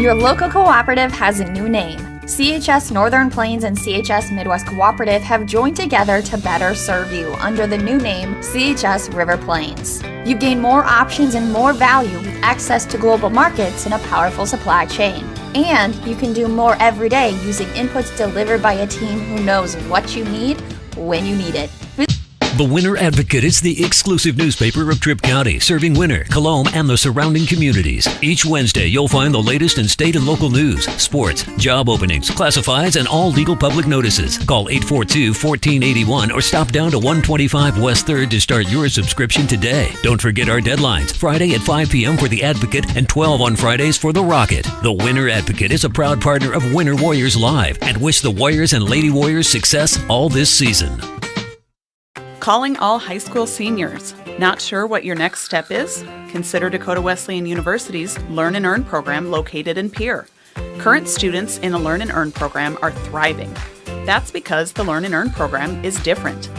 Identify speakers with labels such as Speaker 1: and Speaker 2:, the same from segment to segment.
Speaker 1: Your local cooperative has a new name. CHS Northern Plains and CHS Midwest Cooperative have joined together to better serve you under the new name CHS River Plains. You gain more options and more value with access to global markets and a powerful supply chain. And you can do more every day using inputs delivered by a team who knows what you need when you need it.
Speaker 2: The Winter Advocate is the exclusive newspaper of Tripp County, serving Winter, Colome, and the surrounding communities. Each Wednesday, you'll find the latest in state and local news, sports, job openings, classifieds, and all legal public notices. Call 842-1481 or stop down to 125 West 3rd to start your subscription today. Don't forget our deadlines, Friday at 5 p.m. for The Advocate and 12 on Fridays for The Rocket. The Winter Advocate is a proud partner of Winter Warriors Live and wish the Warriors and Lady Warriors success all this season.
Speaker 3: Calling all high school seniors. Not sure what your next step is? Consider Dakota Wesleyan University's Learn and Earn program located in Pierre. Current students in the Learn and Earn program are thriving. That's because the Learn and Earn program is different.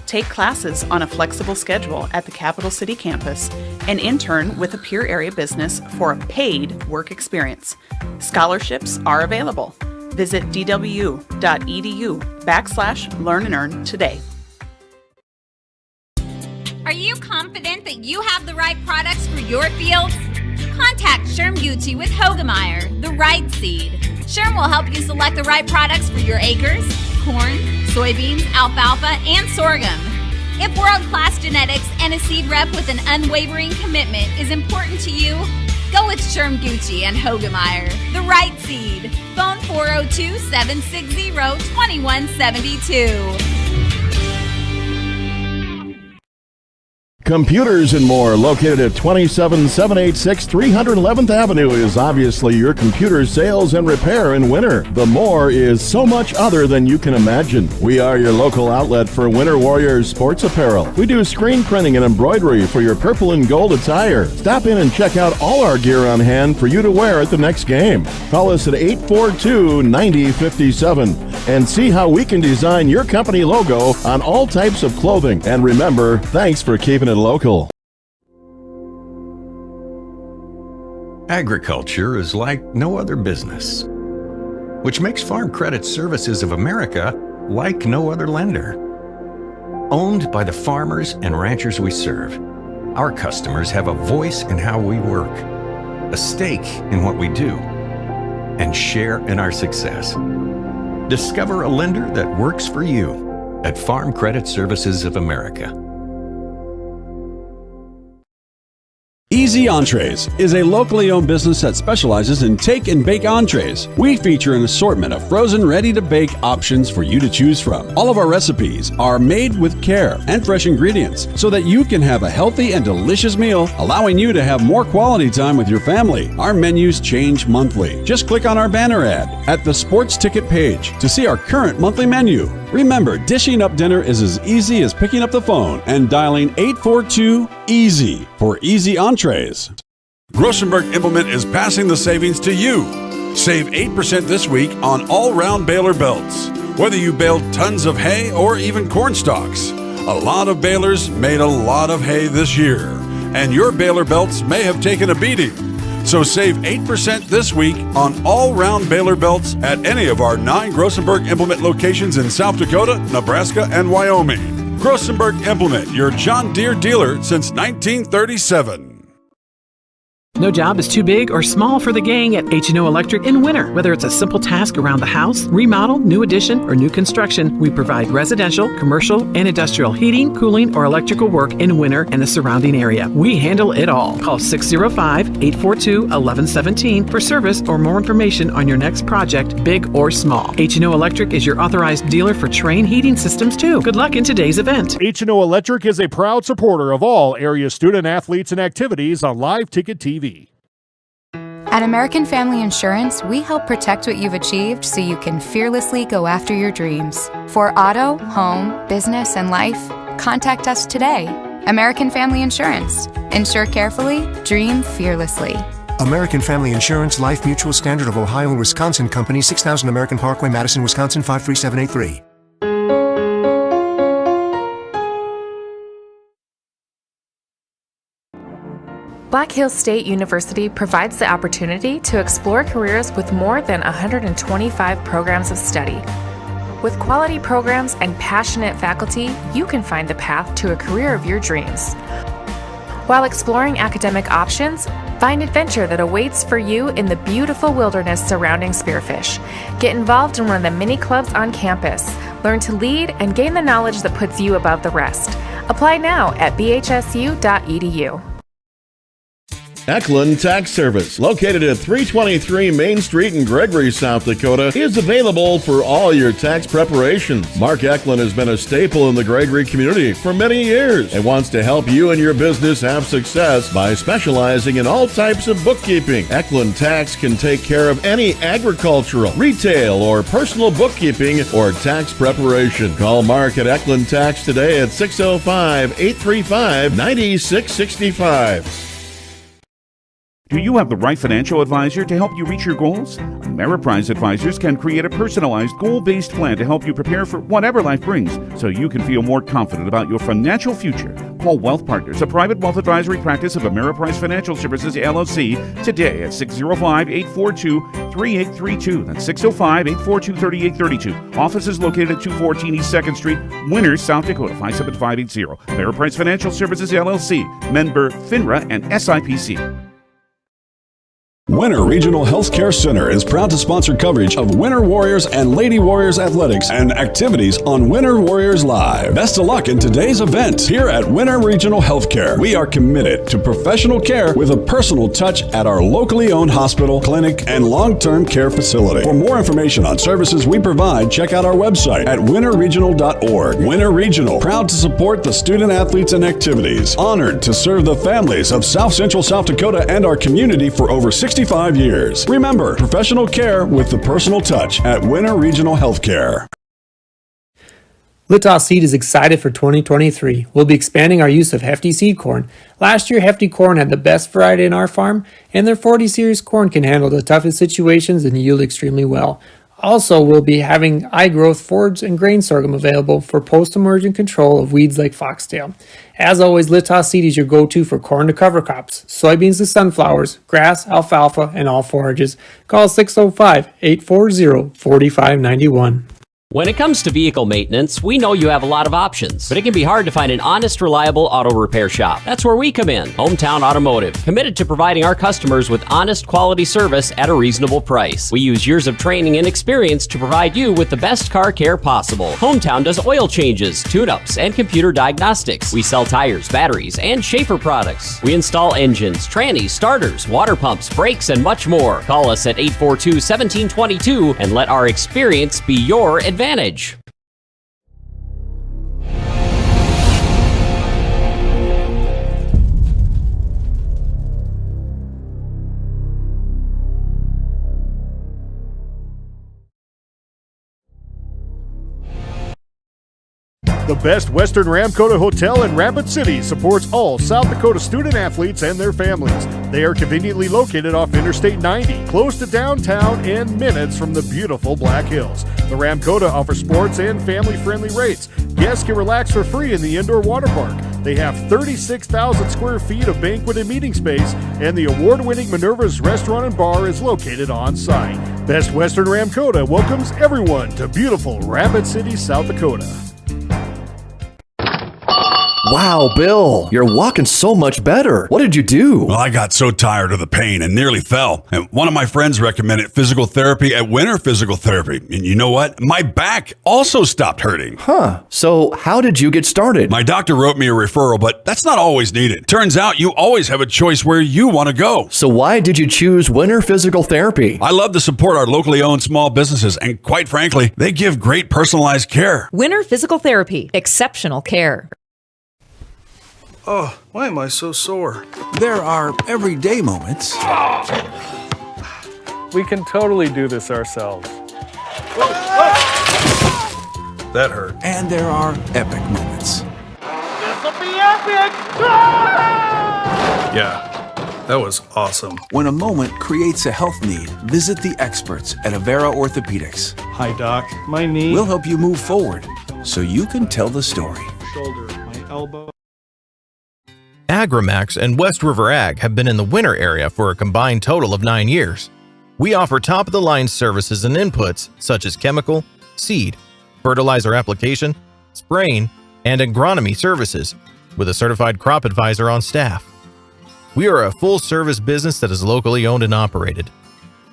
Speaker 3: Take classes on a flexible schedule at the Capital City campus and intern with a Pierre area business for a paid work experience. Scholarships are available. Visit dwu.edu/Learn and Earn today.
Speaker 4: Are you confident that you have the right products for your fields? Contact Sherm Gucci with Hogemeyer, the right seed. Sherm will help you select the right products for your acres, corn, soybeans, alfalfa, and sorghum. If world-class genetics and a seed rep with an unwavering commitment is important to you, go with Sherm Gucci and Hogemeyer, the right seed. Phone 402-760-2172.
Speaker 5: Computers and More, located at 27786 311th Avenue, is obviously your computer sales and repair in winter. The More is so much other than you can imagine. We are your local outlet for Winter Warriors sports apparel. We do screen printing and embroidery for your purple and gold attire. Stop in and check out all our gear on hand for you to wear at the next game. Call us at 842-9057 and see how we can design your company logo on all types of clothing. And remember, thanks for keeping it local.
Speaker 6: Agriculture is like no other business, which makes Farm Credit Services of America like no other lender. Owned by the farmers and ranchers we serve, our customers have a voice in how we work, a stake in what we do, and share in our success. Discover a lender that works for you at Farm Credit Services of America.
Speaker 7: Easy Entrees is a locally owned business that specializes in take and bake entrees. We feature an assortment of frozen, ready-to-bake options for you to choose from. All of our recipes are made with care and fresh ingredients so that you can have a healthy and delicious meal, allowing you to have more quality time with your family. Our menus change monthly. Just click on our banner ad at the sports ticket page to see our current monthly menu. Remember, dishing up dinner is as easy as picking up the phone and dialing 842-EASY for Easy Entrees.
Speaker 8: Grossenberg Implement is passing the savings to you. Save 8% this week on all-round baler belts. Whether you baled tons of hay or even corn stalks, a lot of balers made a lot of hay this year, and your baler belts may have taken a beating. So save 8% this week on all-round baler belts at any of our 9 Grossenberg Implement locations in South Dakota, Nebraska, and Wyoming. Grossenberg Implement, your John Deere dealer since 1937.
Speaker 9: No job is too big or small for the gang at H&O Electric in winter. Whether it's a simple task around the house, remodel, new addition, or new construction, we provide residential, commercial, and industrial heating, cooling, or electrical work in winter and the surrounding area. We handle it all. Call 605-842-1117 for service or more information on your next project, big or small. H&O Electric is your authorized dealer for Trane heating systems too. Good luck in today's event.
Speaker 10: H&O Electric is a proud supporter of all area student athletes and activities on Live Ticket TV.
Speaker 11: At American Family Insurance, we help protect what you've achieved so you can fearlessly go after your dreams. For auto, home, business, and life, contact us today. American Family Insurance. Insure carefully, dream fearlessly.
Speaker 12: American Family Insurance, Life Mutual, Standard of Ohio and Wisconsin Company, 6000 American Parkway, Madison, Wisconsin, 53783.
Speaker 13: Black Hills State University provides the opportunity to explore careers with more than 125 programs of study. With quality programs and passionate faculty, you can find the path to a career of your dreams. While exploring academic options, find adventure that awaits for you in the beautiful wilderness surrounding Spearfish. Get involved in one of the many clubs on campus. Learn to lead and gain the knowledge that puts you above the rest. Apply now at bhsu.edu.
Speaker 5: Eklund Tax Service, located at 323 Main Street in Gregory, South Dakota, is available for all your tax preparations. Mark Eklund has been a staple in the Gregory community for many years and wants to help you and your business have success by specializing in all types of bookkeeping. Eklund Tax can take care of any agricultural, retail, or personal bookkeeping or tax preparation. Call Mark at Eklund Tax today at 605-835-9665.
Speaker 14: Do you have the right financial advisor to help you reach your goals? Ameriprise Advisors can create a personalized, goal-based plan to help you prepare for whatever life brings so you can feel more confident about your financial future. Call Wealth Partners, a private wealth advisory practice of Ameriprise Financial Services, LLC, today at 605-842-3832. That's 605-842-3832. Office is located at 214 East 2nd Street, Winters, South Dakota, 57580. Ameriprise Financial Services, LLC, member FINRA and SIPC.
Speaker 7: Winter Regional Healthcare Center is proud to sponsor coverage of Winter Warriors and Lady Warriors athletics and activities on Winter Warriors Live. Best of luck in today's event here at Winter Regional Healthcare. We are committed to professional care with a personal touch at our locally owned hospital, clinic, and long-term care facility. For more information on services we provide, check out our website at winterregional.org. Winter Regional, proud to support the student athletes and activities. Honored to serve the families of South Central South Dakota and our community for over 65 years. Remember, professional care with the personal touch at Winter Regional Healthcare.
Speaker 15: Littow Seed is excited for 2023. We'll be expanding our use of Hefty seed corn. Last year, Hefty corn had the best variety in our farm, and their 40 series corn can handle the toughest situations and yield extremely well. Also, we'll be having high-growth forage and grain sorghum available for post-emergent control of weeds like foxtail. As always, Littow Seed is your go-to for corn to cover crops, soybeans to sunflowers, grass, alfalfa, and all forages. Call 605-840-4591.
Speaker 16: When it comes to vehicle maintenance, we know you have a lot of options, but it can be hard to find an honest, reliable auto repair shop. That's where we come in. Hometown Automotive, committed to providing our customers with honest, quality service at a reasonable price. We use years of training and experience to provide you with the best car care possible. Hometown does oil changes, tune-ups, and computer diagnostics. We sell tires, batteries, and Schaefer products. We install engines, trannies, starters, water pumps, brakes, and much more. Call us at 842-1722 and let our experience be your advantage.
Speaker 10: The Best Western Ramkota Hotel in Rapid City supports all South Dakota student athletes and their families. They are conveniently located off Interstate 90, close to downtown and minutes from the beautiful Black Hills. The Ramkota offers sports and family-friendly rates. Guests can relax for free in the indoor water park. They have 36,000 square feet of banquet and meeting space, and the award-winning Minerva's Restaurant and Bar is located on site. Best Western Ramkota welcomes everyone to beautiful Rapid City, South Dakota.
Speaker 17: Wow, Bill, you're walking so much better. What did you do?
Speaker 8: Well, I got so tired of the pain and nearly fell. And one of my friends recommended physical therapy at Winter Physical Therapy. And you know what? My back also stopped hurting.
Speaker 17: Huh. So how did you get started?
Speaker 8: My doctor wrote me a referral, but that's not always needed. Turns out you always have a choice where you want to go.
Speaker 17: So why did you choose Winter Physical Therapy?
Speaker 8: I love to support our locally owned small businesses, and quite frankly, they give great personalized care.
Speaker 18: Winter Physical Therapy. Exceptional care.
Speaker 19: Oh, why am I so sore? There are everyday moments.
Speaker 20: We can totally do this ourselves.
Speaker 19: That hurt. And there are epic moments.
Speaker 21: This'll be epic!
Speaker 19: Yeah, that was awesome. When a moment creates a health need, visit the experts at Avera Orthopedics.
Speaker 20: Hi, Doc. My knee.
Speaker 19: We'll help you move forward so you can tell the story.
Speaker 20: Shoulder, my elbow.
Speaker 1: AgriMax and West River Ag have been in the winter area for a combined total of 9 years. We offer top-of-the-line services and inputs such as chemical, seed, fertilizer application, spraying, and agronomy services, with a certified crop advisor on staff. We are a full-service business that is locally owned and operated.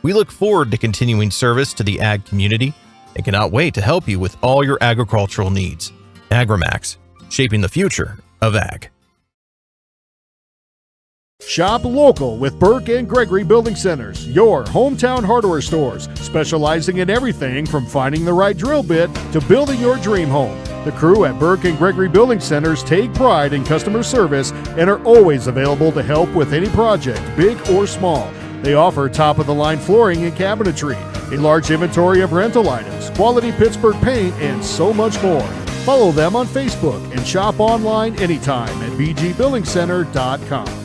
Speaker 1: We look forward to continuing service to the ag community and cannot wait to help you with all your agricultural needs. AgriMax, shaping the future of ag.
Speaker 10: Shop local with Burke and Gregory Building Centers, your hometown hardware stores, specializing in everything from finding the right drill bit to building your dream home. The crew at Burke and Gregory Building Centers take pride in customer service and are always available to help with any project, big or small. They offer top-of-the-line flooring and cabinetry, a large inventory of rental items, quality Pittsburgh paint, and so much more. Follow them on Facebook and shop online anytime at bgbuildingcenter.com.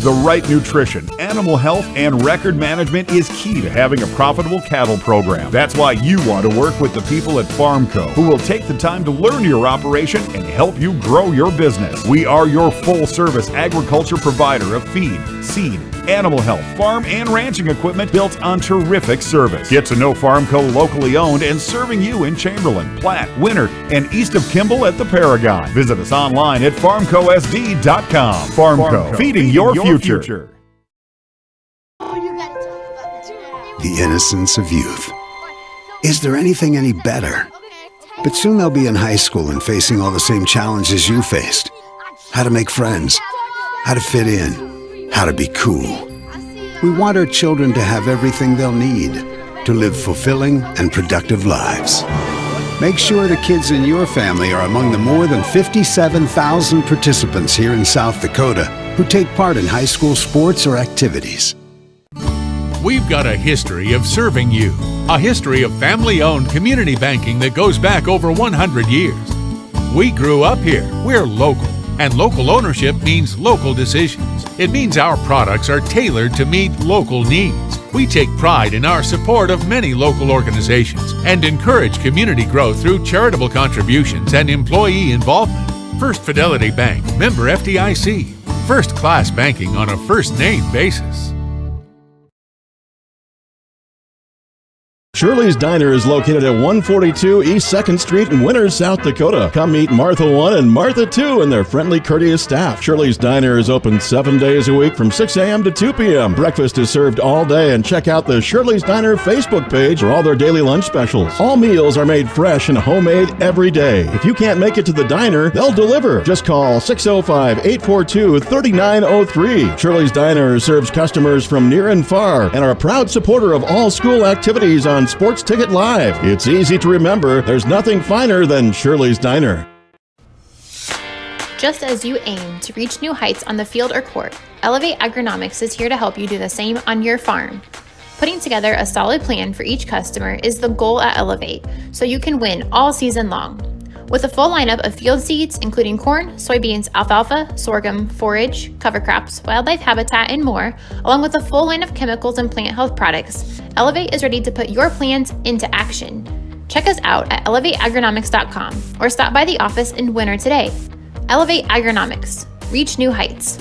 Speaker 22: The right nutrition, animal health, and record management is key to having a profitable cattle program. That's why you want to work with the people at Farmco, who will take the time to learn your operation and help you grow your business. We are your full-service agriculture provider of feed, seed, animal health, farm, and ranching equipment built on terrific service. Get to know Farmco, locally owned and serving you in Chamberlain, Platte, Winter, and east of Kimball at the Paragon. Visit us online at farmcosd.com. Farmco, feeding your future.
Speaker 23: The innocence of youth. Is there anything any better? But soon they'll be in high school and facing all the same challenges you faced. How to make friends, how to fit in, how to be cool. We want our children to have everything they'll need to live fulfilling and productive lives. Make sure the kids in your family are among the more than 57,000 participants here in South Dakota who take part in high school sports or activities.
Speaker 24: We've got a history of serving you, a history of family-owned community banking that goes back over 100 years. We grew up here, we're local, and local ownership means local decisions. It means our products are tailored to meet local needs. We take pride in our support of many local organizations and encourage community growth through charitable contributions and employee involvement. First Fidelity Bank, member FDIC. First-class banking on a first-name basis.
Speaker 5: Shirley's Diner is located at 142 East 2nd Street in Winters, South Dakota. Come meet Martha 1 and Martha 2 and their friendly, courteous staff. Shirley's Diner is open 7 days a week from 6 a.m. to 2 p.m. Breakfast is served all day, and check out the Shirley's Diner Facebook page for all their daily lunch specials. All meals are made fresh and homemade every day. If you can't make it to the diner, they'll deliver. Just call 605-842-3903. Shirley's Diner serves customers from near and far and are a proud supporter of all school activities on Sports Ticket Live. It's easy to remember. There's nothing finer than Shirley's Diner.
Speaker 25: Just as you aim to reach new heights on the field or court, Elevate Agronomics is here to help you do the same on your farm. Putting together a solid plan for each customer is the goal at Elevate, so you can win all season long. With a full lineup of field seeds, including corn, soybeans, alfalfa, sorghum, forage, cover crops, wildlife habitat, and more, along with a full line of chemicals and plant health products, Elevate is ready to put your plans into action. Check us out at elevateagronomics.com or stop by the office in Winter today. Elevate Agronomics. Reach new heights.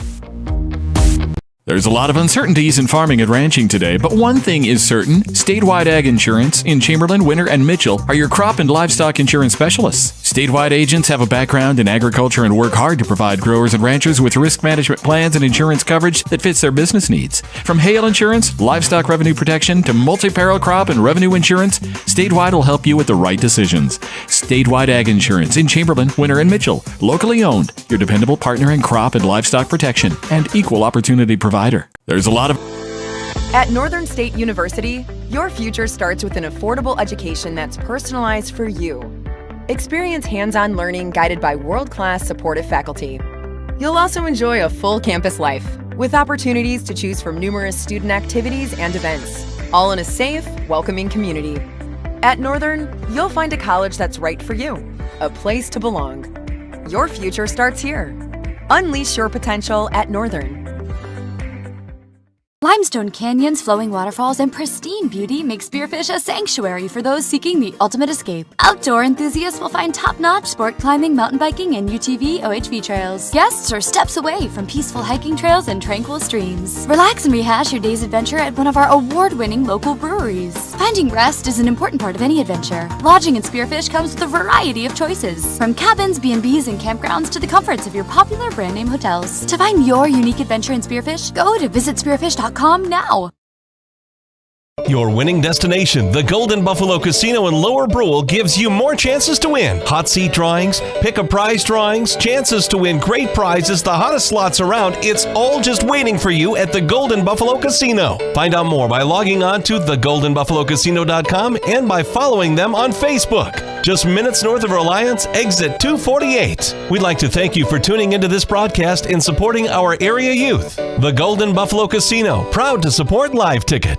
Speaker 26: There's a lot of uncertainties in farming and ranching today, but one thing is certain. Statewide Ag Insurance in Chamberlain, Winter, and Mitchell are your crop and livestock insurance specialists. Statewide agents have a background in agriculture and work hard to provide growers and ranchers with risk management plans and insurance coverage that fits their business needs. From hail insurance, livestock revenue protection, to multi-peril crop and revenue insurance, Statewide will help you with the right decisions. Statewide Ag Insurance in Chamberlain, Winter, and Mitchell. Locally owned, your dependable partner in crop and livestock protection and equal opportunity provider. There's a lot of...
Speaker 27: At Northern State University, your future starts with an affordable education that's personalized for you. Experience hands-on learning guided by world-class supportive faculty. You'll also enjoy a full campus life, with opportunities to choose from numerous student activities and events, all in a safe, welcoming community. At Northern, you'll find a college that's right for you, a place to belong. Your future starts here. Unleash your potential at Northern.
Speaker 2: Limestone canyons, flowing waterfalls, and pristine beauty make Spearfish a sanctuary for those seeking the ultimate escape. Outdoor enthusiasts will find top-notch sport climbing, mountain biking, and UTV OHV trails. Guests are steps away from peaceful hiking trails and tranquil streams. Relax and rehash your day's adventure at one of our award-winning local breweries. Finding rest is an important part of any adventure. Lodging in Spearfish comes with a variety of choices, from cabins, B&Bs, and campgrounds to the comforts of your popular brand-name hotels. To find your unique adventure in Spearfish, go to visitspearfish.com now.
Speaker 3: Your winning destination, the Golden Buffalo Casino in Lower Brule, gives you more chances to win. Hot seat drawings, pick a prize drawings, chances to win great prizes, the hottest slots around. It's all just waiting for you at the Golden Buffalo Casino. Find out more by logging on to thegoldenbuffalocasino.com and by following them on Facebook. Just minutes north of Reliance, exit 248. We'd like to thank you for tuning into this broadcast and supporting our area youth. The Golden Buffalo Casino, proud to support Live Ticket.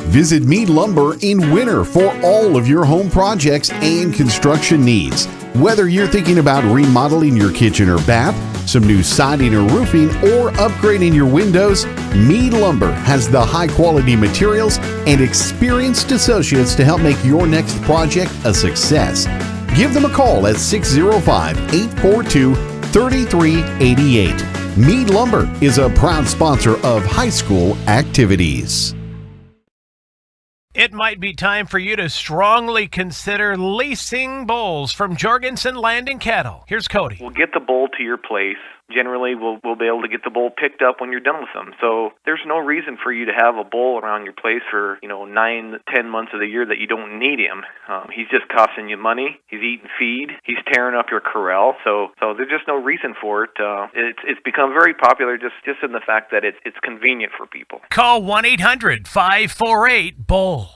Speaker 4: Visit Mead Lumber in winter for all of your home projects and construction needs. Whether you're thinking about remodeling your kitchen or bath, some new siding or roofing, or upgrading your windows, Mead Lumber has the high-quality materials and experienced associates to help make your next project a success. Give them a call at 605-842-3388. Mead Lumber is a proud sponsor of high school activities.
Speaker 6: It might be time for you to strongly consider leasing bulls from Jorgensen Land and Cattle. Here's Cody.
Speaker 9: We'll get the bull to your place. Generally, we'll be able to get the bull picked up when you're done with them. So there's no reason for you to have a bull around your place for 9-10 months of the year that you don't need him. He's just costing you money. He's eating feed. He's tearing up your corral. So there's just no reason for it. It's become very popular just in the fact that it's convenient for people.
Speaker 6: Call 1-800-548-BULL.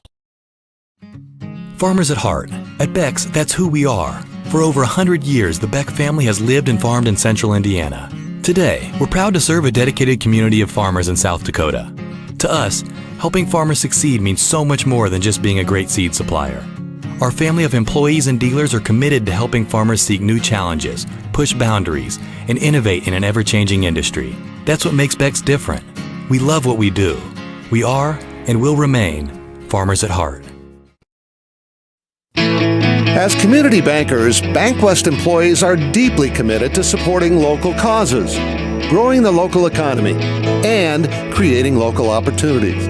Speaker 11: Farmers at heart. At Beck's, that's who we are. For over 100 years, the Beck family has lived and farmed in central Indiana. Today, we're proud to serve a dedicated community of farmers in South Dakota. To us, helping farmers succeed means so much more than just being a great seed supplier. Our family of employees and dealers are committed to helping farmers seek new challenges, push boundaries, and innovate in an ever-changing industry. That's what makes Beck's different. We love what we do. We are, and will remain, farmers at heart.
Speaker 12: As community bankers, BankWest employees are deeply committed to supporting local causes, growing the local economy, and creating local opportunities.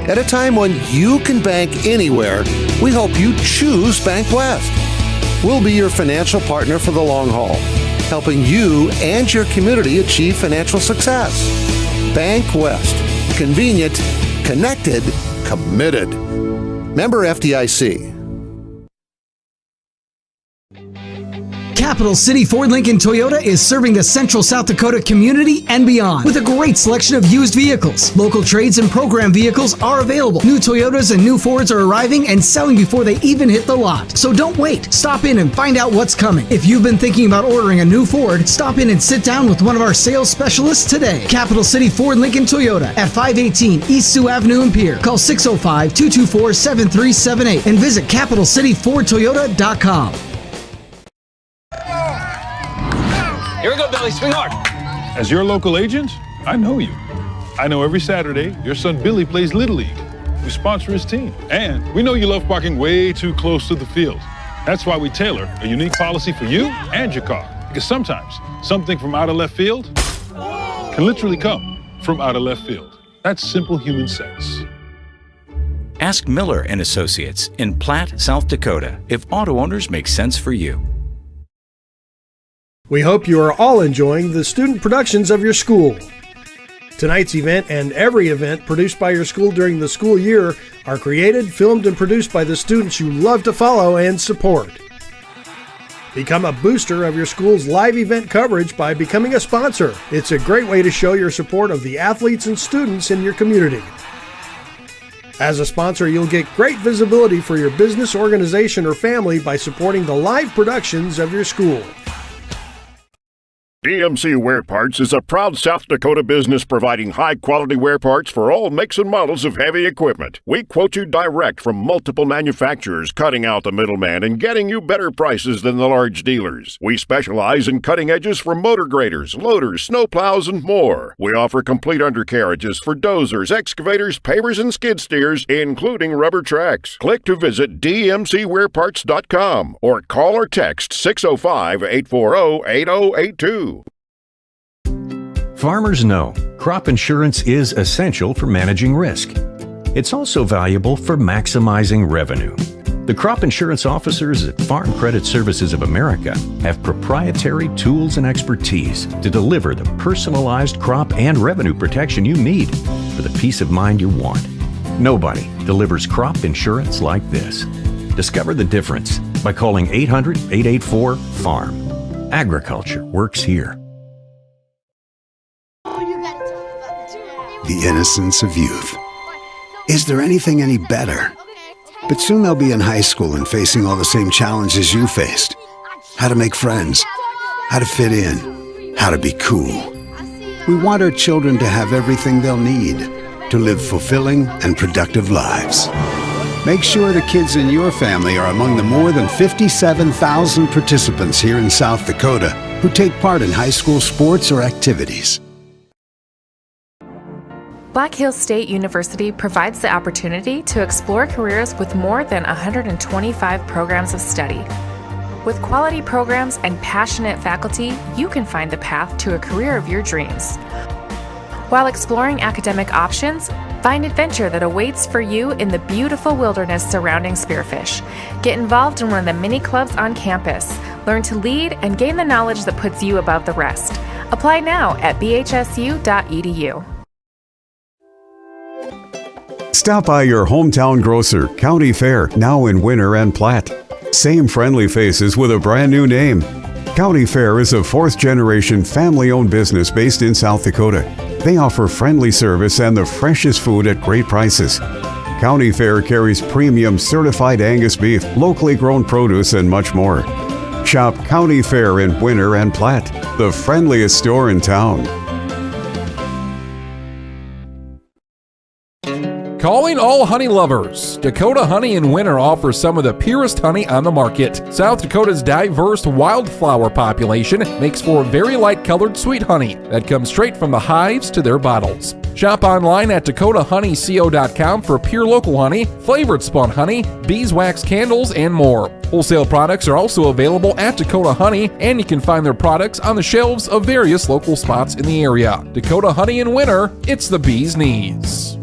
Speaker 12: At a time when you can bank anywhere, we hope you choose BankWest. We'll be your financial partner for the long haul, helping you and your community achieve financial success. BankWest. Convenient, connected, committed. Member FDIC.
Speaker 28: Capital City Ford Lincoln Toyota is serving the central South Dakota community and beyond with a great selection of used vehicles. Local trades and program vehicles are available. New Toyotas and new Fords are arriving and selling before they even hit the lot. So don't wait. Stop in and find out what's coming. If you've been thinking about ordering a new Ford, stop in and sit down with one of our sales specialists today. Capital City Ford Lincoln Toyota at 518 East Sioux Avenue in Pierre. Call 605-224-7378 and visit CapitalCityFordToyota.com.
Speaker 29: Here we go, Billy. Swing hard.
Speaker 22: As your local agent, I know you. I know every Saturday your son Billy plays Little League. We sponsor his team. And we know you love parking way too close to the field. That's why we tailor a unique policy for you and your car. Because sometimes something from out of left field can literally come from out of left field. That's simple human sense.
Speaker 30: Ask Miller and Associates in Platte, South Dakota, if auto owners make sense for you.
Speaker 31: We hope you are all enjoying the student productions of your school. Tonight's event and every event produced by your school during the school year are created, filmed, and produced by the students you love to follow and support. Become a booster of your school's live event coverage by becoming a sponsor. It's a great way to show your support of the athletes and students in your community. As a sponsor, you'll get great visibility for your business, organization, or family by supporting the live productions of your school.
Speaker 7: DMC Wear Parts is a proud South Dakota business providing high-quality wear parts for all makes and models of heavy equipment. We quote you direct from multiple manufacturers, cutting out the middleman and getting you better prices than the large dealers. We specialize in cutting edges for motor graders, loaders, snowplows, and more. We offer complete undercarriages for dozers, excavators, pavers, and skid steers, including rubber tracks. Click to visit dmcwearparts.com or call or text 605-840-8082.
Speaker 8: Farmers know crop insurance is essential for managing risk. It's also valuable for maximizing revenue. The crop insurance officers at Farm Credit Services of America have proprietary tools and expertise to deliver the personalized crop and revenue protection you need for the peace of mind you want. Nobody delivers crop insurance like this. Discover the difference by calling 800-884-FARM. Agriculture works here.
Speaker 23: The innocence of youth. Is there anything any better? But soon they'll be in high school and facing all the same challenges you faced. How to make friends, how to fit in, how to be cool. We want our children to have everything they'll need to live fulfilling and productive lives. Make sure the kids in your family are among the more than 57,000 participants here in South Dakota who take part in high school sports or activities.
Speaker 13: Black Hills State University provides the opportunity to explore careers with more than 125 programs of study. With quality programs and passionate faculty, you can find the path to a career of your dreams. While exploring academic options, find adventure that awaits for you in the beautiful wilderness surrounding Spearfish. Get involved in one of the many clubs on campus. Learn to lead and gain the knowledge that puts you above the rest. Apply now at bhsu.edu.
Speaker 14: Stop by your hometown grocer, County Fair, now in Winter and Platte. Same friendly faces with a brand new name. County Fair is a fourth-generation family-owned business based in South Dakota. They offer friendly service and the freshest food at great prices. County Fair carries premium certified Angus beef, locally grown produce, and much more. Shop County Fair in Winter and Platte, the friendliest store in town.
Speaker 15: Calling all honey lovers. Dakota Honey in Winter offers some of the purest honey on the market. South Dakota's diverse wildflower population makes for very light-colored sweet honey that comes straight from the hives to their bottles. Shop online at dakotahoneyco.com for pure local honey, flavored spun honey, beeswax candles, and more. Wholesale products are also available at Dakota Honey, and you can find their products on the shelves of various local spots in the area. Dakota Honey in Winter, it's the bee's knees.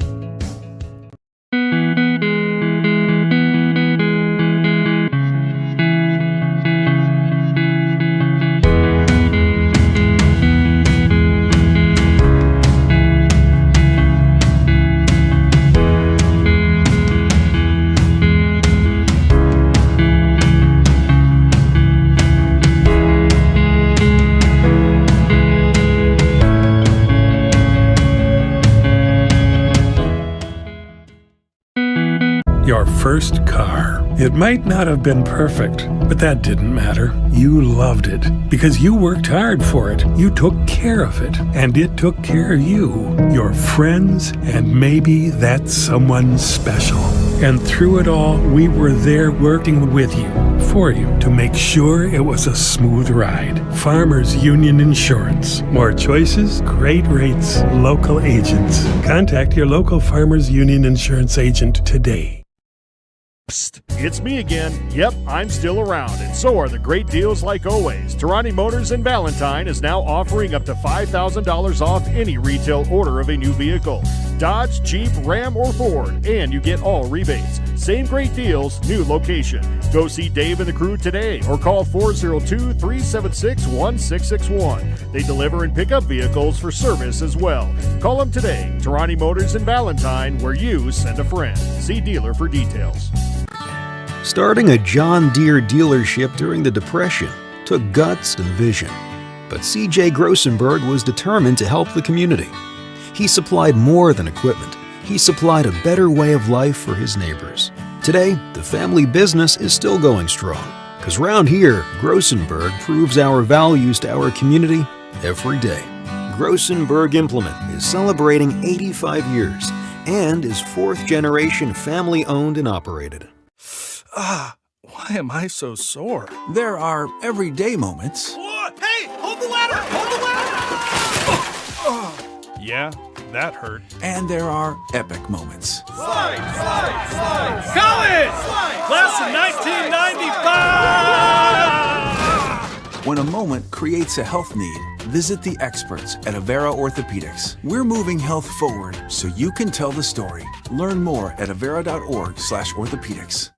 Speaker 16: Your first car. It might not have been perfect, but that didn't matter. You loved it because you worked hard for it. You took care of it, and it took care of you, your friends, and maybe that's someone special. And through it all, we were there working with you, for you, to make sure it was a smooth ride. Farmers Union Insurance. More choices, great rates, local agents. Contact your local Farmers Union Insurance agent today.
Speaker 10: It's me again. Yep, I'm still around, and so are the great deals like always. Tarani Motors in Valentine is now offering up to $5,000 off any retail order of a new vehicle. Dodge, Jeep, Ram, or Ford, and you get all rebates. Same great deals, new location. Go see Dave and the crew today or call 402-376-1661. They deliver and pick up vehicles for service as well. Call them today. Tarani Motors in Valentine, where you send a friend. See dealer for details.
Speaker 17: Starting a John Deere dealership during the Depression took guts and vision. But C.J. Grossenberg was determined to help the community. He supplied more than equipment. He supplied a better way of life for his neighbors. Today, the family business is still going strong. Because round here, Grossenberg proves our values to our community every day. Grossenberg Implement is celebrating 85 years and is fourth-generation family-owned and operated.
Speaker 1: Why am I so sore? There are everyday moments.
Speaker 2: Hey, hold the ladder! Hold the ladder!
Speaker 1: Yeah, that hurt. And there are epic moments.
Speaker 2: Slide, slide, slide! College! Slide, class of 1995!
Speaker 1: When a moment creates a health need, visit the experts at Avera Orthopedics. We're moving health forward so you can tell the story. Learn more at avera.org/orthopedics.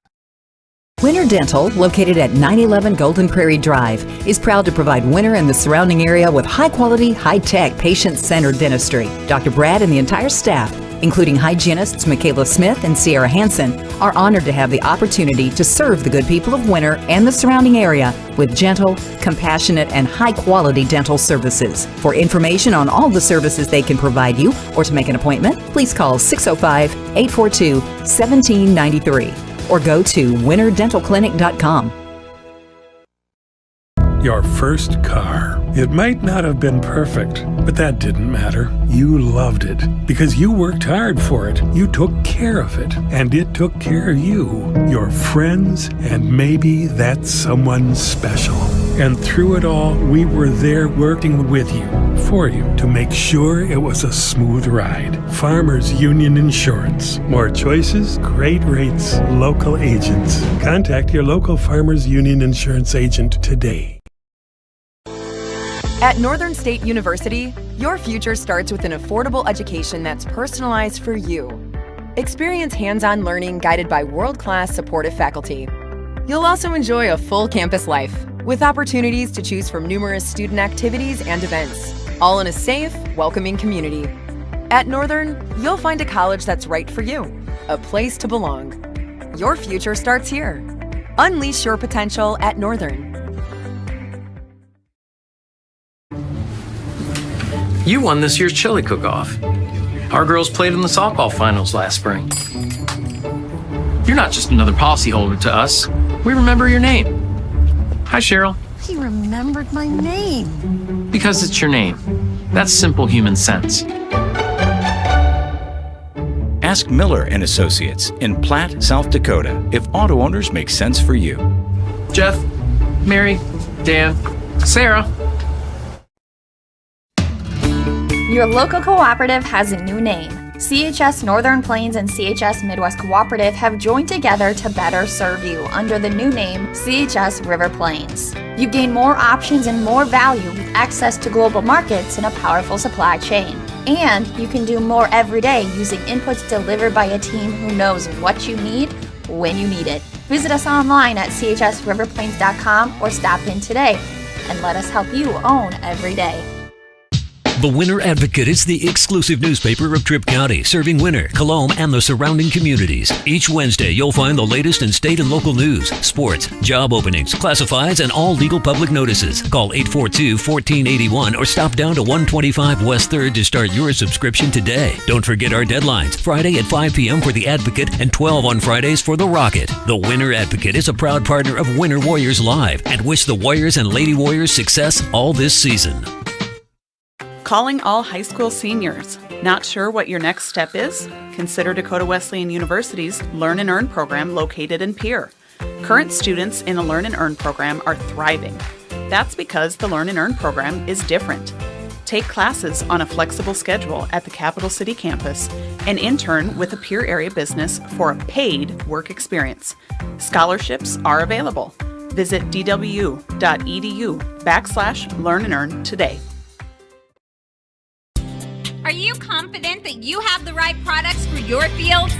Speaker 5: Winter Dental, located at 911 Golden Prairie Drive, is proud to provide Winter and the surrounding area with high-quality, high-tech, patient-centered dentistry. Dr. Brad and the entire staff, including hygienists Michaela Smith and Sierra Hansen, are honored to have the opportunity to serve the good people of Winter and the surrounding area with gentle, compassionate, and high-quality dental services. For information on all the services they can provide you or to make an appointment, please call 605-842-1793 or go to winterdentalclinic.com.
Speaker 16: Your first car. It might not have been perfect, but that didn't matter. You loved it because you worked hard for it. You took care of it, and it took care of you, your friends, and maybe that someone special. And through it all, we were there working with you, for you, to make sure it was a smooth ride. Farmers Union Insurance. More choices, great rates, local agents. Contact your local Farmers Union Insurance agent today.
Speaker 18: At Northern State University, your future starts with an affordable education that's personalized for you. Experience hands-on learning guided by world-class supportive faculty. You'll also enjoy a full campus life with opportunities to choose from numerous student activities and events, all in a safe, welcoming community. At Northern, you'll find a college that's right for you, a place to belong. Your future starts here. Unleash your potential at Northern.
Speaker 19: You won this year's chili cook-off. Our girls played in the softball finals last spring. You're not just another policyholder to us. We remember your name. Hi, Cheryl.
Speaker 20: He remembered my name.
Speaker 19: Because it's your name. That's simple human sense.
Speaker 30: Ask Miller and Associates in Platte, South Dakota, if auto owners make sense for you.
Speaker 19: Jeff, Mary, Dan, Sarah.
Speaker 21: Your local cooperative has a new name. CHS Northern Plains and CHS Midwest Cooperative have joined together to better serve you under the new name CHS River Plains. You gain more options and more value with access to global markets and a powerful supply chain. And you can do more every day using inputs delivered by a team who knows what you need when you need it. Visit us online at chsriverplains.com or stop in today and let us help you own every day.
Speaker 24: The Winter Advocate is the exclusive newspaper of Tripp County, serving Winter, Colome, and the surrounding communities. Each Wednesday, you'll find the latest in state and local news, sports, job openings, classifieds, and all legal public notices. Call 842-1481 or stop down to 125 West 3rd to start your subscription today. Don't forget our deadlines, Friday at 5 p.m. for The Advocate and 12 on Fridays for The Rocket. The Winter Advocate is a proud partner of Winter Warriors Live and wish the Warriors and Lady Warriors success all this season.
Speaker 25: Calling all high school seniors. Not sure what your next step is? Consider Dakota Wesleyan University's Learn and Earn program located in Pierre. Current students in the Learn and Earn program are thriving. That's because the Learn and Earn program is different. Take classes on a flexible schedule at the Capital City campus and intern with a Pierre area business for a paid work experience. Scholarships are available. Visit dwu.edu/Learn and Earn today.
Speaker 26: Are you confident that you have the right products for your fields?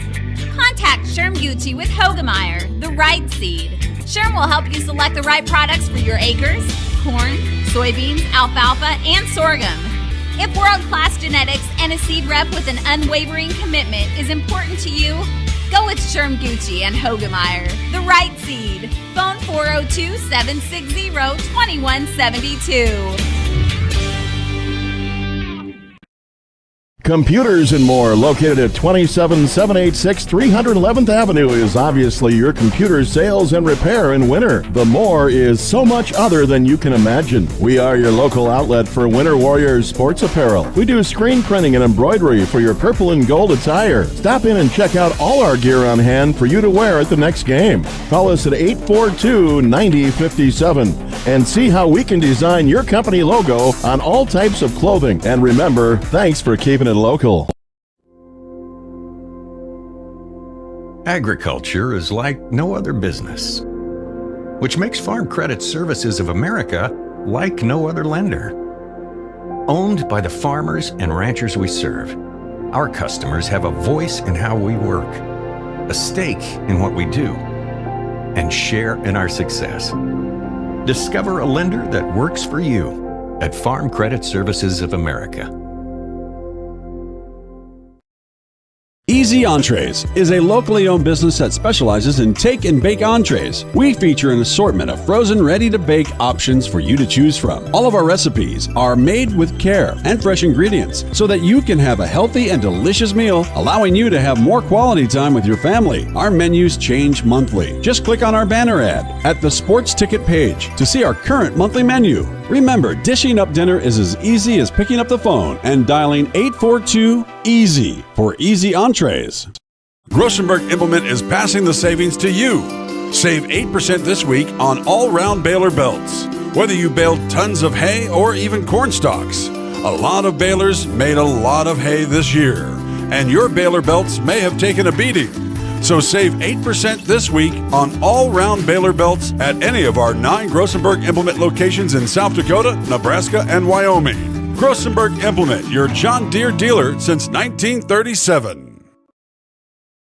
Speaker 26: Contact Sherm Gucci with Hogemeyer, the right seed. Sherm will help you select the right products for your acres, corn, soybeans, alfalfa, and sorghum. If world-class genetics and a seed rep with an unwavering commitment is important to you, go with Sherm Gucci and Hogemeyer, the right seed. Phone 402-760-2172.
Speaker 7: Computers and More, located at 27786 311th Avenue, is obviously your computer sales and repair in winter. The More is so much other than you can imagine. We are your local outlet for Winter Warriors sports apparel. We do screen printing and embroidery for your purple and gold attire. Stop in and check out all our gear on hand for you to wear at the next game. Call us at 842-9057 and see how we can design your company logo on all types of clothing. And remember, thanks for keeping it local.
Speaker 8: Agriculture is like no other business, which makes Farm Credit Services of America like no other lender. Owned by the farmers and ranchers we serve, our customers have a voice in how we work, a stake in what we do, and share in our success. Discover a lender that works for you at Farm Credit Services of America.
Speaker 3: Easy Entrees is a locally owned business that specializes in take and bake entrees. We feature an assortment of frozen, ready-to-bake options for you to choose from. All of our recipes are made with care and fresh ingredients so that you can have a healthy and delicious meal, allowing you to have more quality time with your family. Our menus change monthly. Just click on our banner ad at the sports ticket page to see our current monthly menu. Remember, dishing up dinner is as easy as picking up the phone and dialing 842-EASY for Easy Entrees.
Speaker 4: Grossenberg Implement is passing the savings to you. Save 8% this week on all-round baler belts. Whether you baled tons of hay or even corn stalks, a lot of balers made a lot of hay this year, and your baler belts may have taken a beating. So save 8% this week on all-round baler belts at any of our 9 Grossenberg Implement locations in South Dakota, Nebraska, and Wyoming. Grossenberg Implement, your John Deere dealer since 1937.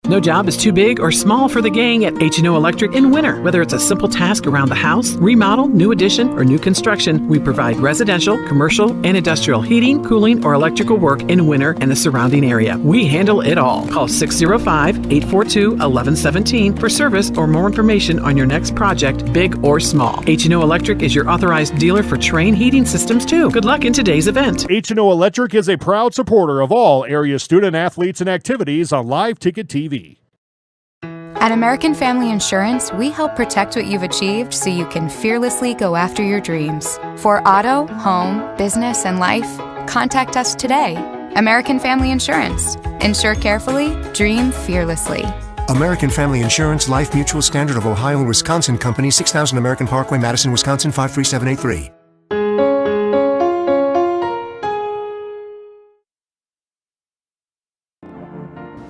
Speaker 6: No job is too big or small for the gang at H&O Electric in winter. Whether it's a simple task around the house, remodel, new addition, or new construction, we provide residential, commercial, and industrial heating, cooling, or electrical work in winter and the surrounding area. We handle it all. Call 605-842-1117 for service or more information on your next project, big or small. H&O Electric is your authorized dealer for Trane heating systems too. Good luck in today's event.
Speaker 10: H&O Electric is a proud supporter of all area student athletes and activities on Live Ticket TV.
Speaker 9: At American Family Insurance, we help protect what you've achieved so you can fearlessly go after your dreams. For auto, home, business, and life, contact us today. American Family Insurance. Insure carefully, dream fearlessly.
Speaker 11: American Family Insurance, Life Mutual, Standard of Ohio and Wisconsin Company, 6000 American Parkway, Madison, Wisconsin, 53783.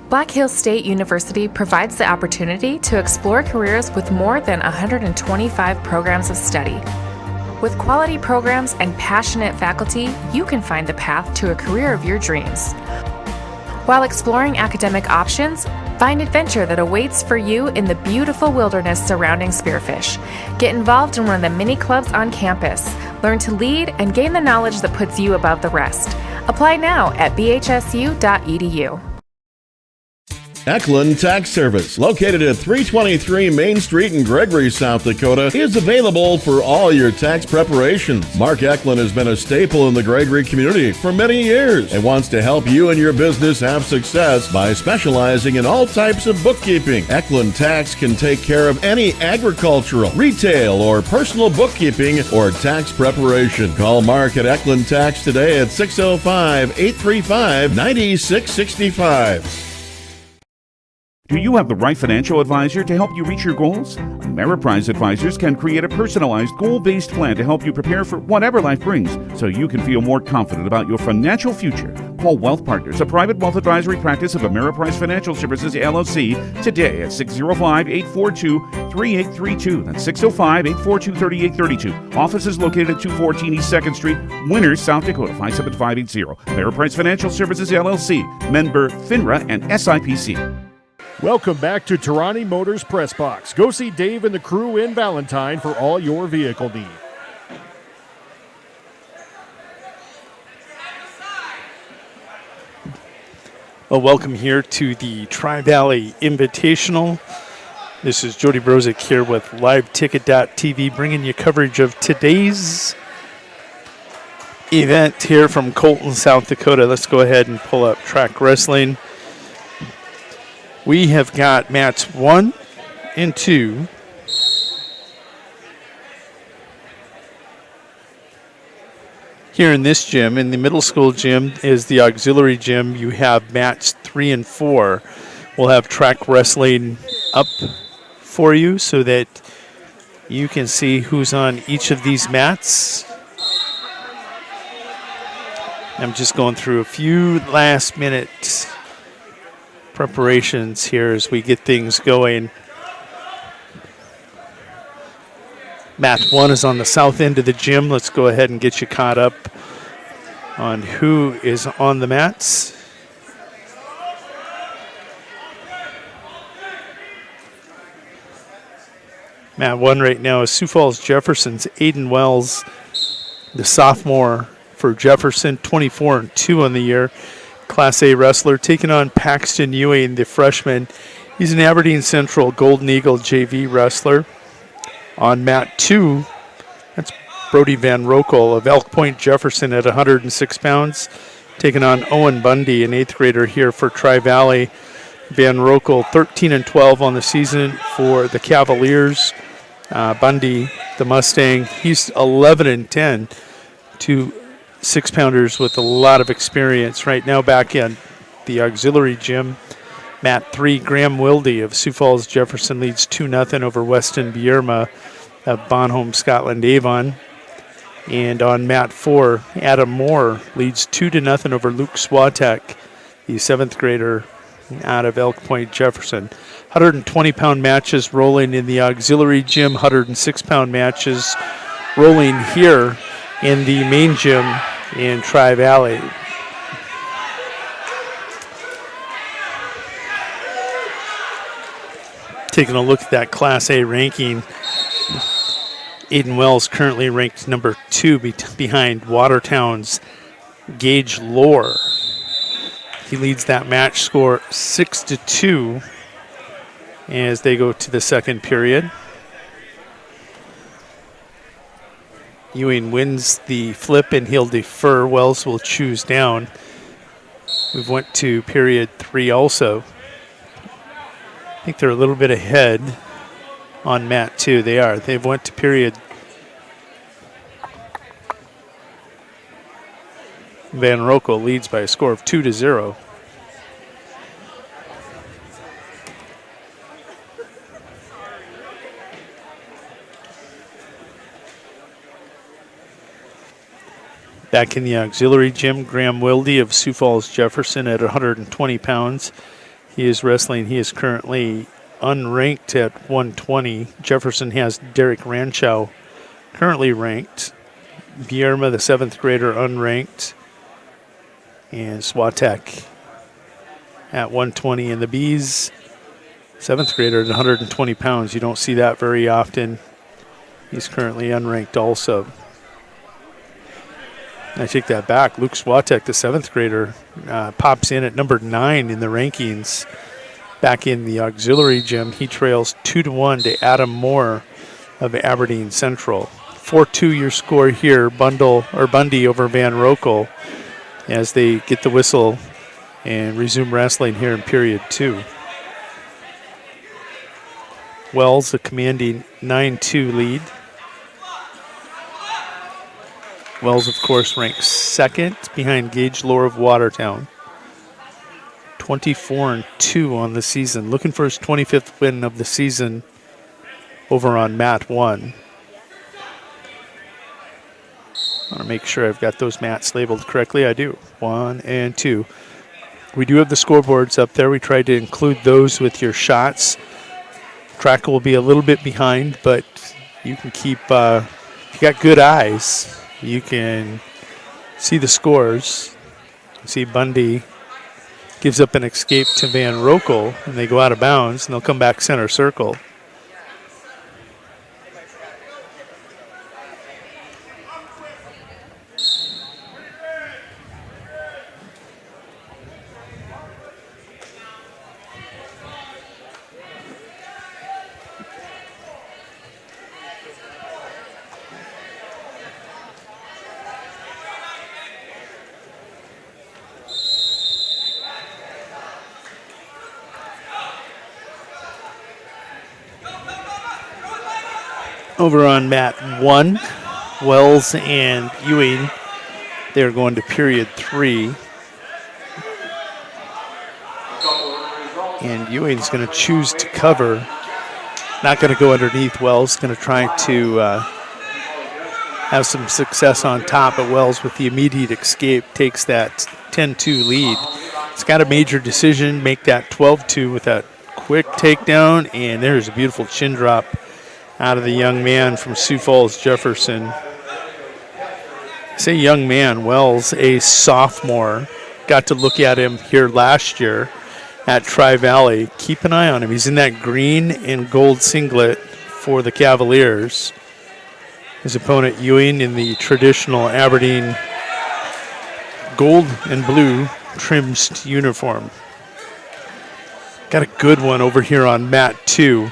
Speaker 13: Black Hills State University provides the opportunity to explore careers with more than 125 programs of study. With quality programs and passionate faculty, you can find the path to a career of your dreams. While exploring academic options, find adventure that awaits for you in the beautiful wilderness surrounding Spearfish. Get involved in one of the many clubs on campus. Learn to lead and gain the knowledge that puts you above the rest. Apply now at bhsu.edu.
Speaker 7: Eklund Tax Service, located at 323 Main Street in Gregory, South Dakota, is available for all your tax preparations. Mark Eklund has been a staple in the Gregory community for many years and wants to help you and your business have success by specializing in all types of bookkeeping. Eklund Tax can take care of any agricultural, retail, or personal bookkeeping or tax preparation. Call Mark at Eklund Tax today at 605-835-9665.
Speaker 12: Do you have the right financial advisor to help you reach your goals? Ameriprise Advisors can create a personalized, goal-based plan to help you prepare for whatever life brings so you can feel more confident about your financial future. Call Wealth Partners, a private wealth advisory practice of Ameriprise Financial Services, LLC, today at 605-842-3832. That's 605-842-3832. Office is located at 214 East 2nd Street, Winters, South Dakota, 57580. Ameriprise Financial Services, LLC, member FINRA and SIPC.
Speaker 10: Welcome back to Tarani Motors Press Box. Go see Dave and the crew in Valentine for all your vehicle needs.
Speaker 22: Well, welcome here to the Tri-Valley Invitational. This is Jody Brozick here with LiveTicket.tv, bringing you coverage of today's event here from Colton, South Dakota. Let's go ahead and pull up track wrestling. We have got mats 1 and 2. Here in this gym. In the middle school gym is the auxiliary gym. You have mats 3 and 4. We'll have track wrestling up for you so that you can see who's on each of these mats. I'm just going through a few last minute preparations here as we get things going. Mat 1 is on the south end of the gym. Let's go ahead and get you caught up on who is on the mats. Mat 1 right now is Sioux Falls Jefferson's Aiden Wells, the sophomore for Jefferson, 24-2 on the year. Class A wrestler, taking on Paxton Ewing, the freshman. He's an Aberdeen Central Golden Eagle JV wrestler. On mat 2, that's Brody Van Rokel of Elk Point Jefferson at 106 pounds, taking on Owen Bundy, an 8th grader here for Tri-Valley. Van Rokel 13-12 on the season for the Cavaliers. Bundy, the Mustang, he's 11-10, 2 6-pounders with a lot of experience. Right now back in the auxiliary gym, mat 3, Graham Wilde of Sioux Falls Jefferson leads 2-0 over Weston Bierma of Bonholm, Scotland Avon. And on mat 4, Adam Moore leads 2-0 over Luke Swatek, the 7th grader out of Elk Point Jefferson. 120-pound matches rolling in the auxiliary gym, 106-pound matches rolling here in the main gym in Tri-Valley. Taking a look at that Class A ranking, Aiden Wells currently ranked number 2 behind Watertown's Gage Lohr. He leads that match score 6-2 as they go to the second period. Ewing wins the flip and he'll defer. Wells will choose down. We've went to period 3 also. I think they're a little bit ahead on mat 2. They are. They've went to period. Van Rokel leads by a score of 2-0. Back in the auxiliary gym, Graham Wilde of Sioux Falls Jefferson at 120 pounds. He is wrestling. He is currently unranked at 120. Jefferson has Derek Ranchow currently ranked. Bierma, the 7th grader, unranked. And Swatek at 120. And the Bees, 7th grader at 120 pounds. You don't see that very often. He's currently unranked also. I take that back. Luke Swatek, the 7th grader, pops in at number 9 in the rankings. Back in the auxiliary gym, he trails 2-1 to Adam Moore of Aberdeen Central. 4-2 your score here, Bundy over Van Rokel as they get the whistle and resume wrestling here in period 2. Wells, a commanding 9-2 lead. Wells, of course, ranks 2nd behind Gage Lohr of Watertown. 24-2 on the season. Looking for his 25th win of the season over on mat 1. I want to make sure I've got those mats labeled correctly. I do. 1 and 2. We do have the scoreboards up there. We tried to include those with your shots. Track will be a little bit behind, but you can keep, if you got good eyes, you can see the scores. See Bundy gives up an escape to Van Rokel, and they go out of bounds, and they'll come back center circle. Over on mat 1, Wells and Ewing, they're going to period 3. And Ewing's going to choose to cover. Not going to go underneath Wells. Going to try to have some success on top, but Wells with the immediate escape takes that 10-2 lead. It's got a major decision, make that 12-2 with that quick takedown, and there's a beautiful chin drop out of the young man from Sioux Falls, Jefferson. I say young man, Wells, a sophomore. Got to look at him here last year at Tri-Valley. Keep an eye on him. He's in that green and gold singlet for the Cavaliers. His opponent, Ewing, in the traditional Aberdeen gold and blue trimmed uniform. Got a good one over here on mat 2.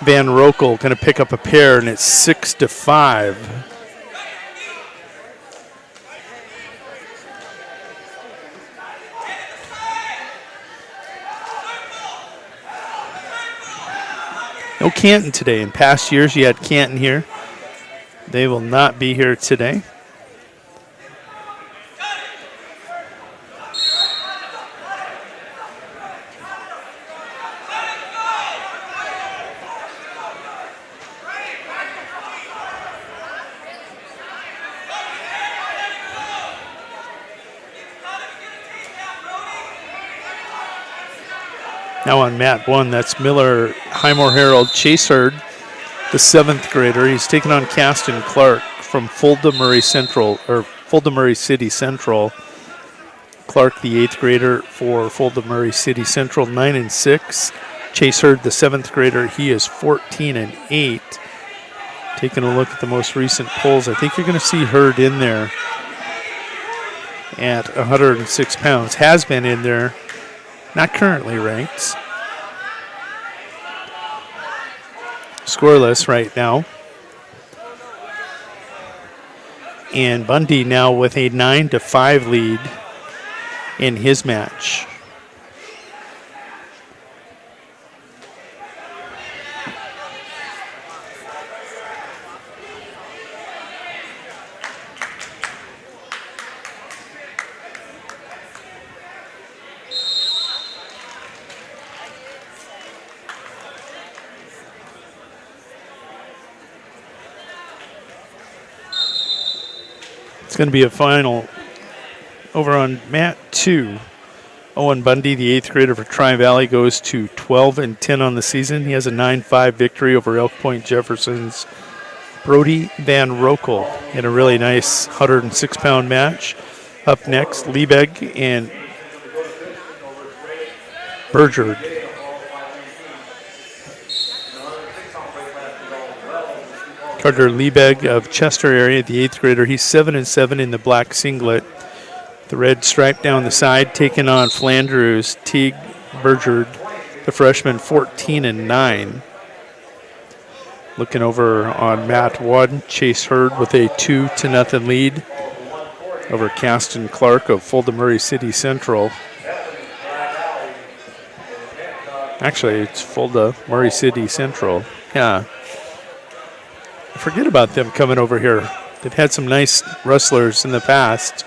Speaker 22: Van Rokel going to pick up a pair, and it's 6-5. No Canton today. In past years, you had Canton here. They will not be here today. Now on mat 1, that's Miller, Highmore Herald, Chase Hurd, the 7th grader. He's taking on Caston Clark from Fulda Murray City Central. Clark, the 8th grader for Fulda Murray City Central, 9-6. Chase Hurd, the 7th grader, he is 14-8. Taking a look at the most recent polls, I think you're going to see Hurd in there at 106 pounds. Has been in there. Not currently ranked. Scoreless right now. And Bundy now with a 9-5 lead in his match. It's going to be a final over on mat 2. Owen Bundy, the 8th grader for Tri-Valley, goes to 12-10 on the season. He has a 9-5 victory over Elk Point Jefferson's Brody Van Rokel in a really nice 106-pound match. Up next, Liebeg and Bergerd. Carter Liebeg of Chester area, the 8th grader. He's 7-7 in the black singlet. The red stripe down the side, taking on Flandreau's Teague Bergerd, the freshman, 14-9. Looking over on mat 1, Chase Hurd with a 2-0 lead over Caston Clark of Fulda Murray City Central. Actually, it's Fulda Murray City Central. Yeah. Forget about them coming over here. They've had some nice wrestlers in the past.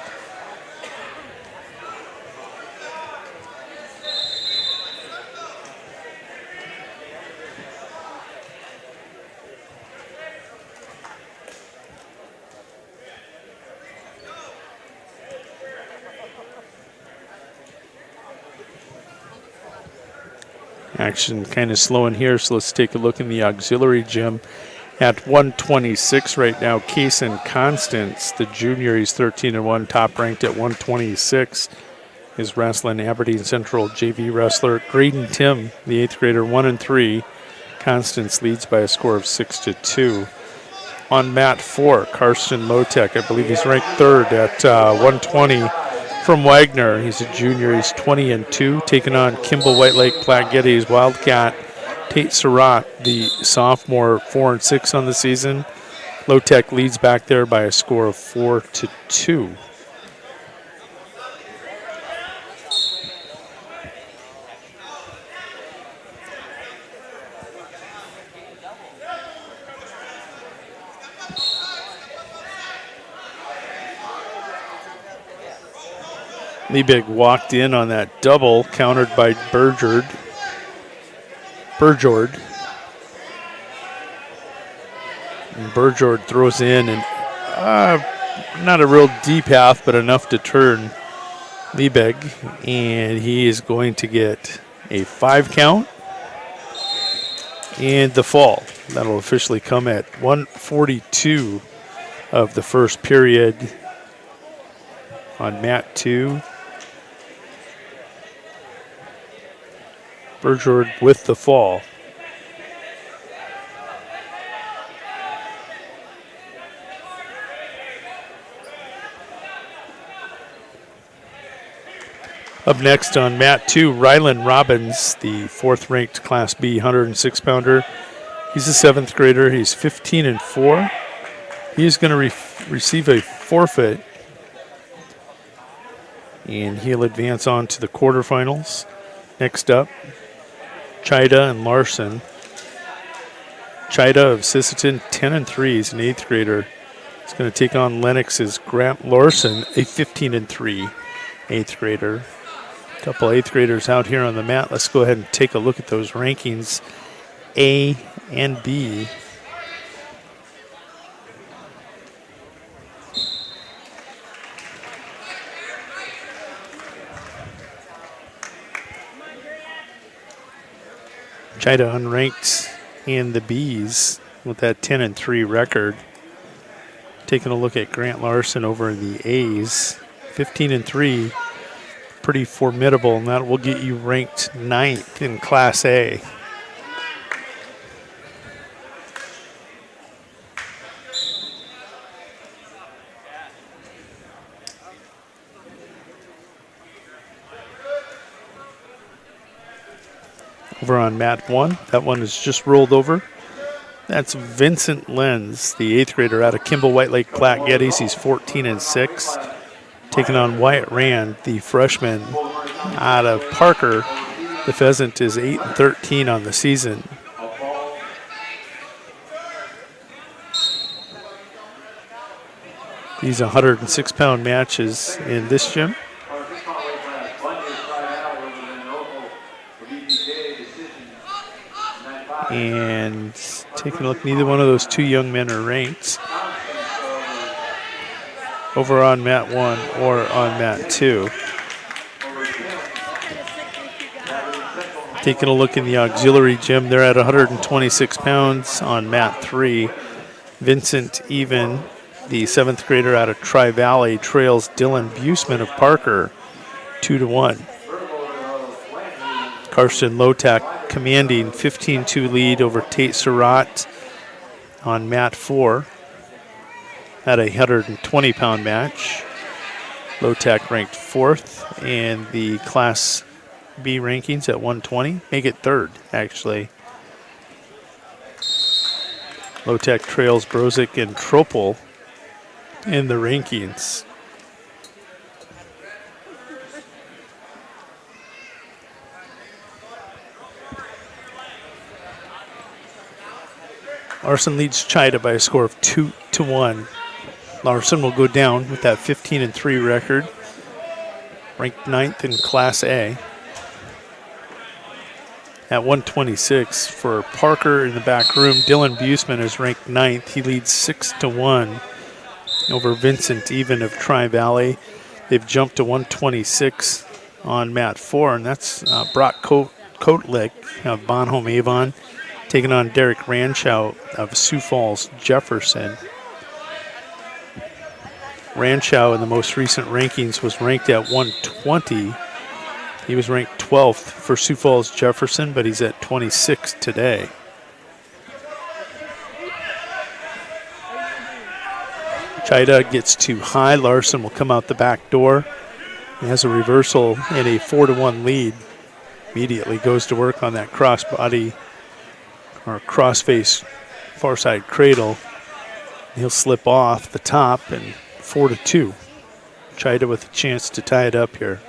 Speaker 22: Action kind of slow in here, so let's take a look in the auxiliary gym. At 126 right now, Kaysen Constance, the junior, he's 13-1, top ranked at 126, is wrestling Aberdeen Central JV wrestler. Graydon Tim, the 8th grader, 1-3. Constance leads by a score of 6-2. On mat 4, Karsten Lotek, I believe he's ranked 3rd at 120 from Wagner. He's a junior, he's 20-2, taking on Kimball Whitelake Platte Geddes Wildcat. Tate Surratt, the sophomore, 4-6 on the season. Lotek leads back there by a score of 4-2. Liebig walked in on that double, countered by Burjord. And Burjord throws in, and not a real deep half, but enough to turn Liebig. And he is going to get a 5 count and the fall. That'll officially come at 1:42 of the first period on mat 2. Burjord with the fall. Up next on mat 2, Rylan Robbins, the 4th-ranked Class B 106-pounder. He's a 7th grader. He's 15-4. He is going to receive a forfeit, and he'll advance on to the quarterfinals. Next up, Chida and Larson. Chida of Sisseton, 10-3. He's an 8th grader. He's going to take on Lennox's Grant Larson, a 15-3 8th grader. A couple 8th graders out here on the mat. Let's go ahead and take a look at those rankings, A and B. Chida unranked in the Bs with that 10-3 record. Taking a look at Grant Larson over in the A's, 15-3, pretty formidable, and that will get you ranked 9th in Class A. Over on mat 1, that one is just rolled over. That's Vincent Lenz, the 8th grader out of Kimball White Lake Platte Geddes. He's 14-6. Taking on Wyatt Rand, the freshman out of Parker. The Pheasant is 8-13 on the season. These 106-pound matches in this gym. And taking a look, neither one of those two young men are ranked over on mat 1 or on mat 2. Taking a look in the auxiliary gym, they're at 126 pounds on mat 3. Vincent Even, the 7th grader out of Tri-Valley, trails Dylan Buseman of Parker 2-1. Karsten Lotak commanding 15-2 lead over Tate Surratt on mat 4 at a 120-pound match. Lotak ranked 4th in the Class B rankings at 120. Make it 3rd, actually. Lotak trails Brozik and Tropel in the rankings. Larson leads Chida by a score of 2-1. Larson will go down with that 15-3 record, ranked 9th in Class A. At 126 for Parker in the back room, Dylan Buseman is ranked 9th. He leads 6-1 over Vincent Even of Tri-Valley. They've jumped to 126 on mat 4, and that's Brock Kotlik of Bonhomme Avon, taking on Derek Ranchow of Sioux Falls Jefferson. Ranchow in the most recent rankings was ranked at 120. He was ranked 12th for Sioux Falls Jefferson, but he's at 26 today. Chida gets too high. Larson will come out the back door. He has a reversal and a 4-1 lead. Immediately goes to work on that crossbody or cross-face far side cradle. He'll slip off the top, and 4-2. Chida with a chance to tie it up here.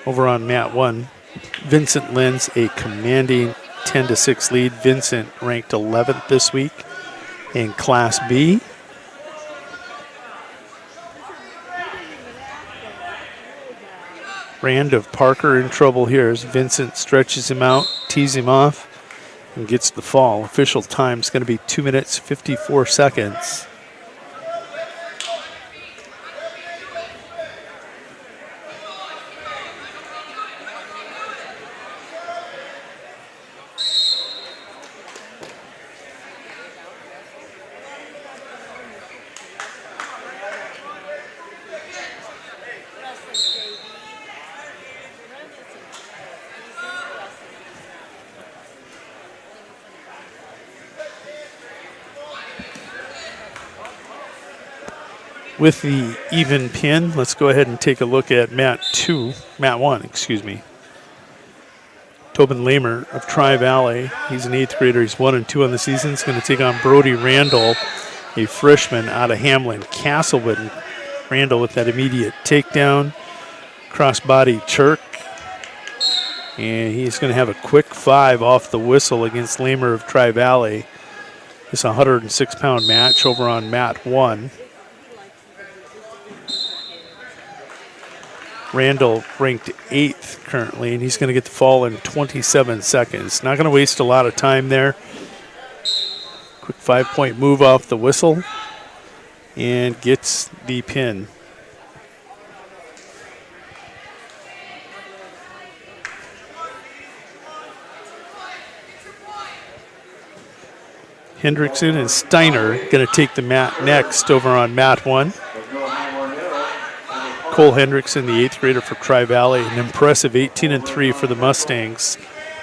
Speaker 22: Over on mat 1, Vincent Lynn's a commanding 10-6 lead. Vincent ranked 11th this week in Class B. Rand of Parker in trouble here as Vincent stretches him out, tees him off, and gets the fall. Official time is going to be 2 minutes, 54 seconds. With the even pin, let's go ahead and take a look at Mat 1, excuse me. Tobin Lamer of Tri-Valley. He's an 8th grader. He's 1 and 2 on the season. He's going to take on Brody Randall, a freshman out of Hamlin Castlewood. Randall with that immediate takedown, crossbody chirk. And he's going to have a quick 5 off the whistle against Lamer of Tri-Valley. It's a 106-pound match over on Mat 1. Randall ranked 8th currently, and he's going to get the fall in 27 seconds. Not going to waste a lot of time there. Quick 5-point move off the whistle and gets the pin. Hendrickson and Steiner going to take the mat next over on Mat 1. Cole Hendrickson, the 8th grader for Tri-Valley, an impressive 18-3 for the Mustangs,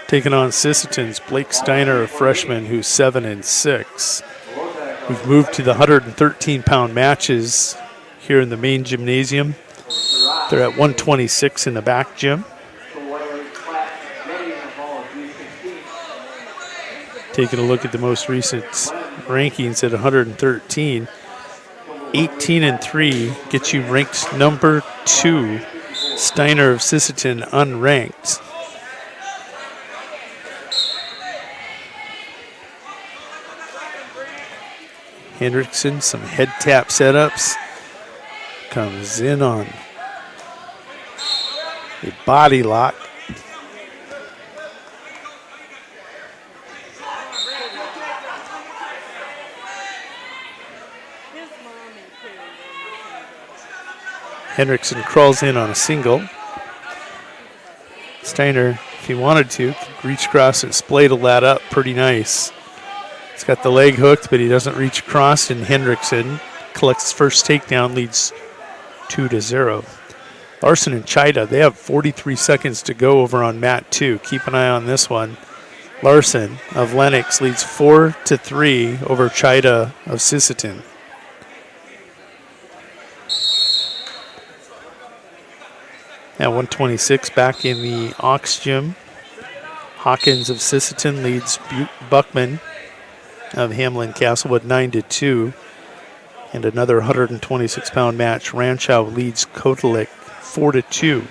Speaker 22: taking on Sisseton's Blake Steiner, a freshman who's 7 and 6. We've moved to the 113-pound matches here in the main gymnasium. They're at 126 in the back gym. Taking a look at the most recent rankings at 113. 18-3 gets you ranked number 2. Steiner of Sisseton unranked. Hendrickson, some head tap setups. Comes in on a body lock. Hendrickson crawls in on a single. Steiner, if he wanted to, could reach across and spladle that up pretty nice. He's got the leg hooked, but he doesn't reach across, and Hendrickson collects his first takedown, leads 2-0. Larson and Chida, they have 43 seconds to go over on Mat 2. Keep an eye on this one. Larson of Lennox leads 4-3 over Chida of Sisseton. At 126, back in the Ox Gym, Hawkins of Sisseton leads Buckman of Hamlin Castlewood 9-2. And another 126-pound match, Ranchow leads Kotelik 4-2.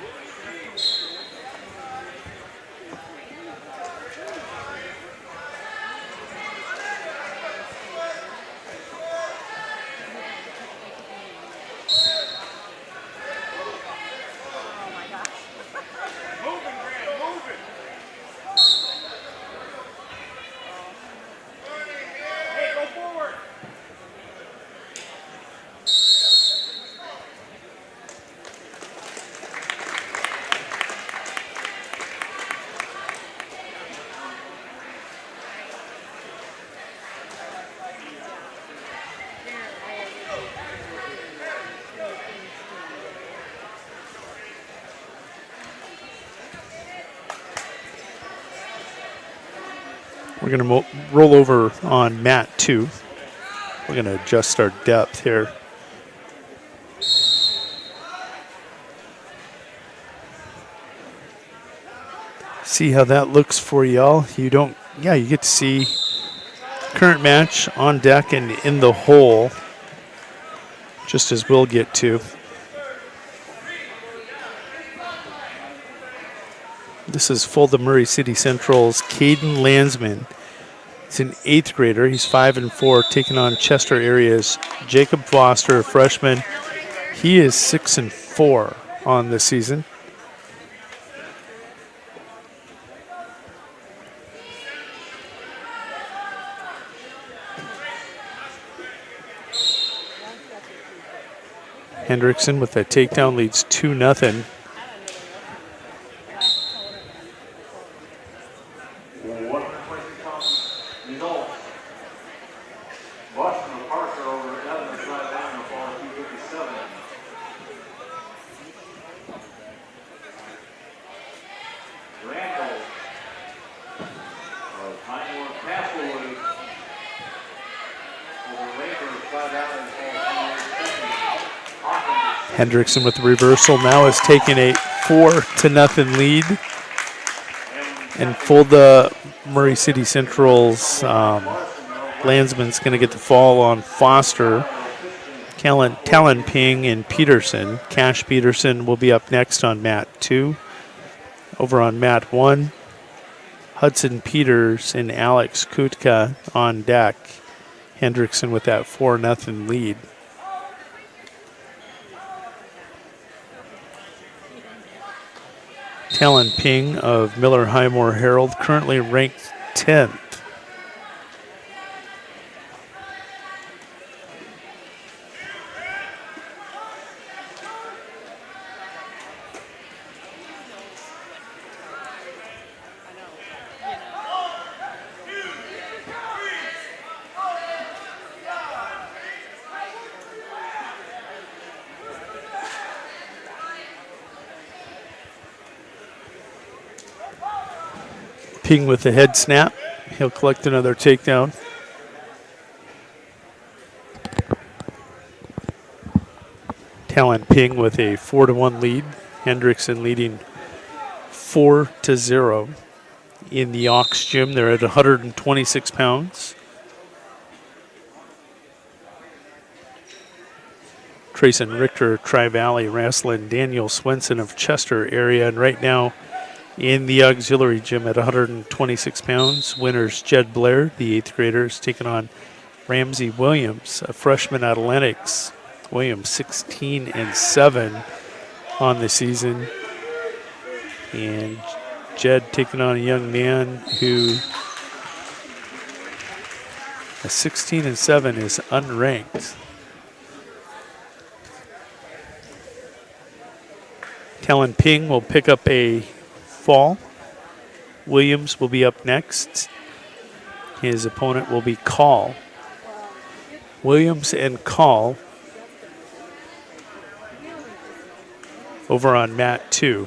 Speaker 22: We're going to roll over on Mat 2. We're going to adjust our depth here. See how that looks for y'all. You get to see current match on deck and in the hole, just as we'll get to. This is Fulda Murray City Central's Caden Landsman. He's an 8th grader. He's 5-4, taking on Chester area's Jacob Foster, a freshman. He is 6-4 on the season. Hendrickson with a takedown leads 2-0. Hendrickson with the reversal now is taking a 4-0 lead. And Fulda Murray City Central's Landsman's going to get the fall on Foster, Talon Ping, and Peterson. Cash Peterson will be up next on mat 2. Over on mat 1, Hudson Peters and Alex Kutka on deck. Hendrickson with that 4-0 lead. Talon Ping of Miller Highmore Herald, currently ranked 10th. Ping with the head snap. He'll collect another takedown. Talon Ping with a 4-1 lead. Hendrickson leading 4-0 in the Ox Gym. They're at 126 pounds. Trayson Richter, Tri-Valley wrestling Daniel Swenson of Chester area. And right now, in the auxiliary gym at 126 pounds, winners Jed Blair, the 8th grader, is taking on Ramsey Williams, a freshman out of Lenox. Williams 16-7 on the season. And Jed taking on a young man who at 16-7 is unranked. Talon Ping will pick up a fall. Williams will be up next. His opponent will be Call. Williams and Call over on mat 2.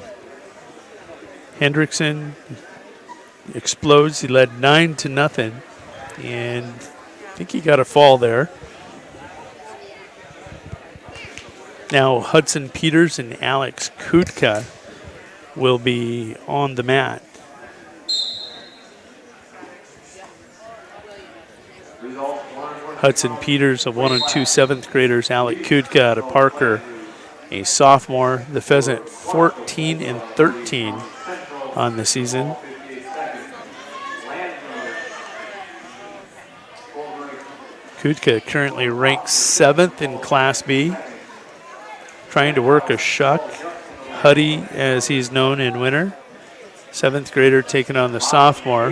Speaker 22: Hendrickson explodes. He led 9-0, and I think he got a fall there. Now Hudson Peters and Alex Kutka will be on the mat. Hudson Peters, a 1 and 2 7th graders. Alec Kutka out of Parker, a sophomore. The Pheasant 14-13 on the season. Kutka currently ranked 7th in Class B, trying to work a shuck. Huddy, as he's known in winter. 7th grader taking on the sophomore.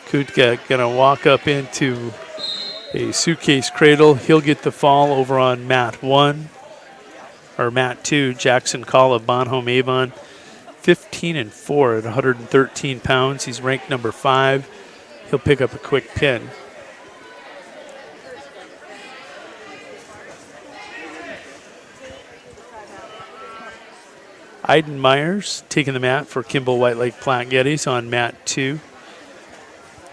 Speaker 22: Kutka gonna walk up into a suitcase cradle. He'll get the fall over on mat 1, or mat 2. Jackson Call of Bonhomme Avon, 15-4 at 113 pounds. He's ranked number 5. He'll pick up a quick pin. Iden Myers taking the mat for Kimball White Lake Platte Geddes on mat 2.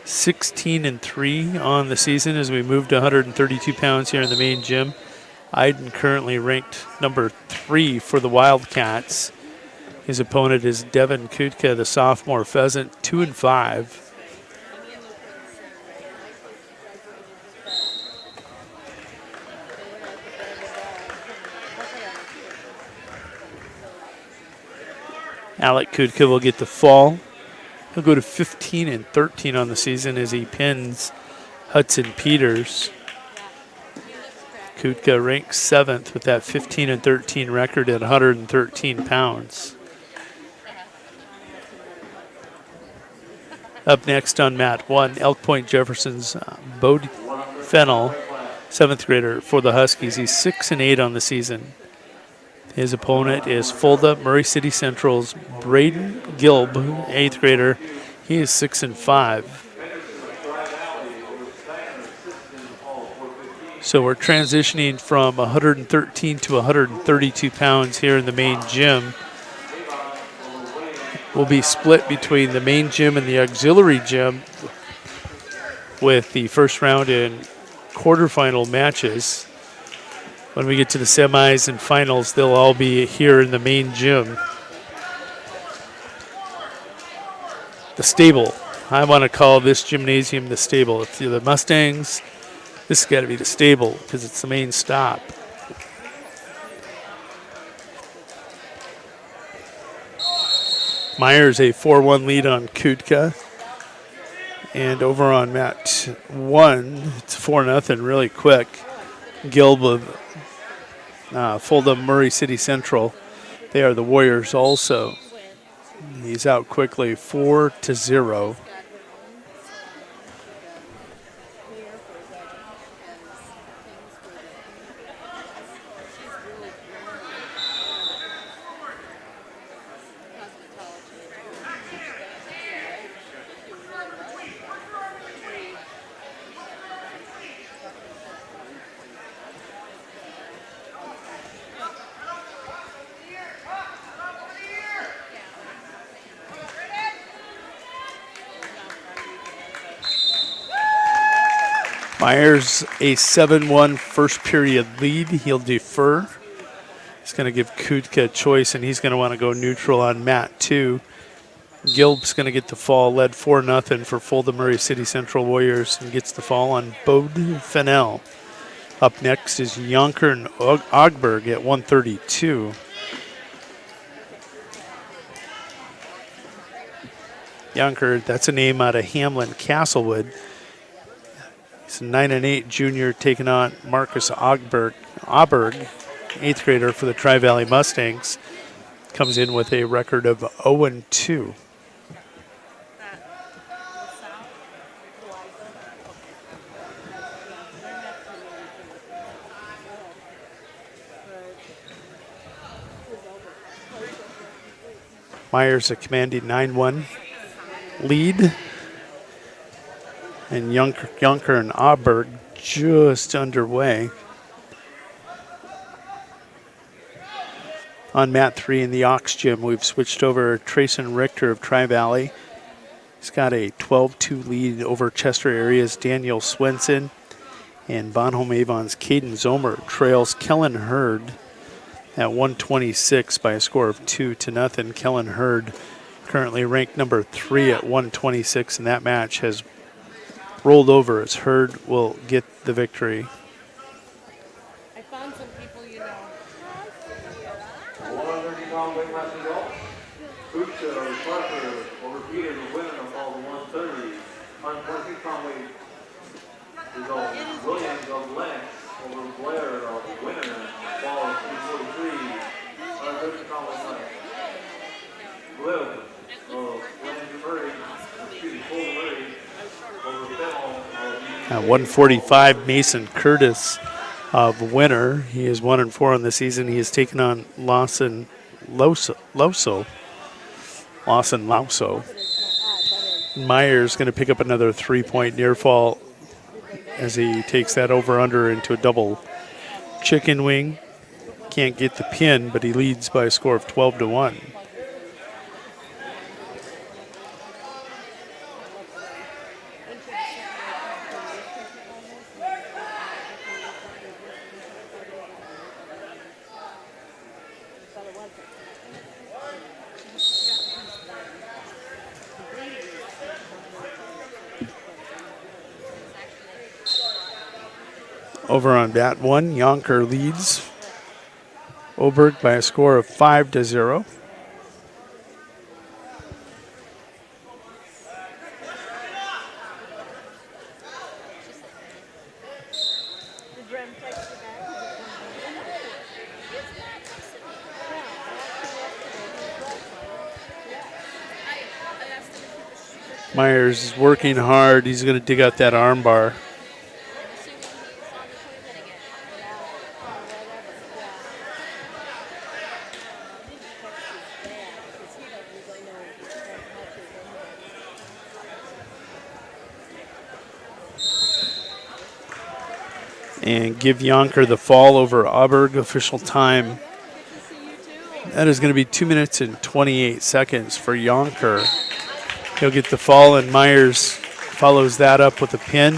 Speaker 22: 16-3 on the season as we move to 132 pounds here in the main gym. Iden currently ranked number 3 for the Wildcats. His opponent is Devin Kutka, the sophomore Pheasant, 2-5. Alec Kudka will get the fall. He'll go to 15-13 on the season as he pins Hudson Peters. Kudka ranks 7th with that 15-13 record at 113 pounds. Up next on mat 1, Elk Point Jefferson's Bode Fennell, 7th grader for the Huskies. He's 6-8 on the season. His opponent is Fulda Murray City Central's Braden Gilb, 8th grader. He is 6-5. So we're transitioning from 113 to 132 pounds here in the main gym. Will be split between the main gym and the auxiliary gym with the first round and quarterfinal matches. When we get to the semis and finals, they'll all be here in the main gym. The stable. I want to call this gymnasium the stable. If you're the Mustangs, this has got to be the stable because it's the main stop. Myers a 4-1 lead on Kudka. And over on mat 1, it's 4-0 really quick. Gilb of Fulda Murray City Central. They are the Warriors also. He's out quickly, 4-0. Myers a 7-1 first period lead. He'll defer. He's going to give Kudka a choice, and he's going to want to go neutral on mat 2. Gilb's going to get the fall, led 4-0 for Fulda Murray City Central Warriors, and gets the fall on Bode Fennell. Up next is Yonker and Ogberg at 132. Yonker, that's a name out of Hamlin Castlewood. He's a 9-8 junior taking on Marcus Auberg, 8th grader for the Tri-Valley Mustangs. Comes in with a record of 0-2. Myers a commanding 9-1 lead. And Yonker and Auberg just underway. On mat 3 in the Aux Gym, we've switched over Trayson Richter of Tri-Valley. He's got a 12-2 lead over Chester area's Daniel Swenson. And Bonhomme Avon's Caden Zomer trails Kellen Hurd at 126 by a score of 2-0. Kellen Hurd currently ranked number 3 at 126, and that match has rolled over as Hurd will get the victory.
Speaker 1: I found some people you know.
Speaker 2: Williams of Lynch over Blair of Winter, ball of 343. Liv of Lynch Murray, Full Murray over Fennell.
Speaker 22: At 145, Mason Curtis of Winter. He is 1-4 on the season. He has taken on Lawson Lauso. Myers going to pick up another 3-point near fall as he takes that over-under into a double chicken wing. Can't get the pin, but he leads by a score of 12-1. Over on bat 1, Yonker leads Oberg by a score of 5-0. Myers is working hard. He's going to dig out that arm bar. And give Yonker the fall over Auberg. Official time. That is going to be 2 minutes and 28 seconds for Yonker. He'll get the fall, and Myers follows that up with a pin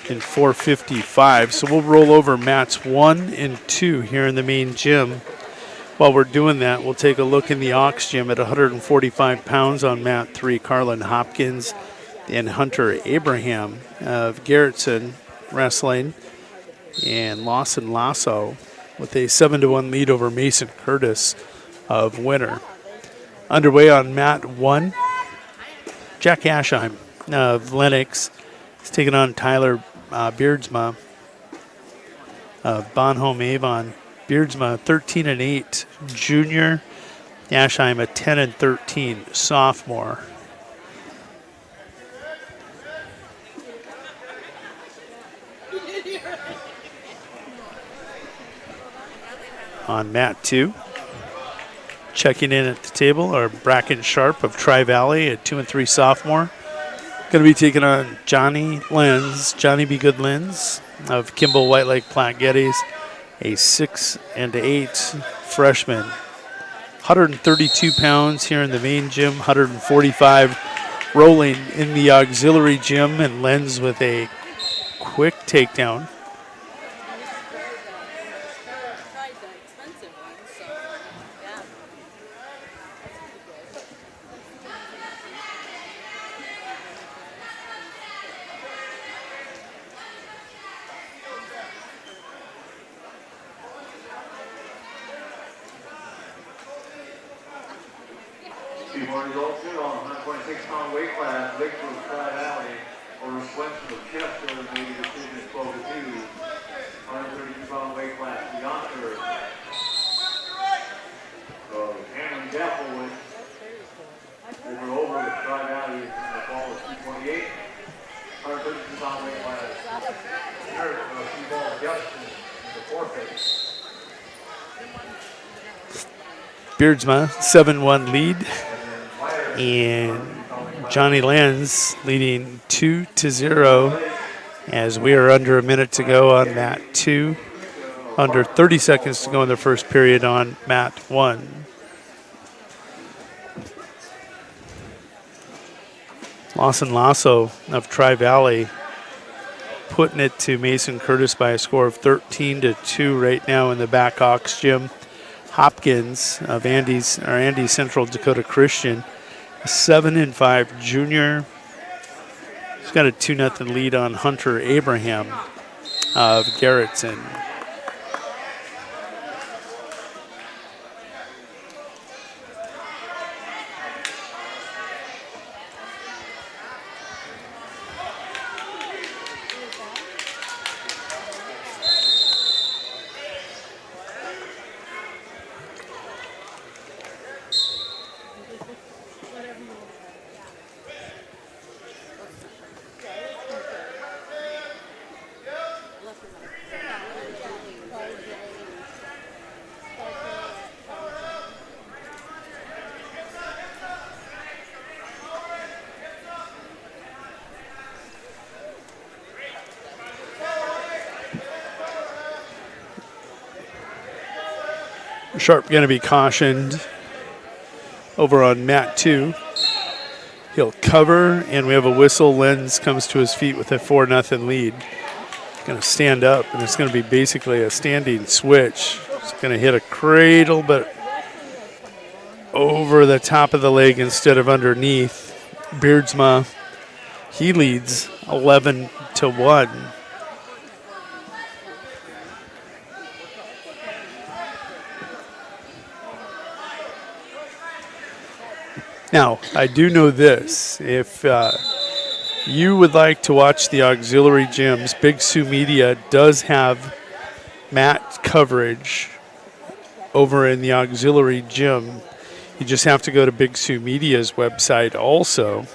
Speaker 22: in 4:55. So we'll roll over mats 1 and 2 here in the main gym. While we're doing that, we'll take a look in the Aux gym at 145 pounds on mat 3, Carlin Hopkins and Hunter Abraham of Garrettson Wrestling, and Lawson Lasso with a 7-1 lead over Mason Curtis of Winter. Underway on mat 1, Jack Ashheim of Lennox is taking on Tyler Beardsma of Bonhomme Avon. Beardsma 13-8 junior, Ashheim a 10-13 sophomore. On mat 2, checking in at the table are Bracken Sharp of Tri-Valley, a 2-3 sophomore. Going to be taking on Johnny B. Good Lenz of Kimball White Lake Platte Geddes, a 6-8 freshman. 132 pounds here in the main gym, 145 rolling in the auxiliary gym, and Lenz with a quick takedown. Beardsma 7-1 lead, and Johnny Lenz leading 2-0 as we are under a minute to go on mat 2, under 30 seconds to go in the first period on mat 1. Lawson Lasso of Tri-Valley putting it to Mason Curtis by a score of 13-2 right now in the back Aux gym. Hopkins of Andy Central Dakota Christian, a 7-5 junior. He's got a 2-0 lead on Hunter Abraham of Garrettson. Sharp going to be cautioned over on mat 2. He'll cover, and we have a whistle. Lenz comes to his feet with a 4-0 lead. Going to stand up, and it's going to be basically a standing switch. It's going to hit a cradle, but over the top of the leg instead of underneath. Beardsma, he leads 11-1. Now, I do know this. If you would like to watch the auxiliary gyms, Big Sioux Media does have mat coverage over in the auxiliary gym. You just have to go to Big Sioux Media's website also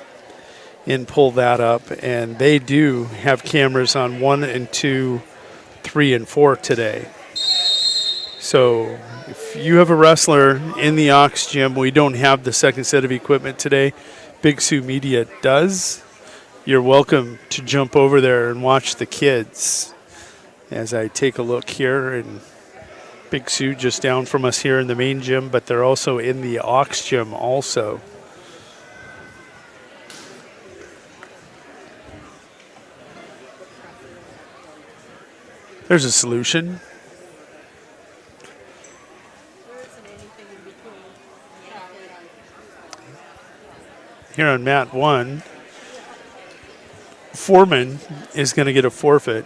Speaker 22: and pull that up. And they do have cameras on 1 and 2, 3 and 4 today. So if you have a wrestler in the Aux Gym, we don't have the second set of equipment today. Big Sioux Media does. You're welcome to jump over there and watch the kids. As I take a look here, and Big Sioux just down from us here in the main gym, but they're also in the Aux Gym also. There's a solution. Here on mat 1, Foreman is going to get a forfeit.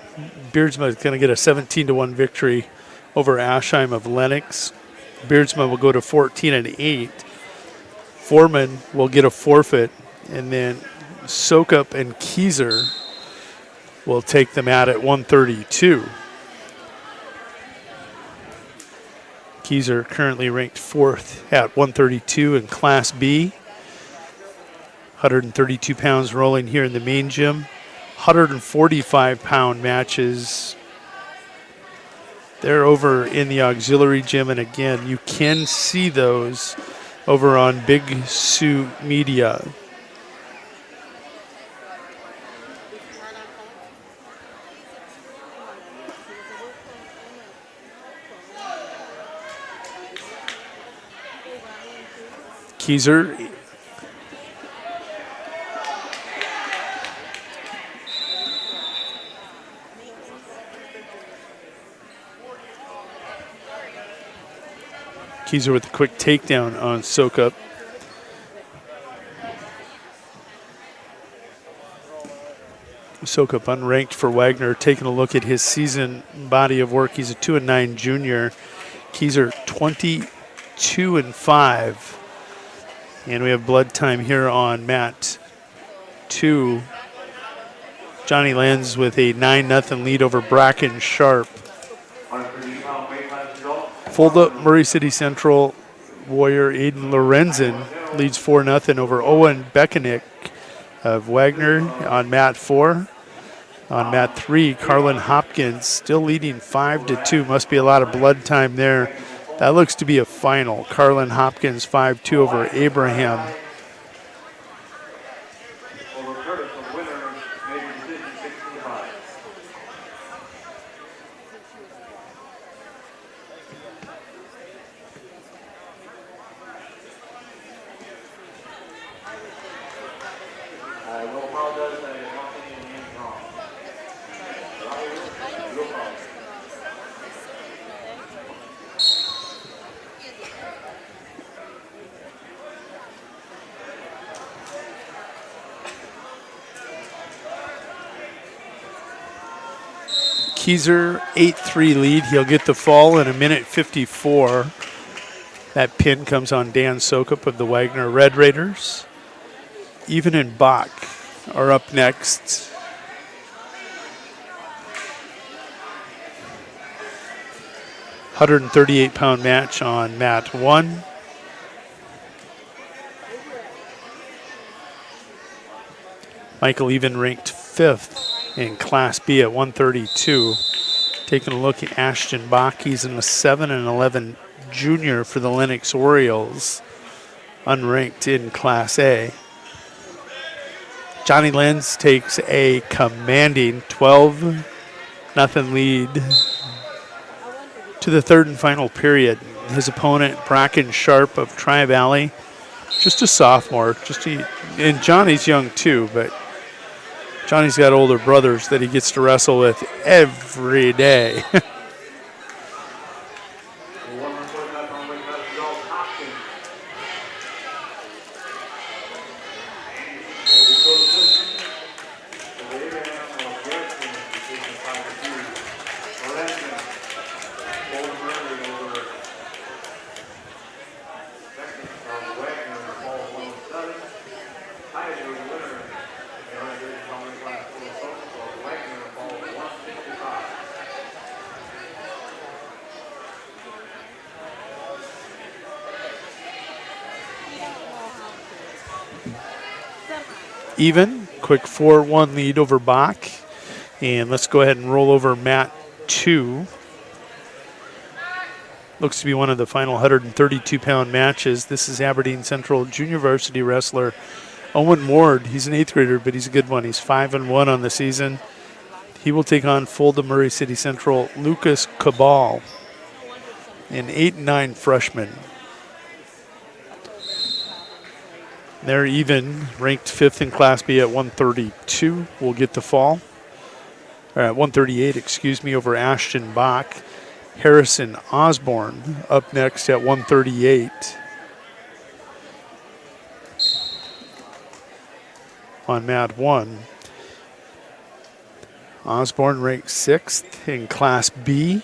Speaker 22: Beardsma is going to get a 17-1 victory over Ashheim of Lennox. Beardsma will go to 14-8. Foreman will get a forfeit, and then Sokup and Keyser will take the mat at 132. Keyser currently ranked 4th at 132 in Class B. 132 pounds rolling here in the main gym. 145-pound matches. They're over in the auxiliary gym, and again, you can see those over on Big Sioux Media. Keyser with a quick takedown on Sokup. Sokup unranked for Wagner. Taking a look at his season body of work, he's a 2-9 junior. Keyser 22-5. And we have blood time here on mat 2. Johnny Lenz with a 9-0 lead over Bracken Sharp. Fold up Murray City Central Warrior Aiden Lorenzen leads 4-0 over Owen Beckenick of Wagner on mat 4. On mat 3, Carlin Hopkins still leading 5-2. Must be a lot of blood time there. That looks to be a final. Carlin Hopkins 5-2 over Abraham. Keyser 8-3 lead. He'll get the fall in 1:54. That pin comes on Dan Sokup of the Wagner Red Raiders. Even and Bach are up next. £138 match on mat 1. Michael Even ranked 5th in Class B at 132. Taking a look at Ashton Bach, he's in a 7-11 junior for the Lennox Orioles, unranked in Class A. Johnny Lenz takes a commanding 12-0 lead to the third and final period. His opponent, Bracken Sharp of Tri-Valley, just a sophomore. And Johnny's young too, but Johnny's got older brothers that he gets to wrestle with every day. Even quick 4-1 lead over Bach. And let's go ahead and roll over mat 2. Looks to be one of the final 132-pound matches. This is Aberdeen Central junior varsity wrestler Owen Ward. He's an 8th grader, but he's a good one. He's 5-1 on the season. He will take on Fulda Murray City Central Lucas Cabal, an 8-9 freshman. They're even, ranked 5th in Class B at 132. Will get the fall. Or at 138, excuse me, over Ashton Bach. Harrison Osborne up next at 138. On mat 1. Osborne ranked 6th in Class B.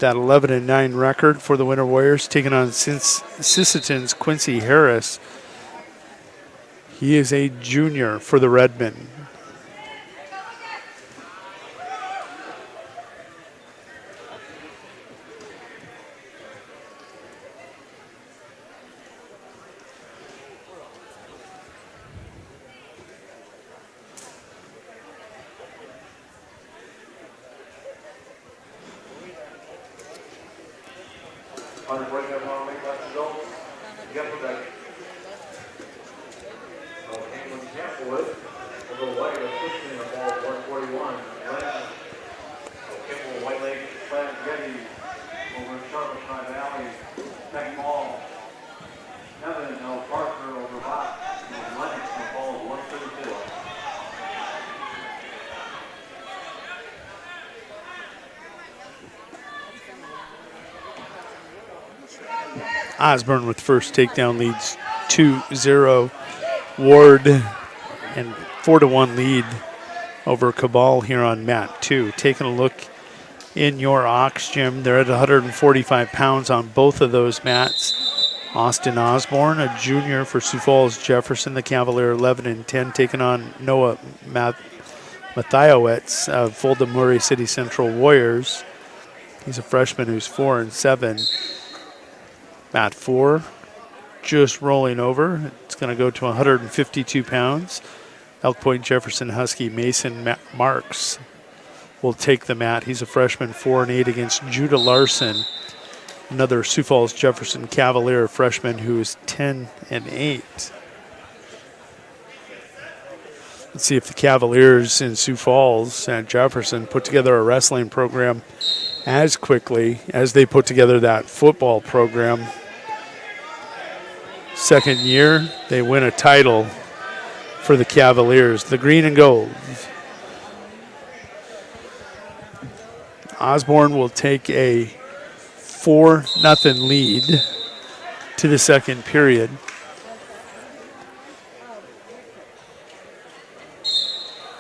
Speaker 22: That 11-9 record for the Winter Warriors, taking on Sisseton's Quincy Harris. He is a junior for the Redmen. Osborne with first takedown leads 2-0. Ward and 4-1 lead over Cabal here on mat 2. Taking a look in your Ox gym, they're at 145 pounds on both of those mats. Austin Osborne, a junior for Sioux Falls Jefferson, the Cavalier 11-10, taking on Noah Mathiowicz of Fulda Murray City Central Warriors. He's a freshman who's 4-7. Mat 4, just rolling over. It's going to go to 152 pounds. Elk Point Jefferson Husky Mason Marks will take the mat. He's a freshman, 4-8 against Judah Larson, another Sioux Falls Jefferson Cavalier freshman who is 10-8. Let's see if the Cavaliers in Sioux Falls and Jefferson put together a wrestling program as quickly as they put together that football program. Second year, they win a title for the Cavaliers, the green and gold. Osborne will take a 4-0 lead to the second period.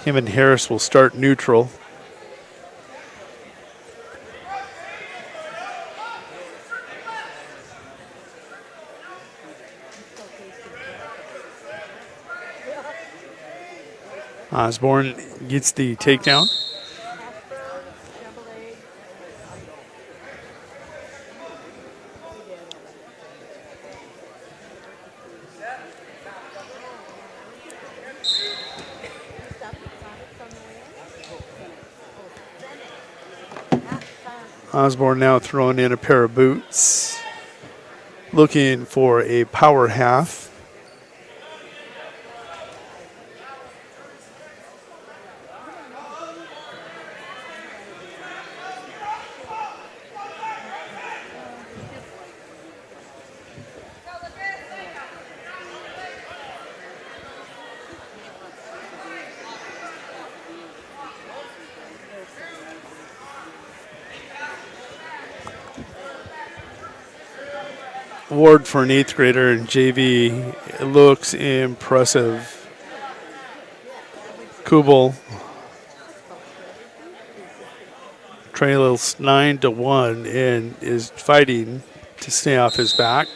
Speaker 22: Him and Harris will start neutral. Osborne gets the takedown. Osborne now throwing in a pair of boots, looking for a power half. Ward for an 8th grader in JV looks impressive. Kubel trails 9-1 and is fighting to stay off his back.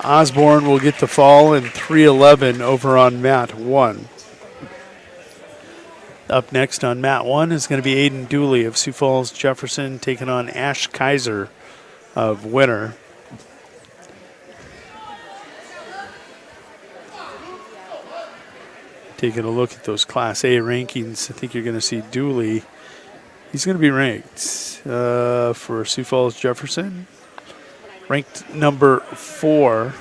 Speaker 22: Osborne will get the fall in 3-11 over on mat 1. Up next on mat 1 is going to be Aiden Dooley of Sioux Falls Jefferson taking on Ash Kaiser of Winter. Taking a look at those Class A rankings, I think you're going to see Dooley. He's going to be ranked for Sioux Falls Jefferson, ranked number 4.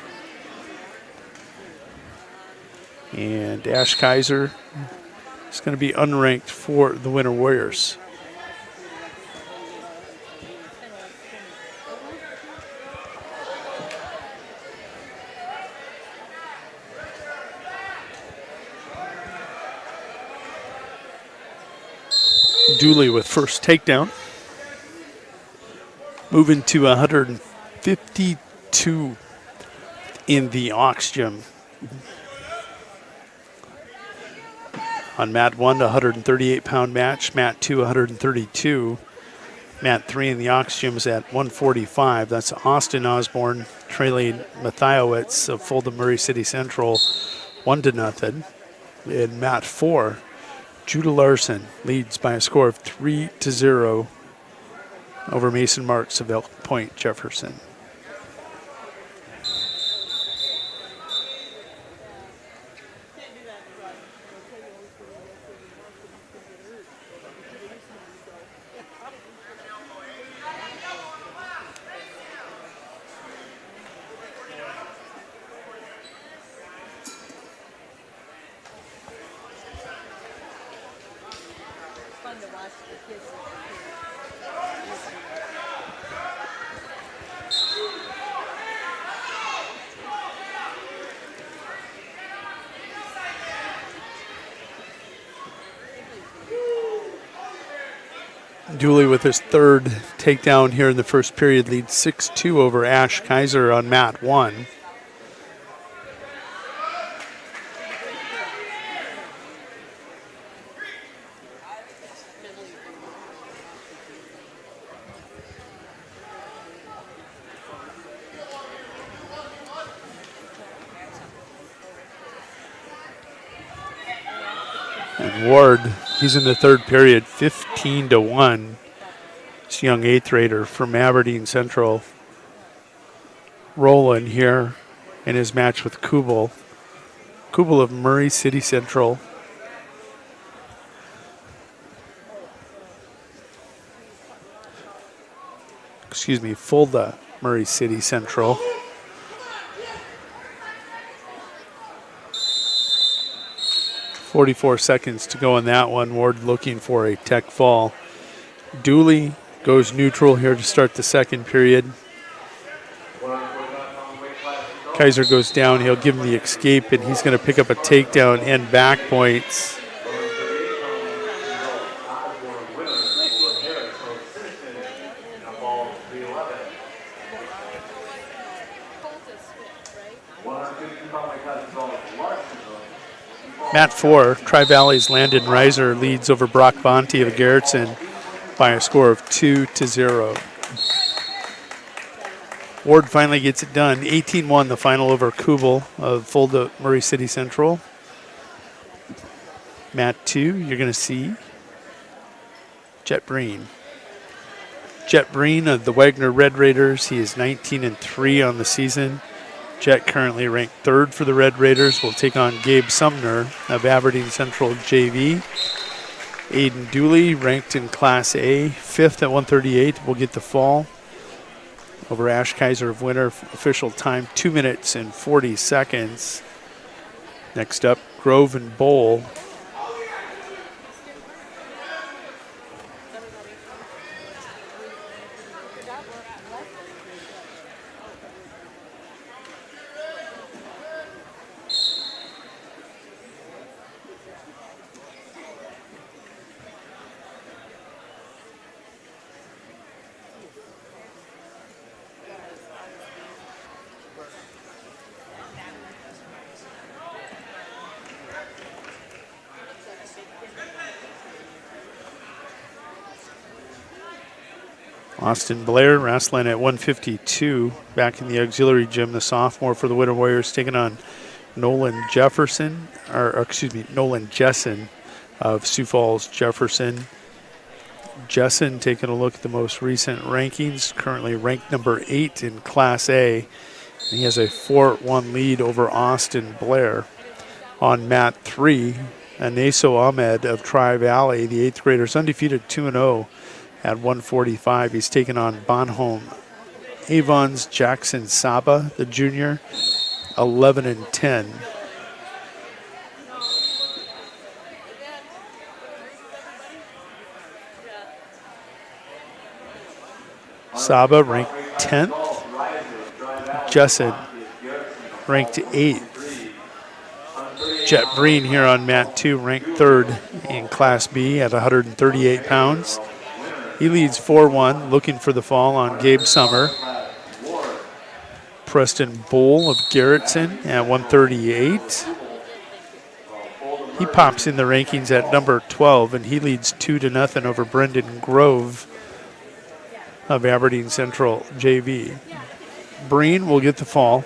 Speaker 22: And Ash Kaiser is going to be unranked for the Winter Warriors. Dooley with first takedown. Moving to 152 in the Ox Gym. On mat 1, a 138-pound match. Mat 2, 132. Mat 3 in the Ox Gym is at 145. That's Austin Osborne trailing Mathiowicz of Fulda Murray City Central 1-0. In mat 4, Judah Larson leads by a score of 3-0 over Mason Marks of Elk Point Jefferson. Dooley with his third takedown here in the first period leads 6-2 over Ash Kaiser on mat 1. And Ward, he's in the third period, 15-1. This young 8th grader from Aberdeen Central rolling here in his match with Kubel. Kubel of Murray City Central. Excuse me, Fulda Murray City Central. .44 seconds to go in that one. Ward looking for a tech fall. Dooley goes neutral here to start the second period. Kaiser goes down. He'll give him the escape, and he's going to pick up a takedown and back points. Mat 4, Tri-Valley's Landon Reiser leads over Brock Bonte of Garrettson by a score of 2-0. Ward finally gets it done. 18-1 the final over Kubel of Fulda Murray City Central. Mat 2, you're going to see Jet Breen. Jet Breen of the Wagner Red Raiders. He is 19-3 on the season. Jet currently ranked 3rd for the Red Raiders. Will take on Gabe Sumner of Aberdeen Central JV. Aiden Dooley, ranked in Class A, 5th at 138, will get the fall over Ash Kaiser of Winter. Official time, 2 minutes and 40 seconds. Next up, Grove and Bowl. Austin Blair wrestling at 152 back in the auxiliary gym. The sophomore for the Winter Warriors taking on Nolan Jessen of Sioux Falls Jefferson. Jessen taking a look at the most recent rankings, currently ranked number 8 in Class A. And he has a 4-1 lead over Austin Blair. On mat 3, Aneso Ahmed of Tri-Valley, the 8th graders, undefeated 2-0 at 145. He's taken on Bonhomme Avon's Jackson Saba, the junior, 11-10. Saba ranked 10th. Jessup ranked 8th. Jet Breen here on mat 2, ranked 3rd in Class B at 138 pounds. He leads 4-1, looking for the fall on Gabe Summer. Preston Bowl of Garrettson at 138. He pops in the rankings at number 12, and he leads 2-0 over Brendan Grove of Aberdeen Central JV. Breen will get the fall.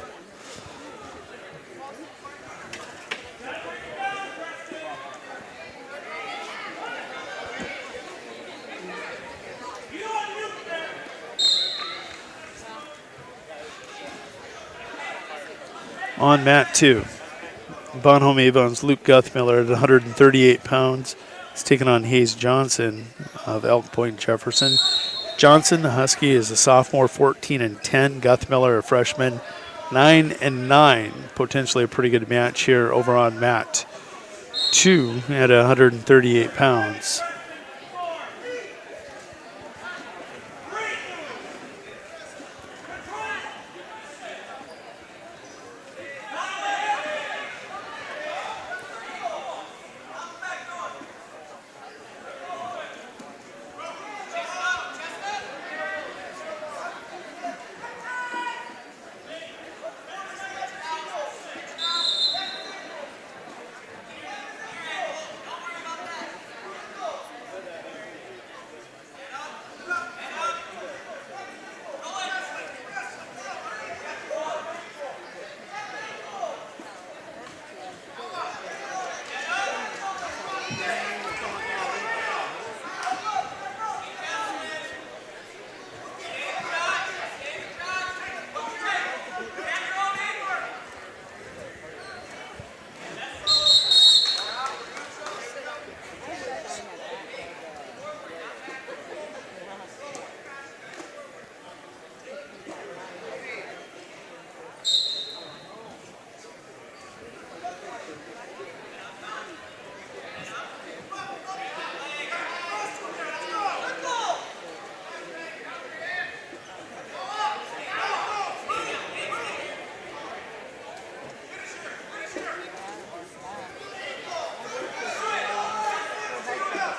Speaker 22: On mat 2, Bonhomme Avon's Luke Guthmiller at 138 pounds. He's taking on Hayes Johnson of Elk Point Jefferson. Johnson, the Husky, is a sophomore, 14-10. Guthmiller, a freshman, 9-9. Potentially a pretty good match here over on mat 2 at 138 pounds.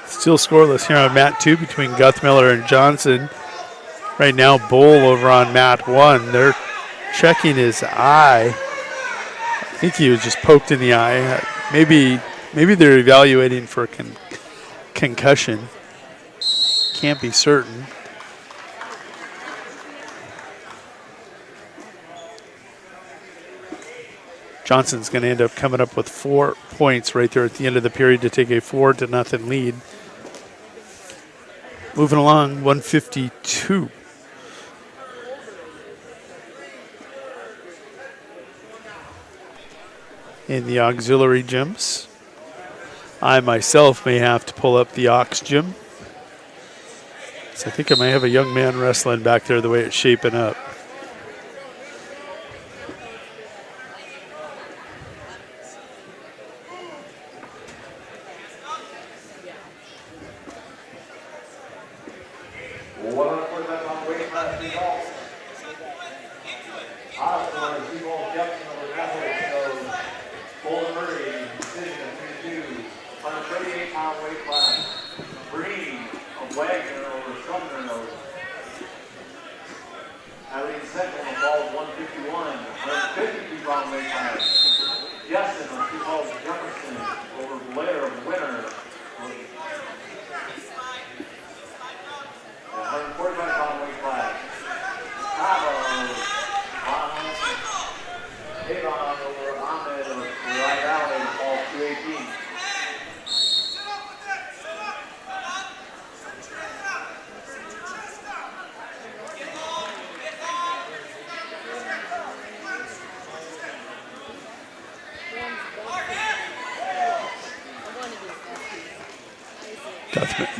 Speaker 22: Still scoreless here on mat 2 between Guthmiller and Johnson. Right now, Bowl over on mat 1. They're checking his eye. I think he was just poked in the eye. Maybe they're evaluating for concussion. Can't be certain. Johnson's going to end up coming up with 4 points right there at the end of the period to take a 4-0 lead. Moving along, 152. In the auxiliary gyms. I myself may have to pull up the aux gym. So I think I may have a young man wrestling back there the way it's shaping up.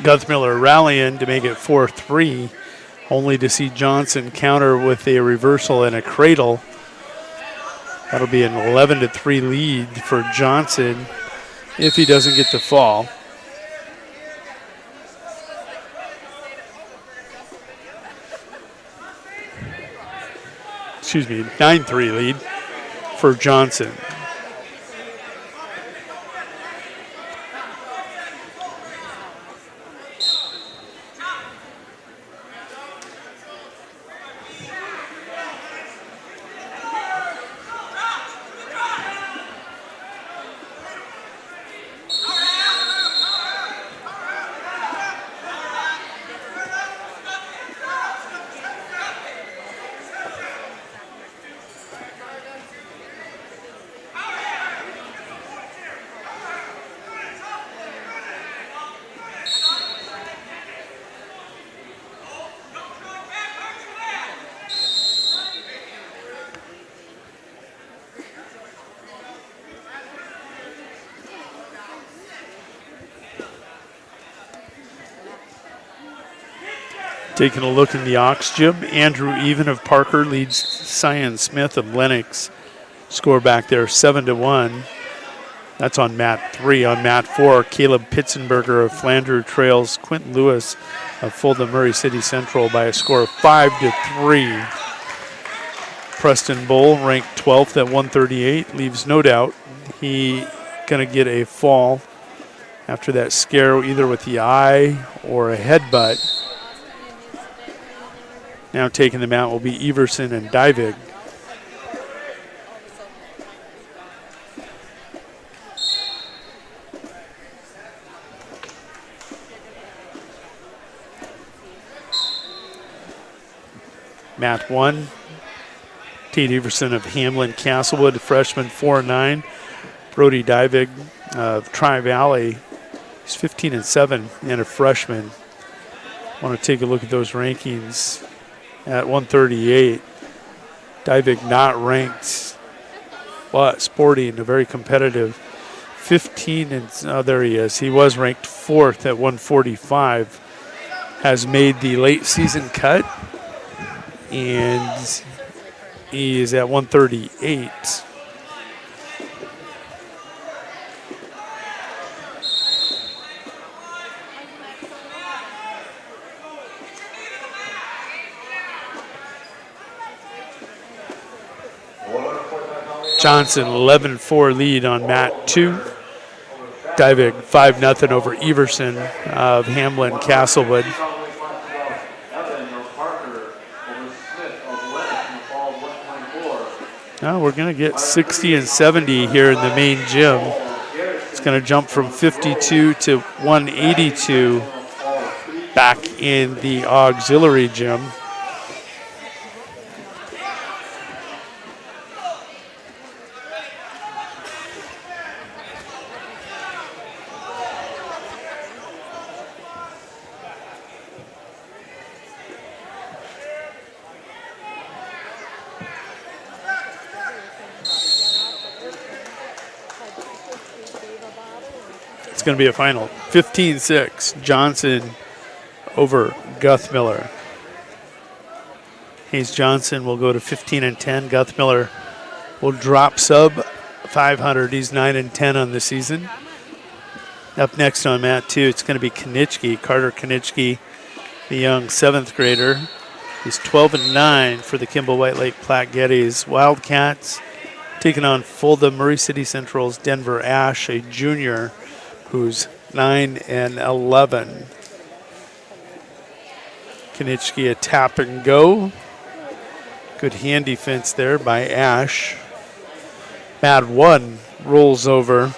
Speaker 22: Guthmiller rallying to make it 4-3, only to see Johnson counter with a reversal and a cradle. That'll be an 11-3 lead for Johnson if he doesn't get the fall. Excuse me, 9-3 lead for Johnson. Taking a look in the Ox Gym, Andrew Even of Parker leads Cyan Smith of Lennox. Score back there 7-1. That's on mat 3. On mat 4, Caleb Pitzenberger of Flandreau trails Quentin Lewis of Fulda Murray City Central by a score of 5-3. Preston Bull, ranked 12th at 138, leaves no doubt he gonna get a fall after that scare either with the eye or a headbutt. Now taking them out will be Everson and Divig. Mat 1, Tate Everson of Hamlin Castlewood, freshman 4-9. Brody Divig of Tri-Valley, he's 15-7 and a freshman. Want to take a look at those rankings. At 138, Divig not ranked, but sporting, a very competitive 15, and there he is. He was ranked 4th at 145, has made the late season cut, and he is at 138. Johnson 11-4 lead on mat 2. Divig 5-0 over Everson of Hamlin Castlewood. Now we're going to get 60 and 70 here in the main gym. It's going to jump from 52 to 182 back in the auxiliary gym. It's going to be a final 15-6, Johnson over Guthmiller. Hayes Johnson will go to 15-10. Guthmiller will drop sub 500. He's 9-10 on the season. Up next on mat 2, it's going to be Konitschke, Carter Konitschke, the young 7th grader. He's 12-9 for the Kimball White Lake Platte Gettys Wildcats, taking on Fulda Murray City Central's Denver Ash, a junior who's 9-11. Konitschke a tap and go. Good hand defense there by Ash. Mat 1 rolls over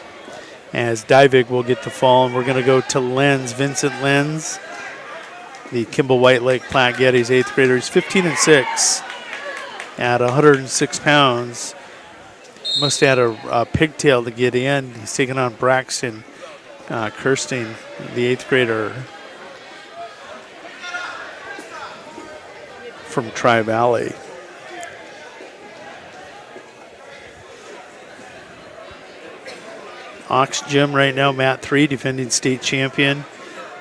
Speaker 22: as Divig will get the fall, and we're going to go to Lenz, Vincent Lenz, the Kimball White Lake Platte Gettys 8th grader. He's 15-6 at 106 pounds. Must have had a pigtail to get in. He's taking on Braxton Kirsting, the 8th grader from Tri-Valley. Ox Gym right now, mat 3, defending state champion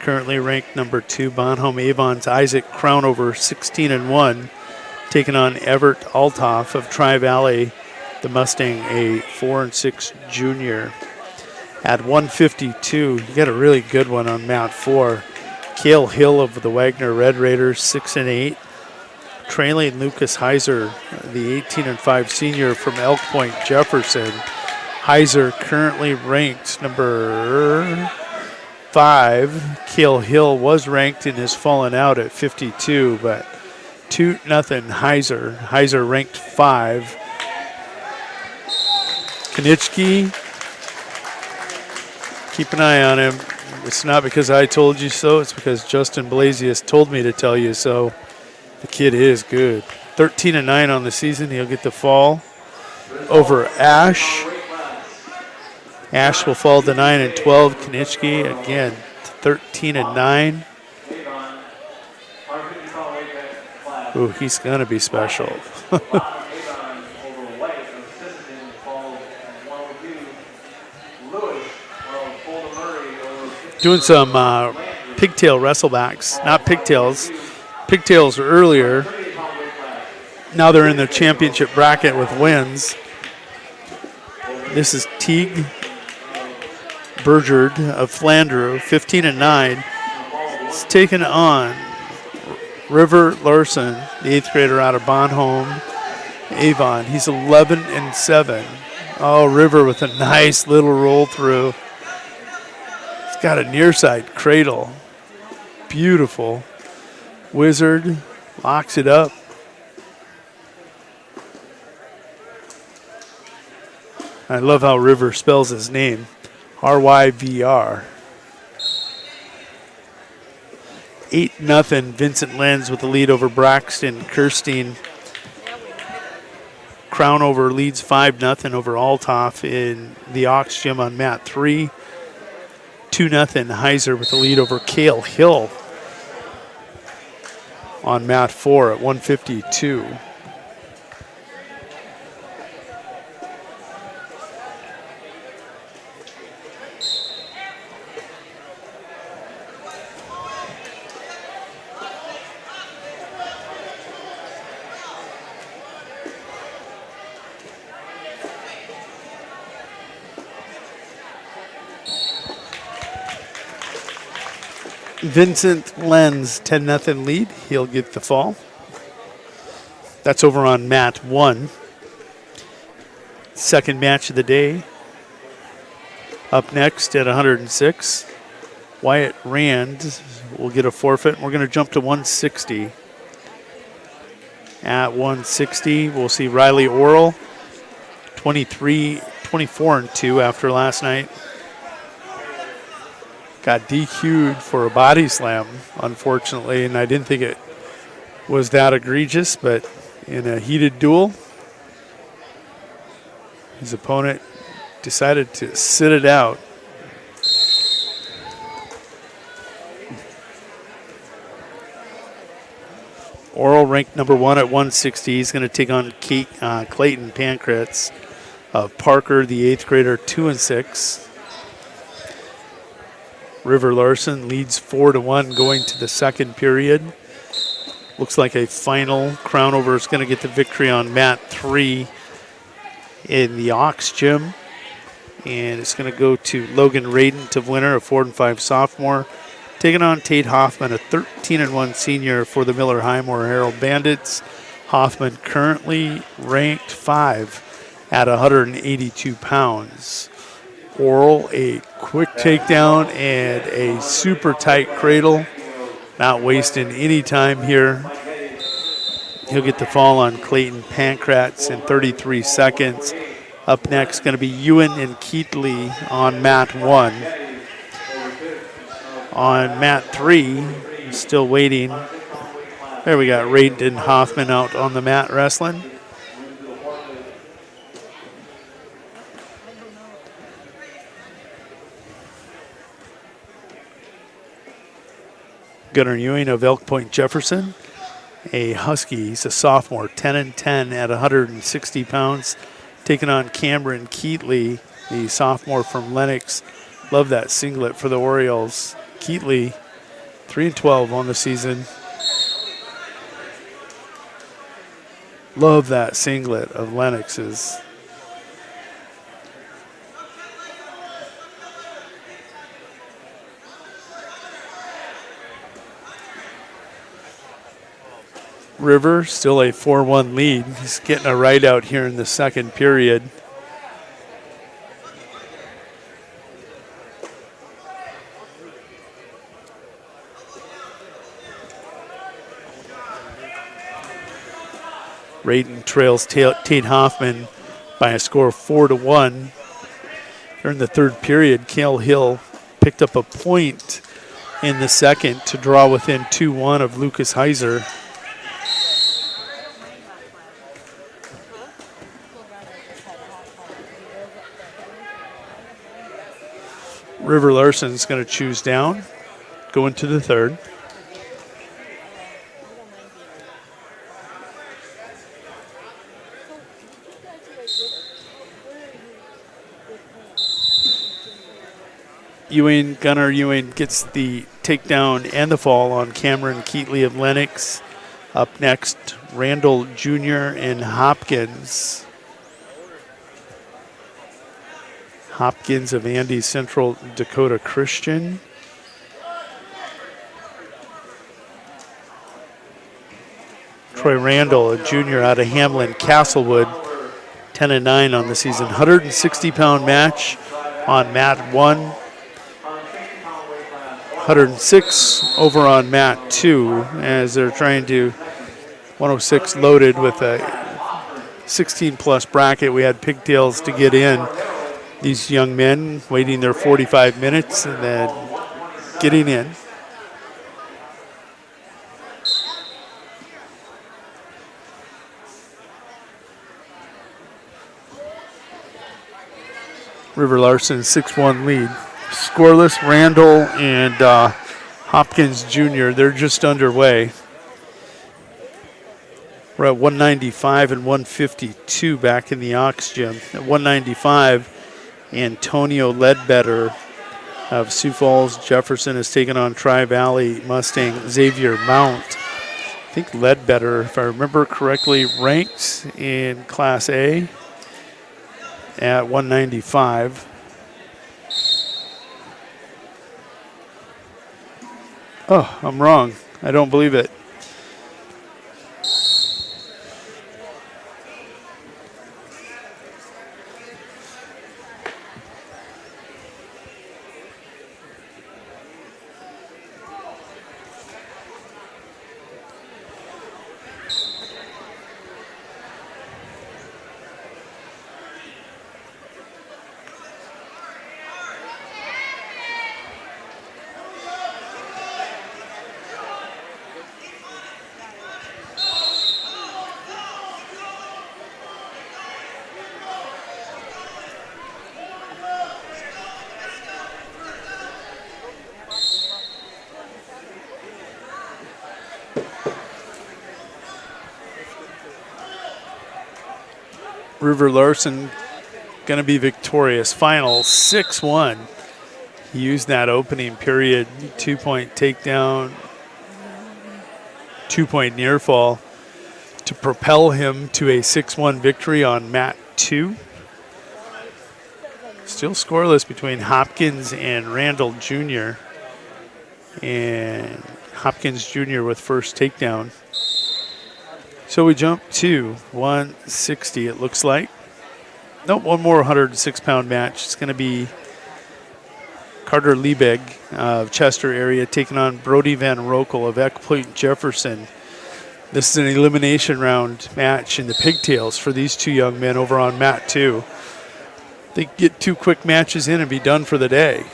Speaker 22: currently ranked number 2. Bonhomme Avon's Isaac Crownover, 16-1, taking on Everett Altoff of Tri-Valley, the Mustang, a 4-6 junior. At 152, you got a really good one on mat 4. Cale Hill of the Wagner Red Raiders, 6-8. Trailing Lucas Heiser, the 18-5 senior from Elk Point Jefferson. Heiser currently ranked number 5. Cale Hill was ranked and has fallen out at 52, but 2-0 Heiser. Heiser ranked 5. Konitschke, keep an eye on him. It's not because I told you so, it's because Justin Blasius told me to tell you so. The kid is good. 13-9 on the season. He'll get the fall over Ash. Ash will fall to 9-12. Konitschke again 13-9. Ooh, he's gonna be special. Doing some pigtail wrestlebacks, not pigtails. Pigtails were earlier. Now they're in the championship bracket with wins. This is Teague Bergerd of Flandreau, 15-9. It's taken on River Larson, the 8th grader out of Bonhomme Avon. He's 11-7. Oh, River with a nice little roll through. He's got a near side cradle. Beautiful. Wizard locks it up. I love how River spells his name. R-Y-V-R. 8-0 Vincent Lenz with the lead over Braxton Kirstein. Crownover leads 5-0 over Altoff in the Ox Gym on mat 3. 2-0 Heiser with the lead over Cale Hill on mat 4 at 152. Vincent Lenz, 10-0 lead. He'll get the fall. That's over on mat 1. Second match of the day. Up next at 106, Wyatt Rand will get a forfeit. We're going to jump to 160. At 160, we'll see Riley Orrell, 24-2 after last night. Got DQ'd for a body slam, unfortunately, and I didn't think it was that egregious, but in a heated duel, his opponent decided to sit it out. Orrell ranked number 1 at 160. He's going to take on Clayton Pankratz of Parker, the 8th grader, 2-6. River Larson leads 4-1 going to the second period. Looks like a final. Crownover is going to get the victory on mat 3 in the Ox Gym. And it's going to go to Logan Radent of Winter, a 4-5 sophomore, taking on Tate Hoffman, a 13-1 senior for the Miller Highmore Herald Bandits. Hoffman currently ranked 5 at 182 pounds. Orrell, a quick takedown and a super tight cradle. Not wasting any time here. He'll get the fall on Clayton Pankratz in 33 seconds. Up next, going to be Ewan and Keatley on mat 1. On mat 3, still waiting. There we got Radent and Hoffman out on the mat wrestling. Gunnar Ewing of Elk Point Jefferson, a Husky. He's a sophomore, 10-10 at 160 pounds, taking on Cameron Keatley, the sophomore from Lenox. Love that singlet for the Orioles. Keatley 3-12 on the season. Love that singlet of Lennox's. River still a 4-1 lead. He's getting a right out here in the second period. Radin trails Tate Hoffman by a score of 4-1. During the third period, Cale Hill picked up a point in the second to draw within 2-1 of Lucas Heiser. River Larson's going to choose down, go into the third. Gunnar Ewing gets the takedown and the fall on Cameron Keatley of Lennox. Up next, Randall Jr. and Hopkins. Hopkins of Andy Central Dakota Christian. Troy Randall, a junior out of Hamlin Castlewood, 10-9 on the season. 160-pound match on mat 1. 106 over on mat 2 as they're trying to 106 loaded with a 16-plus bracket. We had pigtails to get in. These young men waiting their 45 minutes and then getting in. River Larson 6-1 lead. Scoreless, Randall and Hopkins Jr., they're just underway. We're at 195 and 152 back in the Ox Gym. At 195, Antonio Ledbetter of Sioux Falls Jefferson has taken on Tri-Valley Mustang Xavier Mount. I think Ledbetter, if I remember correctly, ranked in Class A at 195. Oh, I'm wrong. I don't believe it. River Larson going to be victorious. Final 6-1. He used that opening period 2-point takedown, 2-point near fall to propel him to a 6-1 victory on mat 2. Still scoreless between Hopkins and Randall Jr. And Hopkins Jr. with first takedown. So we jump to 160, it looks like. Nope, one more 106-pound match. It's going to be Carter Liebig of Chester area taking on Brody Van Rokel of Eck Point Jefferson. This is an elimination round match in the pigtails for these two young men over on mat 2. They get 2 quick matches in and be done for the day.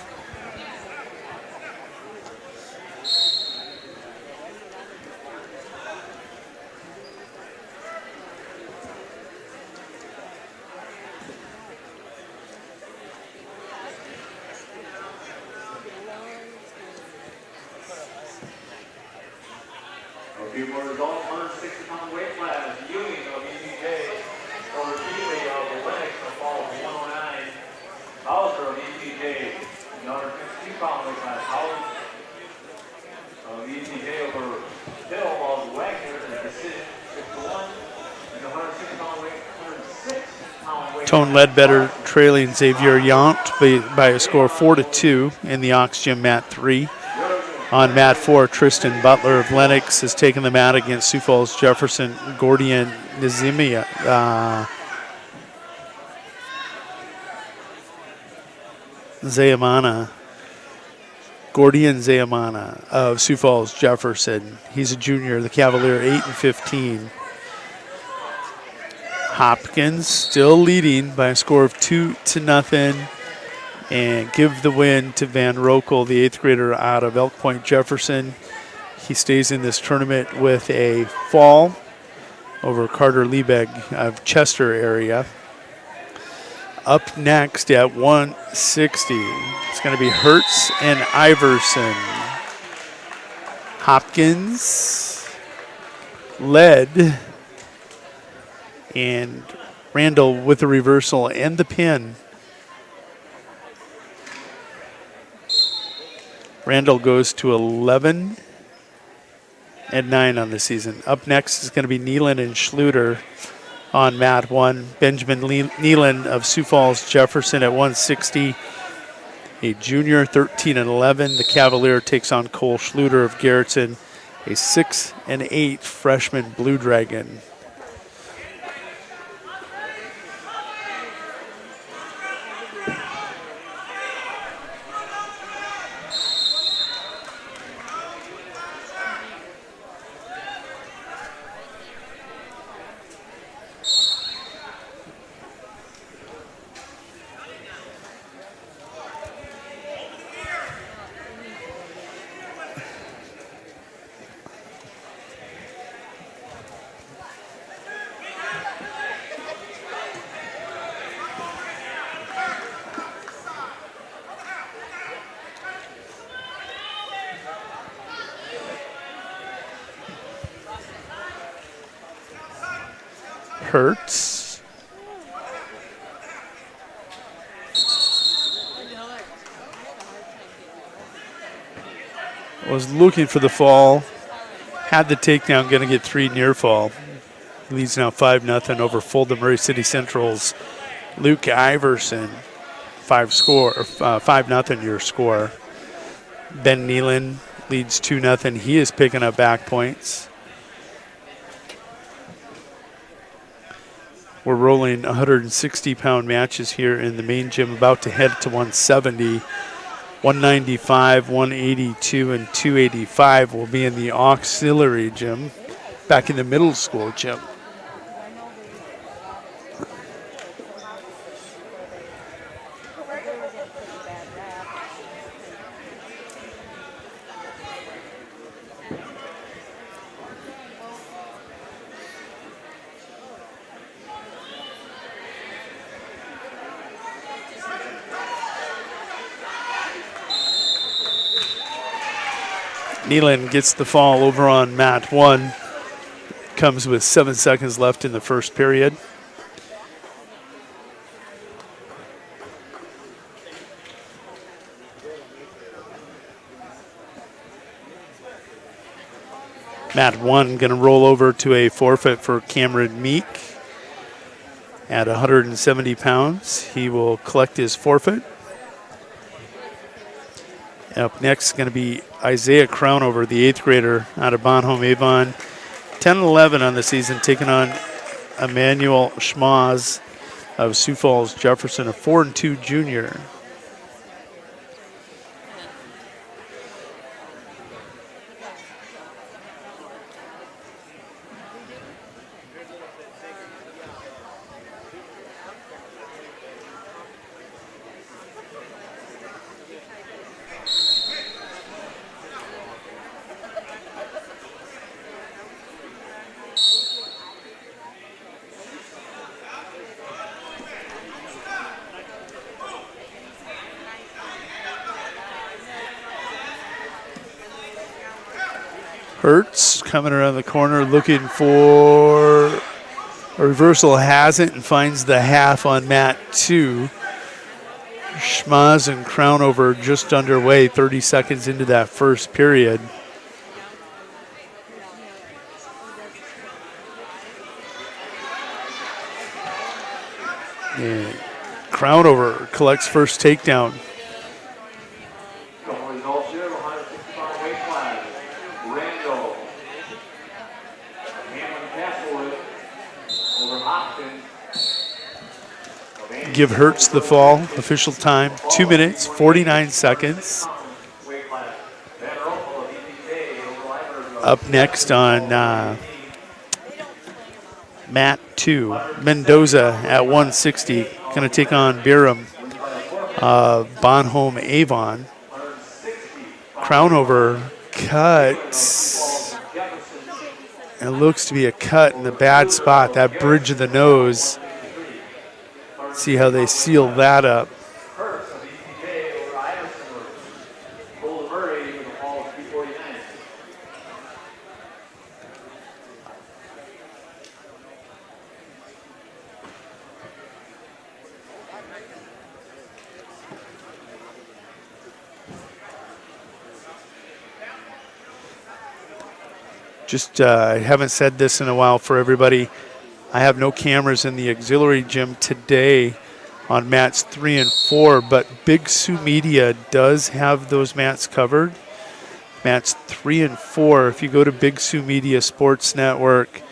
Speaker 22: Tone Ledbetter trailing Xavier Yount by a score of 4-2 in the Ox Gym mat 3. On mat 4, Tristan Butler of Lennox has taken the mat against Sioux Falls Jefferson Gordian Nizimia. Gordian Zayamana of Sioux Falls Jefferson. He's a junior, the Cavalier 8-15. Hopkins still leading by a score of 2-0, and give the win to Van Rokel, the 8th grader out of Elk Point Jefferson. He stays in this tournament with a fall over Carter Liebeg of Chester area. Up next at 160, it's going to be Hertz and Iverson. Hopkins led, and Randall with the reversal and the pin. Randall goes to 11-9 on the season. Up next is going to be Nealon and Schluter on mat 1. Benjamin Nealon of Sioux Falls Jefferson at 160. A junior, 13-11. The Cavalier takes on Cole Schluter of Garrettson, a 6-8 freshman Blue Dragon. Hertz. Was looking for the fall. Had the takedown, going to get 3 near fall. Leads now 5-0 over Fulton Murray City Central's Luke Iverson. 5-0 your score. Ben Nealon leads 2-0. He is picking up back points. We're rolling 160-pound matches here in the main gym, about to head to 170. 195, 182, and 285 will be in the auxiliary gym, back in the middle school gym. Nealon gets the fall over on mat 1. Comes with 7 seconds left in the first period. Mat 1 going to roll over to a forfeit for Cameron Meek. At 170 pounds, he will collect his forfeit. Up next is going to be Isaiah Crownover, the 8th grader out of Bonhomme Avon. 10-11 on the season, taking on Emmanuel Schmaz of Sioux Falls Jefferson, a 4-2 junior. Hertz coming around the corner looking for a reversal, has it, and finds the half on mat 2. Schmaz and Crownover just underway, 30 seconds into that first period. And Crownover collects first takedown.
Speaker 2: Couple results here, 160-pound weight class. Randall. Hamlin Castlewood over Hopkins.
Speaker 22: Give Hertz the fall. Official time, 2 minutes, 49 seconds. Up next on mat 2, Mendoza at 160. Going to take on Biram, Bonhomme Avon. Crownover cuts. It looks to be a cut in the bad spot, that bridge of the nose. See how they seal that up. I haven't said this in a while for everybody. I have no cameras in the auxiliary gym today on mats 3 and 4, but Big Sioux Media does have those mats covered. Mats 3 and 4, if you go to Big Sioux Media Sports Network,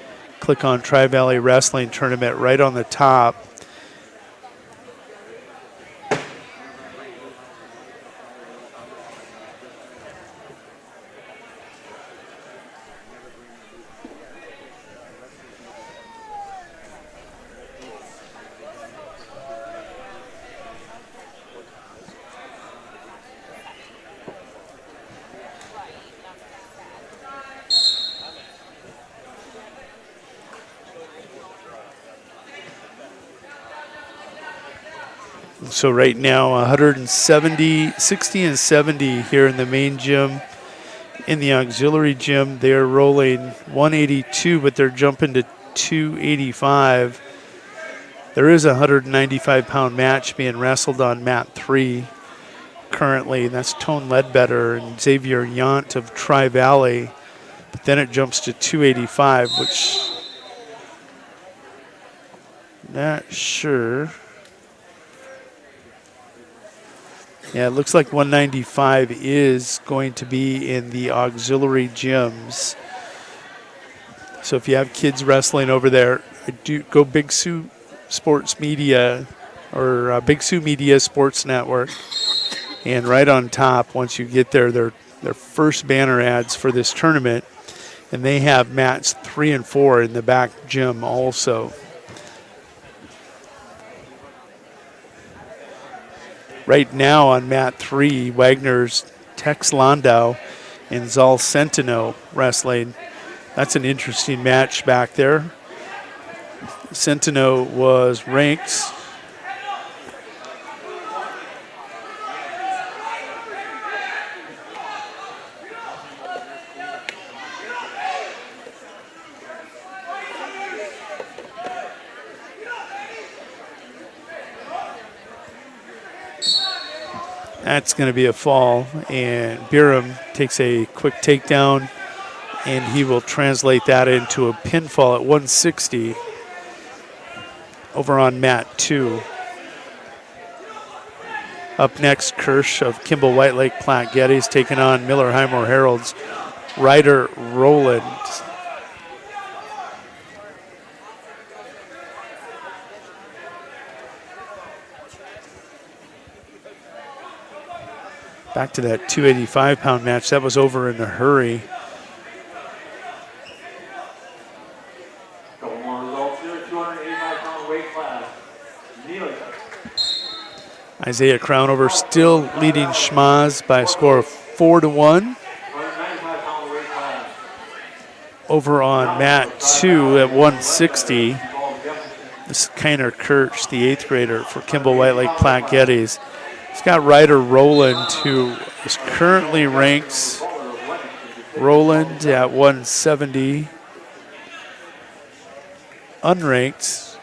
Speaker 22: click on Tri-Valley Wrestling Tournament right on the top. So right now, 170, 60 and 70 here in the main gym. In the auxiliary gym, they're rolling 182, but they're jumping to 285. There is a 195-pound match being wrestled on mat 3 currently. That's Tone Ledbetter and Xavier Yant of Tri-Valley. But then it jumps to 285, which not sure. Yeah, it looks like 195 is going to be in the auxiliary gyms. So if you have kids wrestling over there, go Big Sioux Sports Media or Big Sioux Media Sports Network. And right on top, once you get there, their first banner ads for this tournament. And they have mats 3 and 4 in the back gym also. Right now on mat 3, Wagner's Tex Landau and Zal Centeno wrestling. That's an interesting match back there. Centeno was ranked That's going to be a fall, and Biram takes a quick takedown, and he will translate that into a pinfall at 160 over on mat 2. Up next, Kirsch of Kimball White Lake Platte Geddes taking on Miller Highmore Herald's Ryder Rowland. Back to that 285-pound match. That was over in a hurry.
Speaker 2: Couple more results here. 285-pound weight class. Neely.
Speaker 22: Isaiah Crownover still leading Schmaz by a score of 4-1.
Speaker 2: 195-pound weight class.
Speaker 22: Over on mat 2 at 160. This is Kiner Kirch, the 8th grader for Kimball White Lake Platte Geddes. He's got Ryder Rowland, who is currently ranked Rowland at 170. Unranked,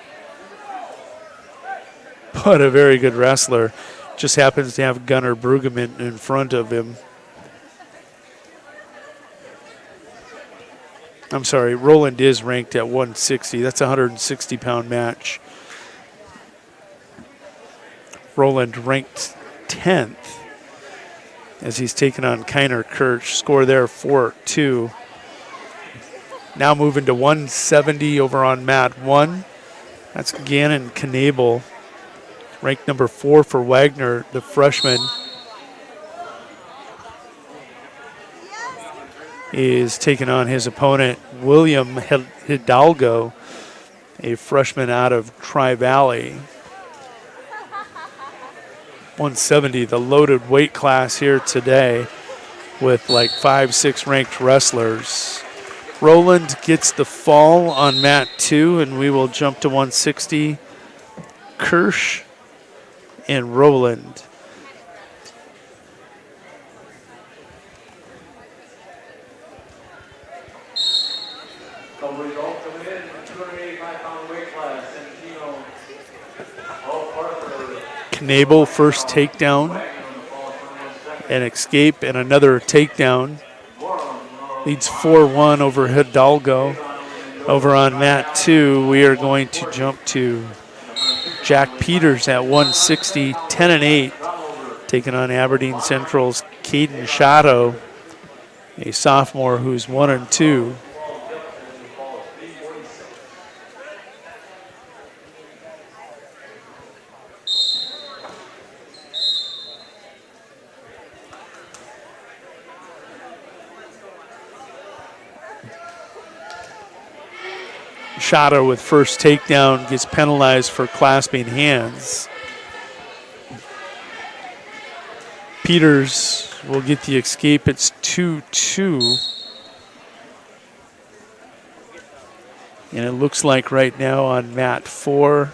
Speaker 22: but a very good wrestler. Just happens to have Gunnar Brueggemann in front of him. I'm sorry, Rowland is ranked at 160. That's a 160-pound match. Roland ranked 10th as he's taken on Kiner Kirch. Score there 4-2. Now moving to 170 over on mat 1. That's Gannon Knabel, ranked number 4 for Wagner, the freshman. Is taking on his opponent, William Hidalgo, a freshman out of Tri-Valley. 170, the loaded weight class here today with like 5-6 ranked wrestlers. Roland gets the fall on mat 2, and we will jump to 160. Kirsch and Roland. Knabel, first takedown, an escape, and another takedown. Leads 4-1 over Hidalgo. Over on mat 2, we are going to jump to Jack Peters at 160, 10-8, taking on Aberdeen Central's Caden Shadow, a sophomore who's 1-2. Shadow with first takedown gets penalized for clasping hands. Peters will get the escape. It's 2-2. And it looks like right now on mat 4,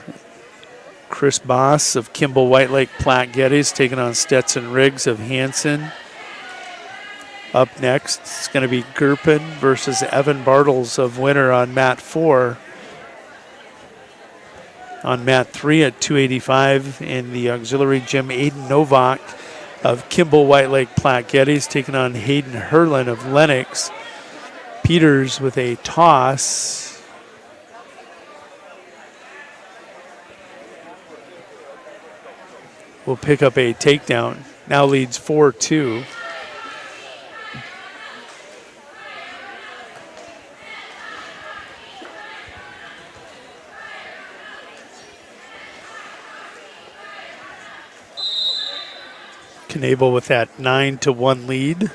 Speaker 22: Chris Boss of Kimball White Lake Platte Geddes taking on Stetson Riggs of Hanson. Up next, it's going to be Gurpin versus Evan Bartles of Winter on mat 4. On mat 3 at 285 in the auxiliary gym, Aiden Novak of Kimball White Lake Platte Geddes taking on Hayden Herlin of Lennox. Peters with a toss. Will pick up a takedown. Now leads 4-2. Knabel with that 9-1 lead.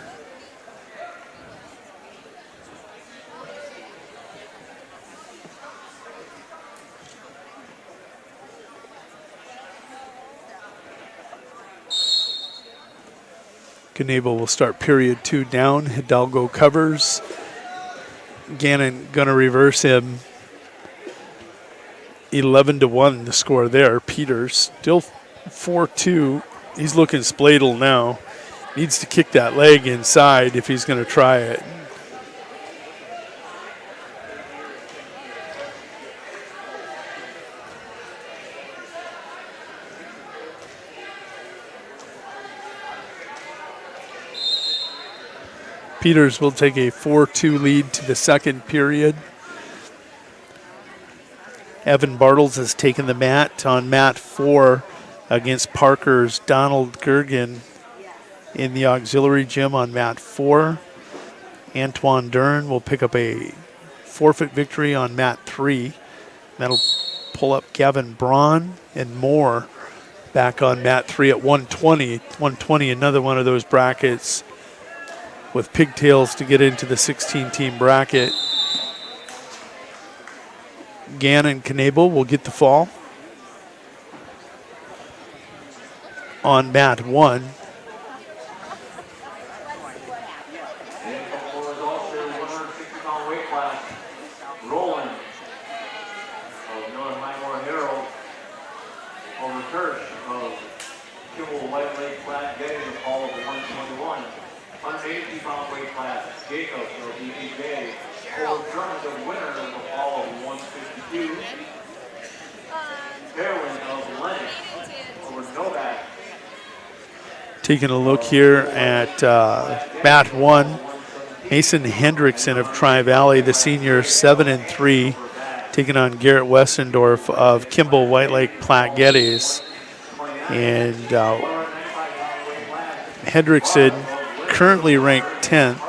Speaker 22: Knabel will start period 2 down. Hidalgo covers. Gannon gonna reverse him. 11-1 the score there. Peters still 4-2. He's looking spladle now. Needs to kick that leg inside if he's going to try it. Peters will take a 4-2 lead to the second period. Evan Bartles has taken the mat on mat 4 against Parker's Donald Gergen in the auxiliary gym on mat 4. Antoine Dern will pick up a forfeit victory on mat 3. That'll pull up Gavin Braun and more back on mat 3 at 120. 120, another one of those brackets with pigtails to get into the 16-team bracket. Gannon Knabel will get the fall. On mat 1.
Speaker 2: Roland of North Highmore Herald over Kirsch of Kimball White Lake Platte getting the fall of 121. 180-pound weight class, Jacobs of DPJ over Drummond of Winter in the fall of 152. Fairwind of Lennox over Novak.
Speaker 22: Taking a look here at mat 1. Mason Hendrickson of Tri-Valley, the senior, 7-3, taking on Garrett Westendorf of Kimball White Lake Platte Geddes. And Hendrickson currently ranked 10th.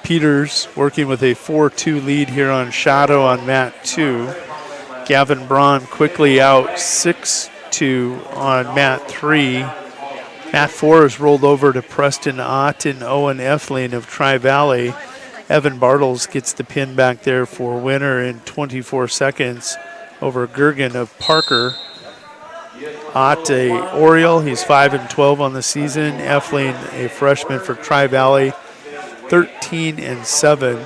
Speaker 22: Peters working with a 4-2 lead here on Shadow on mat 2. Gavin Braun quickly out 6-2 on mat 3. Mat 4 is rolled over to Preston Ott and Owen Effling of Tri-Valley. Evan Bartles gets the pin back there for winner in 24 seconds over Gergen of Parker. Ott, a Oriole, he's 5-12 on the season. Effling, a freshman for Tri-Valley, 13-7.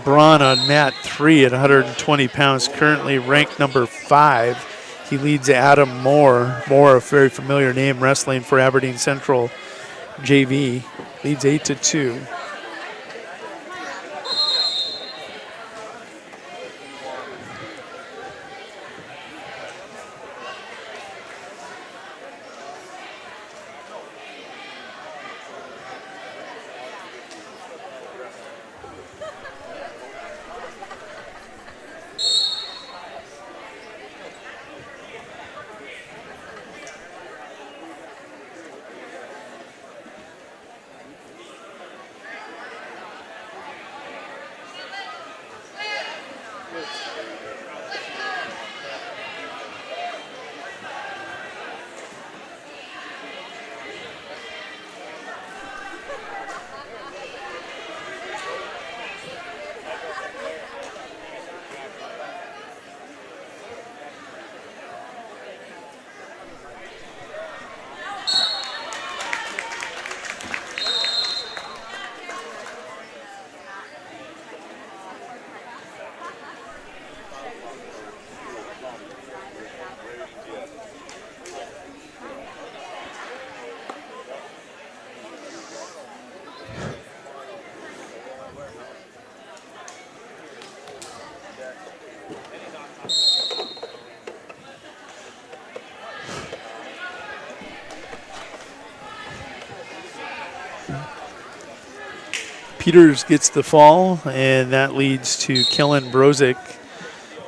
Speaker 22: Braun on mat 3 at 120 pounds, currently ranked number 5. He leads Adam Moore. Moore, a very familiar name, wrestling for Aberdeen Central JV, leads 8-2. Peters gets the fall, and that leads to Kellen Brozick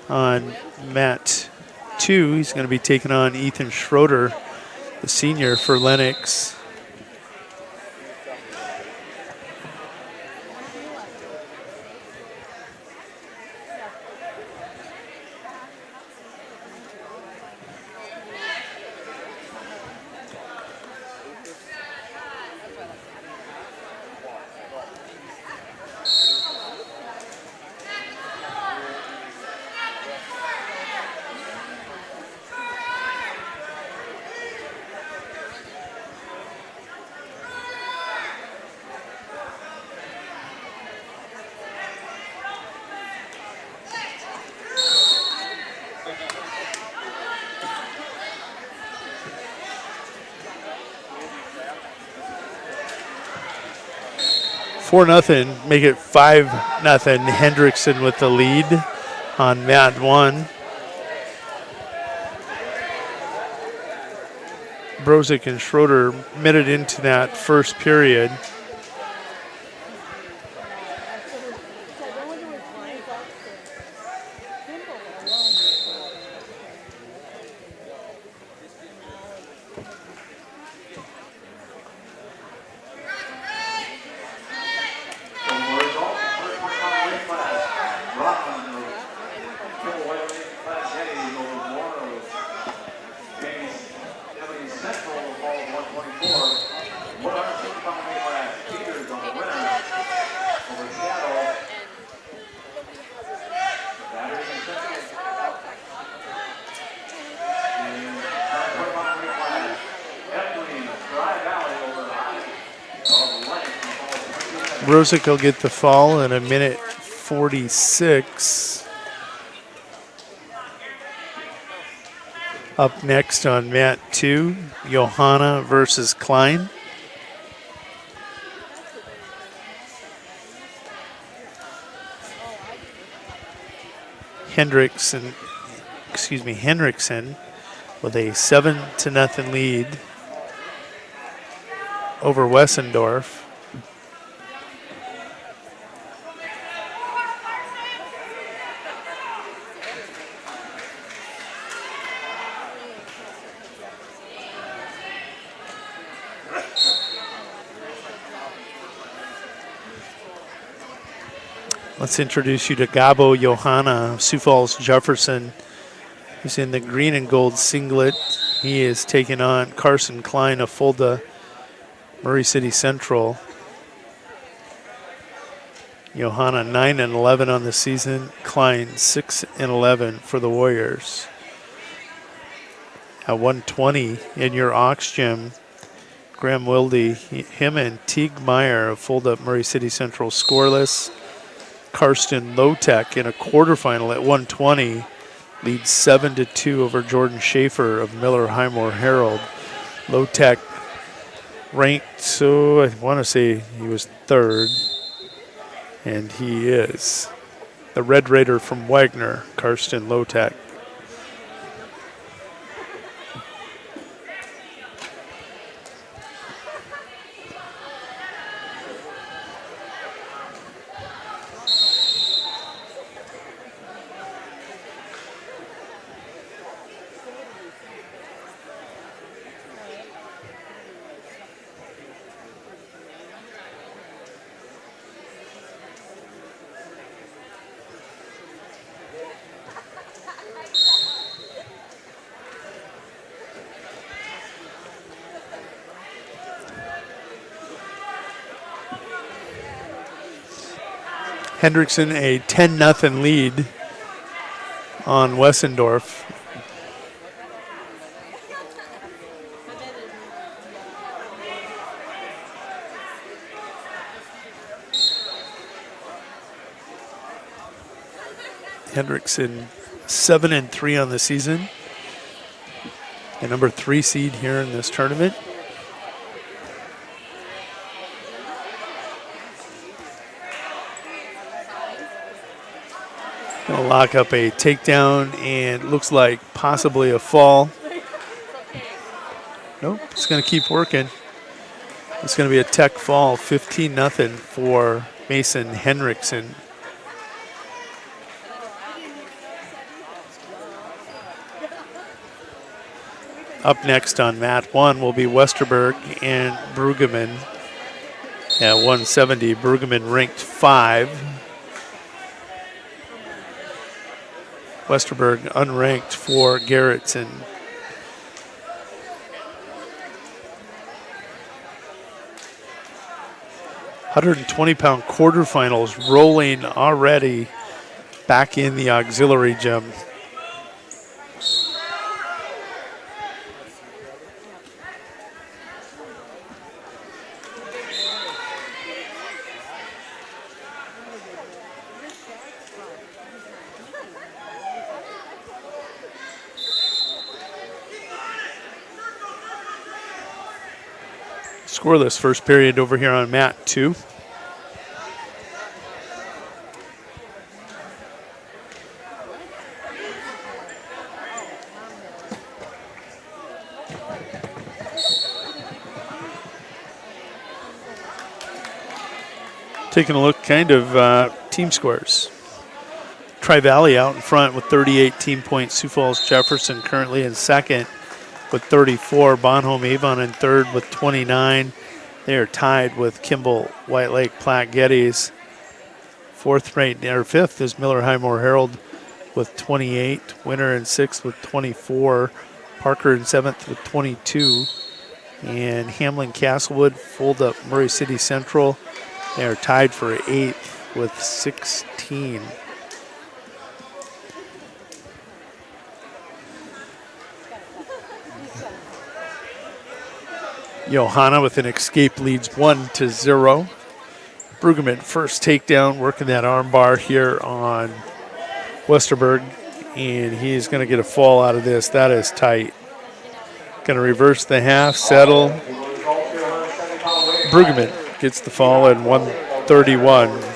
Speaker 22: on mat 2. He's going to be taking on Ethan Schroeder, the senior for Lennox. Four nothing, make it 5-0. Hendrickson with the lead on mat 1. Brozick and Schroeder minute into that first period. Brozick will get the fall in 1:46. Up next on mat 2, Johanna versus Klein. Hendrickson with a 7-0 lead over Wessendorf. Let's introduce you to Gabo Johanna, Sioux Falls Jefferson, who's in the green and gold singlet. He is taking on Carson Klein of Fulda, Murray City Central. Johanna 9-11 on the season. Klein 6-11 for the Warriors. At 120 in your Aux gym, Graham Wilde, him and Teague Meyer of Fulda, Murray City Central scoreless. Karsten Lotek in a quarterfinal at 120 leads 7-2 over Jordan Schaefer of Miller Highmore Herald. Lotek ranked, so I want to say he was third. And he is the Red Raider from Wagner, Karsten Lotek. Hendrickson a 10-0 lead on Wessendorf. Hendrickson 7-3 on the season. The number 3 seed here in this tournament. Gonna lock up a takedown and looks like possibly a fall. Nope, it's gonna keep working. It's gonna be a tech fall, 15-0 for Mason Henriksen. Up next on mat 1 will be Westerberg and Brueggemann at 170. Brueggemann ranked 5. Westerberg unranked for Gerritsen. £120 quarterfinals rolling already back in the auxiliary gym. Scoreless first period over here on mat 2. Taking a look kind of team scores. Tri-Valley out in front with 38 team points. Sioux Falls Jefferson currently in second with 34. Bonhomme Avon in third with 29. They are tied with Kimball, White Lake, Platte, Geddes. Fifth is Miller Highmore Herald with 28. Winter in sixth with 24. Parker in seventh with 22. And Hamlin Castlewood, Fulda, Murray City Central. They are tied for eighth with 16. Johanna with an escape leads 1-0. Brueggemann first takedown, working that arm bar here on Westerberg, and he's going to get a fall out of this. That is tight. Going to reverse the half, settle. Brueggemann gets the fall at 131.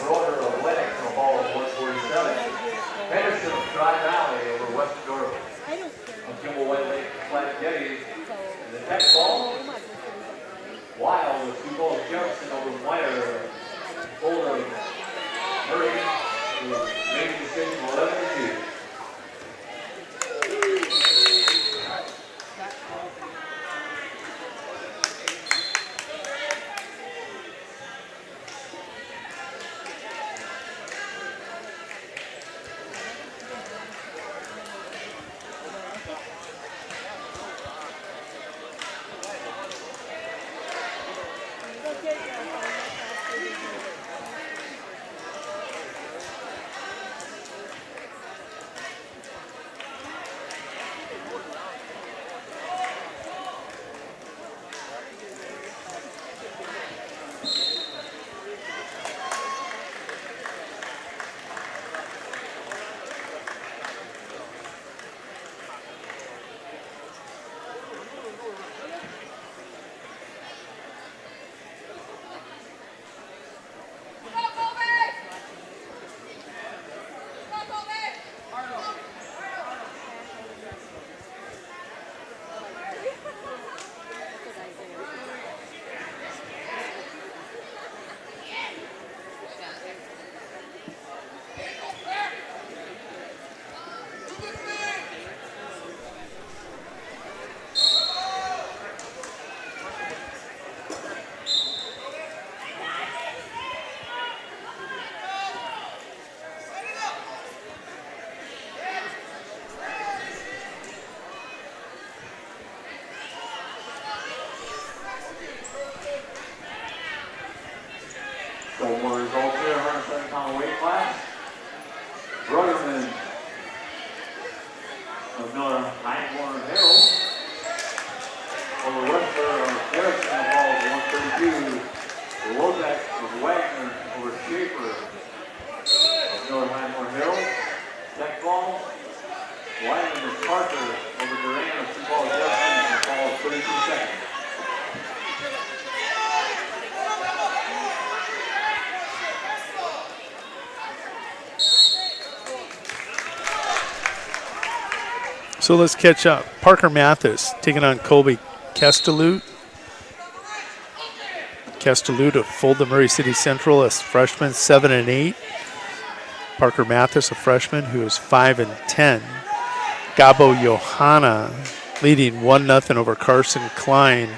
Speaker 2: results here, 107-pound weight class. Brotherman of Miller, Einhorn Herald. Over Webster of Harrison, the ball is 132. Wozak of Wagner over Schaefer of Miller, Einhorn Herald. Tech ball. Wyman of Parker over Duran of Sioux Falls Jefferson, and the ball is 32 seconds.
Speaker 22: So let's catch up. Parker Mathis taking on Colby Kestelut. Kestelut of Fulton Murray City Central, a freshman, 7 and 8. Parker Mathis, a freshman who is 5 and 10. Gabo Johanna leading 1-0 over Carson Klein.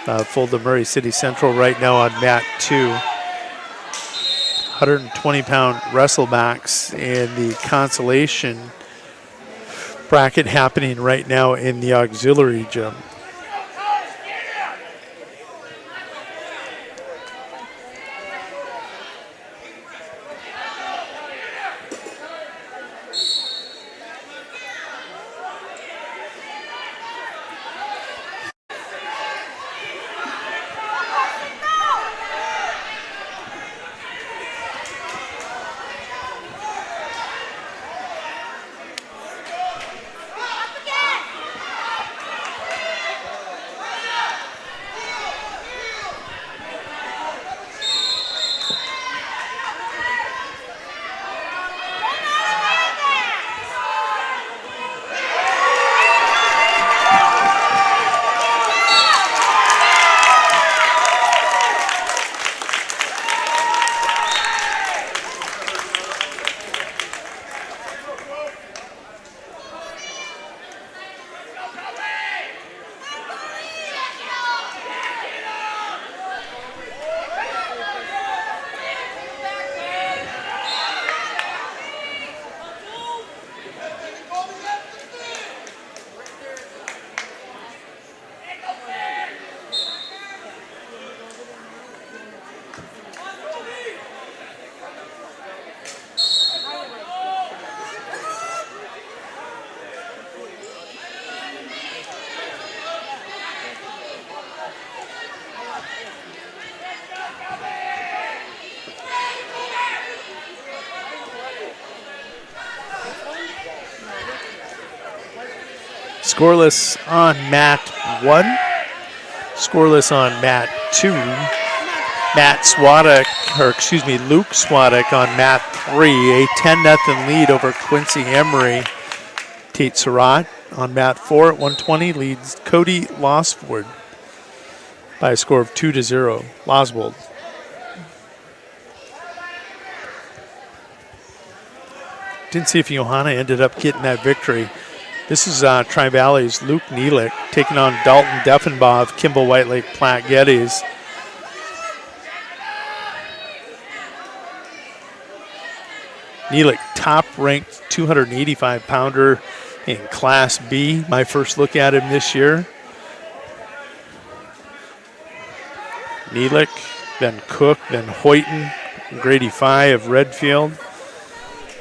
Speaker 22: Fulton Murray City Central right now on mat 2. 120-pound wrestlebacks in the consolation bracket happening right now in the auxiliary gym. Scoreless on mat 1. Scoreless on mat 2. Luke Swadek on mat 3. A 10-0 lead over Quincy Emery. Tate Surratt on mat 4 at 120 leads Cody Losford by a score of 2-0. Loswold. Didn't see if Johanna ended up getting that victory. This is Tri-Valley's Luke Neelick taking on Dalton Deffenbaugh of Kimball White Lake Platte Geddes. Neelick, top-ranked 285-pounder in Class B. My first look at him this year. Neelick, then Cook, then Hoyton, Grady Fye of Redfield.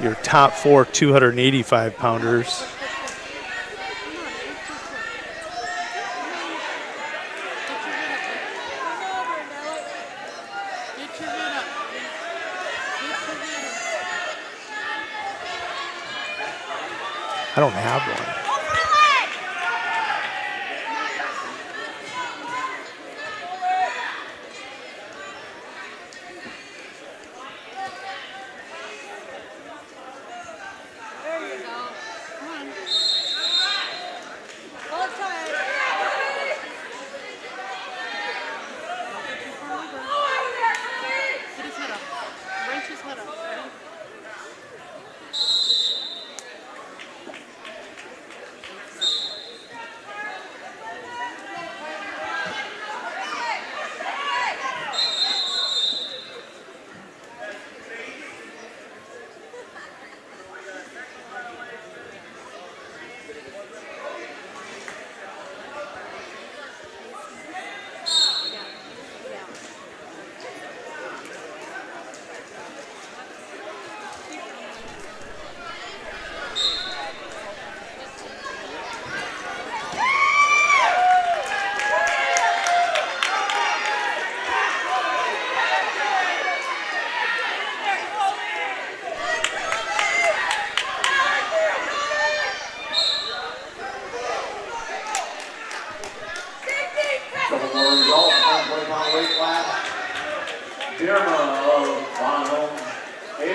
Speaker 22: Your top 4 285-pounders. I don't have one.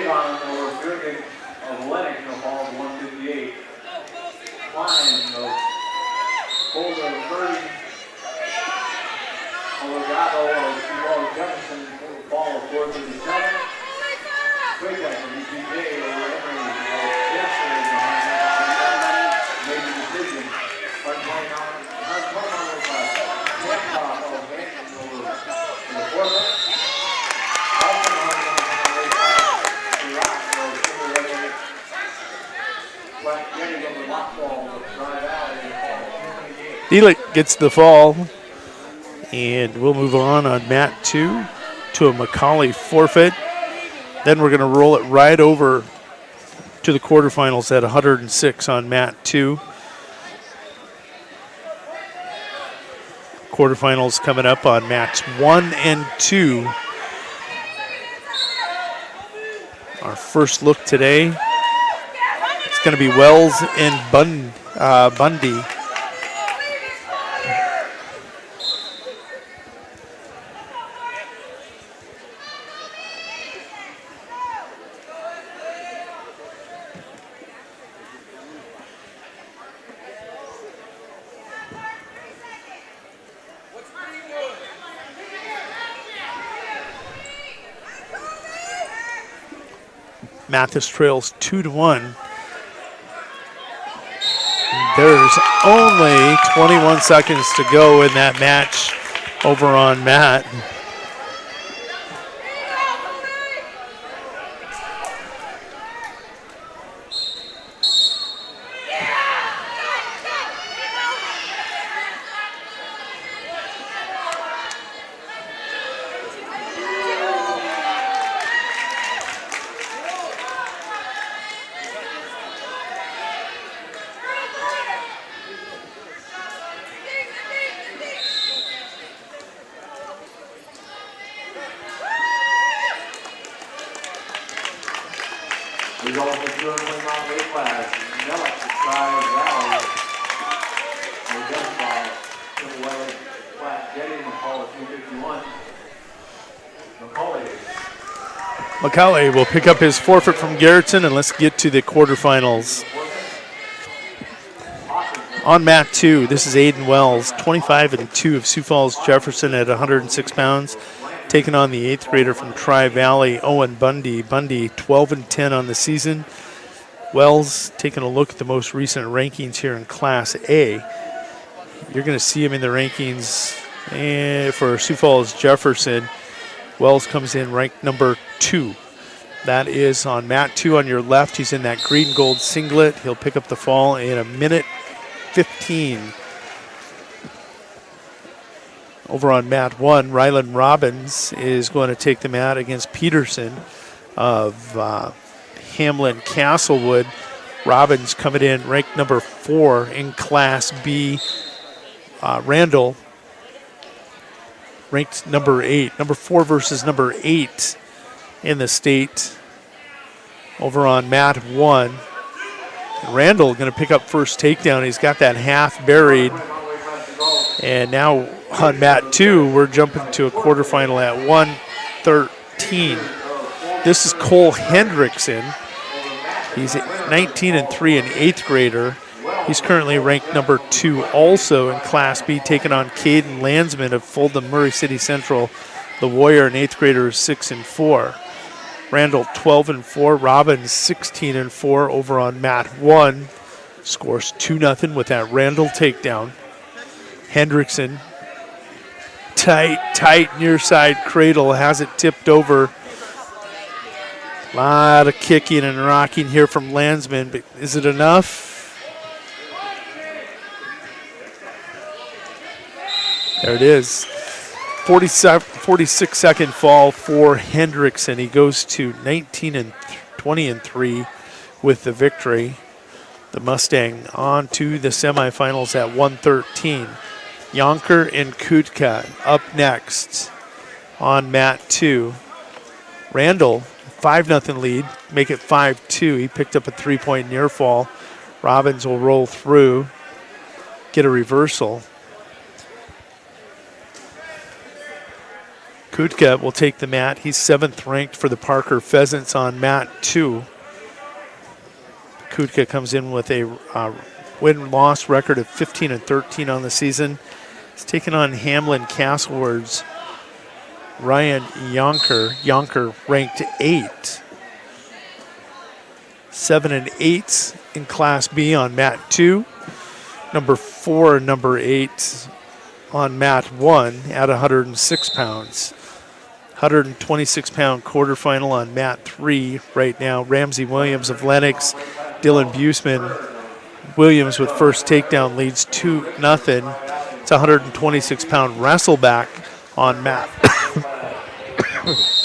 Speaker 2: Avon over Purigan of Lennox, no fall of 158. Klein of Boulder of 30. Olagato of Seawall Jefferson, fall of 437. Quick from EPJ over Emory of Jefferson behind that made the decision. Unplaying on of Hancock of Hampton over the forfeit. Also on Iraq of Silver Flat Getty of the lock ball of Dry Valley.
Speaker 22: Delick gets the fall. And we'll move on mat 2 to a McCauley forfeit. Then we're going to roll it right over to the quarterfinals at 106 on mat 2. Quarterfinals coming up on mats 1 and 2. Our first look today, it's going to be Wells and Bundy. Mathis trails 2-1. There's only 21 seconds to go in that match over on mat. McCauley will pick up his forfeit from Garrettson, and let's get to the quarterfinals. On mat 2, this is Aiden Wells, 25-2 of Sioux Falls Jefferson at 106 pounds, taking on the 8th grader from Tri-Valley, Owen Bundy. Bundy 12-10 on the season. Wells taking a look at the most recent rankings here in Class A. You're going to see him in the rankings for Sioux Falls Jefferson. Wells comes in ranked number 2. That is on mat 2 on your left. He's in that green gold singlet. He'll pick up the fall in a minute 15. Over on mat 1, Rylan Robbins is going to take the mat against Peterson of Hamlin Castlewood. Robbins coming in ranked number 4 in Class B. Randall ranked number 8. Number 4 versus number 8 in the state. Over on mat 1. Randall going to pick up first takedown. He's got that half buried. And now on mat 2, we're jumping to a quarterfinal at 113. This is Cole Hendrickson. He's 19-3, an 8th grader. He's currently ranked number 2 also in Class B, taking on Caden Landsman of Fulton Murray City Central. The Warrior, an 8th grader, is 6-4. Randall 12-4. Robbins 16-4 over on mat 1. Scores 2-0 with that Randall takedown. Hendrickson, tight near side cradle, has it tipped over. A lot of kicking and rocking here from Landsman, but is it enough? There it is. 46-second fall for Hendrickson. He goes to 19-20-3 with the victory. The Mustang on to the semifinals at 113. Yonker and Kutka up next on mat 2. Randall, 5-0 lead, make it 5-2. He picked up a 3-point near fall. Robbins will roll through, get a reversal. Kutka will take the mat. He's 7th ranked for the Parker Pheasants on mat 2. Kutka comes in with a win-loss record of 15-13 on the season. He's taking on Hamlin Castlewood's Ryan Yonker. Yonker ranked 8. 7-8 in Class B on mat 2. Number 4 and number 8 on mat 1 at 106 pounds. 126-pound quarterfinal on mat 3 right now. Ramsey Williams of Lennox, Dylan Buseman. Williams with first takedown leads 2-0. It's a 126-pound wrestleback on mat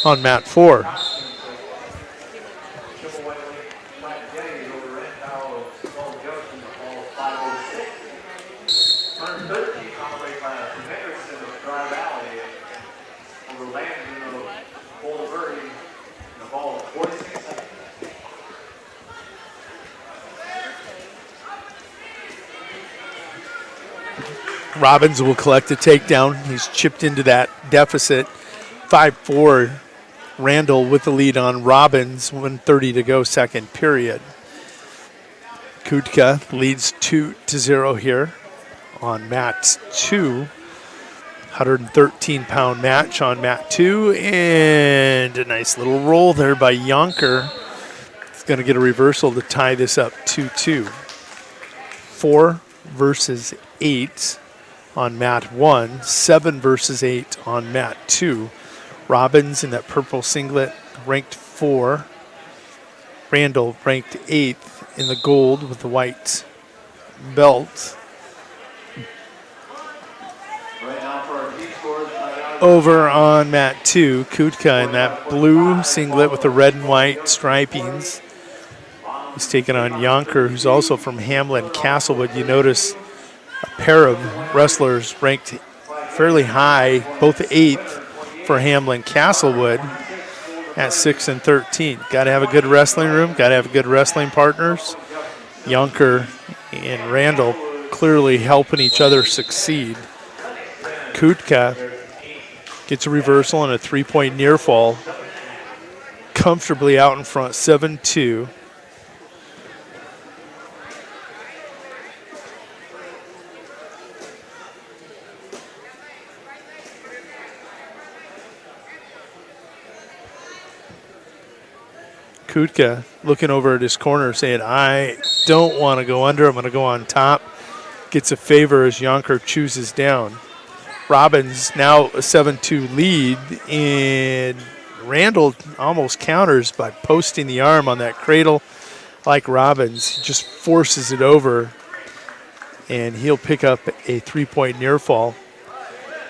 Speaker 22: on mat 4. Robbins will collect a takedown. He's chipped into that deficit. 5-4. Randall with the lead on Robbins. 1:30 to go, second period. Kutka leads 2-0 here on mat 2. 113-pound match on mat 2. And a nice little roll there by Yonker. He's going to get a reversal to tie this up 2-2. 4 versus 8 on mat 1, 7 versus 8 on mat 2. Robbins in that purple singlet ranked 4. Randall ranked 8th in the gold with the white belt. Over on mat 2, Kutka in that blue singlet with the red and white stripings. He's taking on Yonker, who's also from Hamlin Castlewood. You notice a pair of wrestlers ranked fairly high, both 8th for Hamlin Castlewood at 6-13. Got to have a good wrestling room, got to have good wrestling partners. Yonker and Randall clearly helping each other succeed. Kutka gets a reversal and a 3-point near fall. Comfortably out in front, 7-2. Kutka looking over at his corner saying, I don't want to go under, I'm going to go on top. Gets a favor as Yonker chooses down. Robbins now a 7-2 lead, and Randall almost counters by posting the arm on that cradle like Robbins. He just forces it over, and he'll pick up a 3-point near fall.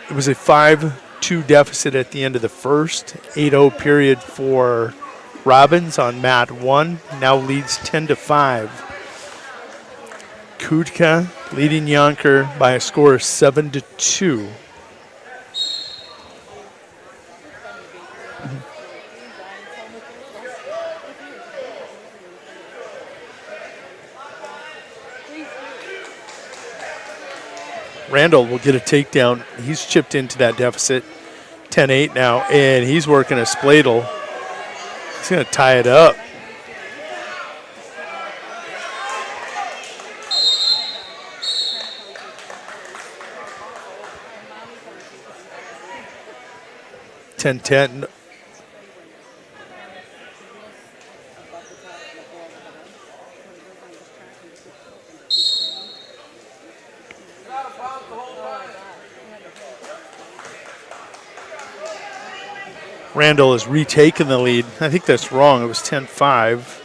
Speaker 22: It was a 5-2 deficit at the end of the first, 8-0 period for Robbins on mat 1, now leads 10-5. Kutka leading Yonker by a score of 7-2. Randall will get a takedown. He's chipped into that deficit, 10-8 now, and he's working a spladle. He's going to tie it up. (10-10). Randall has retaken the lead. I think that's wrong. It was 10-5.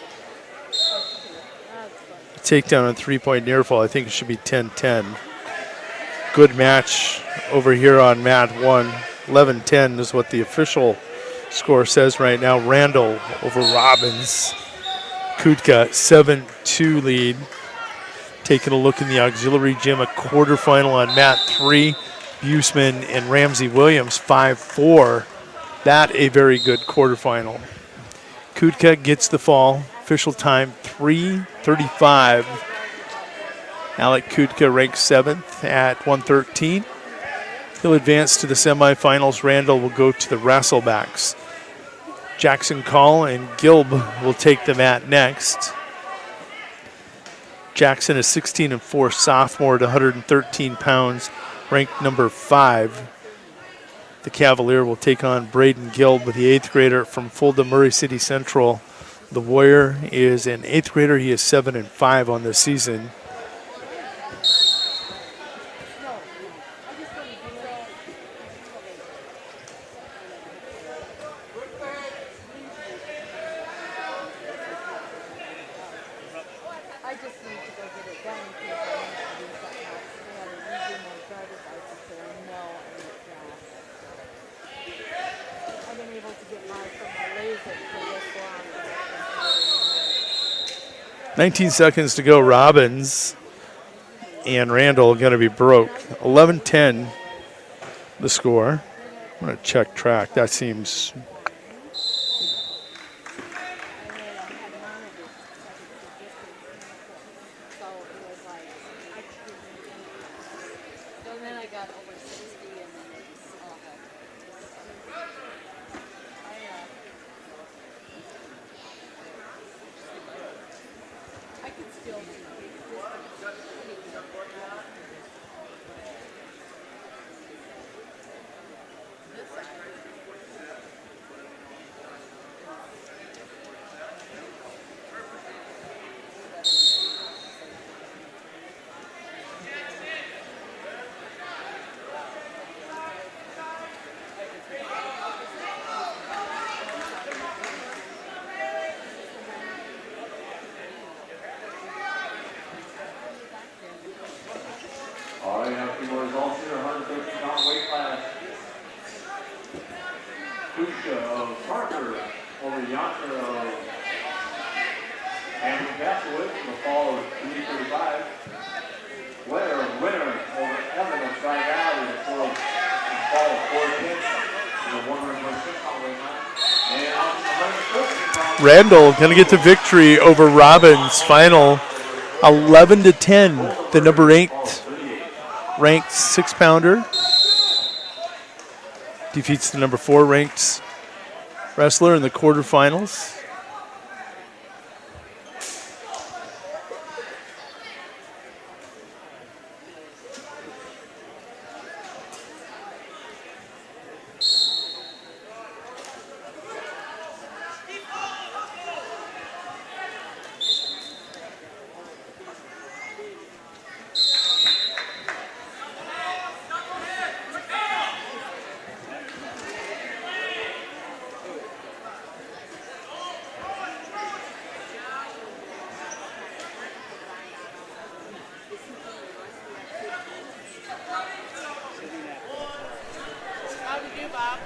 Speaker 22: Takedown on 3-point near fall. I think it should be 10-10. Good match over here on mat 1. 11-10 is what the official score says right now. Randall over Robbins. Kutka 7-2 lead. Taking a look in the auxiliary gym, a quarterfinal on mat 3. Buseman and Ramsey Williams 5-4. That a very good quarterfinal. Kutka gets the fall. Official time 3:35. Alec Kutka ranks 7th at 113. He'll advance to the semifinals. Randall will go to the wrestlebacks. Jackson Call and Gilb will take the mat next. Jackson is 16-4 sophomore at 113 pounds, ranked number 5. The Cavalier will take on Braden Gilb, the 8th grader from Fulda Murray City Central. The Warrior is an 8th grader. He is 7-5 on the season.
Speaker 1: I've been able to get mine from my laser for this long.
Speaker 22: 19 seconds to go. Robbins and Randall going to be broke. 11-10 the score. I'm going to check track. That seems...
Speaker 2: All right, now few more results here, 113 pound weight class. Kusha of Parker over Yonker of Andrew Gaskowitz in the fall of 335. Winner over Evan of Sky Valley in the fall of 410 in the 126 pound weight class. And on to the 150 pound.
Speaker 22: Randall going to get the victory over Robbins. Final 11-10. The number 8 ranked 6-pounder defeats the number 4 ranked wrestler in the quarterfinals.
Speaker 1: How did you, Bob?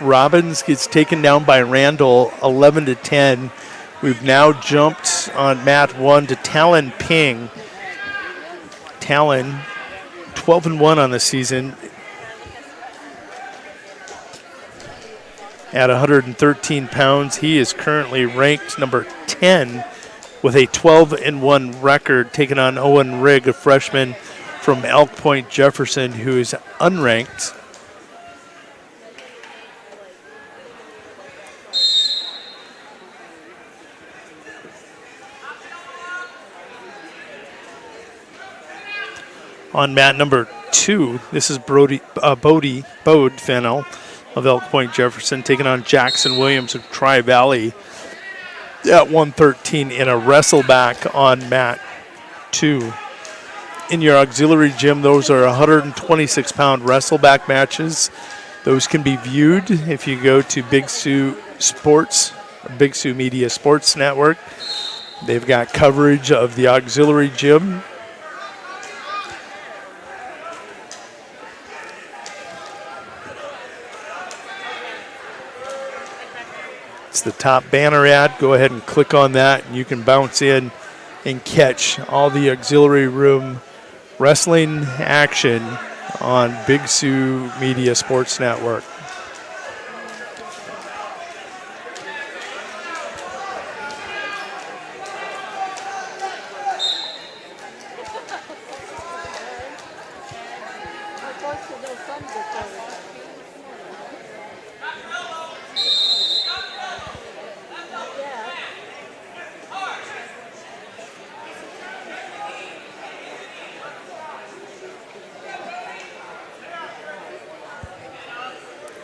Speaker 22: Robbins gets taken down by Randall 11-10. We've now jumped on mat 1 to Talon Ping. Talon 12-1 on the season at 113 pounds. He is currently ranked number 10 with a 12-1 record, taking on Owen Rigg, a freshman from Elk Point Jefferson, who is unranked. On mat number 2, this is Bode Fennell of Elk Point Jefferson taking on Jackson Williams of Tri-Valley at 113 in a wrestleback on mat 2. In your auxiliary gym, those are 126-pound wrestleback matches. Those can be viewed if you go to Big Sioux Sports, Big Sioux Media Sports Network. They've got coverage of the auxiliary gym. It's the top banner ad. Go ahead and click on that, and you can bounce in and catch all the auxiliary room wrestling action on Big Sioux Media Sports Network.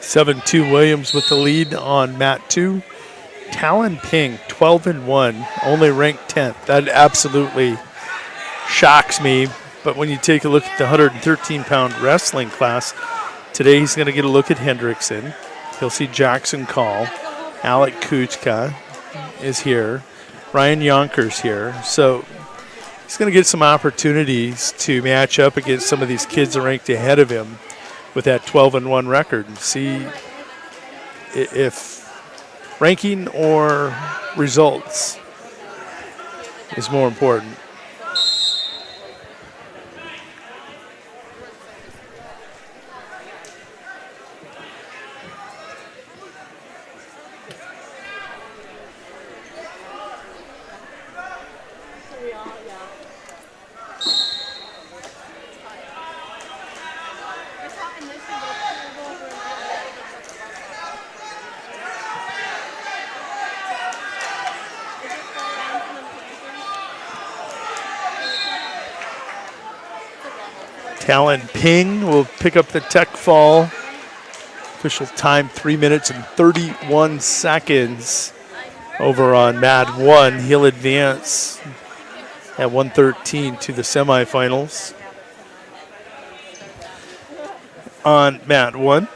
Speaker 22: (7-2) Williams with the lead on mat 2. Talon Ping, 12-1, only ranked 10th. That absolutely shocks me. But when you take a look at the 113-pound wrestling class, today he's going to get a look at Hendrickson. He'll see Jackson Call. Alec Kuchka is here. Ryan Yonkers here. So he's going to get some opportunities to match up against some of these kids that are ranked ahead of him with that 12-1 record and see if ranking or results is more important. Talon Ping will pick up the tech fall. Official time 3 minutes and 31 seconds over on mat 1. He'll advance at 113 to the semifinals. On mat 1,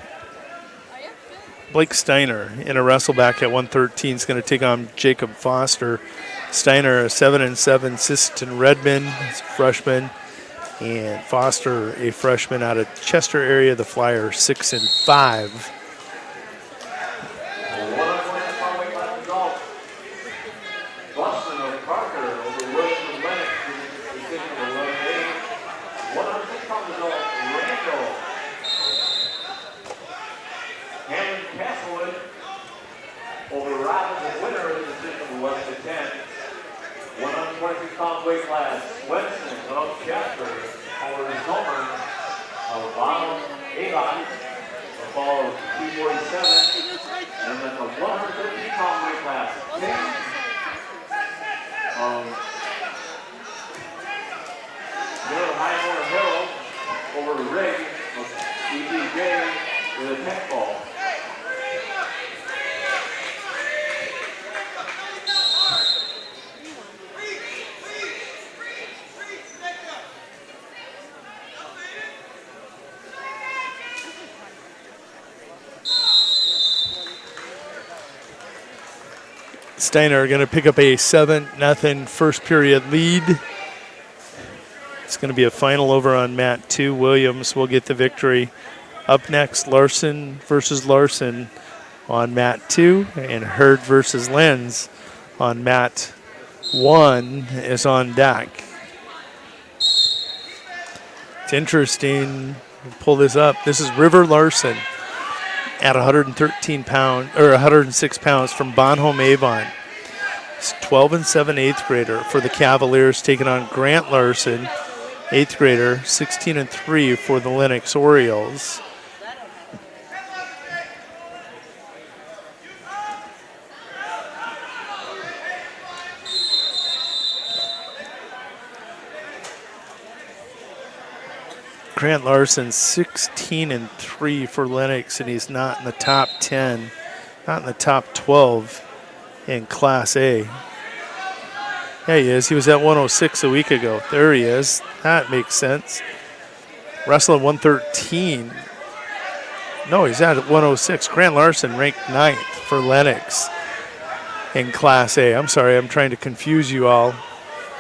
Speaker 22: Blake Steiner in a wrestleback at 113 is going to take on Jacob Foster. Steiner, a 7-7 Sisseton Redmond, he's a freshman. And Foster, a freshman out of Chester area, the Flyer, 6-5.
Speaker 2: Weight class, Wenson of Chester, over Zomer of Bottom Avon, the fall of 247, and then the 150-pound weight class, King of Highmore Hill, over Rig of EDJ with a tech ball.
Speaker 22: Steiner going to pick up a 7-0 first period lead. It's going to be a final over on mat 2. Williams will get the victory. Up next, Larson versus Larson on mat 2, and Hurd versus Lenz on mat 1 is on deck. It's interesting. Pull this up. This is River Larson at 113 pounds or 106 pounds from Bonhomme Avon. He's 12-7 eighth grader for the Cavaliers, taking on Grant Larson, eighth grader, 16-3 for the Lennox Orioles. Grant Larson 16-3 for Lennox, and he's not in the top 10, not in the top 12 in Class A. Yeah, he is. He was at 106 a week ago. There he is. That makes sense. Wrestling 113. No, he's at 106. Grant Larson ranked 9th for Lennox in Class A. I'm sorry, I'm trying to confuse you all.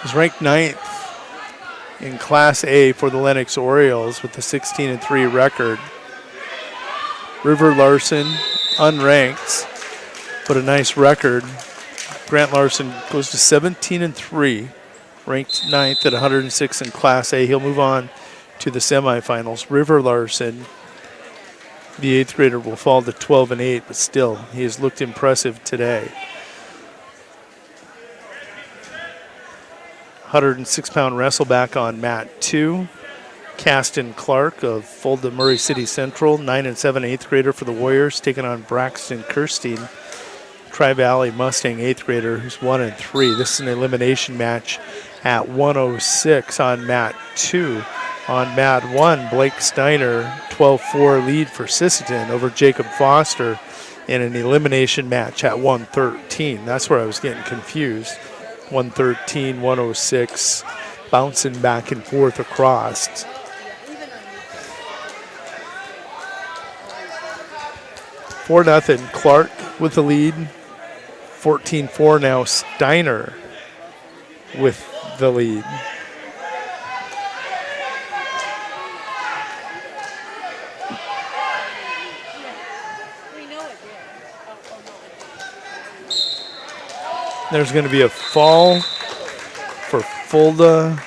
Speaker 22: He's ranked 9th in Class A for the Lennox Orioles with the 16-3 record. River Larson, unranked, but a nice record. Grant Larson goes to 17-3, ranked 9th at 106 in Class A. He'll move on to the semifinals. River Larson, the 8th grader, will fall to 12-8, but still, he has looked impressive today. 106-pound wrestleback on mat 2. Caston Clark of Fulda Murray City Central, 9 and 7, 8th grader for the Warriors, taking on Braxton Kirstein, Tri-Valley Mustang 8th grader, who's 1 and 3. This is an elimination match at 106 on mat 2. On mat 1, Blake Steiner, 12-4 lead for Sisseton over Jacob Foster in an elimination match at 113. That's where I was getting confused. 113, 106, bouncing back and forth across. Four nothing. Clark with the lead. 14-4 now. Steiner with the lead. There's going to be a fall for Fulda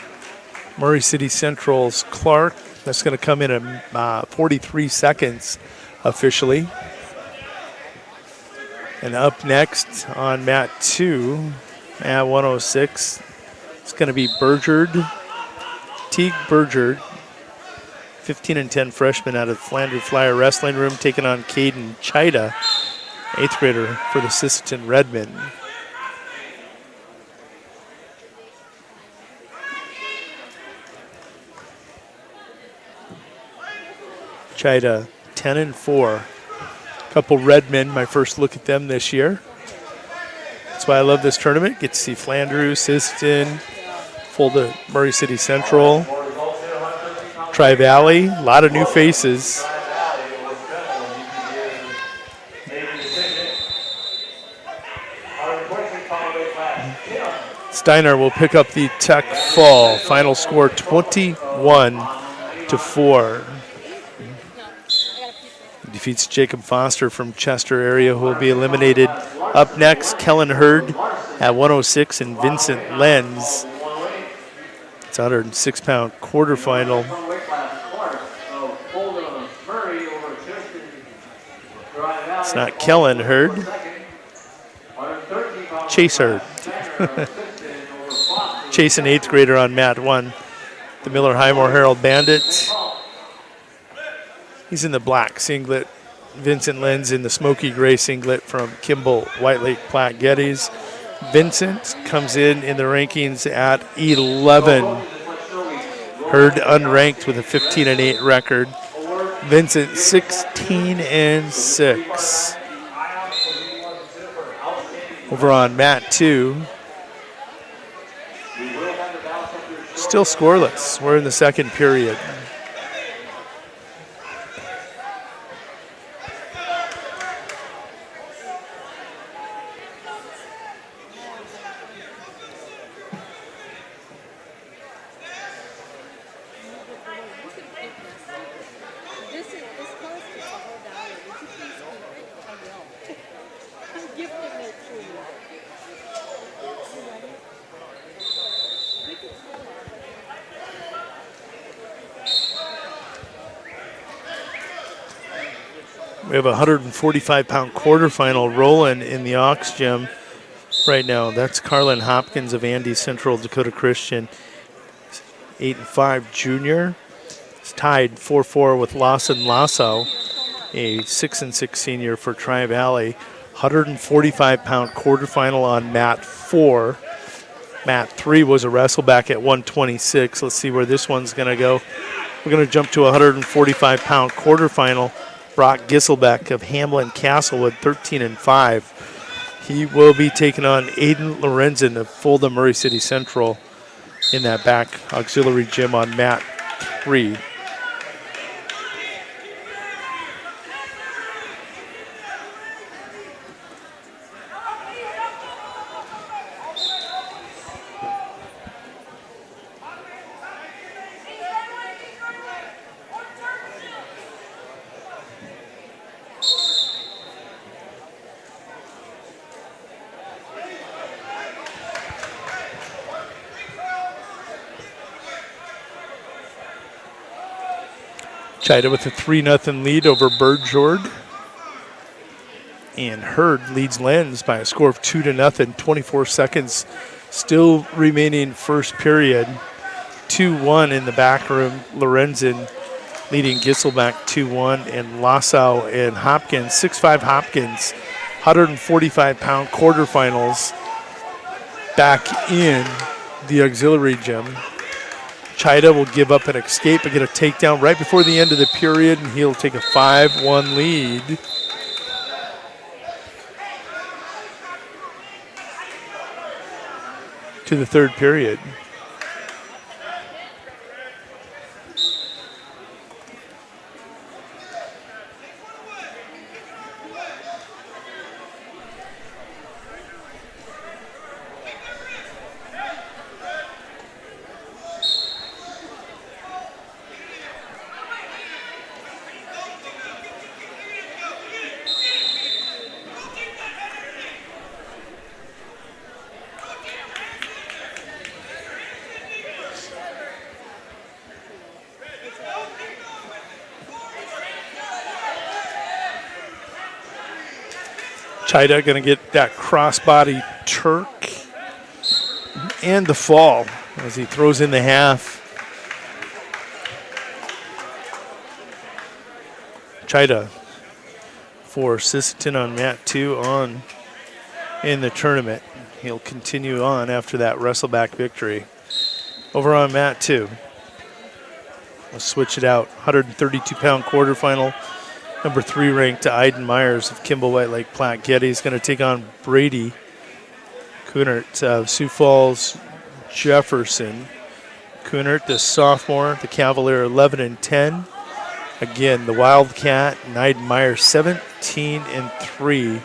Speaker 22: Murray City Central's Clark. That's going to come in at 43 seconds officially. And up next on mat 2 at 106, it's going to be Teague Bergerd, 15 and 10 freshman out of Flanders Flyer Wrestling Room, taking on Caden Chida, 8th grader for the Sisseton Redmen. Chida 10 and 4. Couple Redmen, my first look at them this year. That's why I love this tournament. Get to see Flanders, Sisseton, Fulda Murray City Central, Tri-Valley, a lot of new faces. Steiner will pick up the Tech fall. Final score 21-4. Defeats Jacob Foster from Chester area, who will be eliminated. Up next, Kellen Hurd at 106 and Vincent Lenz. It's a 106-pound quarterfinal. It's not Kellen Hurd. Chase Hurd. Chase, an 8th grader on mat 1. The Miller Highmore Herald Bandits. He's in the black singlet. Vincent Lenz in the smoky gray singlet from Kimball White Lake Platte Geddes. Vincent comes in the rankings at 11. Hurd unranked with a 15 and 8 record. Vincent 16 and 6. Over on mat 2. Still scoreless. We're in the second period. We have a 145-pound quarterfinal rolling in the Aux Gym right now. That's Carlin Hopkins of Andy Central Dakota Christian, 8 and 5 junior. It's tied 4-4 with Lawson Lasso, a 6 and 6 senior for Tri-Valley. 145-pound quarterfinal on mat 4. Mat 3 was a wrestleback at 126. Let's see where this one's going to go. We're going to jump to a 145-pound quarterfinal. Brock Gisselbeck of Hamlin Castlewood, 13 and 5. He will be taking on Aiden Lorenzen of Fulda Murray City Central in that back auxiliary gym on mat 3. Chida with a 3-0 lead over Bergjord. And Hurd leads Lenz by a score of 2-0, 24 seconds still remaining first period. 2-1 in the back room. Lorenzen leading Gisselback 2-1, and Lassau and Hopkins, 6'5" Hopkins, 145-pound quarterfinals back in the auxiliary gym. Chida will give up an escape and get a takedown right before the end of the period, and he'll take a 5-1 lead. To the third period. Chida going to get that crossbody Turk and the fall as he throws in the half. Chida for Sisseton on mat 2 on in the tournament. He'll continue on after that wrestleback victory. Over on mat 2. We'll switch it out. 132-pound quarterfinal. Number 3 ranked Iden Myers of Kimball White Lake Platte Getty is going to take on Brady Kunert of Sioux Falls Jefferson. Kunert, the sophomore, the Cavalier 11-10. Again, the Wildcat and Iden Myers 17-3.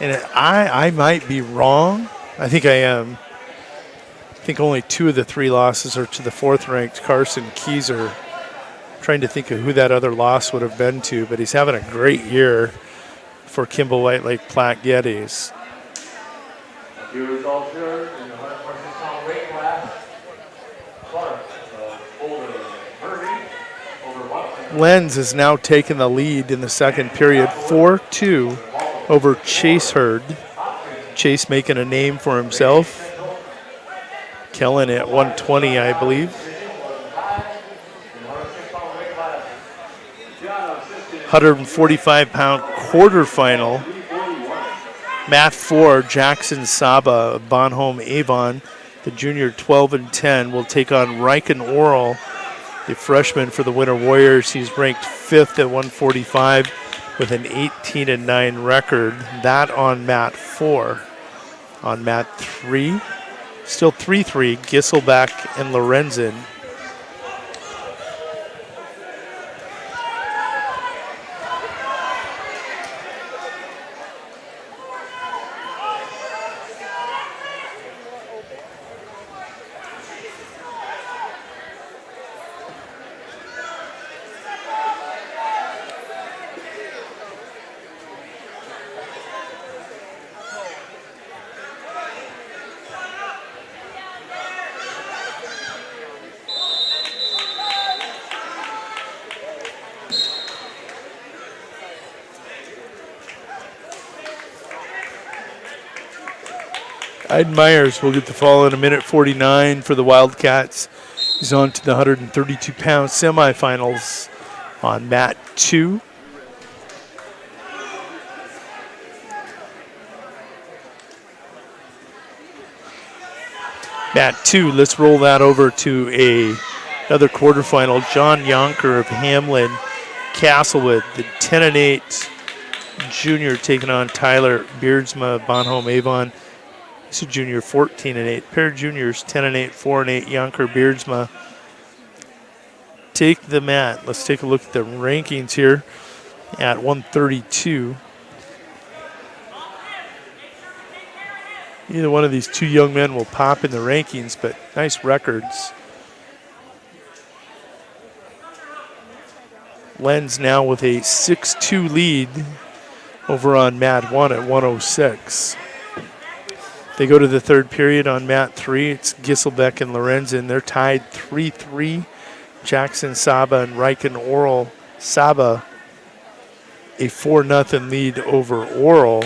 Speaker 22: And I might be wrong. I think I am. I think only 2 of the 3 losses are to the 4th ranked Carson Keyser. Trying to think of who that other loss would have been to, but he's having a great year for Kimball White Lake Platte Gettys.
Speaker 2: A few results here in the 146-pound weight class. Clark, over Watson.
Speaker 22: Lenz has now taken the lead in the second period, 4-2 over Chase Hurd. Chase making a name for himself. Kellen at 120, I believe. 145-pound quarterfinal. Mat 4, Jackson Saba of Bonhomme Avon, the junior 12-10, will take on Riken Oral, the freshman for the Winter Warriors. He's ranked 5th at 145 with an 18-9 record. That on mat 4. On mat 3, still 3-3, Gisselback and Lorenzen. Iden Myers will get the fall in a minute 49 for the Wildcats. He's on to the 132-pound semifinals on mat 2. Mat 2, let's roll that over to another quarterfinal. John Yonker of Hamlin Castlewood, the 10-8 junior, taking on Tyler Beardsma of Bonhomme Avon. He's a junior, 14-8. Pair of juniors, 10-8, 4-8. Yonker, Beardsma take the mat. Let's take a look at the rankings here at 132. Either one of these 2 young men will pop in the rankings, but nice records. Lenz now with a 6-2 lead over on mat 1 at 106. They go to the third period on mat 3. It's Gisselbeck and Lorenzen. They're tied 3-3 Jackson, Saba, and Riken Oral. Saba a 4-0 lead over Oral.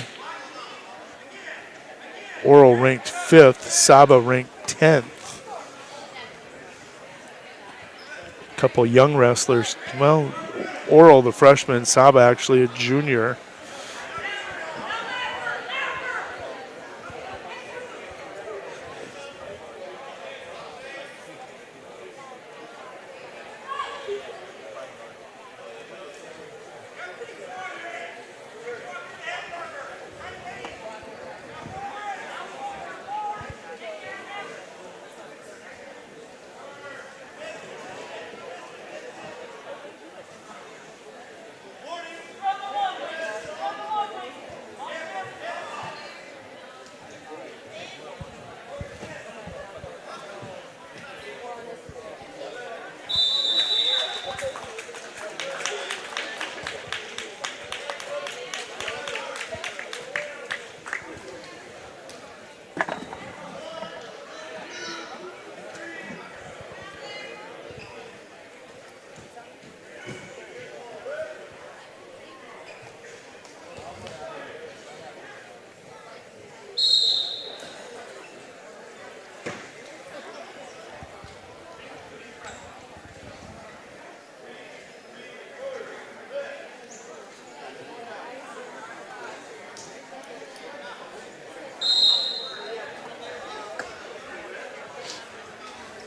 Speaker 22: Oral ranked 5th, Saba ranked 10th. A couple young wrestlers. Well, Oral, the freshman, Saba actually a junior.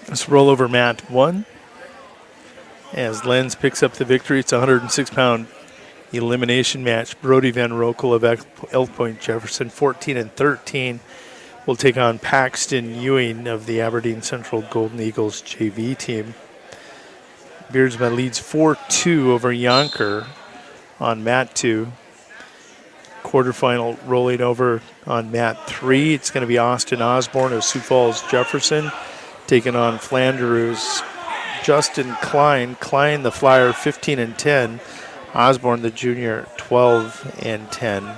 Speaker 22: Let's roll over mat 1 as Lenz picks up the victory. It's a 106-pound elimination match. Brody Van Rokel of Elk Point Jefferson, 14-13, will take on Paxton Ewing of the Aberdeen Central Golden Eagles JV team. Beardsma leads 4-2 over Yonker on mat 2. Quarterfinal rolling over on mat 3. It's going to be Austin Osborne of Sioux Falls Jefferson taking on Flanderou's Justin Klein. Klein, the flyer, 15-10. Osborne, the junior, 12-10.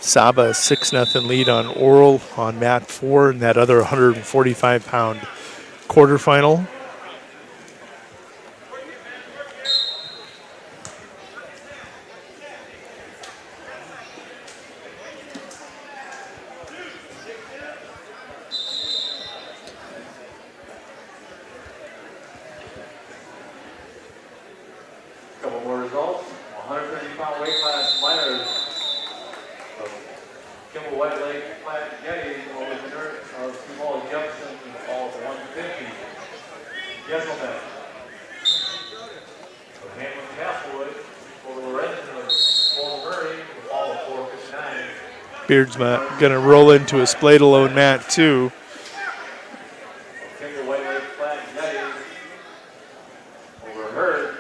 Speaker 22: Saba, 6-0 lead on Oral on mat 4 in that other 145-pound quarterfinal.
Speaker 2: Couple more results. 130-pound weight class minors of Kimball White Lake Flat Getty over the winner of Sioux Falls Jefferson in the fall of 150. Jesselbeck of Hamlin Castlewood over Lorenzen of Fort Murray in the fall of 459.
Speaker 22: Beardsma going to roll into a splayed alone mat 2.
Speaker 2: Kimball White Lake Flat Getty over Hurd.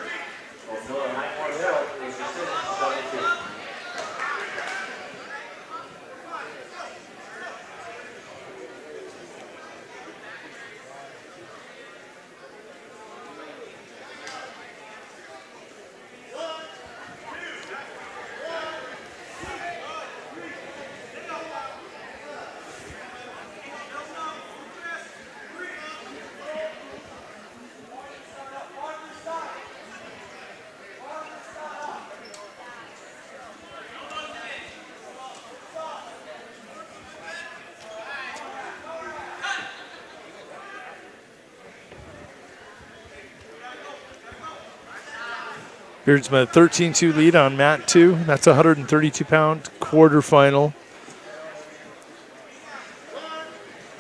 Speaker 22: Beardsma 13-2 lead on mat 2. That's a 132-pound quarterfinal.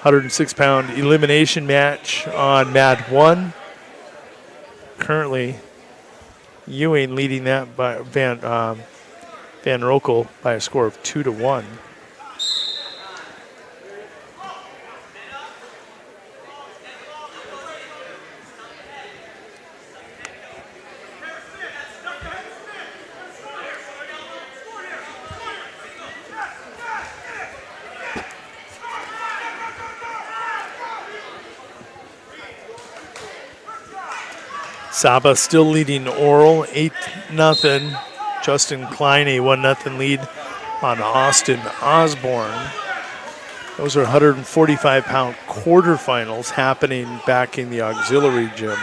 Speaker 22: 106-pound elimination match on mat 1. Currently, Ewing leading that by Van Rokel by a score of 2-1. Saba still leading Oral, 8-0. Justin Klein, a 1-0 lead on Austin Osborne. Those are 145-pound quarterfinals happening back in the auxiliary gym.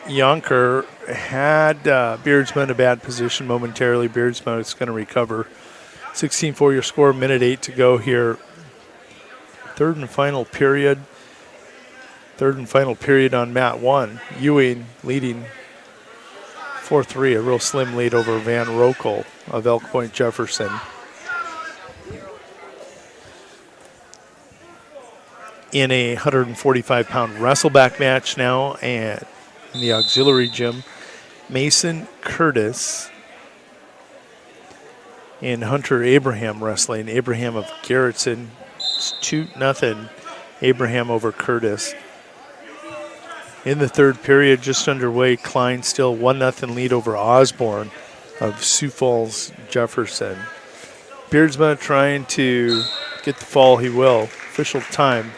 Speaker 22: Yonker had Beardsman in a bad position momentarily. Beardsman is going to recover. 16-4 your score, minute 8 to go here. Third and final period on mat 1. Ewing leading 4-3, a real slim lead over Van Rokel of Elk Point Jefferson. In a 145-pound wrestleback match now, and in the auxiliary gym, Mason Curtis and Hunter Abraham wrestling. Abraham of Garrettson, it's 2-0. Abraham over Curtis. In the third period, just underway, Klein still 1-0 lead over Osborne of Sioux Falls Jefferson. Beardsma trying to get the fall, he will. Official time,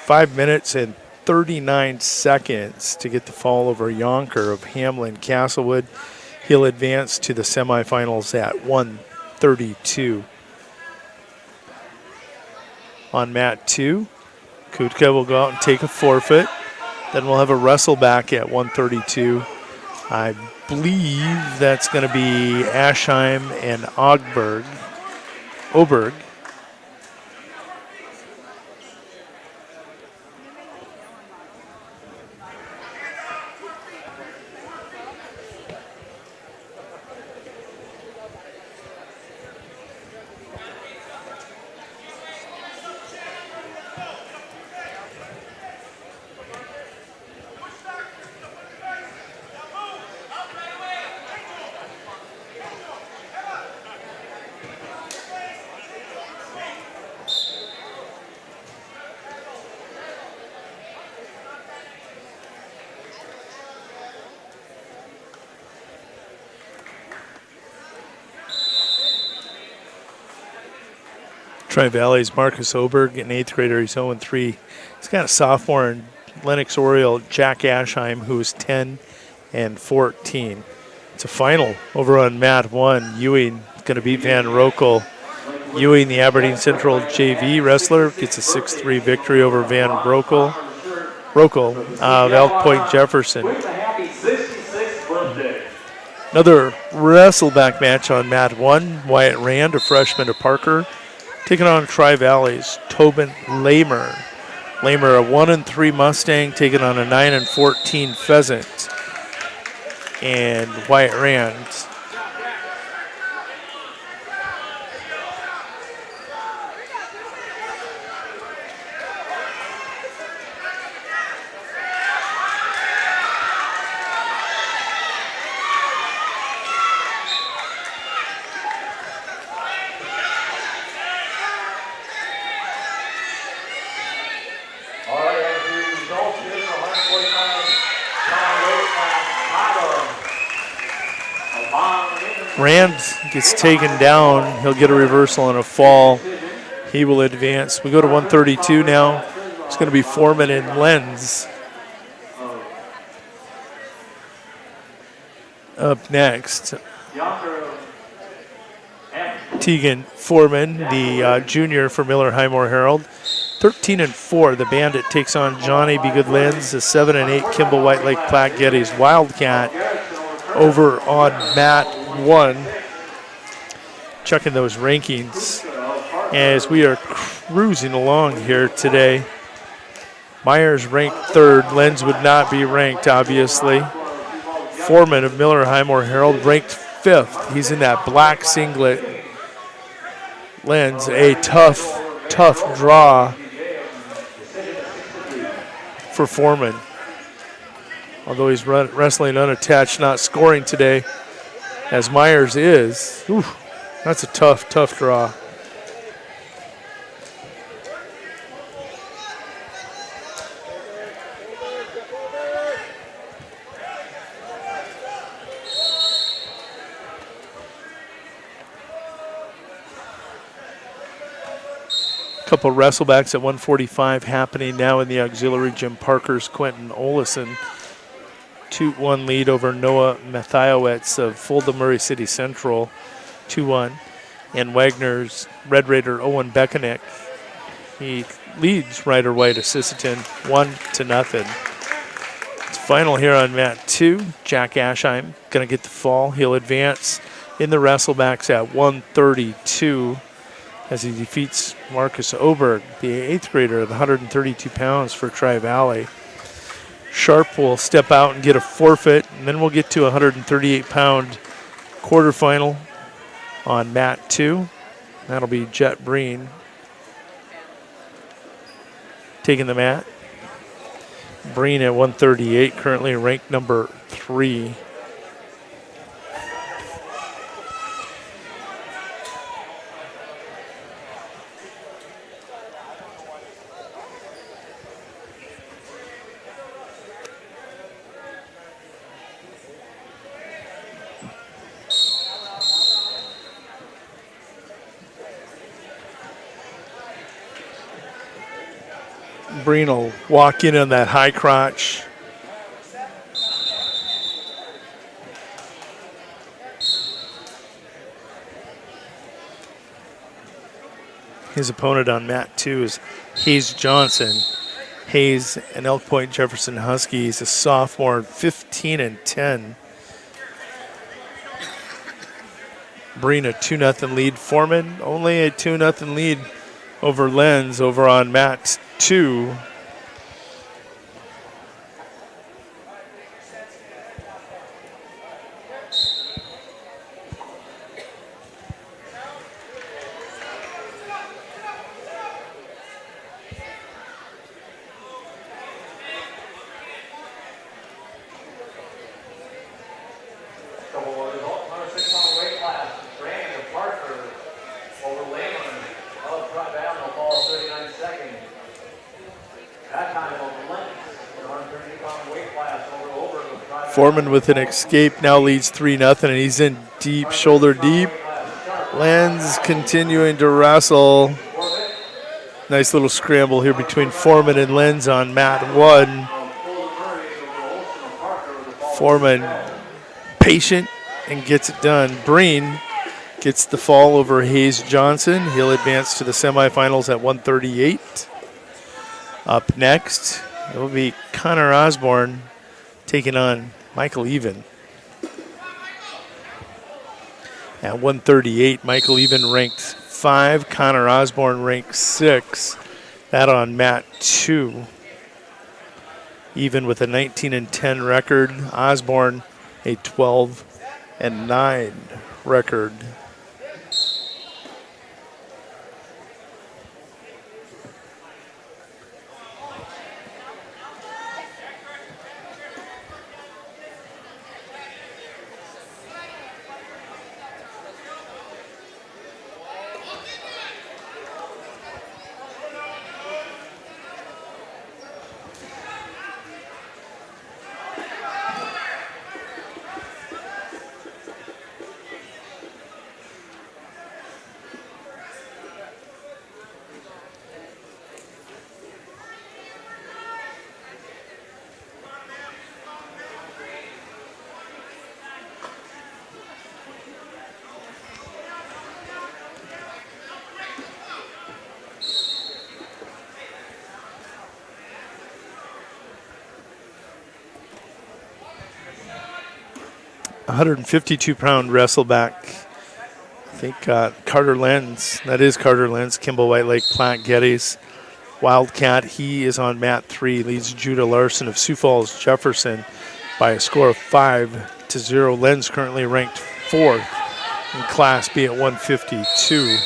Speaker 22: 5 minutes and 39 seconds to get the fall over Yonker of Hamlin Castlewood. He'll advance to the semifinals at 1:32. On mat 2, Kutka will go out and take a forfeit. Then we'll have a wrestle back at 1:32. I believe that's going to be Aschheim and Oberg. Tri-Valley's Marcus Oberg, an 8th grader. He's 0-3. He's got a sophomore in Lennox Oriole, Jack Aschheim, who is 10-14. It's a final over on mat 1. Ewing going to beat Van Rokel. Ewing, the Aberdeen Central JV wrestler, gets a 6-3 victory over Van Rokel of Elk Point Jefferson. Another wrestleback match on mat 1. Wyatt Rand, a freshman to Parker, taking on Tri-Valley's Tobin Lamer. Lamer, a 1-3 Mustang, taking on a 9-14 Pheasant. And Wyatt Rand. Rand gets taken down. He'll get a reversal and a fall. He will advance. We go to 132 now. It's going to be Foreman and Lenz up next. Tegan Foreman, the junior for Miller Highmore Herald. 13-4, the Bandit takes on Johnny B. Good Lenz, the 7-8 Kimball White Lake Platte Geddes Wildcat over on mat 1. Checking those rankings as we are cruising along here today. Myers ranked 3rd. Lenz would not be ranked, obviously. Foreman of Miller Highmore Herald ranked 5th. He's in that black singlet. Lenz, a tough draw for Foreman. Although he's wrestling unattached, not scoring today, as Myers is. Ooh, that's a tough draw. Couple wrestlebacks at 145 happening now in the auxiliary gym. Parker's Quentin Olison, 2-1 lead over Noah Mathiowicz of Fulda Murray City Central, 2-1. And Wagner's Red Raider Owen Beckenick, he leads Ryder White of Sisseton 1-0. It's Final here on mat 2. Jack Ashheim going to get the fall. He'll advance in the wrestlebacks at 132 as he defeats Marcus Oberg, the 8th grader of 132 pounds for Tri-Valley. Sharp will step out and get a forfeit, and then we'll get to a 138-pound quarterfinal on mat 2. That'll be Jet Breen taking the mat. Breen at 138, currently ranked number 3. Breen will walk in on that high crotch. His opponent on mat 2 is Hayes Johnson. Hayes, an Elk Point Jefferson Husky. He's a sophomore, 15-10. Breen a 2-0 lead. Foreman only a 2-0 lead over Lenz over on mat 2. Foreman with an escape now leads 3-0, and he's in deep, shoulder deep. Lenz continuing to wrestle. Nice little scramble here between Foreman and Lenz on mat 1. Foreman patient and gets it done. Breen gets the fall over Hayes Johnson. He'll advance to the semifinals at 138. Up next, it will be Connor Osborne taking on Michael Even. At 138, Michael Even ranked 5, Connor Osborne ranked 6. That on mat 2. Even with a 19-10 record, Osborne a 12-9 record. A 152-pound wrestleback. I think Carter Lenz, that is Carter Lenz, Kimball White Lake, Platte Geddes. Wildcat, he is on mat 3, leads Judah Larson of Sioux Falls Jefferson by a score of 5-0. Lenz currently ranked 4th in Class B at 152.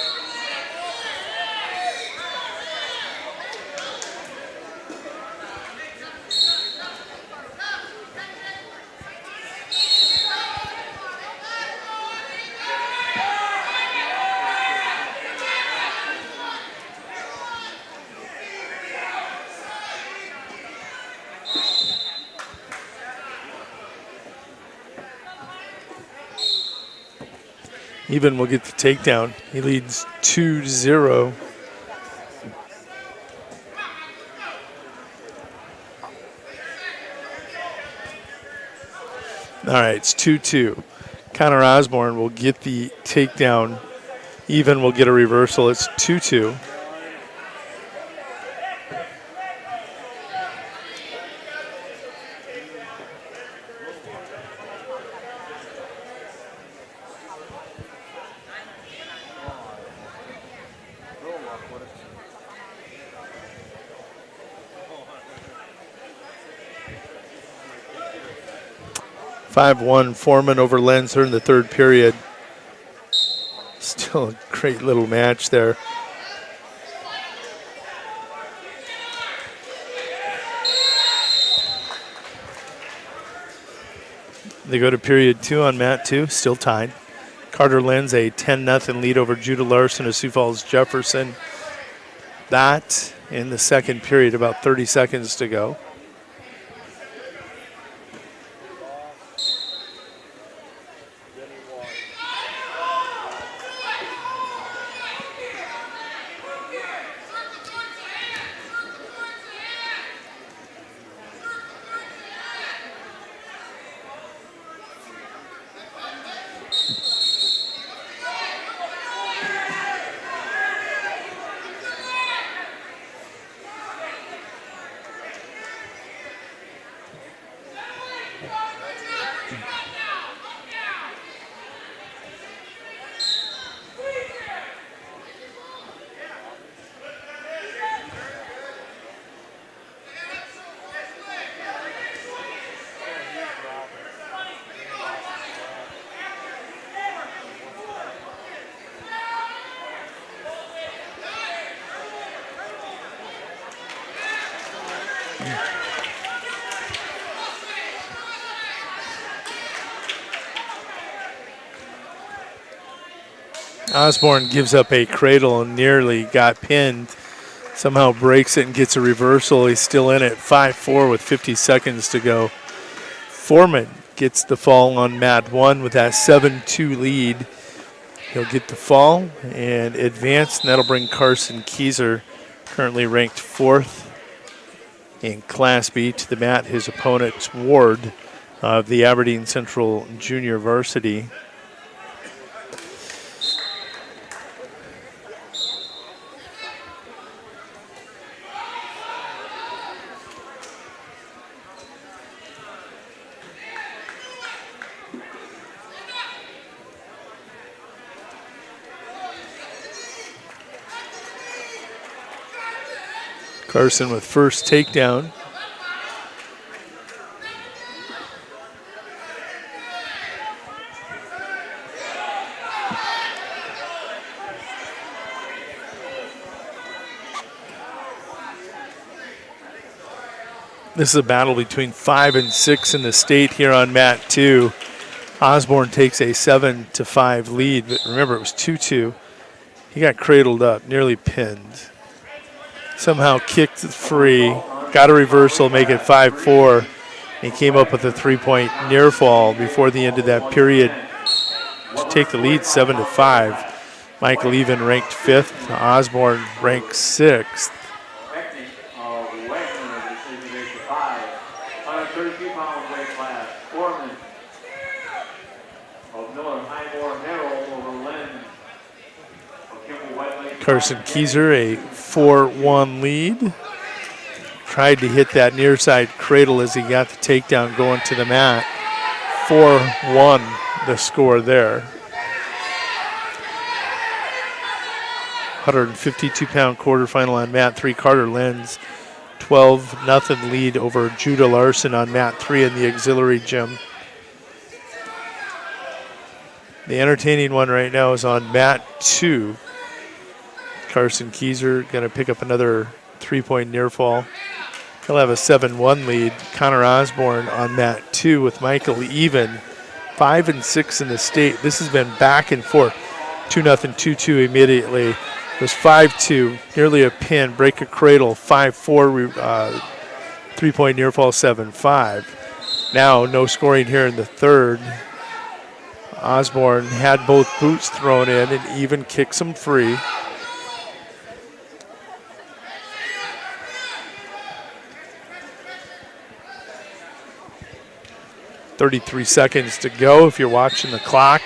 Speaker 22: Even will get the takedown. He leads 2-0. All right, it's 2-2. Connor Osborne will get the takedown. Even will get a reversal. It's 2-2. 5-1 Foreman over Lenz here in the third period. Still a great little match there. They go to period 2 on mat 2, still tied. Carter Lenz a 10-0 lead over Judah Larson of Sioux Falls Jefferson. That in the second period, about 30 seconds to go. Osborne gives up a cradle and nearly got pinned. Somehow breaks it and gets a reversal. He's still in it, 5-4 with 50 seconds to go. Foreman gets the fall on mat 1 with that 7-2 lead. He'll get the fall and advance, and that'll bring Carson Kieser, currently ranked 4th in Class B, to the mat. His opponent's Ward of the Aberdeen Central Junior Varsity. Carson with first takedown. This is a battle between 5 and 6 in the state here on mat 2. Osborne takes a 7-5 lead, but remember it was 2-2. He got cradled up, nearly pinned. Somehow kicked free, got a reversal, make it 5-4. He came up with a 3-point near fall before the end of that period to take the lead 7-5. Michael Even ranked 5th, Osborne ranked 6th. Carson Kieser, a 4-1 lead. Tried to hit that near side cradle as he got the takedown going to the mat. 4-1 the score there. 152-pound quarterfinal on mat 3. Carter Lenz, 12-0 lead over Judah Larson on mat 3 in the auxiliary gym. The entertaining one right now is on mat 2. Carson Kieser going to pick up another 3-point near fall. He'll have a 7-1 lead. Connor Osborne on mat 2 with Michael Even. 5 and 6 in the state. This has been back and forth. 2-0, 2-2 immediately. It was 5-2, nearly a pin, break a cradle, 5-4, 3-point near fall, 7-5. Now no scoring here in the third. Osborne had both boots thrown in and Even kicks him free. .33 seconds to go if you're watching the clock.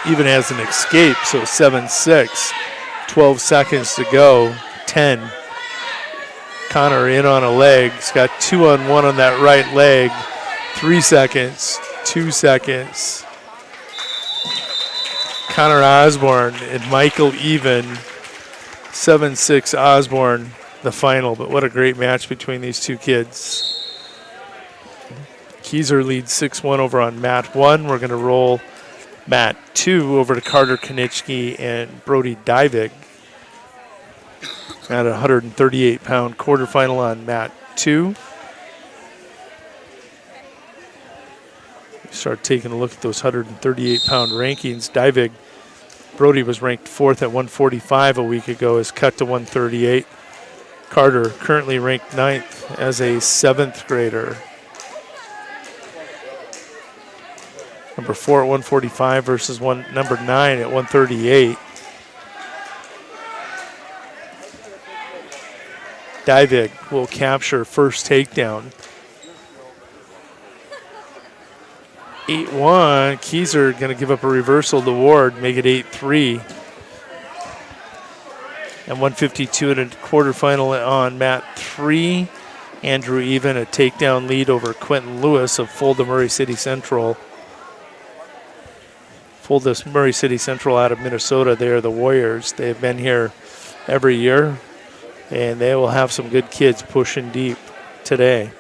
Speaker 22: even has an escape, so 7-6. 12 seconds to go, 10. Connor in on a leg. He's got 2-on-1 on that right leg. 3 seconds, 2 seconds. Connor Osborne and Michael even. 7-6 Osborne, the final. But what a great match between these two kids. Keyser leads 6-1 over on mat 1. We're going to roll mat 2 over to Carter Konitsky and Brody Divig at a 138-pound quarterfinal on mat 2. Start taking a look at those 138-pound rankings. Divig, Brody was ranked 4th at 145 a week ago, is cut to 138. Carter currently ranked 9th as a 7th grader. Number 4 at 145 versus number 9 at 138. Divig will capture first takedown. 8-1. Keyser going to give up a reversal to Ward, make it 8-3. And 152 in a quarterfinal on mat 3. Andrew Even, a takedown lead over Quentin Lewis of Fulda Murray City Central. Fulda Murray City Central out of Minnesota. They are the Warriors. They've been here every year, and they will have some good kids pushing deep today.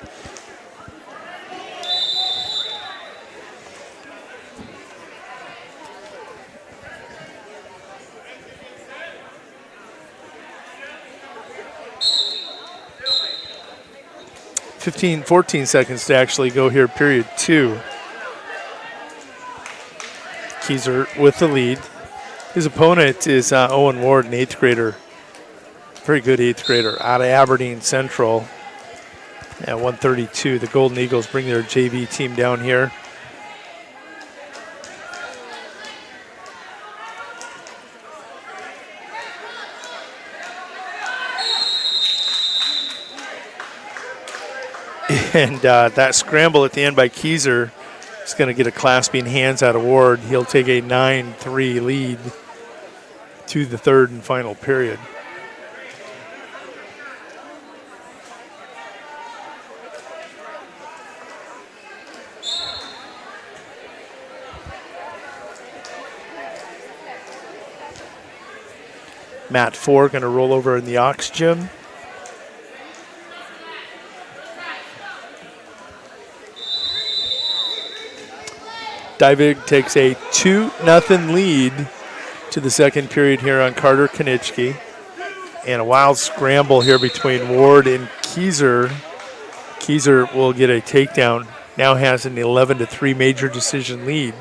Speaker 22: $15, 14 seconds to actually go here, period 2. Keyser with the lead. His opponent is Owen Ward, an 8th grader. Very good 8th grader out of Aberdeen Central at 132. The Golden Eagles bring their JV team down here. And that scramble at the end by Keyser is going to get a clasping hands out of Ward. He'll take a 9-3 lead to the third and final period. Mat 4 going to roll over in the Ox Gym. Divig takes a 2-0 lead to the second period here on Carter Konitsky. And a wild scramble here between Ward and Keyser. Keyser will get a takedown. Now has an 11-3 major decision lead.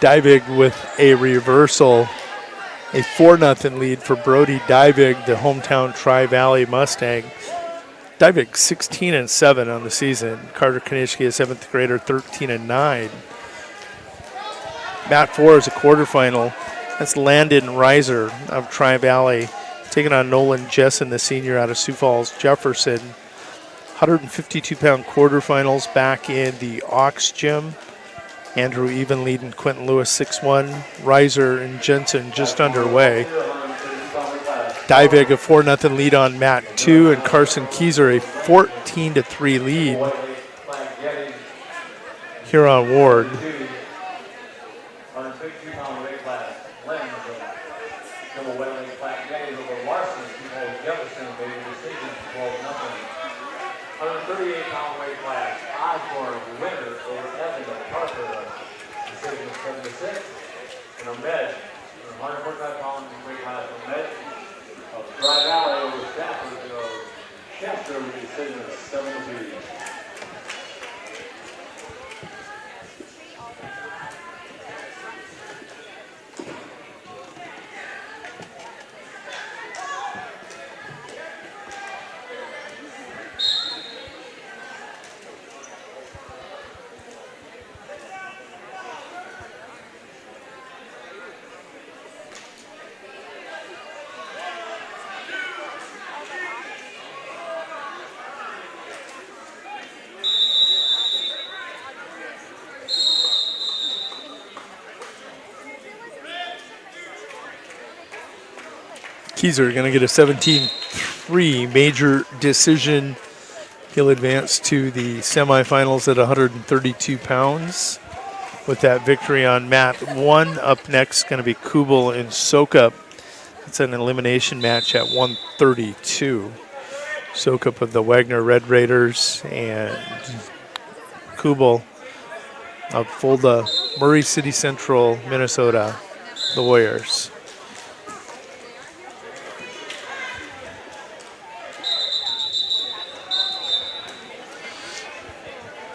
Speaker 22: Divig with a reversal, a 4-0 lead for Brody Divig, the hometown Tri-Valley Mustang. Divig 16-7 on the season. Carter Konitsky, a 7th grader, 13-9. Mat 4 is a quarterfinal. That's Landon Reiser of Tri-Valley taking on Nolan Jessen, the senior out of Sioux Falls, Jefferson. 152-pound quarterfinals back in the Ox Gym. Andrew Even leading Quentin Lewis 6-1. Reiser and Jensen just underway. Divig a 4-0 lead on mat 2, and Carson Keyser a 14-3 lead here on Ward. Keyser going to get a 17-3 major decision. He'll advance to the semifinals at 132 pounds with that victory on mat 1. Up next going to be Kubel and Sokup. It's an elimination match at 132. Sokup of the Wagner Red Raiders and Kubel of Fulda, Murray City Central, Minnesota, the Warriors.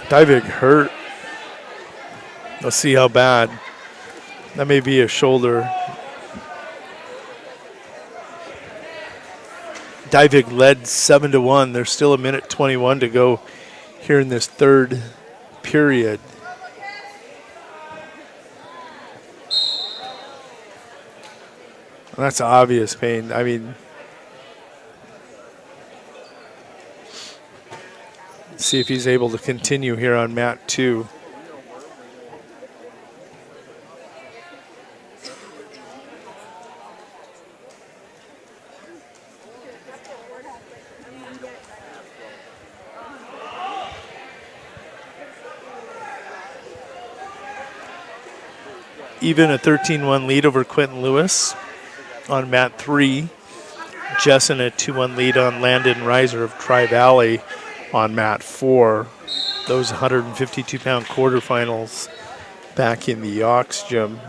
Speaker 22: Divig hurt. Let's see how bad. That may be a shoulder. Divig led 7-1. There's still a minute 21 to go here in this third period. That's obvious pain. I mean, see if he's able to continue here on mat 2. Even a 13-1 lead over Quentin Lewis on mat 3. Jessen a 2-1 lead on Landon Reiser of Tri-Valley on mat 4. Those 152-pound quarterfinals back in the Ox Gym.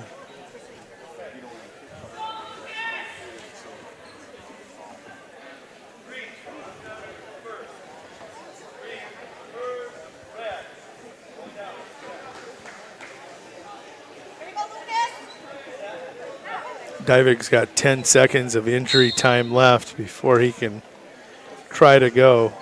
Speaker 22: Divig's got 10 seconds of injury time left before he can try to go.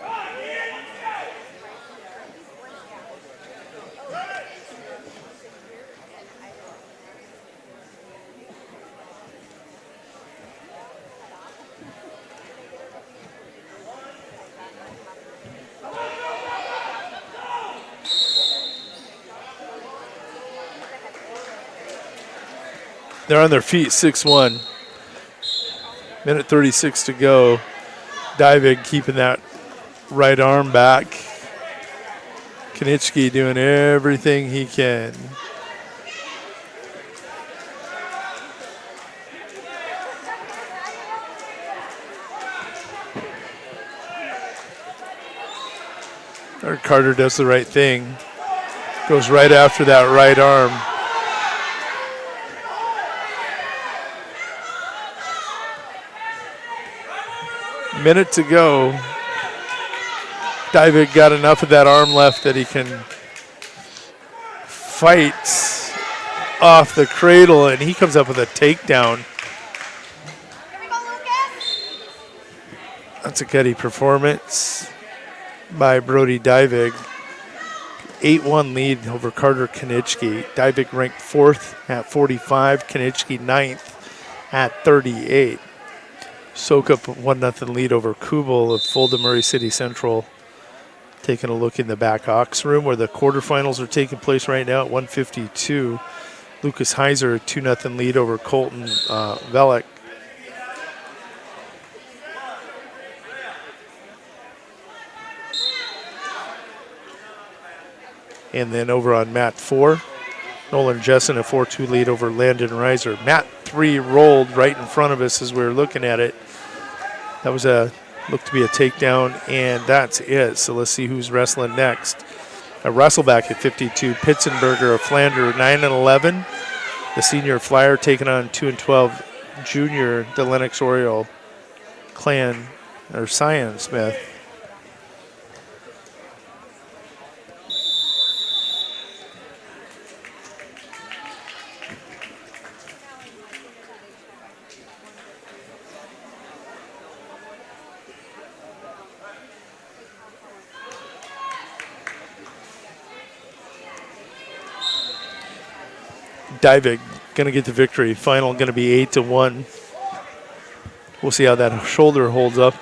Speaker 22: They're on their feet, 6-1. Minute 36 to go. Divig keeping that right arm back. Konitsky doing everything he can. Carter does the right thing. Goes right after that right arm. Minute to go. Divig got enough of that arm left that he can fight off the cradle, and he comes up with a takedown. That's a gutty performance by Brody Divig. 8-1 lead over Carter Konitsky. Divig ranked 4th at 45, Konitsky 9th at 38. Sokup 1-0 lead over Kubel of Fulda Murray City Central. Taking a look in the back Ox room where the quarterfinals are taking place right now at 152. Lucas Heiser a 2-0 lead over Colton Velick. And then over on mat 4, Nolan Jessen a 4-2 lead over Landon Reiser. Mat 3 rolled right in front of us as we were looking at it. That was looked to be a takedown, and that's it. So let's see who's wrestling next. A wrestleback at 52, Pitzenberger of Flanders, 9-11. The senior flyer taking on 2-12 junior, the Lennox Oriole clan, or Cyan Smith. Divig going to get the victory. Final going to be 8-1. We'll see how that shoulder holds up.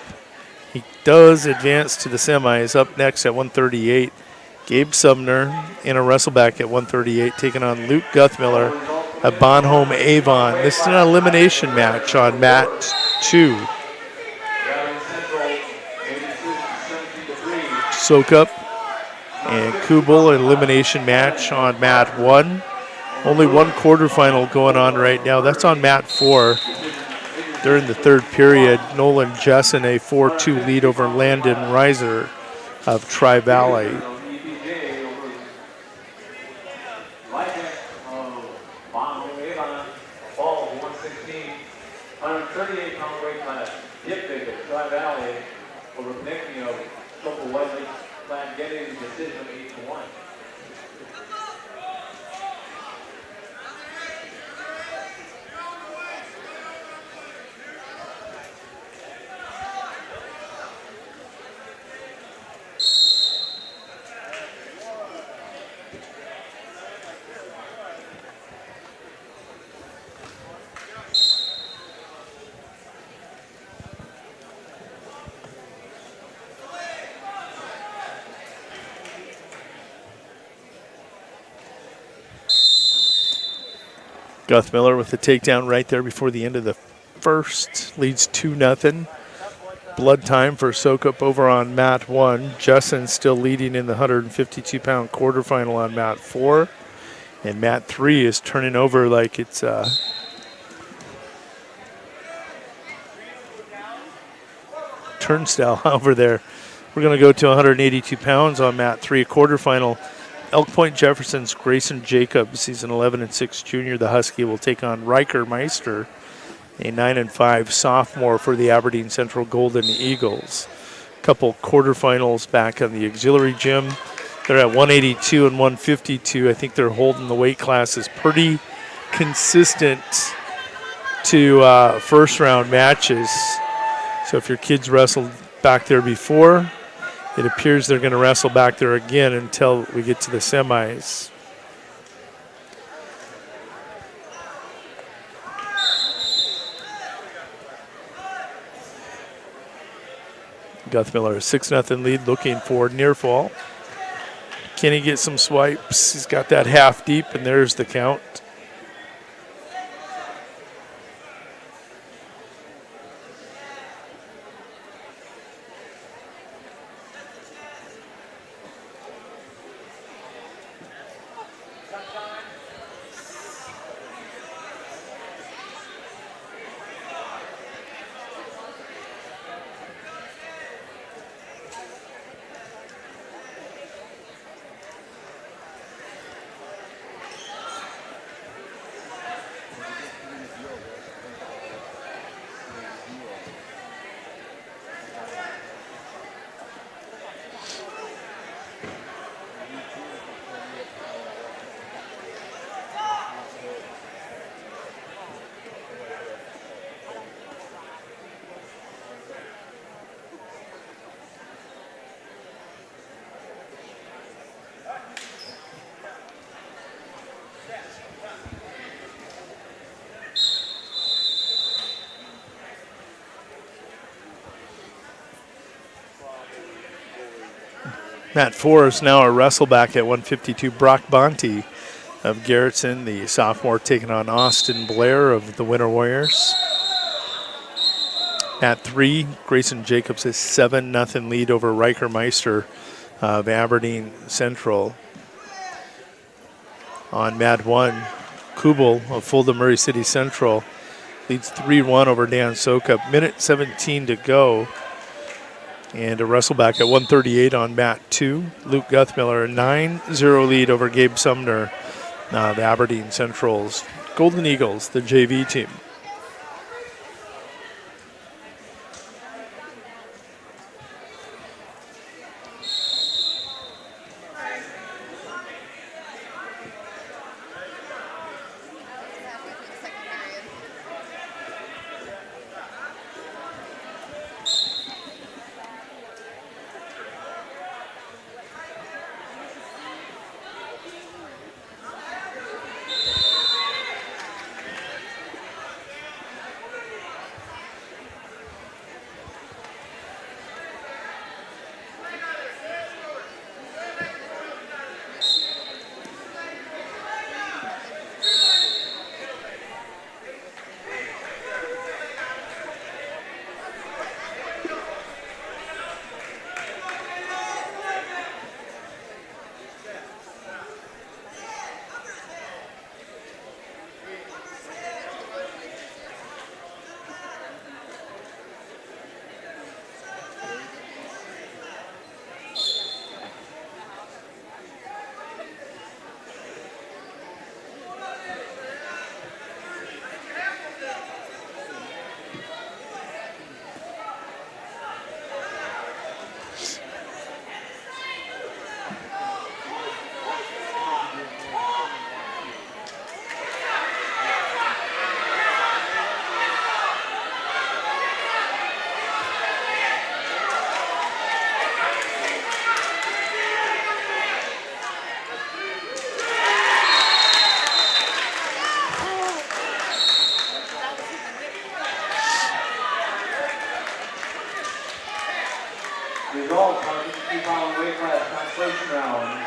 Speaker 22: He does advance to the semis. Up next at 138, Gabe Sumner in a wrestleback at 138, taking on Luke Guthmiller at Bonhomme Avon. This is an elimination match on mat 2. Soak Up and Kubel elimination match on mat 1. Only one quarterfinal going on right now. That's on mat 4. During the third period, Nolan Jessen a 4-2 lead over Landon Reiser of Tri-Valley. Guthmiller with the takedown right there before the end of the first. Leads 2-0. Blood time for Soak Up over on mat 1. Jessen still leading in the 152-pound quarterfinal on mat 4. And mat 3 is turning over like it's turnstile over there. We're going to go to 182 pounds on mat 3, quarterfinal. Elk Point Jefferson's Grayson Jacobs. He's an 11-6 junior. The Husky will take on Riker Meister, a 9-5 sophomore for the Aberdeen Central Golden Eagles. Couple quarterfinals back on the auxiliary gym. They're at 182 and 152. I think they're holding the weight classes pretty consistent to first round matches. So if your kids wrestled back there before, it appears they're going to wrestle back there again until we get to the semis. Guthmiller, a 6-0 lead, looking for near fall. Can he get some swipes? He's got that half deep, and there's the count. Mat 4 is now a wrestleback at 152. Brock Bonte of Garrettson, the sophomore, taking on Austin Blair of the Winter Warriors. Mat 3, Grayson Jacobs' 7-0 lead over Riker Meister of Aberdeen Central. On mat 1, Kubel of Fulda Murray City Central leads 3-1 over Dan Sokup. Minute 17 to go. And a wrestleback at 138 on mat 2. Luke Guthmiller, a 9-0 lead over Gabe Sumner, the Aberdeen Central's Golden Eagles, the JV team.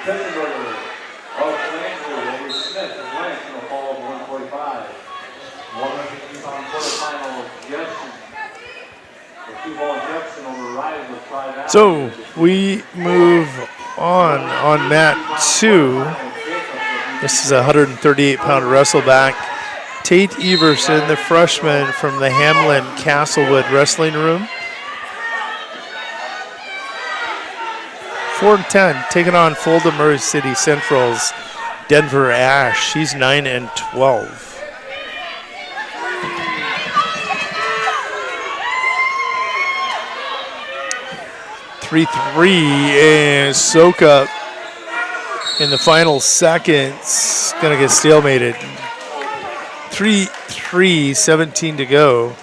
Speaker 2: Pittsburgher of Landry, Eddie Smith and Lynch in the fall of 145. 150-pound quarterfinal Jefferson. The two-ball Jefferson over Rise with 5
Speaker 22: So we move on mat 2. This is a 138-pound wrestleback. Tate Everson, the freshman from the Hamlin Castlewood Wrestling Room. 4-10, taking on Fulda Murray City Central's Denver Ash. She's 9-12. Three and soak up in the final seconds. Gonna get stalemated. 3-3, 17 to go.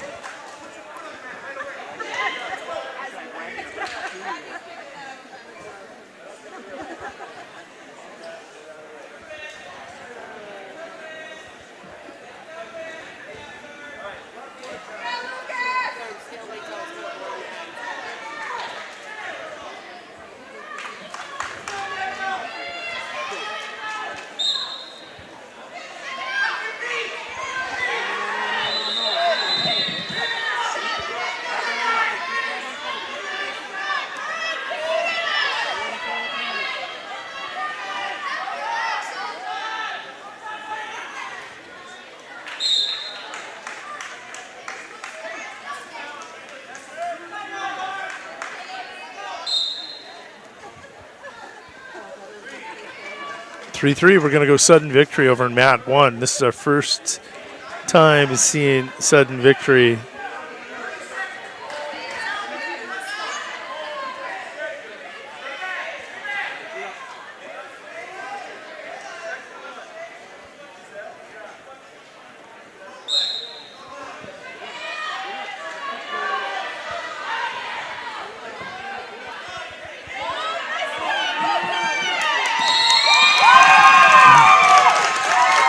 Speaker 22: We're going to go sudden victory over in mat 1. This is our first time seeing sudden victory.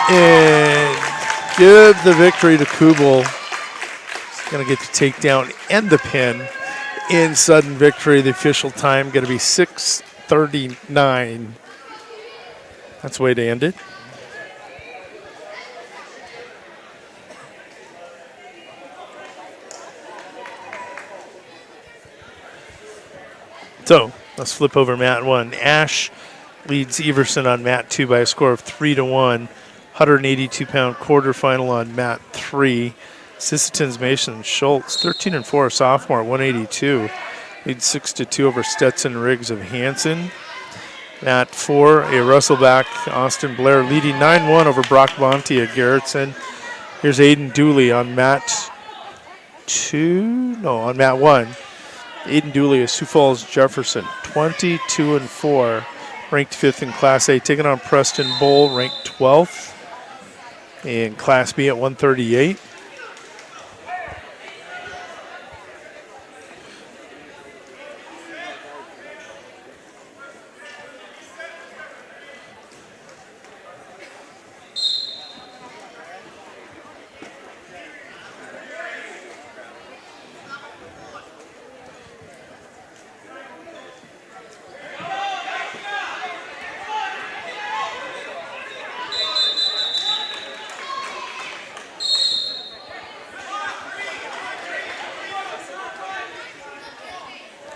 Speaker 22: And give the victory to Kubel. He's going to get the takedown and the pin in sudden victory. The official time going to be 6:39. That's the way to end it. So let's flip over mat 1. Ash leads Everson on mat 2 by a score of 3-1. 182-pound quarterfinal on mat 3. Sisseton's Mason Schultz, 13-4, sophomore, 182. Leads 6-2 over Stetson Riggs of Hanson. Mat 4, a Russellback, Austin Blair, leading 9-1 over Brock Monty of Garrettson. Here's Aiden Dooley on mat 1. Aiden Dooley of Sioux Falls Jefferson, 22-4, ranked 5th in Class A, taking on Preston Bull, ranked 12th. In Class B at 138.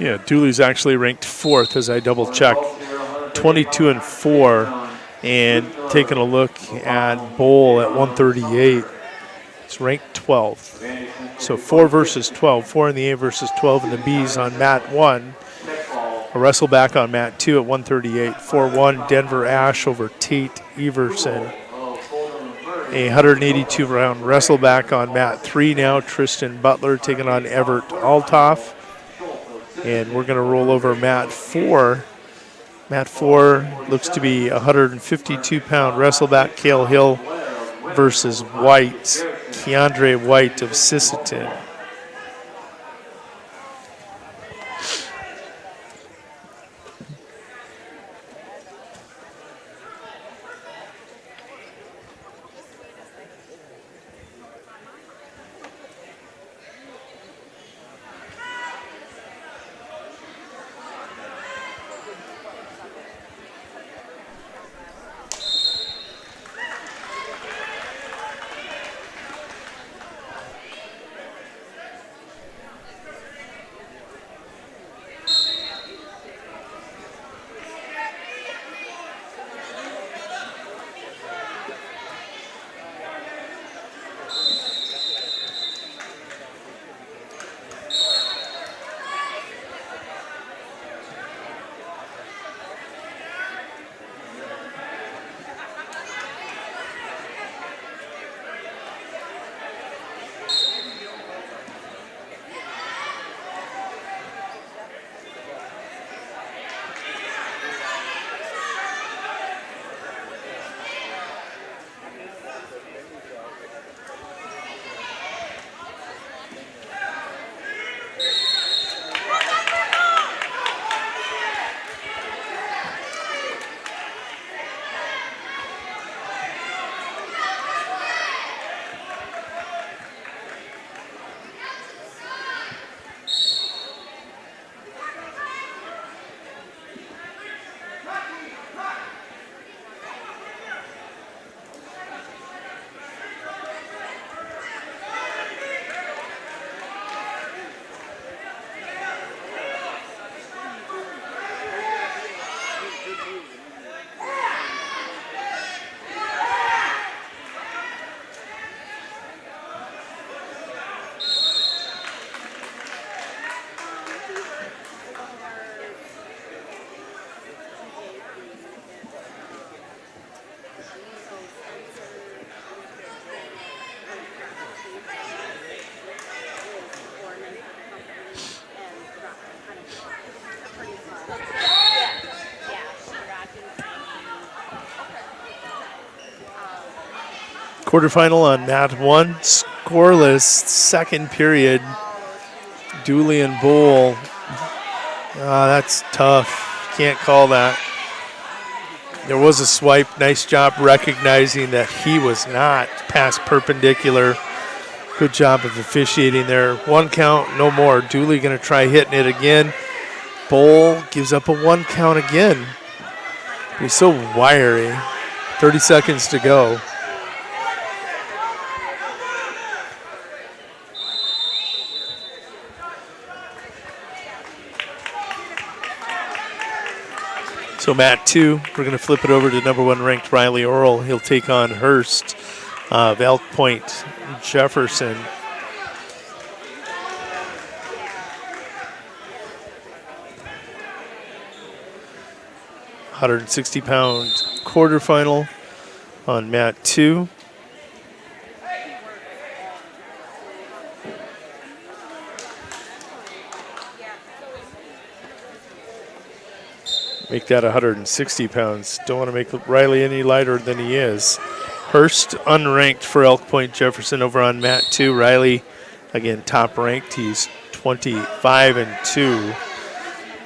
Speaker 22: Yeah, Dooley's actually ranked 4th as I double checked. 22-4. And taking a look at Bowl at 138. It's ranked 12th. So 4 versus 12. 4 in the A versus 12 in the B's on mat 1. A wrestle back on mat 2 at 138. 4-1 Denver Ash over Tate Everson. A 182-round wrestle back on mat 3 now. Tristan Butler taking on Everett Altoff. And we're going to roll over mat 4. Mat 4 looks to be 152-pound wrestleback Cale Hill versus White, Keandre White of Sisseton. Quarterfinal on mat 1, scoreless, second period. Dooley and Bull. That's tough. Can't call that. There was a swipe. Nice job recognizing that he was not past perpendicular. Good job of officiating there. 1 count, no more. Dooley going to try hitting it again. Bull gives up a 1 count again. He's so wiry. 30 seconds to go. So mat 2, we're going to flip it over to number 1 ranked Riley Earl. He'll take on Hurst of Elk Point Jefferson. £160 quarterfinal on mat 2. Make that 160 pounds. Don't want to make Riley any lighter than he is. Hurst unranked for Elk Point Jefferson over on mat 2. Riley, again, top ranked. He's 25-2.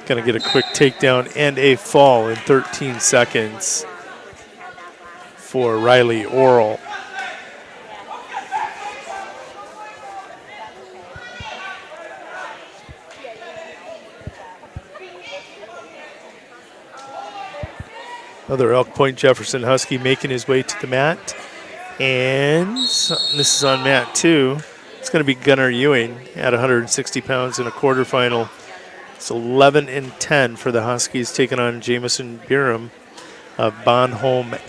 Speaker 22: Going to get a quick takedown and a fall in 13 seconds for Riley Earl. Another Elk Point Jefferson Husky making his way to the mat. And this is on mat 2. It's going to be Gunnar Ewing at 160 pounds in a quarterfinal. It's 11-10 for the Huskies, taking on Jamison Byram of Bonholm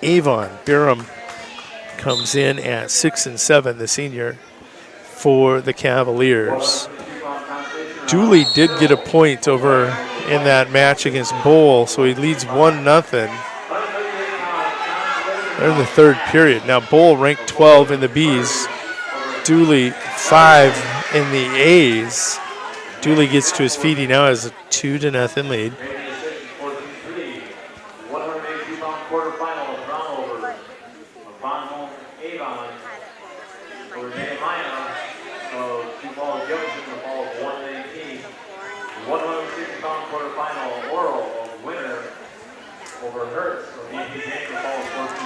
Speaker 22: Avon. Byram comes in at 6-7, the senior, for the Cavaliers. Dooley did get a point over in that match against Bowl, so he leads 1-0. They're in the third period. Now Bowl ranked 12 in the Bs, Dooley 5 in the As. Dooley gets to his feet. He now has a 2-0 lead.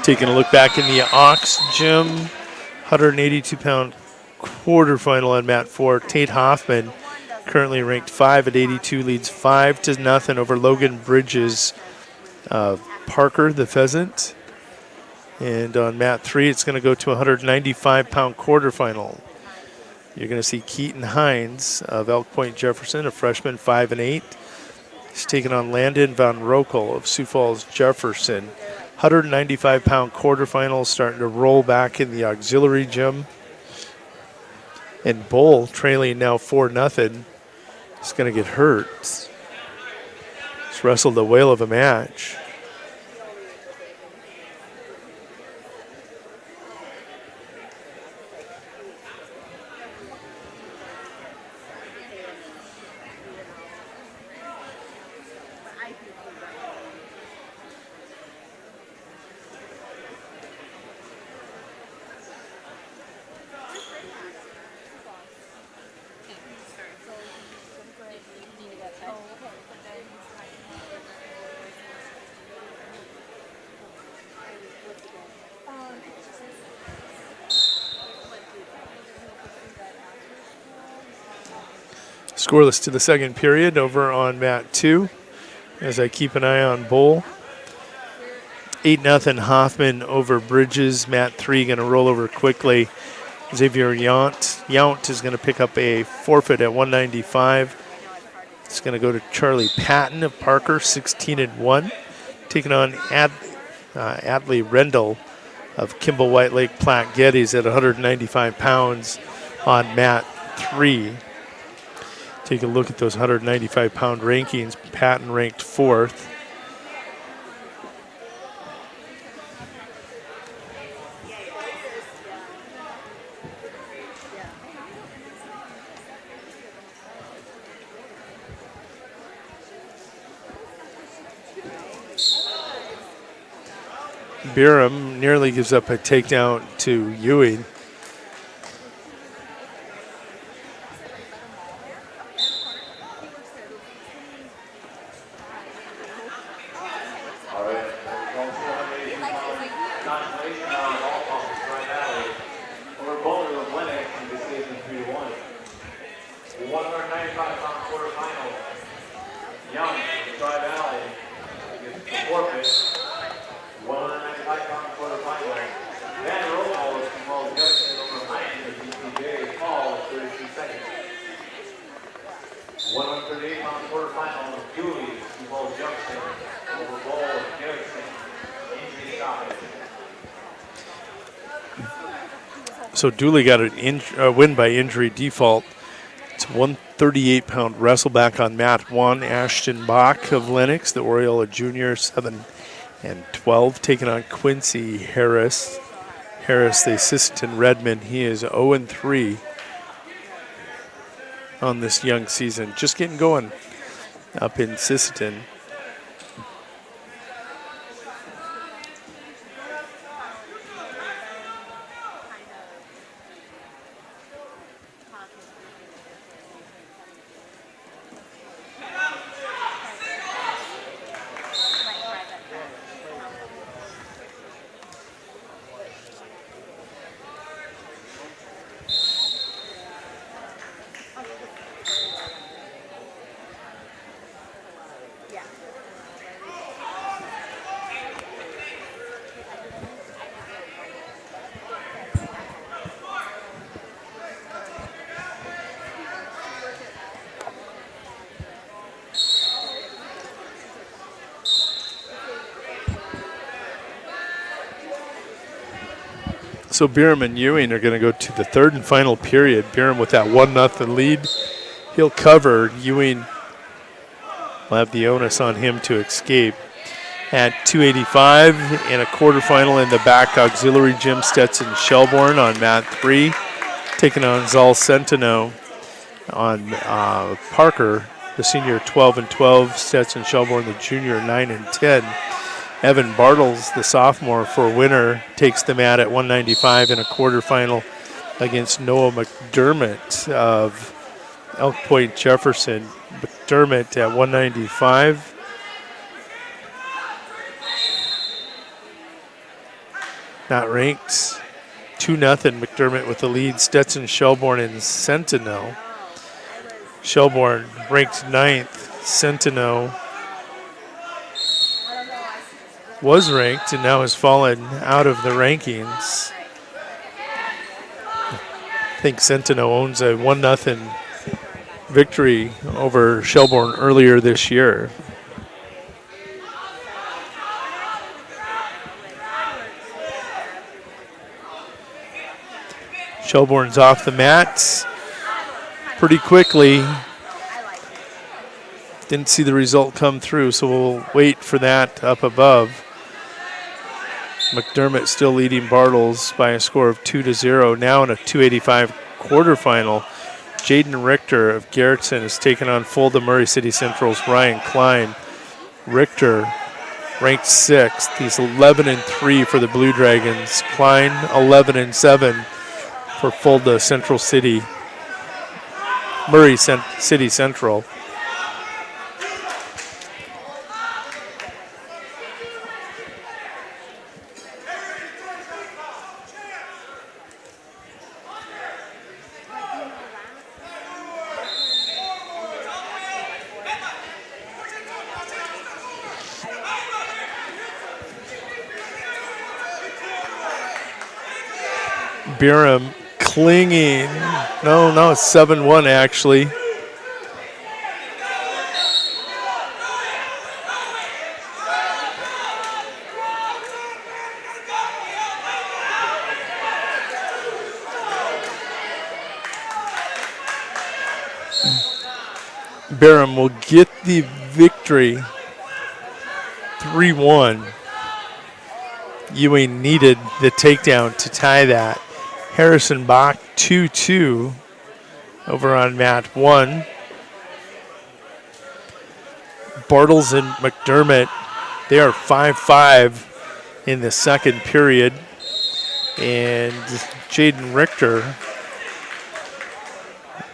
Speaker 22: Taking a look back in the Ox Gym, 182-pound quarterfinal on mat 4. Tate Hoffman, currently ranked 5 at 82, leads 5-0 over Logan Bridges. Parker, the Pheasant. And on mat 3, it's going to go to a 195-pound quarterfinal. You're going to see Keaton Hines of Elk Point Jefferson, a freshman, 5-8. He's taking on Landon Van Rokel of Sioux Falls Jefferson. 195-pound quarterfinals starting to roll back in the auxiliary gym. And Bull trailing now 4-0. He's going to get hurt. He's wrestled a whale of a match. Scoreless to the second period over on mat 2 as I keep an eye on Bull. 8-0 Hoffman over Bridges. Mat 3 going to roll over quickly. Xavier Yount is going to pick up a forfeit at 195. It's going to go to Charlie Patton of Parker, 16-1. Taking on Adley Rendell of Kimball White Lake Platte Geddes at 195 pounds on mat 3. Take a look at those 195-pound rankings. Patton ranked 4th. Byram nearly gives up a takedown to Ewing.
Speaker 2: All right, consolation on all pumps, right alley. Over Boulder of Lennox in decision 3-1. 195-pound quarterfinal. Young, Drive Alley, gets the forfeit. 195-pound quarterfinal. Van Roll from Paul Jefferson over Ryan of DPJ. Paul, 32 seconds. 138-pound quarterfinal. Dooley from Paul Jefferson over Ball of Jefferson. Injury stoppage.
Speaker 22: So Dooley got a win by injury default. It's 138-pound wrestleback on mat 1. Ashton Bach of Lennox, the Oriole, a junior, 7-12, taking on Quincy Harris. Harris, the assistant in Redmond, he is 0-3 on this young season. Just getting going up in Sisseton. So Byram and Ewing are going to go to the third and final period. Byram with that 1-0 lead. He'll cover. Ewing will have the onus on him to escape. At 285 in a quarterfinal in the back auxiliary gym, Stetson Shelbourne on mat 3, taking on Zal Centeno on Parker, the senior 12-12, Stetson Shelbourne, the junior 9-10. Evan Bartles, the sophomore, for winner, takes the mat at 195 in a quarterfinal against Noah McDermott of Elk Point Jefferson. McDermott at 195. Not ranked. 2-0 McDermott with the lead. Stetson Shelbourne and Centeno. Shelbourne ranked 9th. Centeno was ranked and now has fallen out of the rankings. I think Centeno owns a 1-0 victory over Shelbourne earlier this year. Shelbourne's off the mats pretty quickly. Didn't see the result come through, so we'll wait for that up above. McDermott still leading Bartles by a score of 2-0. Now in a 285 quarterfinal, Jaden Richter of Garrettson is taking on Fulda Murray City Central's Ryan Klein. Richter ranked 6th. He's 11-3 for the Blue Dragons. Klein 11-7 for Fulda Central City, Murray City Central. Byram clinging. No, it's 7-1 actually. Byram will get the victory 3-1. Ewing needed the takedown to tie that. Harrison Bach 2-2 over on mat 1. Bartles and McDermott, they are 5-5 in the second period. And Jaden Richter,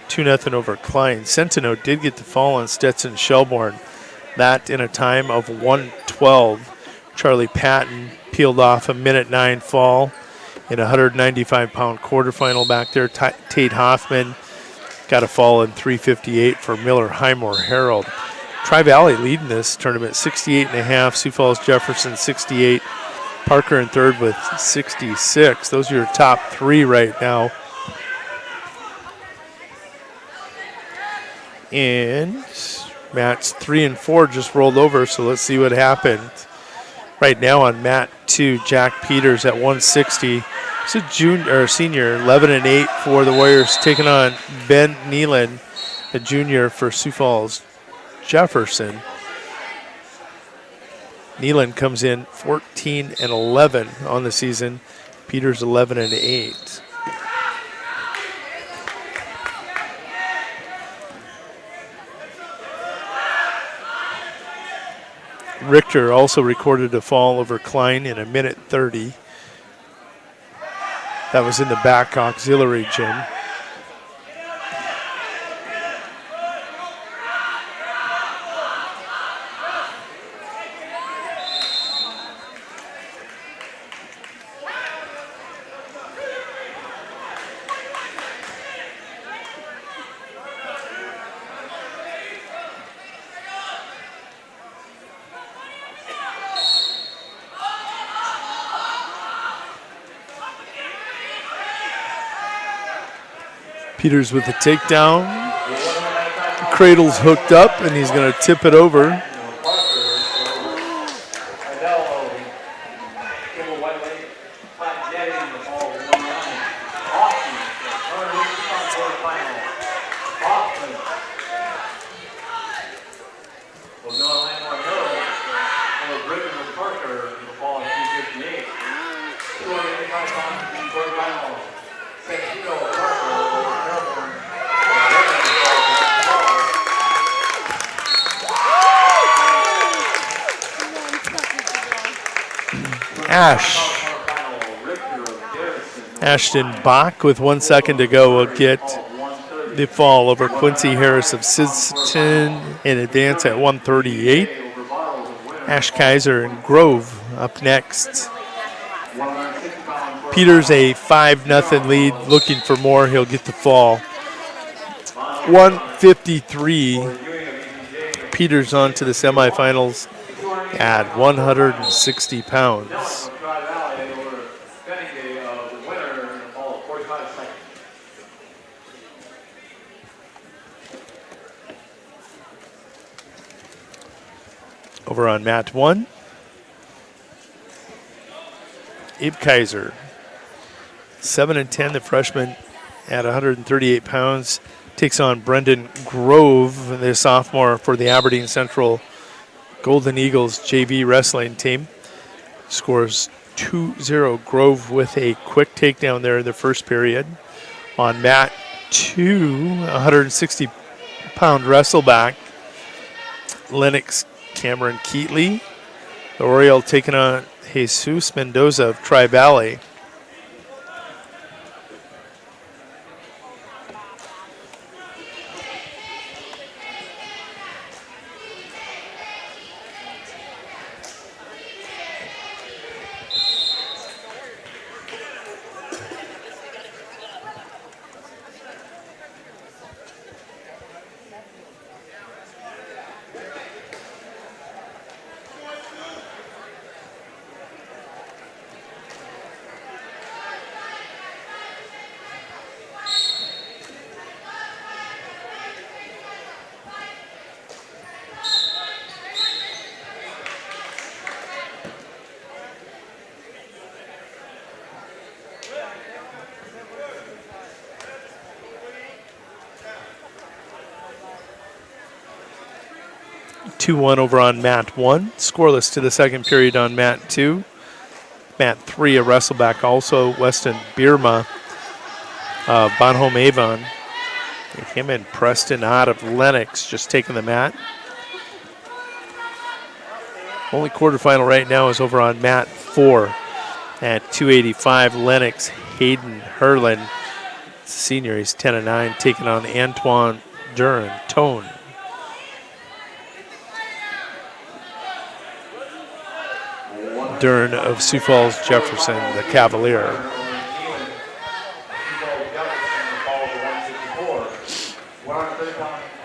Speaker 22: 2-0 over Klein. Centeno did get the fall on Stetson Shelbourne. That in a time of 1:12. Charlie Patton peeled off a 1:09 fall in a 195-pound quarterfinal back there. Tate Hoffman got a fall in 3:58 for Miller Highmore Herald. Tri-Valley leading this tournament, 68.5. Sioux Falls Jefferson, 68. Parker in third with 66. Those are your top three right now. And Matt's 3 and 4 just rolled over, so let's see what happened. Right now on mat 2, Jack Peters at 160. He's a junior or senior, 11 and 8 for the Warriors, taking on Ben Nealon, a junior for Sioux Falls Jefferson. Nealon comes in 14 and 11 on the season. Peters 11 and 8. Richter also recorded a fall over Klein in a 1:30. That was in the back auxiliary gym. Peters with the takedown. Cradle's hooked up, and he's going to tip it over. Ashton Bach with 1 second to go will get the fall over Quincy Harris of Sisseton in advance at 138. Ash Kaiser and Grove up next. Peters a 5-0 lead, looking for more. He'll get the fall. 153. Peters on to the semifinals at 160 pounds. Over on mat 1, Abe Kaiser, 7 and 10, the freshman at 138 pounds, takes on Brendan Grove, the sophomore for the Aberdeen Central Golden Eagles JV wrestling team. Scores 2-0. Grove with a quick takedown there in the first period. On mat 2, 160-pound wrestleback, Lennox Cameron Keatley. The Oriole taking on Jesus Mendoza of Tri-Valley. (2-1) over on mat 1. Scoreless to the second period on mat 2. Mat 3, a wrestleback also, Weston Bierma, Bonhomme Avon. Him and Preston Ott of Lennox just taking the mat. Only quarterfinal right now is over on mat 4 at 285. Lennox Hayden Herlin, senior, he's 10-9, taking on Antoine Tone. Dern of Sioux Falls Jefferson, the Cavalier.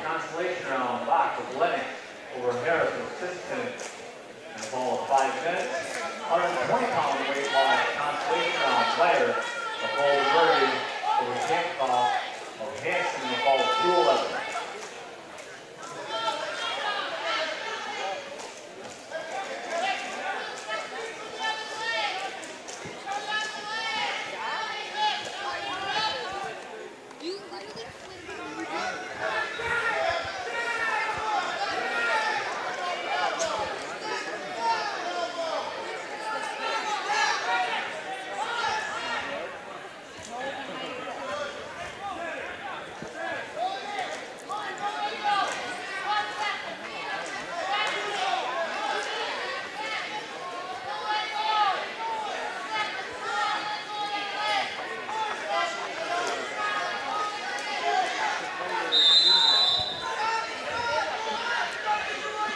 Speaker 2: Consolation round back with Lennox over Harris of Simpson in a ball of 5 minutes. 120-pound weight loss consolation round player of Paul Murray over Hancock of Hanson in a ball of 211.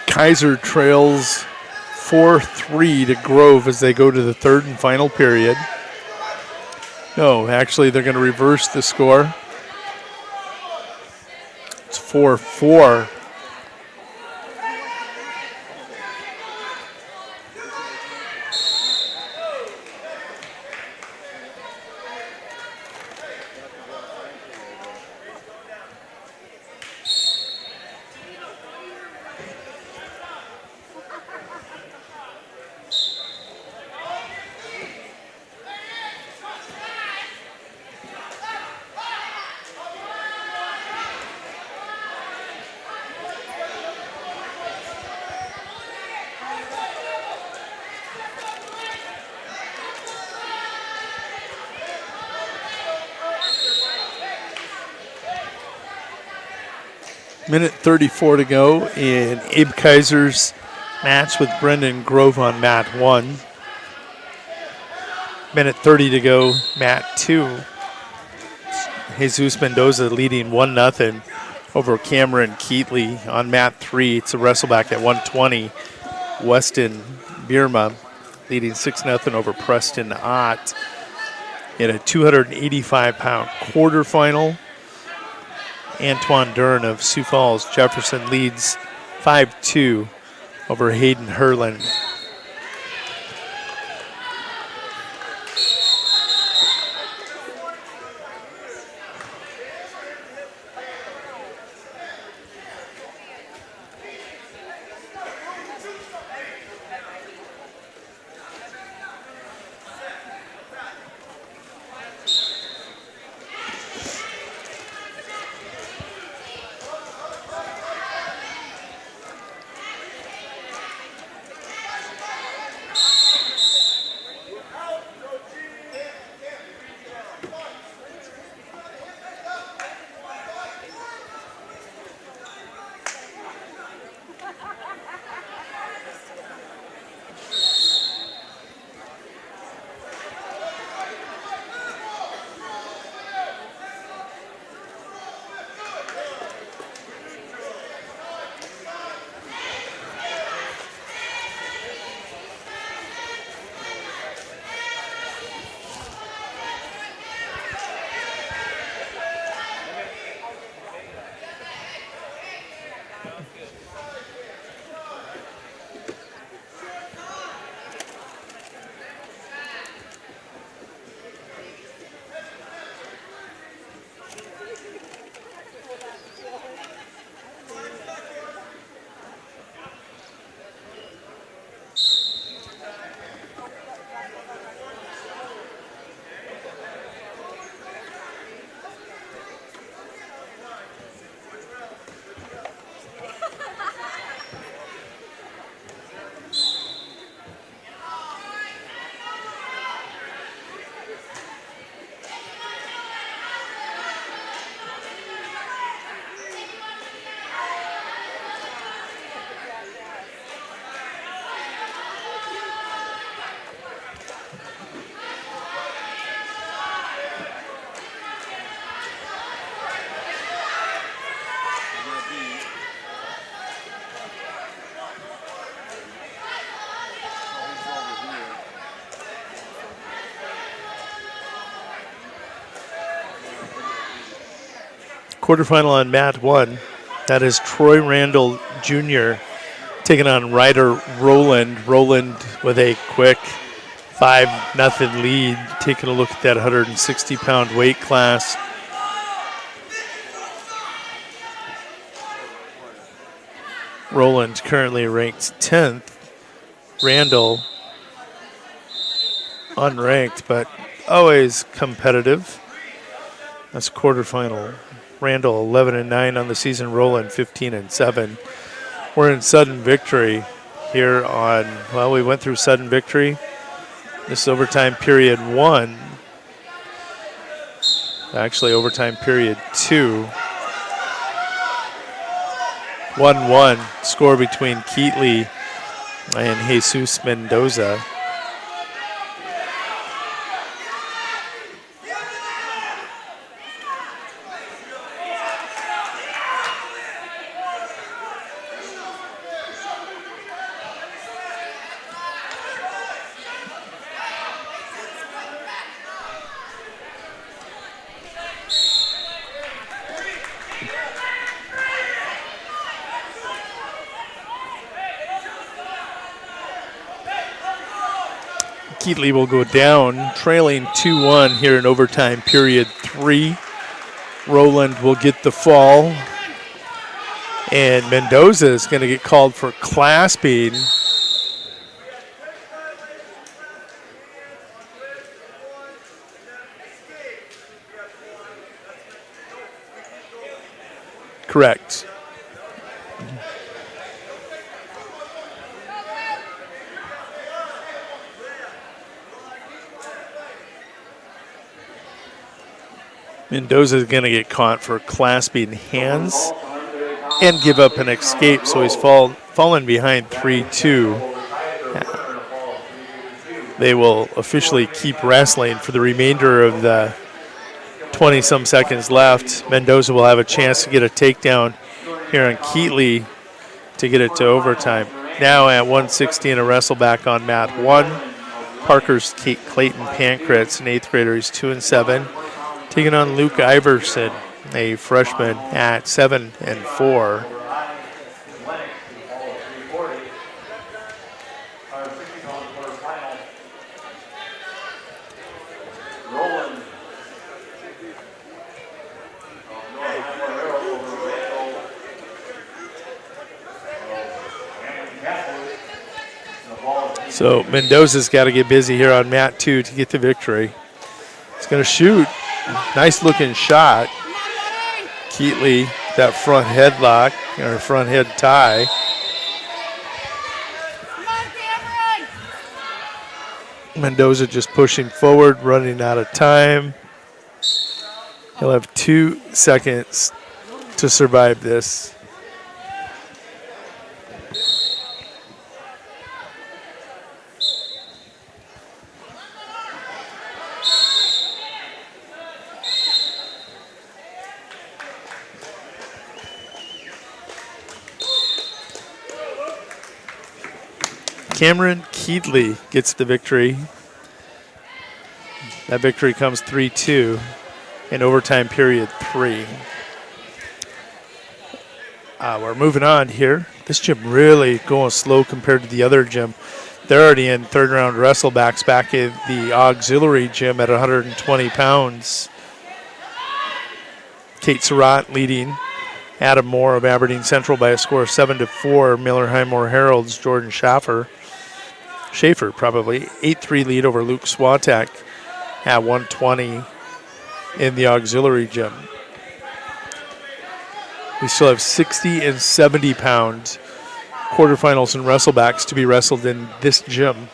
Speaker 22: Kaiser trails 4-3 to Grove as they go to the third and final period. No, actually they're going to reverse the score. It's 4-4. Minute 34 to go in Abe Kaiser's match with Brendan Grove on mat 1. Minute 30 to go, mat 2. Jesus Mendoza leading 1-0 over Cameron Keatley on mat 3. It's a wrestle back at 120. Weston Bierma leading 6-0 over Preston Ott in a 285-pound quarterfinal. Antoine Dern of Sioux Falls Jefferson leads 5-2 over Hayden Herlin. Quarterfinal on mat 1. That is Troy Randall Jr. taking on Ryder Roland. Roland with a quick 5-0 lead. Taking a look at that 160-pound weight class. Roland currently ranked 10th. Randall unranked, but always competitive. That's quarterfinal. Randall 11-9 on the season. Roland 15-7. We're in sudden victory here on, well, we went through sudden victory. This is overtime period 1. Actually, overtime period 2. 1-1 score between Keatley and Jesus Mendoza. Keatley will go down, trailing 2-1 here in overtime period 3. Roland will get the fall. And Mendoza is going to get called for clasping. Correct. Mendoza is going to get caught for clasping hands and give up an escape, so he's fallen behind 3-2. They will officially keep wrestling for the remainder of the 20-some seconds left. Mendoza will have a chance to get a takedown here on Keatley to get it to overtime. Now at 1:16, a wrestle back on mat 1. Parker's Clayton Pankratz, an 8th grader. He's 2-7. Taking on Luke Iverson, a freshman at 7-4. So Mendoza's got to get busy here on mat 2 to get the victory. He's going to shoot. Nice looking shot. Keatley, that front headlock, or front head tie. Mendoza just pushing forward, running out of time. He'll have 2 seconds to survive this. Cameron Keatley gets the victory. That victory comes 3-2 in overtime period 3. We're moving on here. This gym really going slow compared to the other gym. They're already in third round wrestlebacks back in the auxiliary gym at 120 pounds. Kate Surratt leading Adam Moore of Aberdeen Central by a score of 7-4. Miller Highmore Herald's Jordan Schaefer, 8-3 lead over Luke Swatek at 120 in the auxiliary gym. We still have 60 and 70 pound quarterfinals and wrestlebacks to be wrestled in this gym.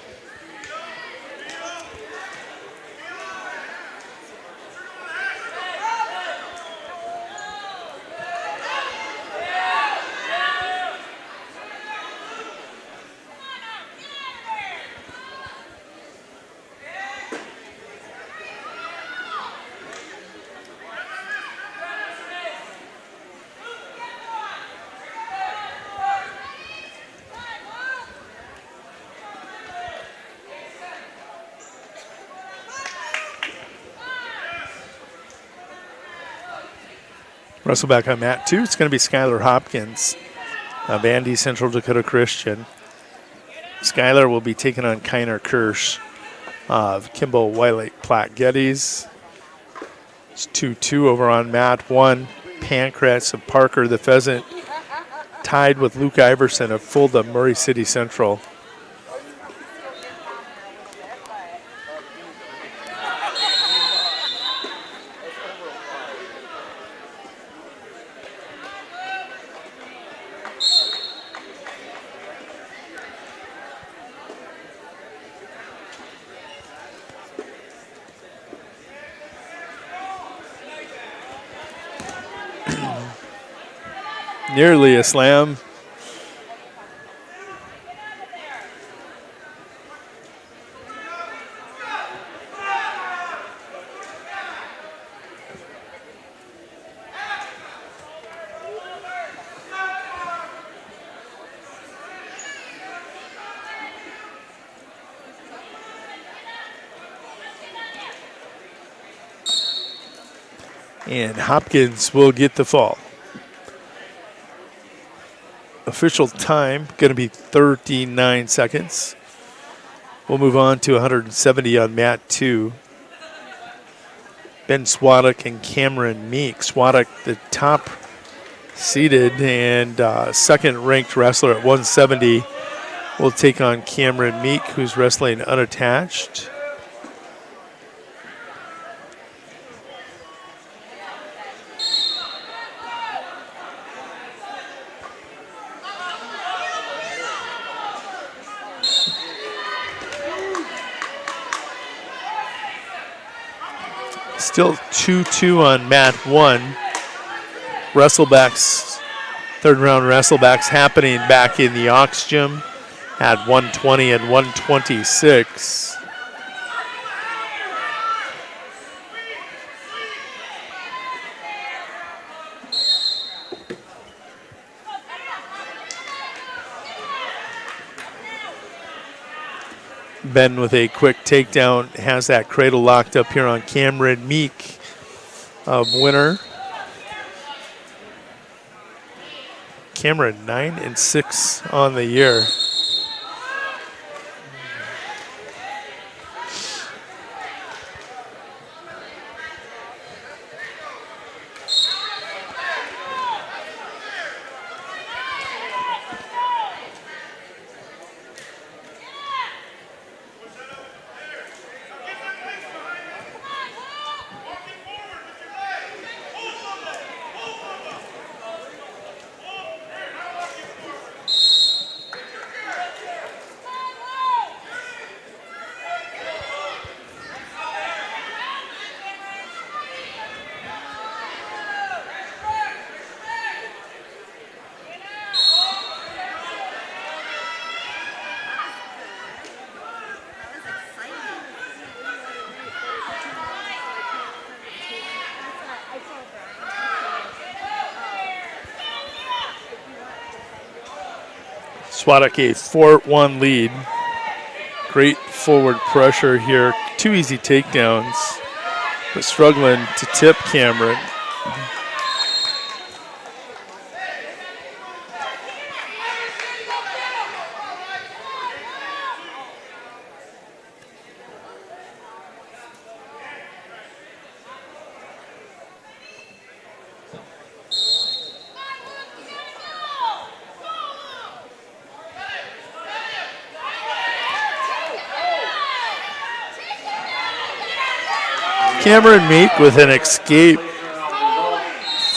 Speaker 22: Wrestleback on mat 2. It's going to be Skylar Hopkins of Andy Central Dakota Christian. Skylar will be taking on Kiner Kirsch of Kimball White Lake Platte Geddes. It's 2-2 over on mat 1. Pancratz of Parker the Pheasant tied with Luke Iverson of Fulda Murray City Central. Nearly a slam. And Hopkins will get the fall. Official time going to be 39 seconds. We'll move on to 170 on mat 2. Ben Swadek and Cameron Meek. Swadek, the top seeded and second ranked wrestler at 170, will take on Cameron Meek, who's wrestling unattached. Still 2-2 on mat 1. Wrestlebacks, third round wrestlebacks happening back in the Aux Gym at 120 and 126. Ben with a quick takedown has that cradle locked up here on Cameron Meek of winner. Cameron 9-6 on the year. Swadek a 4-1 lead. Great forward pressure here. 2 easy takedowns, but struggling to tip Cameron. Cameron Meek with an escape.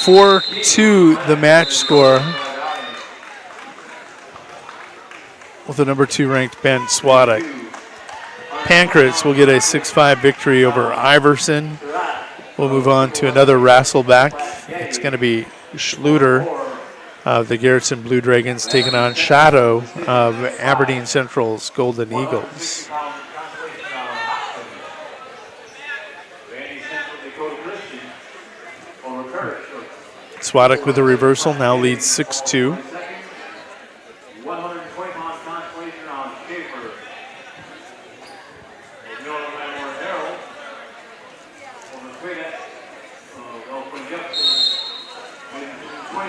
Speaker 22: 4-2 the match score, with the number 2 ranked Ben Swadek. Pancratz will get a 6-5 victory over Iverson. We'll move on to another wrestleback. It's going to be Schluter of the Garrettson Blue Dragons taking on Shadow of Aberdeen Central's Golden Eagles. Swadek with a reversal, now leads 6-2.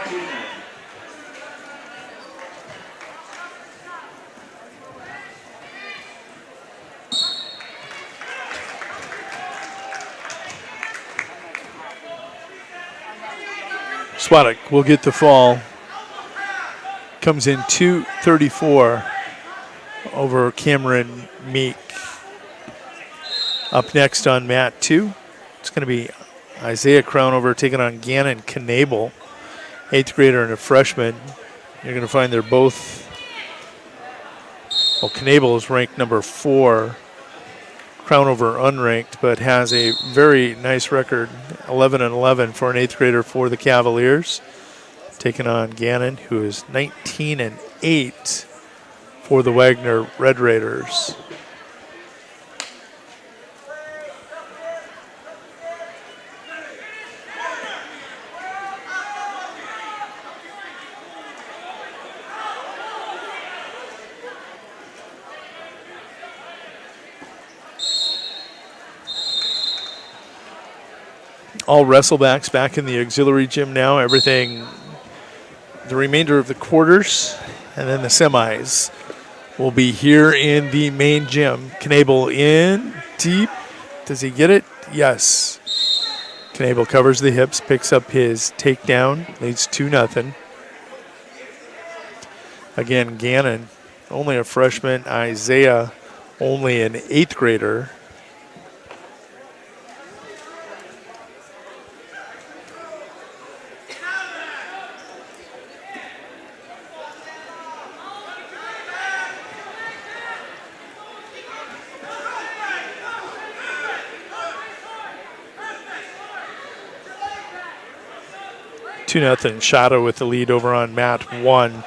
Speaker 2: 19 men.
Speaker 22: Swadek will get the fall. Comes in 234 over Cameron Meek. Up next on mat 2, it's going to be Isaiah Crownover taking on Gannon Knable, 8th grader and a freshman. You're going to find they're both, well, Knable is ranked number 4, Crownover unranked, but has a very nice record, 11-11 for an 8th grader for the Cavaliers. Taking on Gannon, who is 19-8 for the Wagner Red Raiders. All wrestlebacks back in the auxiliary gym now. Everything, the remainder of the quarters and then the semis will be here in the main gym. Knable in deep. Does he get it? Yes. Knable covers the hips, picks up his takedown, leads 2-0. Again, Gannon, only a freshman. Isaiah, only an 8th grader. Nothing. Shadow with the lead over on mat 1.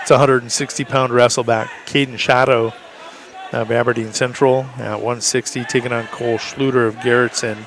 Speaker 22: It's a 160-pound wrestleback. Caden Shadow of Aberdeen Central at 160, taking on Cole Schluter of Garrettson.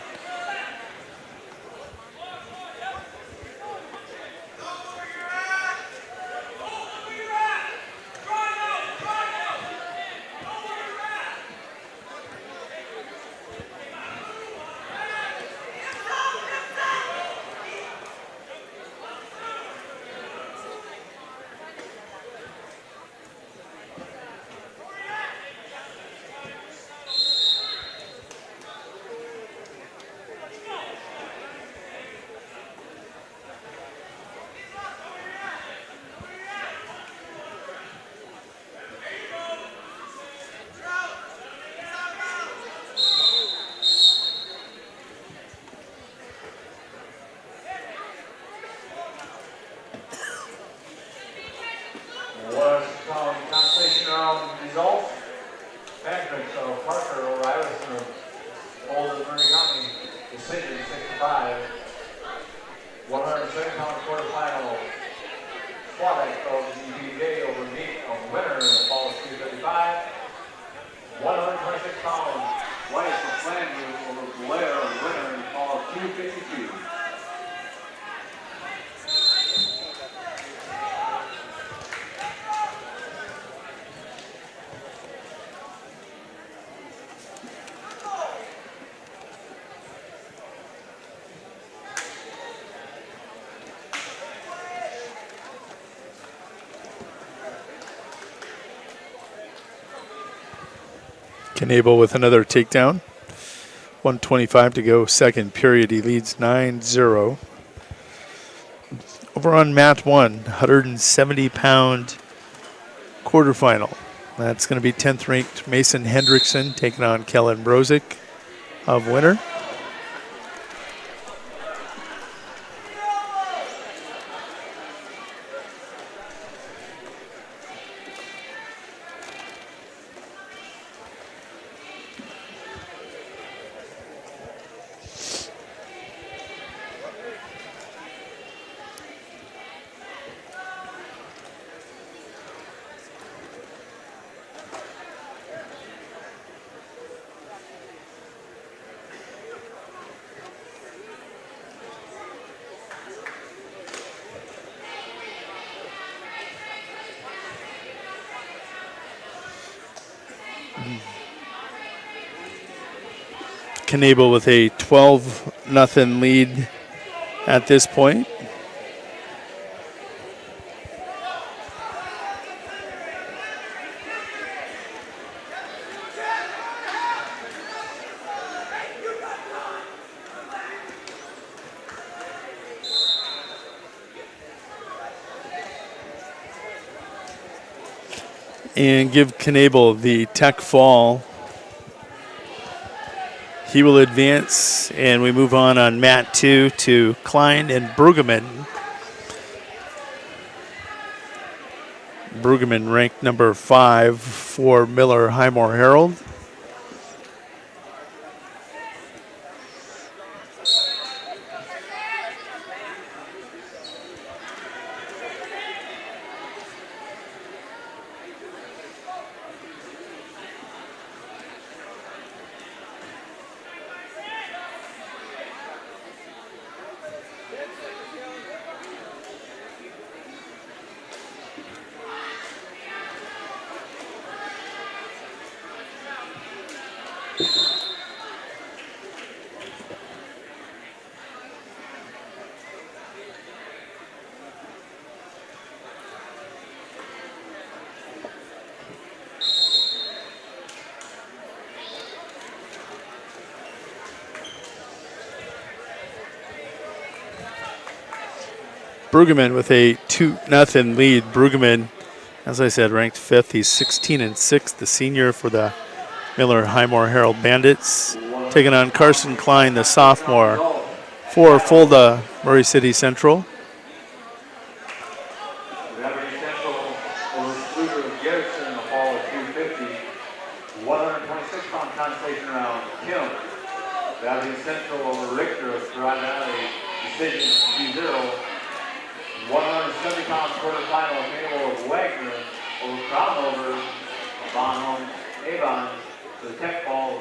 Speaker 22: Knable with another takedown. 1:25 to go, second period. He leads 9-0. Over on mat 1, 170-pound quarterfinal. That's going to be 10th ranked Mason Hendrickson taking on Kellen Brozick of Winter. Knable with a 12-0 lead at this point. and give Knabel the tech fall. He will advance, and we move on mat 2 to Klein and Brueggemann. Brueggemann ranked number 5 for Miller Highmore Herald. Brueggemann with a 2-0 lead. Brueggemann, as I said, ranked 5th. He's 16-6, the senior for the Miller Highmore Herald Bandits. Taking on Carson Klein, the sophomore for Fulda Murray City Central.
Speaker 2: Murray Central over Sluder of Garrison in the fall of 250. 126-pound consolation round, Kim. Valley Central over Richter of Grand Valley, decision 2-0. 170-pound quarterfinal final of Wagner over Crownover, Bonholm, Avon, for the tech ball.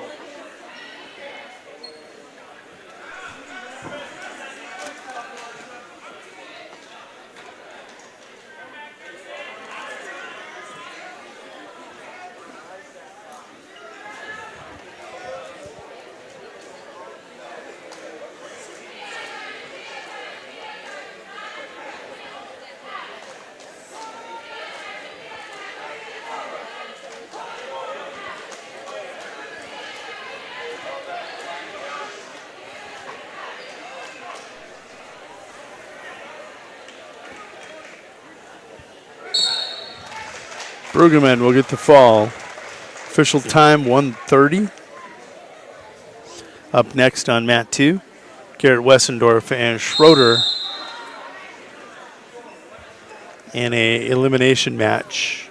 Speaker 22: Brueggemann will get the fall. Official time 1:30. Up next on mat 2, Garrett Wessendorf and Schroeder in a elimination match.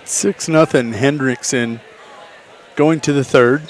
Speaker 22: Six nothing. Hendrickson going to the third.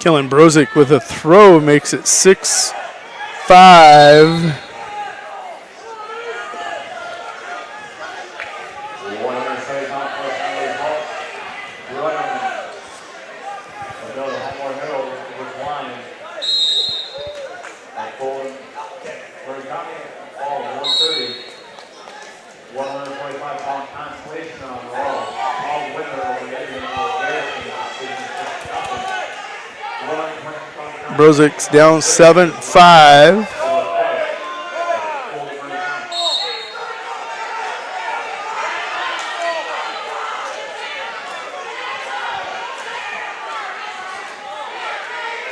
Speaker 22: Kellen Brozick with a throw makes it 6-5. Brozick's down 7-5.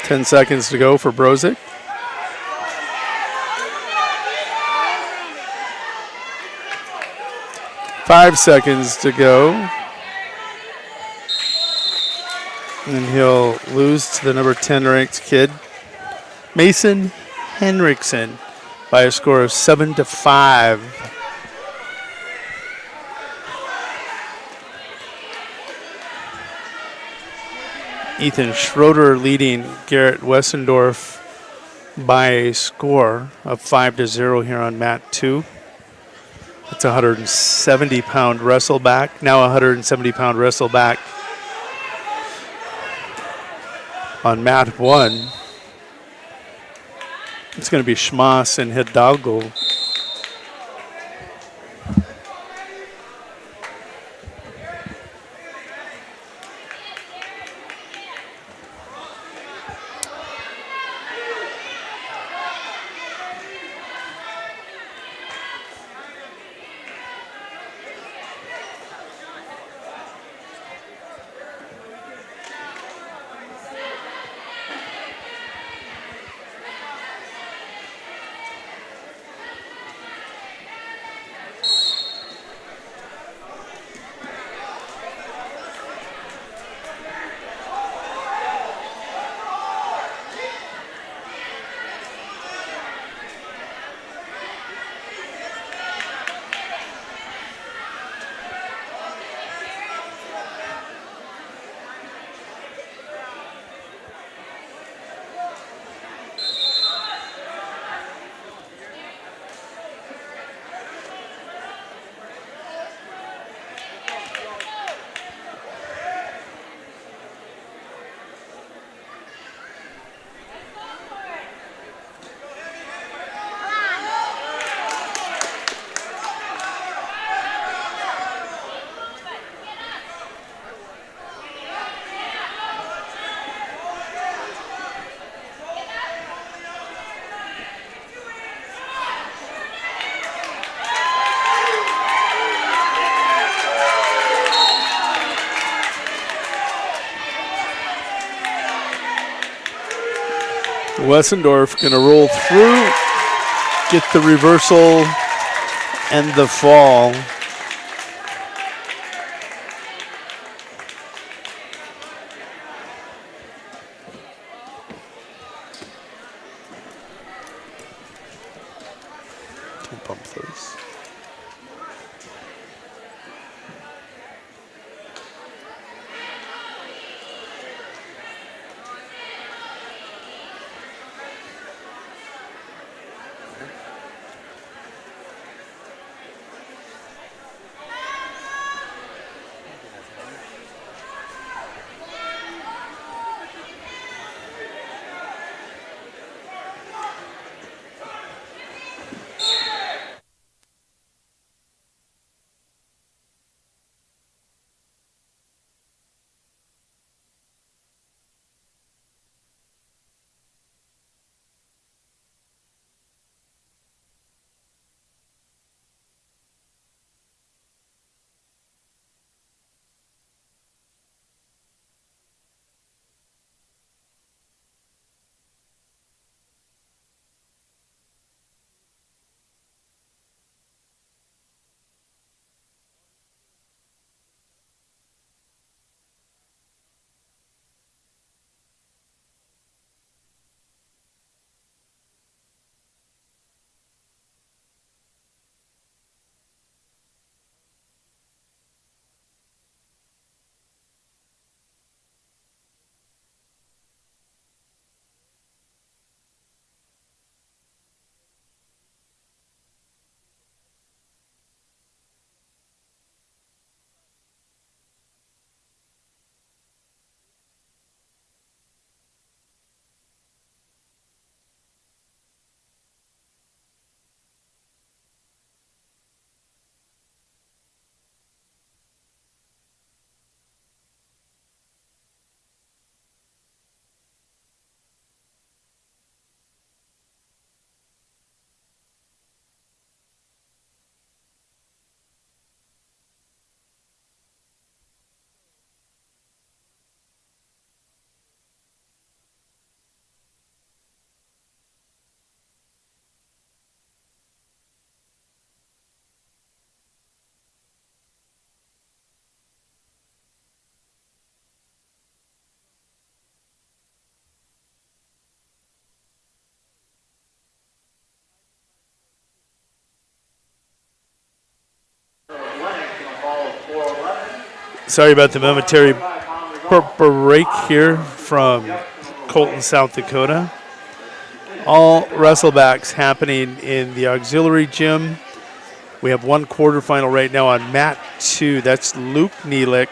Speaker 22: Ten seconds to go for Brozick. Five seconds to go. And he'll lose to the number 10 ranked kid, Mason Henriksen, by a score of 7-5. Ethan Schroeder leading Garrett Wessendorf by a score of 5-0 here on mat 2. It's a 170-pound wrestle back. Now a 170-pound wrestle back on mat 1. It's going to be Schmass and Hidalgo. Wessendorf going to roll through, get the reversal and the fall. Don't bump those. Sorry about the momentary break here from Colton, South Dakota. All wrestlebacks happening in the auxiliary gym. We have one quarterfinal right now on mat 2. That's Luke Nielick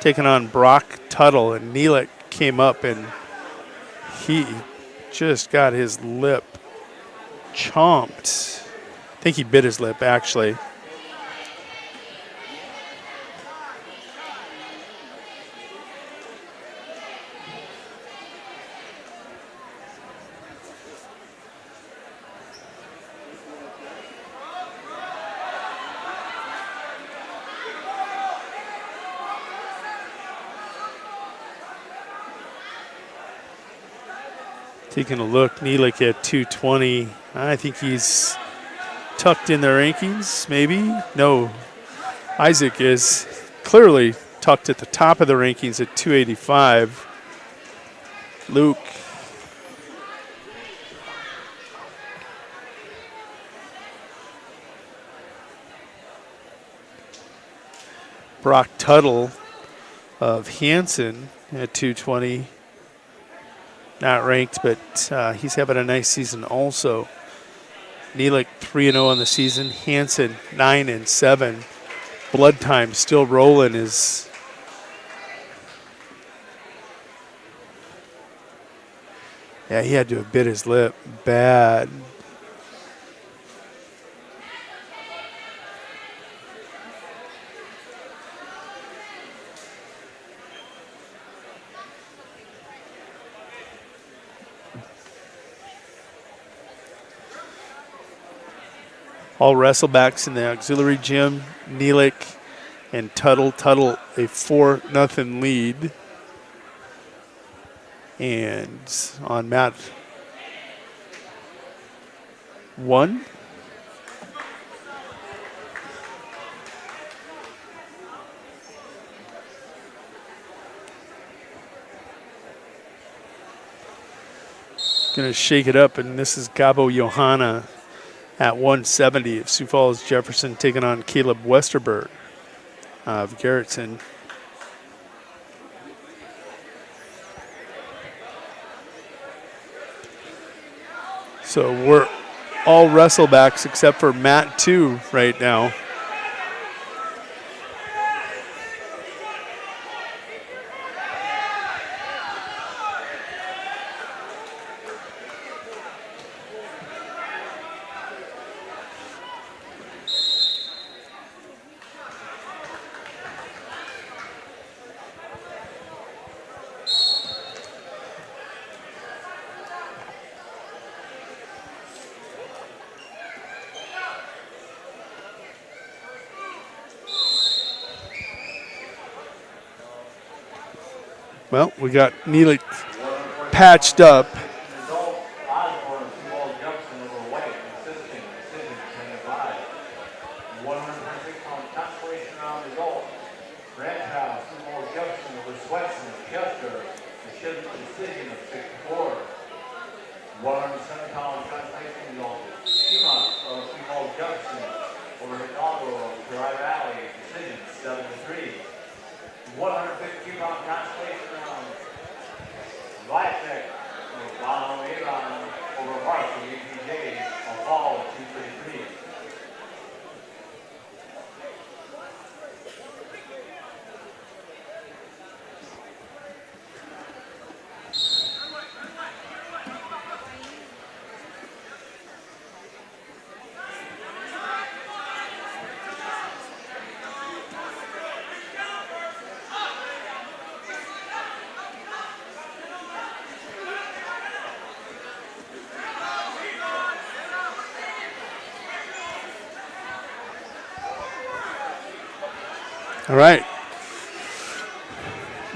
Speaker 22: taking on Brock Tuttle. And Nielick came up and he just got his lip chomped. I think he bit his lip, actually. Taking a look, Nielick at 220. I think he's tucked in the rankings, maybe. No, Isaac is clearly tucked at the top of the rankings at 285. Luke. Brock Tuttle of Hanson at 220. Not ranked, but he's having a nice season also. Nielick 3-0 on the season. Hanson 9-7. Blood time still rolling. Yeah, he had to have bit his lip bad. All wrestlebacks in the auxiliary gym. Nielick and Tuttle. Tuttle a 4-0 lead. And on mat 1. Gonna shake it up, and this is Gabo Johanna at 170 of Sioux Falls Jefferson taking on Caleb Westerberg of Garrettson. So we're all wrestlebacks except for mat 2 right now. Well, we got Nielick patched up. All right.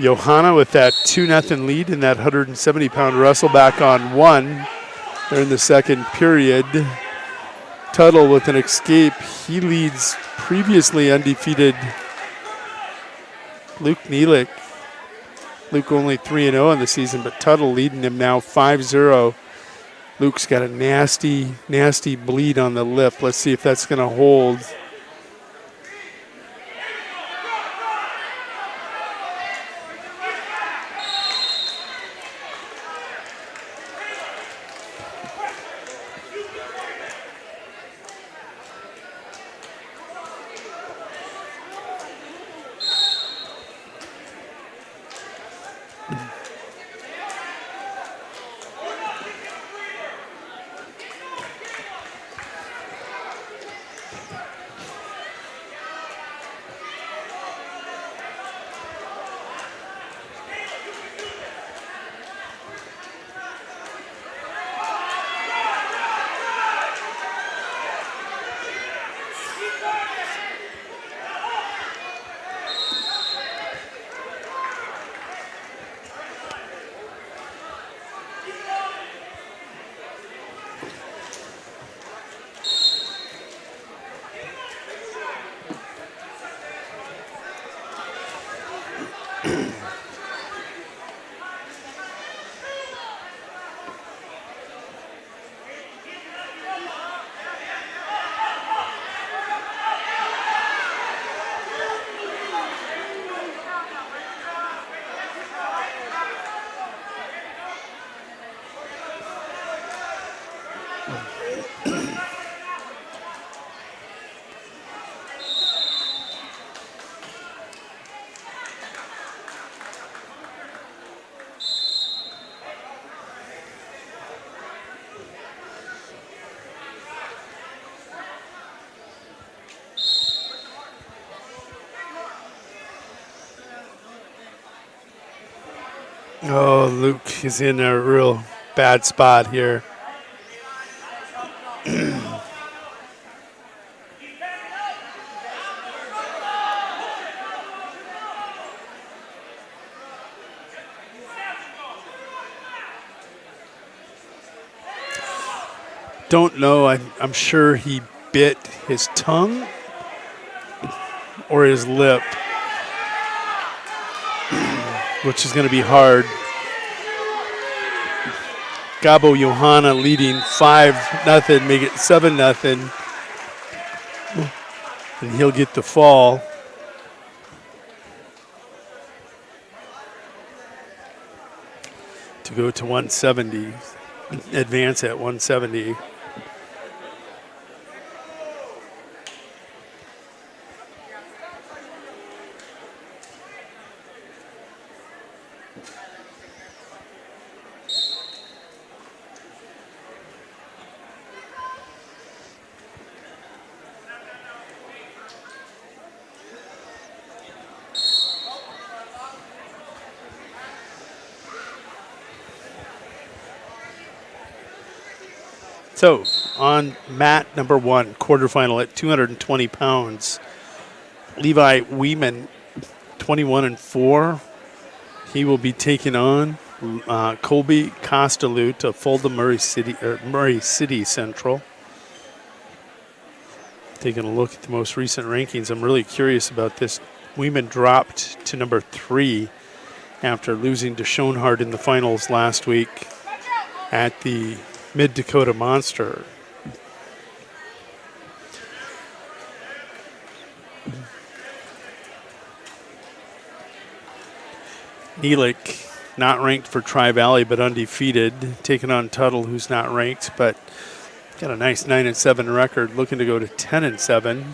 Speaker 22: Johanna with that 2-0 lead in that 170-pound wrestle back on 1. They're in the second period. Tuttle with an escape. He leads previously undefeated Luke Nielick. Luke only 3-0 in the season, but Tuttle leading him now 5-0. Luke's got a nasty, nasty bleed on the lip. Let's see if that's going to hold. Oh, Luke is in a real bad spot here. Don't know. I'm sure he bit his tongue or his lip, which is going to be hard. Gabo Johanna leading 5-0, make it 7-0. And he'll get the fall. To go to 170, advance at 170. So, on mat number 1, quarterfinal at 220 pounds, Levi Weeman, 21-4. He will be taking on Colby Costalut of Fulda Murray City Central. Taking a look at the most recent rankings, I'm really curious about this. Weeman dropped to number 3 after losing to Schoenhardt in the finals last week at the Mid-Dakota Monster. Neelick, not ranked for Tri-Valley, but undefeated, taking on Tuttle, who's not ranked, but got a nice 9-7 record, looking to go to 10-7.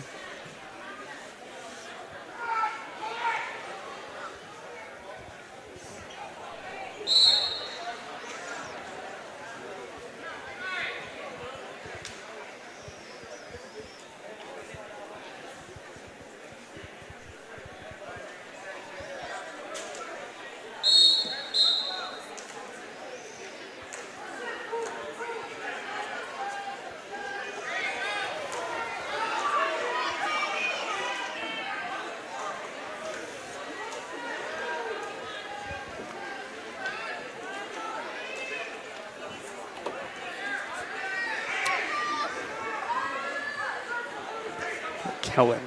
Speaker 22: Kellen.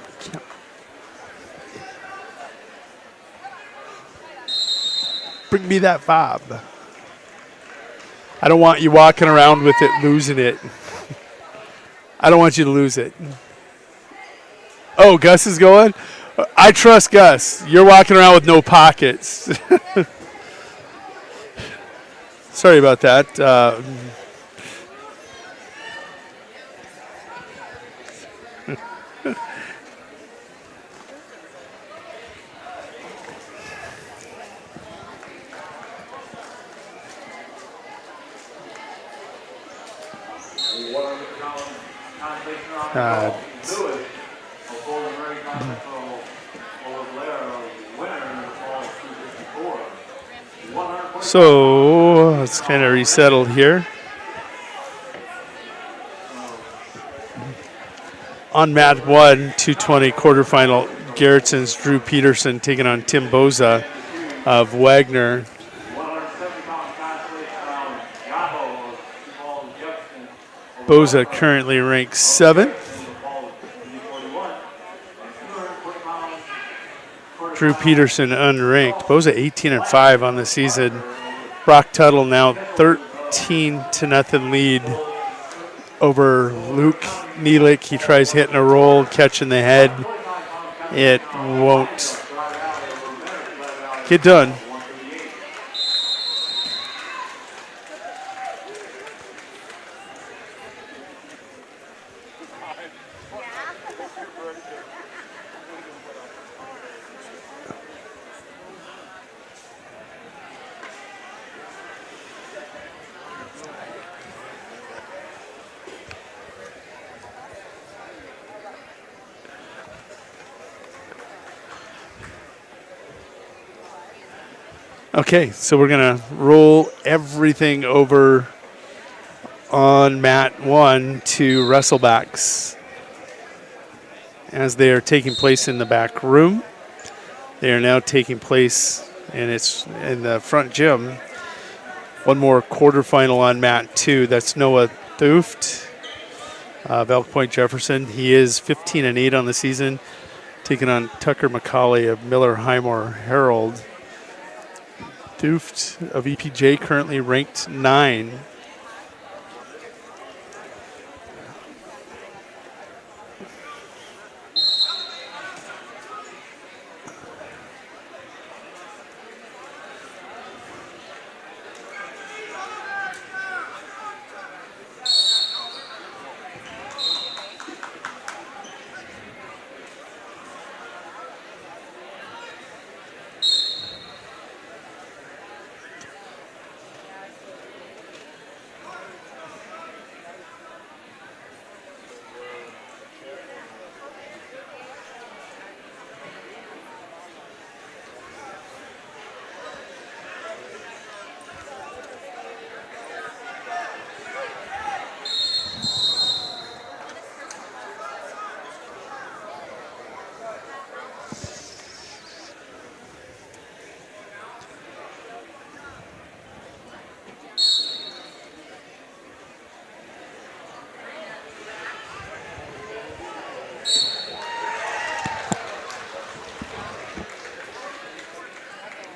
Speaker 22: Bring me that fob. I don't want you walking around with it, losing it. I don't want you to lose it. Oh, Gus is going? I trust Gus. You're walking around with no pockets. Sorry about that. So it's kind of resettled here. On mat 1, 220 quarterfinal, Garrettson's Drew Peterson taking on Tim Boza of Wagner. Boza currently ranked 7th. Drew Peterson unranked. Boza 18-5 on the season. Brock Tuttle now 13-0 lead over Luke Neelick. He tries hitting a roll, catching the head. It won't get done. Okay, so we're going to roll everything over on mat 1 to wrestlebacks as they are taking place in the back room. They are now taking place, and it's in the front gym. One more quarterfinal on mat 2. That's Noah Thuft of Elk Point Jefferson. He is 15-8 on the season, taking on Tucker McCauley of Miller Highmore Herald. Thuft of EPJ currently ranked 9.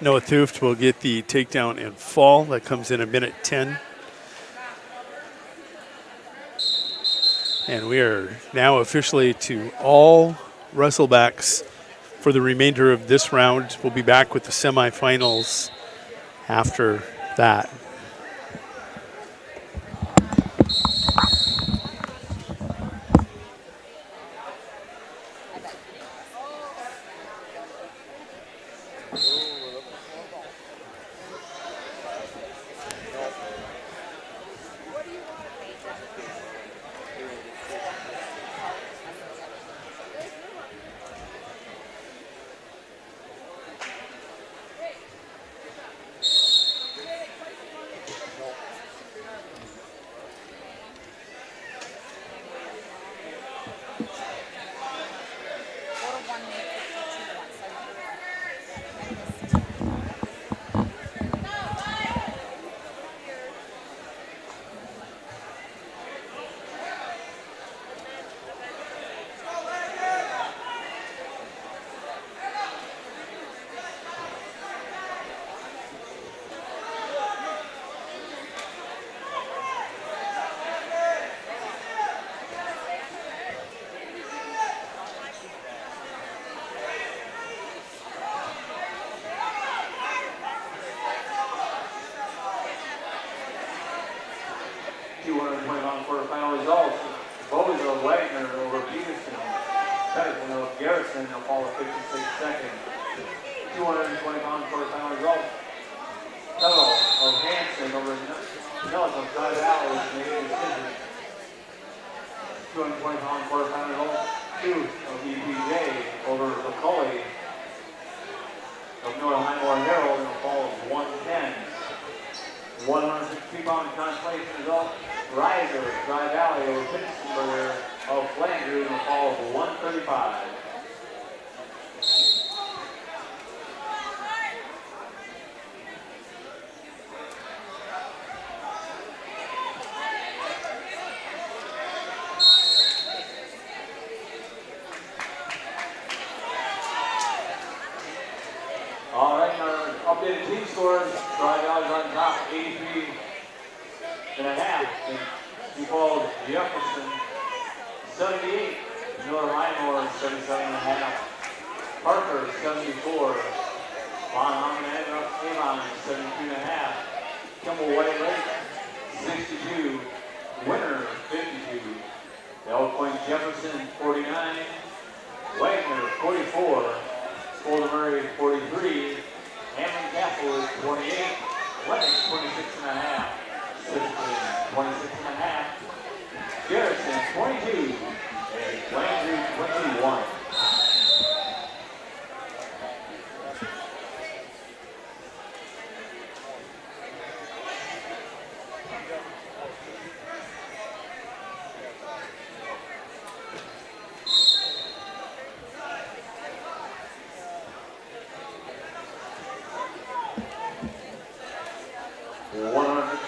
Speaker 22: Noah Thuft will get the takedown and fall. That comes in a minute 10. And we are now officially to all wrestlebacks for the remainder of this round. We'll be back with the semifinals after that.
Speaker 2: Quarterfinal results. Bozo Wagner over Peterson. Peterson of Garrison, a fall of 56 seconds. 220-pound quarterfinal results. Tuttle of Hanson over Nellis of Dry Valley, which made a decision. 220-pound quarterfinal results. Tooth of EPJ over McCauley of North Highmore Herald in a fall of 110. 162-pound consolation result. Riser, Dry Valley over Pittsburgh of Flanders in a fall of 135. All right, our updated team scores. Dry Valley's on top, 83.5. He followed Jefferson, 78. Miller Highmore, 77.5. Parker, 74. Von Hammond Avon, 72.5. Kimball White Lake, 62. Winner, 52. Elk Point Jefferson, 49. Wagner, 44. Golden Murray, 43. Hammond Castle, 28. Lennox, 26.5. 26.5. Garrison, 22. And Landry, 21.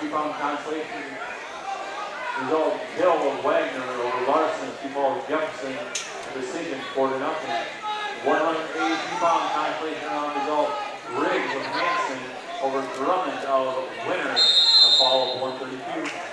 Speaker 2: 2-pound consolation result, Hill of Wagner over Larson, Sioux Falls Jefferson, a decision 4-0. 182-pound consolation round result, Riggs of Hanson over Drummond of Winter, a fall of 132.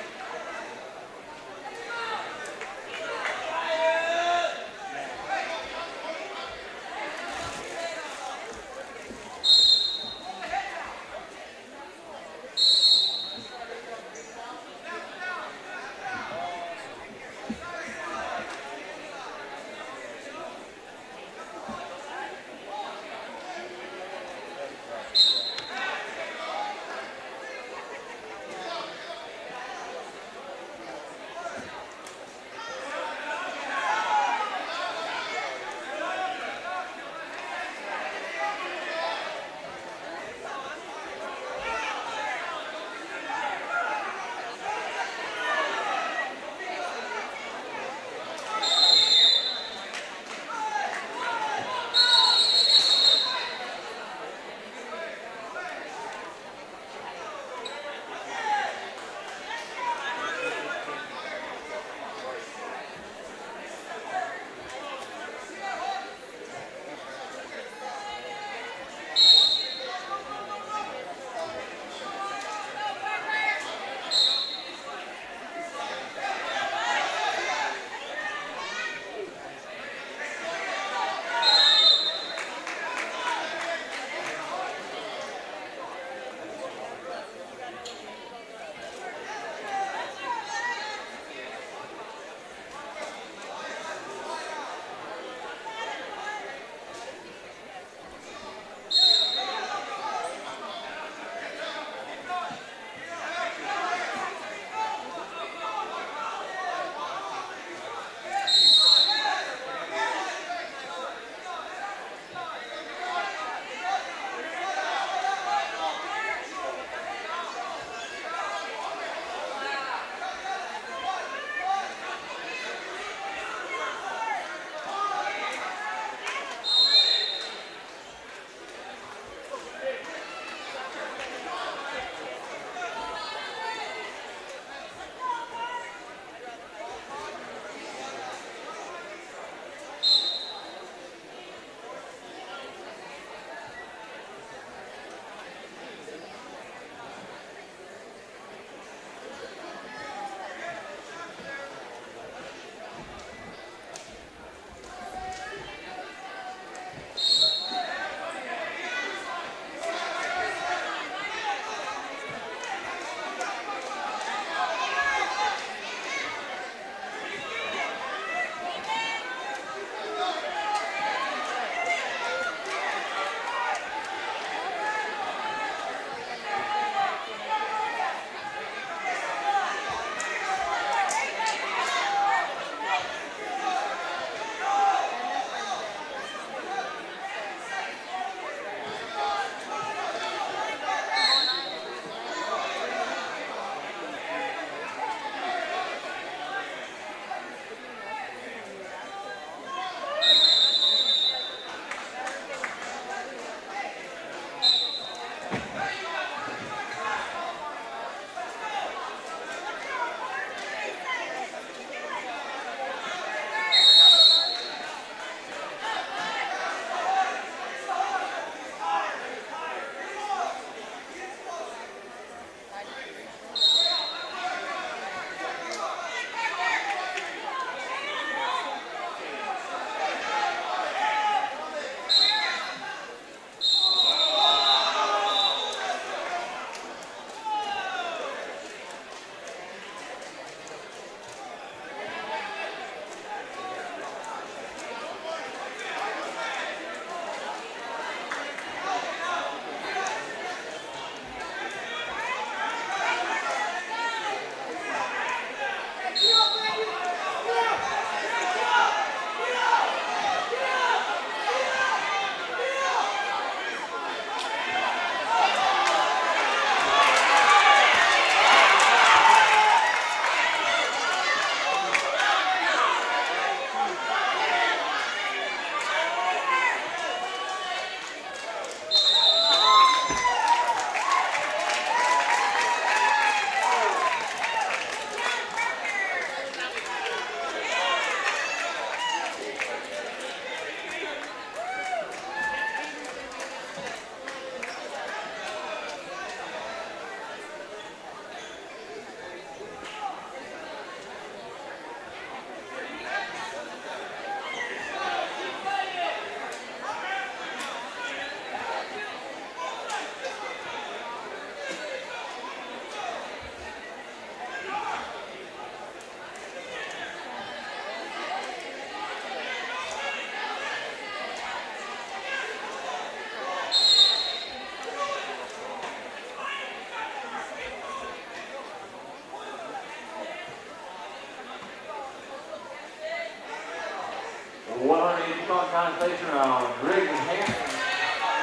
Speaker 2: Griggs Hanson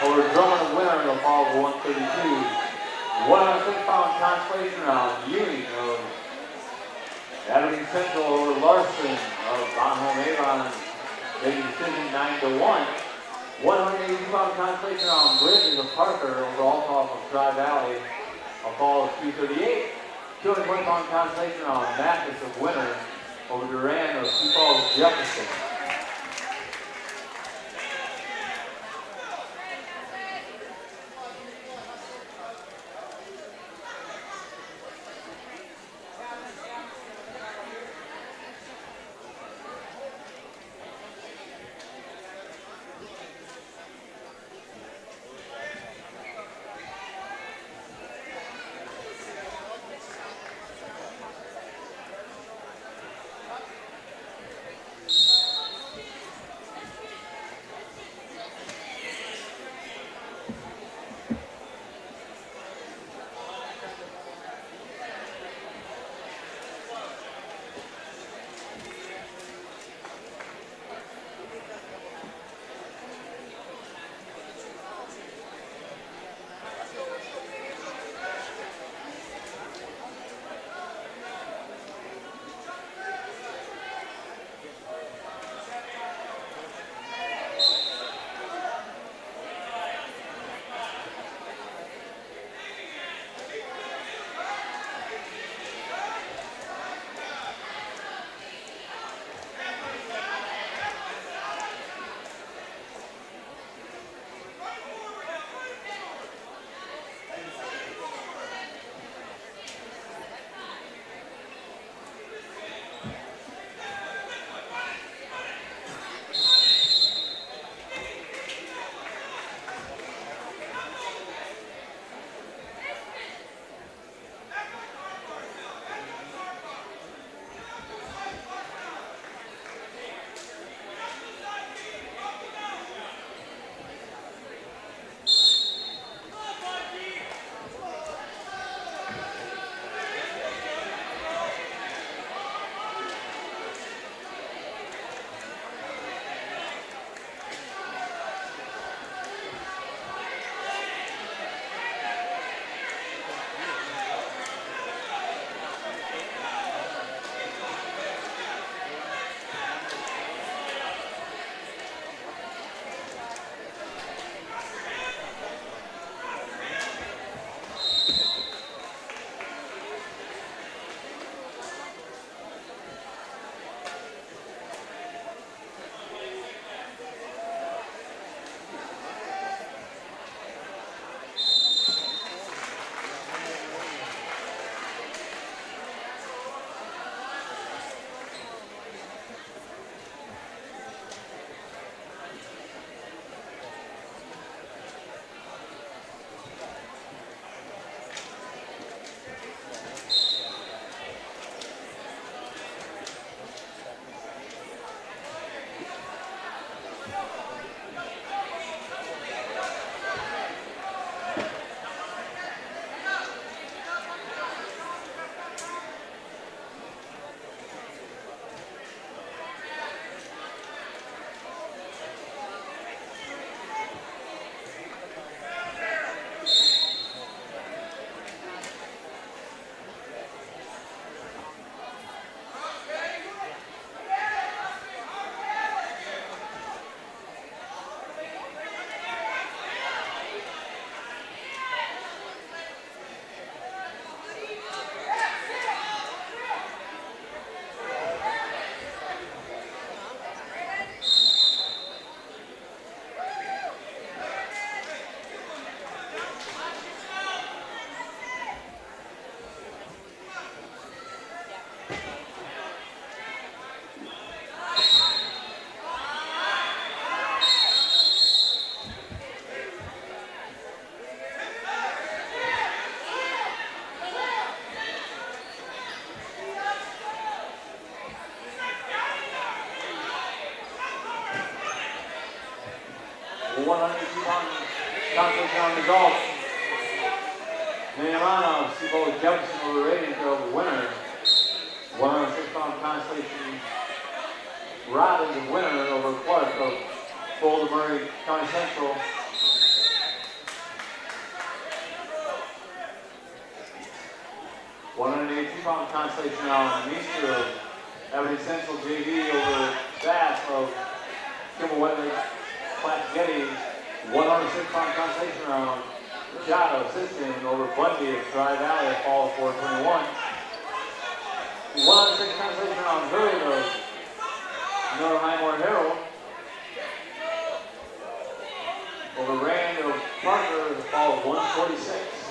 Speaker 2: over Drummond of Winter in the fall of 132. 106-pound consolation round. Ewing of Aberdeen Central over Larson of Bonholm Avon. Big decision 9-1. 182-pound consolation round. Bridges of Parker over Althoff of Tri-Valley. A fall of 238. 220-pound consolation round. Mathis of Winter over Duran of Sioux Falls Jefferson. conflict on results. Nehemiah, Sioux Falls Jefferson over Radiant over winner. 106-pound constellation Robbins winner over Clark of Colome Murray County Central. £182 consolation round, Meester of Aberdeen Central JV over staff of Kimball Wetland Platte Getty. 106-pound consolation round, Machado Assistant over Bundy of Tri Valley at fall of 421. 106 consolation round, Hurd of Northern Highmore Herald over Rand of Parker at the fall of 146.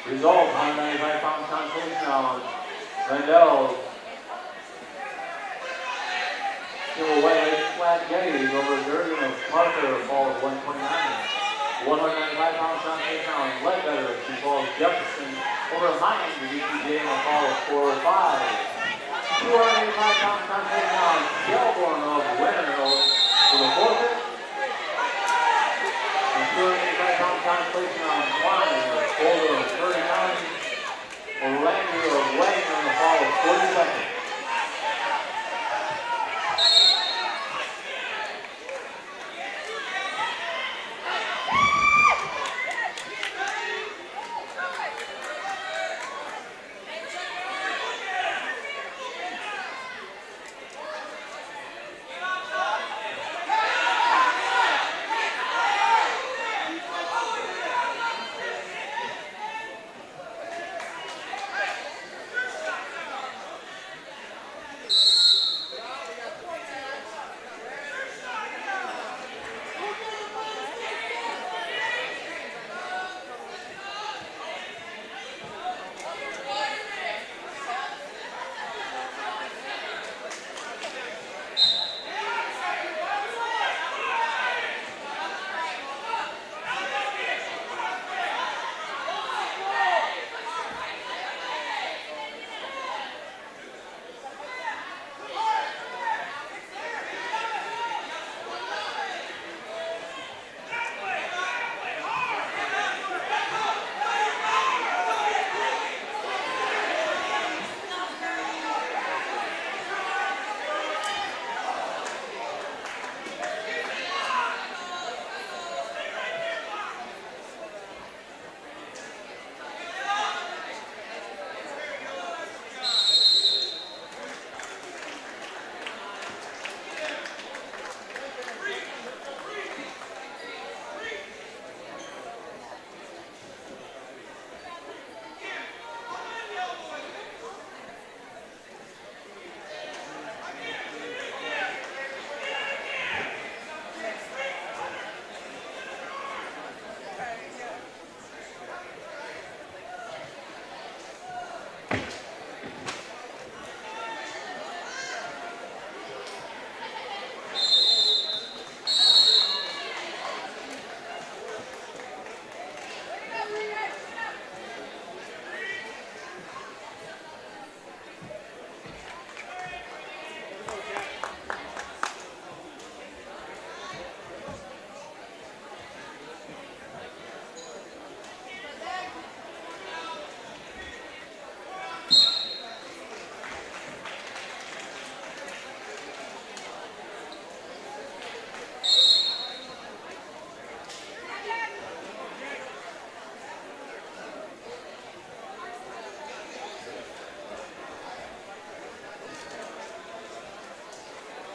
Speaker 2: Result, 195-pound consolation round, Rendell, Kimball Wetland Platte Getty over Durgan of Parker, fall of 129. 195-pound consolation round, Ledbetter of Sioux Falls Jefferson over Hines of EPJ on a fall of 405. 285-pound consolation round, Shelbourne of Winterhill for the forfeit. And 285-pound consolation round, Klein of Boulder of Curry County, Orlando of Wagner on the fall of 42nd.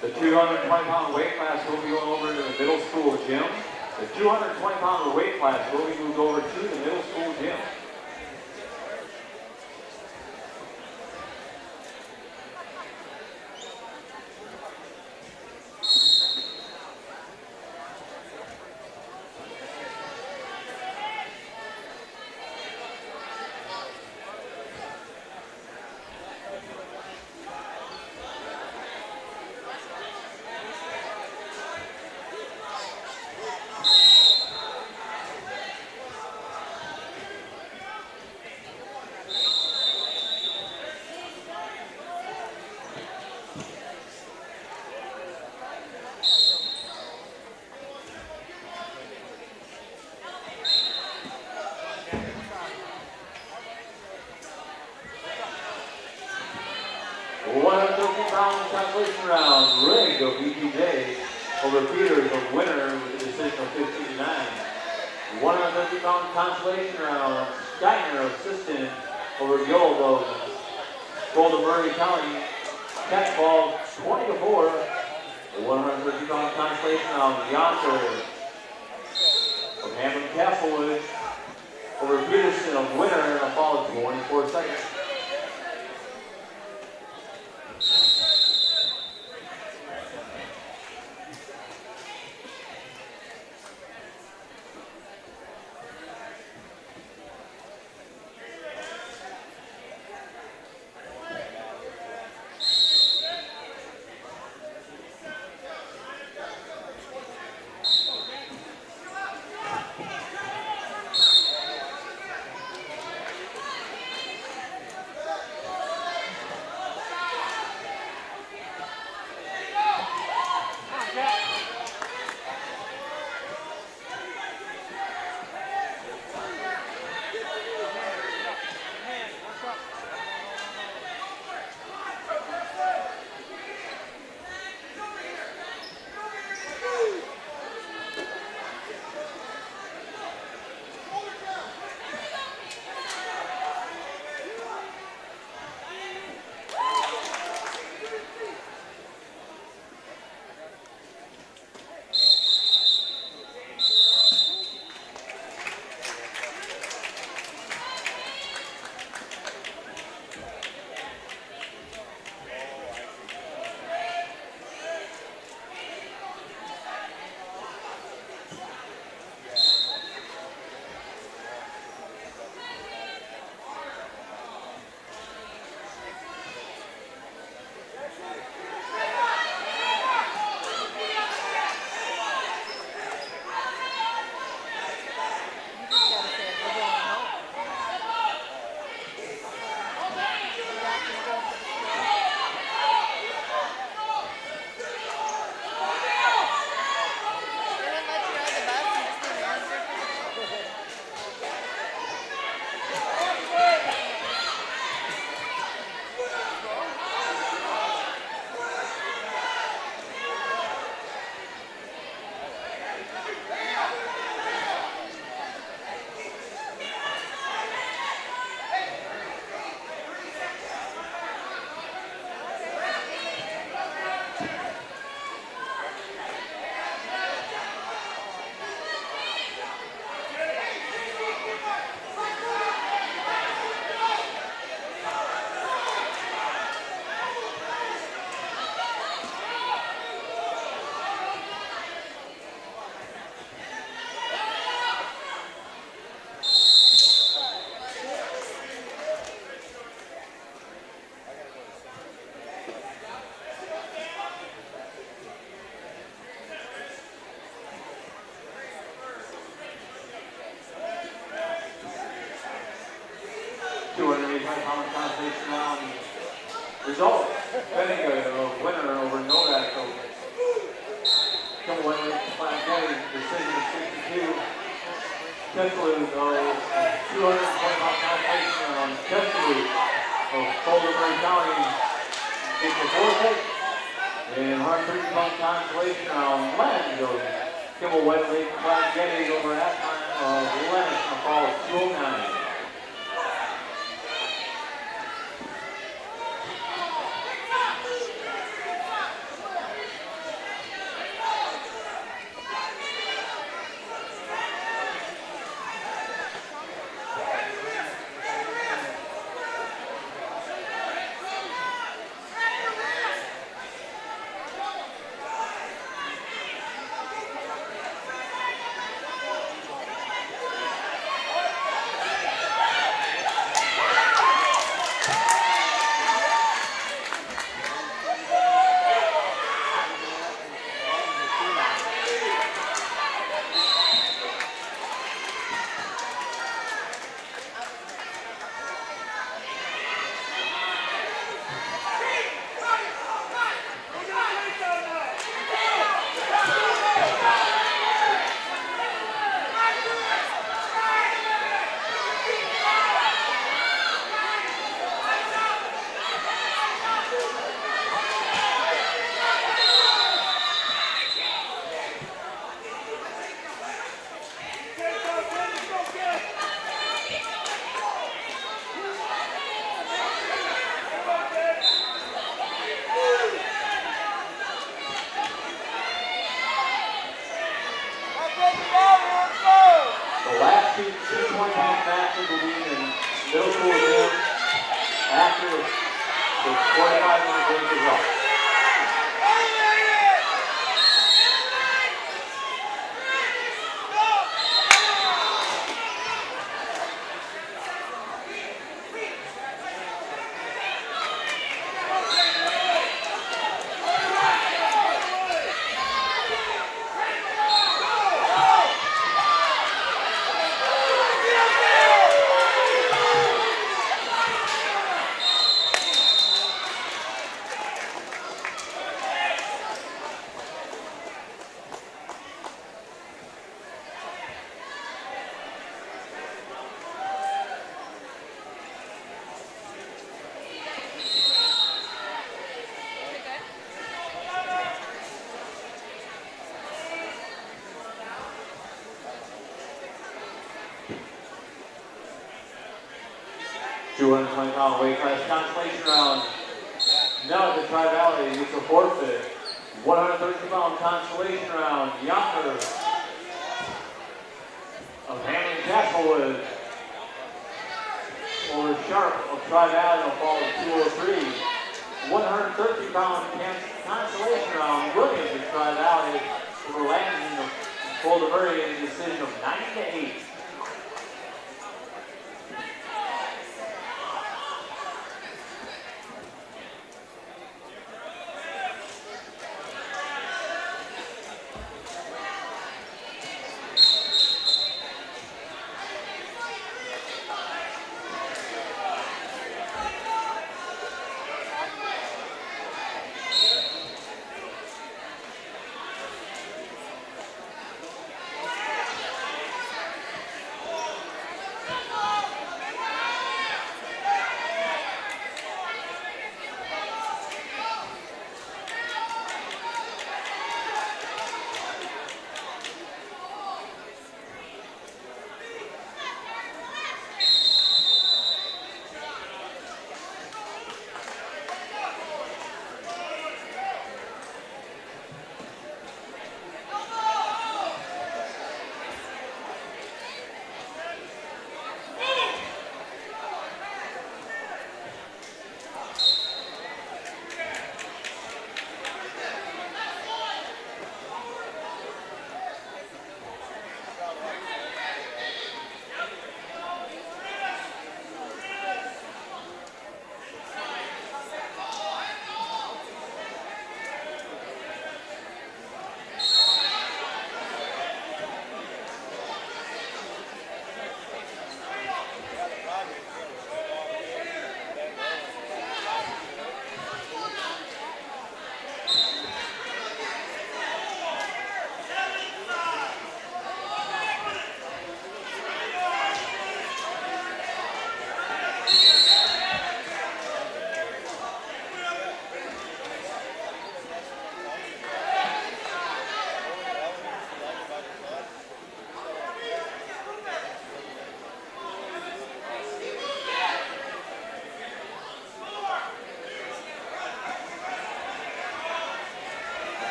Speaker 2: The 220-pound weight class will be going over to the middle school gym. The 220-pound weight class will be moved over to the middle school gym. Consolation round, Rig of EPJ over Peters, the winner with a decision of 15-9. 150-pound consolation round, Steiner of Assistant over Gold of Golden Murray County, catch ball 20-4. The 150-pound consolation round, Yonker of Hammond Castlewood over Peterson of winner in a fall of 24 seconds. Result, Benninger, the winner over Novak. Come away with flat game, decision of 62. Kessler of 220-pound consolation on Kessler of Golden Murray County gets the forfeit. And 130-pound consolation on Lens of Kimball Whiteley flat game over halftime of Lennox in a fall of 209. middle school gym after the 45-minute break is up. £220 weight class consolation round. Now at the Tri-Valley, it's a forfeit. 130-pound consolation round. Yonkers of Hamlin Castlewood over Sharp of Tri-Valley will fall to 203. 130-pound consolation round. Williams of Tri-Valley over Lansing of Boulder Murray in a decision of 9-8.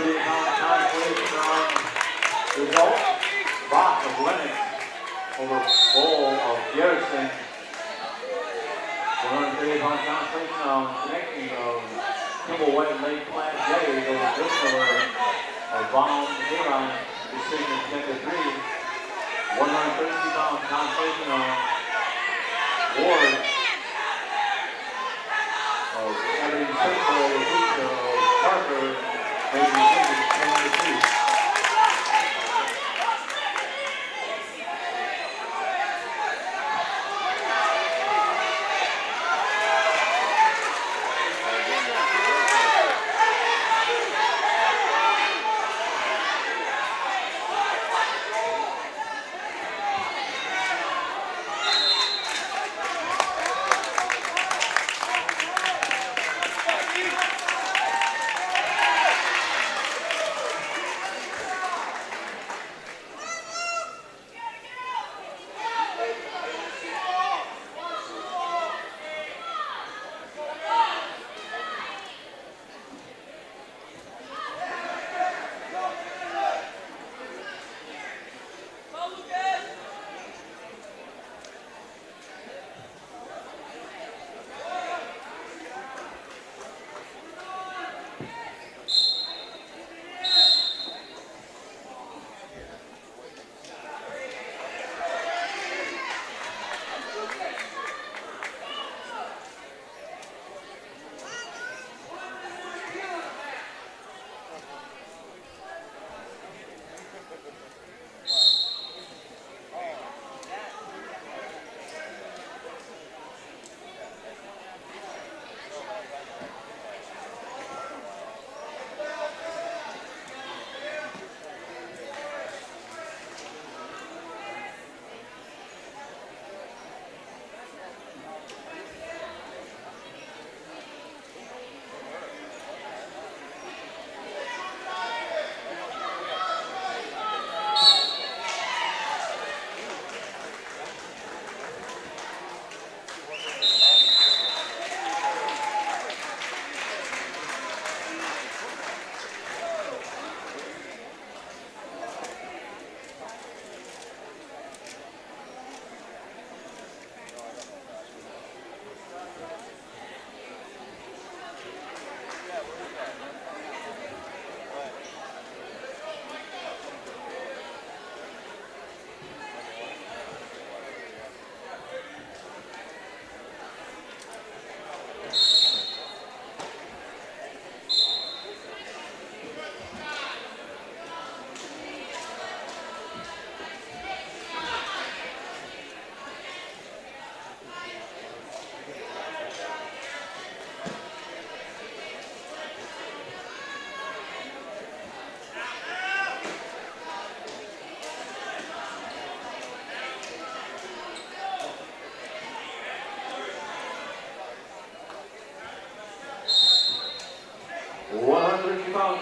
Speaker 2: 138-pound consolation round result. Bach of Lennox over Bowl of Garrison. 138-pound consolation round connecting of Kimball White and Lake Plant Jetties over Whistler of Baum Avon. Decision 10-3. 132-pound consolation round. Ward of Everett Central over Pizza of Parker. Made decision 10-2.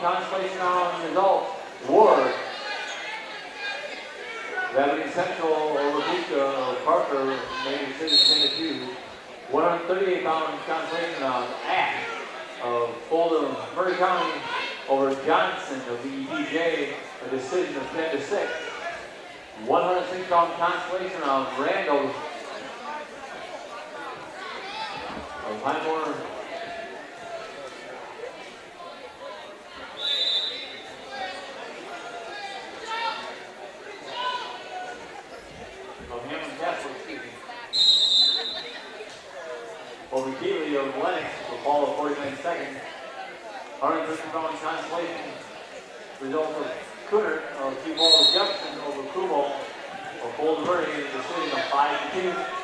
Speaker 2: Consolation round result. Ward. Everett Central over Pizza of Parker. Made decision 10-2. 138-pound consolation round. Ash of Fulton, Murray County over Johnson of the EPJ. A decision of 10-6. 106-pound consolation round. Randall of Highmore. Over Keeley of Lennox will fall of 49 seconds. 150-pound consolation result of Cooner of T-Ball of Jefferson over Kubo of Bolden Murray in a decision of 5-2.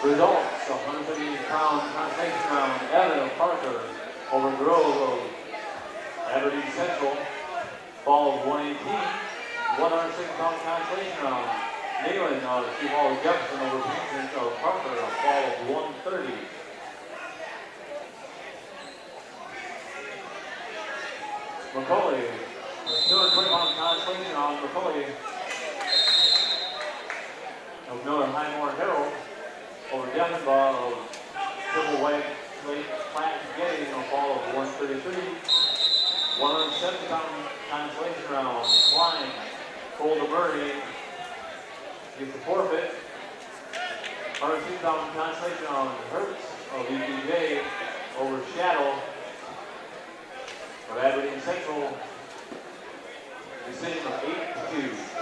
Speaker 2: Results, 150-pound consolation round, Evan Parker over Grove of Aberdeen Central, fall of 118, 106-pound consolation round, Neyland of Sioux Falls Jefferson over Pinson of Parker, a fall of 130. McCauley, 220-pound consolation round, McCauley of Miller Highmore Herald over Denver of Triple White Lake Plant Getty in a fall of 133. 170-pound consolation round, Klein, Cole Murray gets the forfeit. 102-pound consolation round, Hertz of EPJ over Shadow of Aberdeen Central. Decision of 8-2.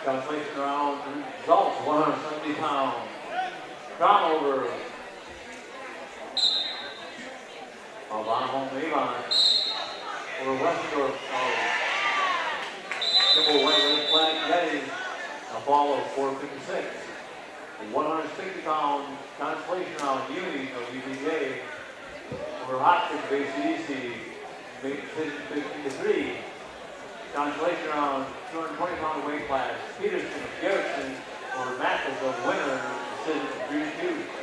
Speaker 2: Translation round results, 170 pounds. Crown over. Von Avon over Westendorf of Kimball White Flag Getty, a fall of 456. The 160-pound consolation round Uni of UBJ over Hopkins of ACDC, made decision 15-3. Consolation round 220-pound weight class, Peterson of Garrison over Mathis of Winter, decision 3-2.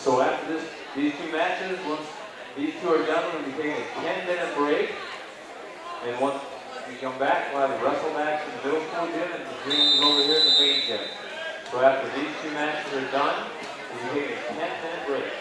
Speaker 2: So after these two matches, once these two are done, we'll be taking a 10-minute break. And once we come back, we'll have a wrestle match in the middle school gym and the dreams over here in the main gym. So after these two matches are done, we'll be taking a 10-minute break.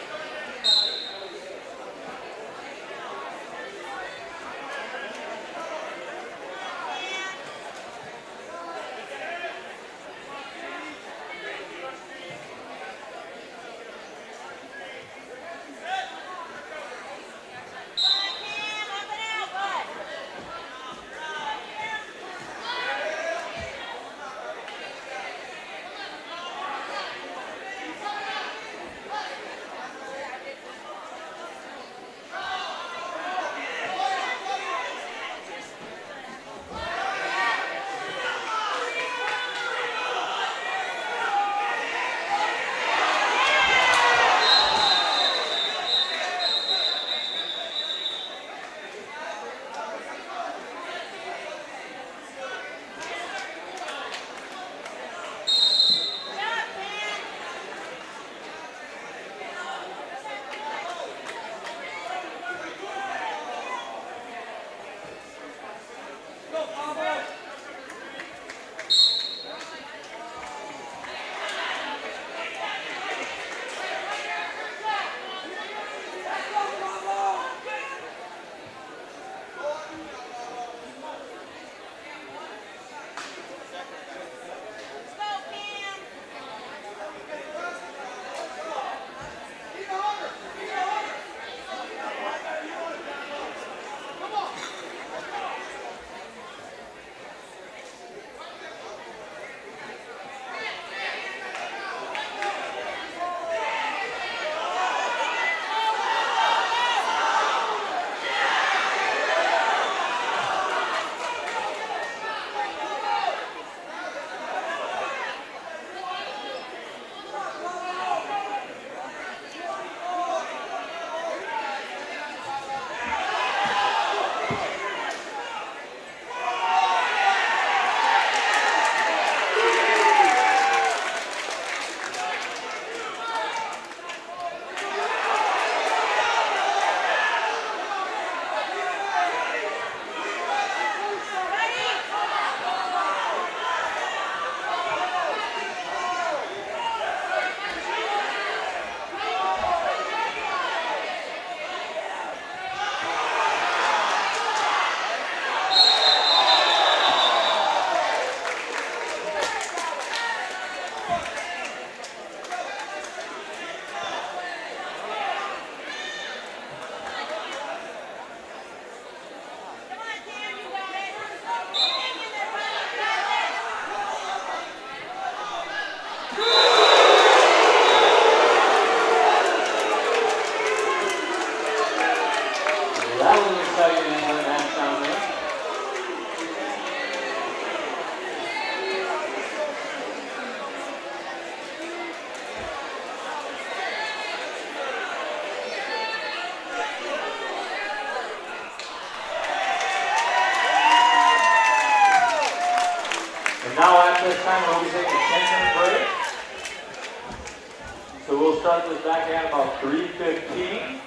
Speaker 2: start this back at about 3:15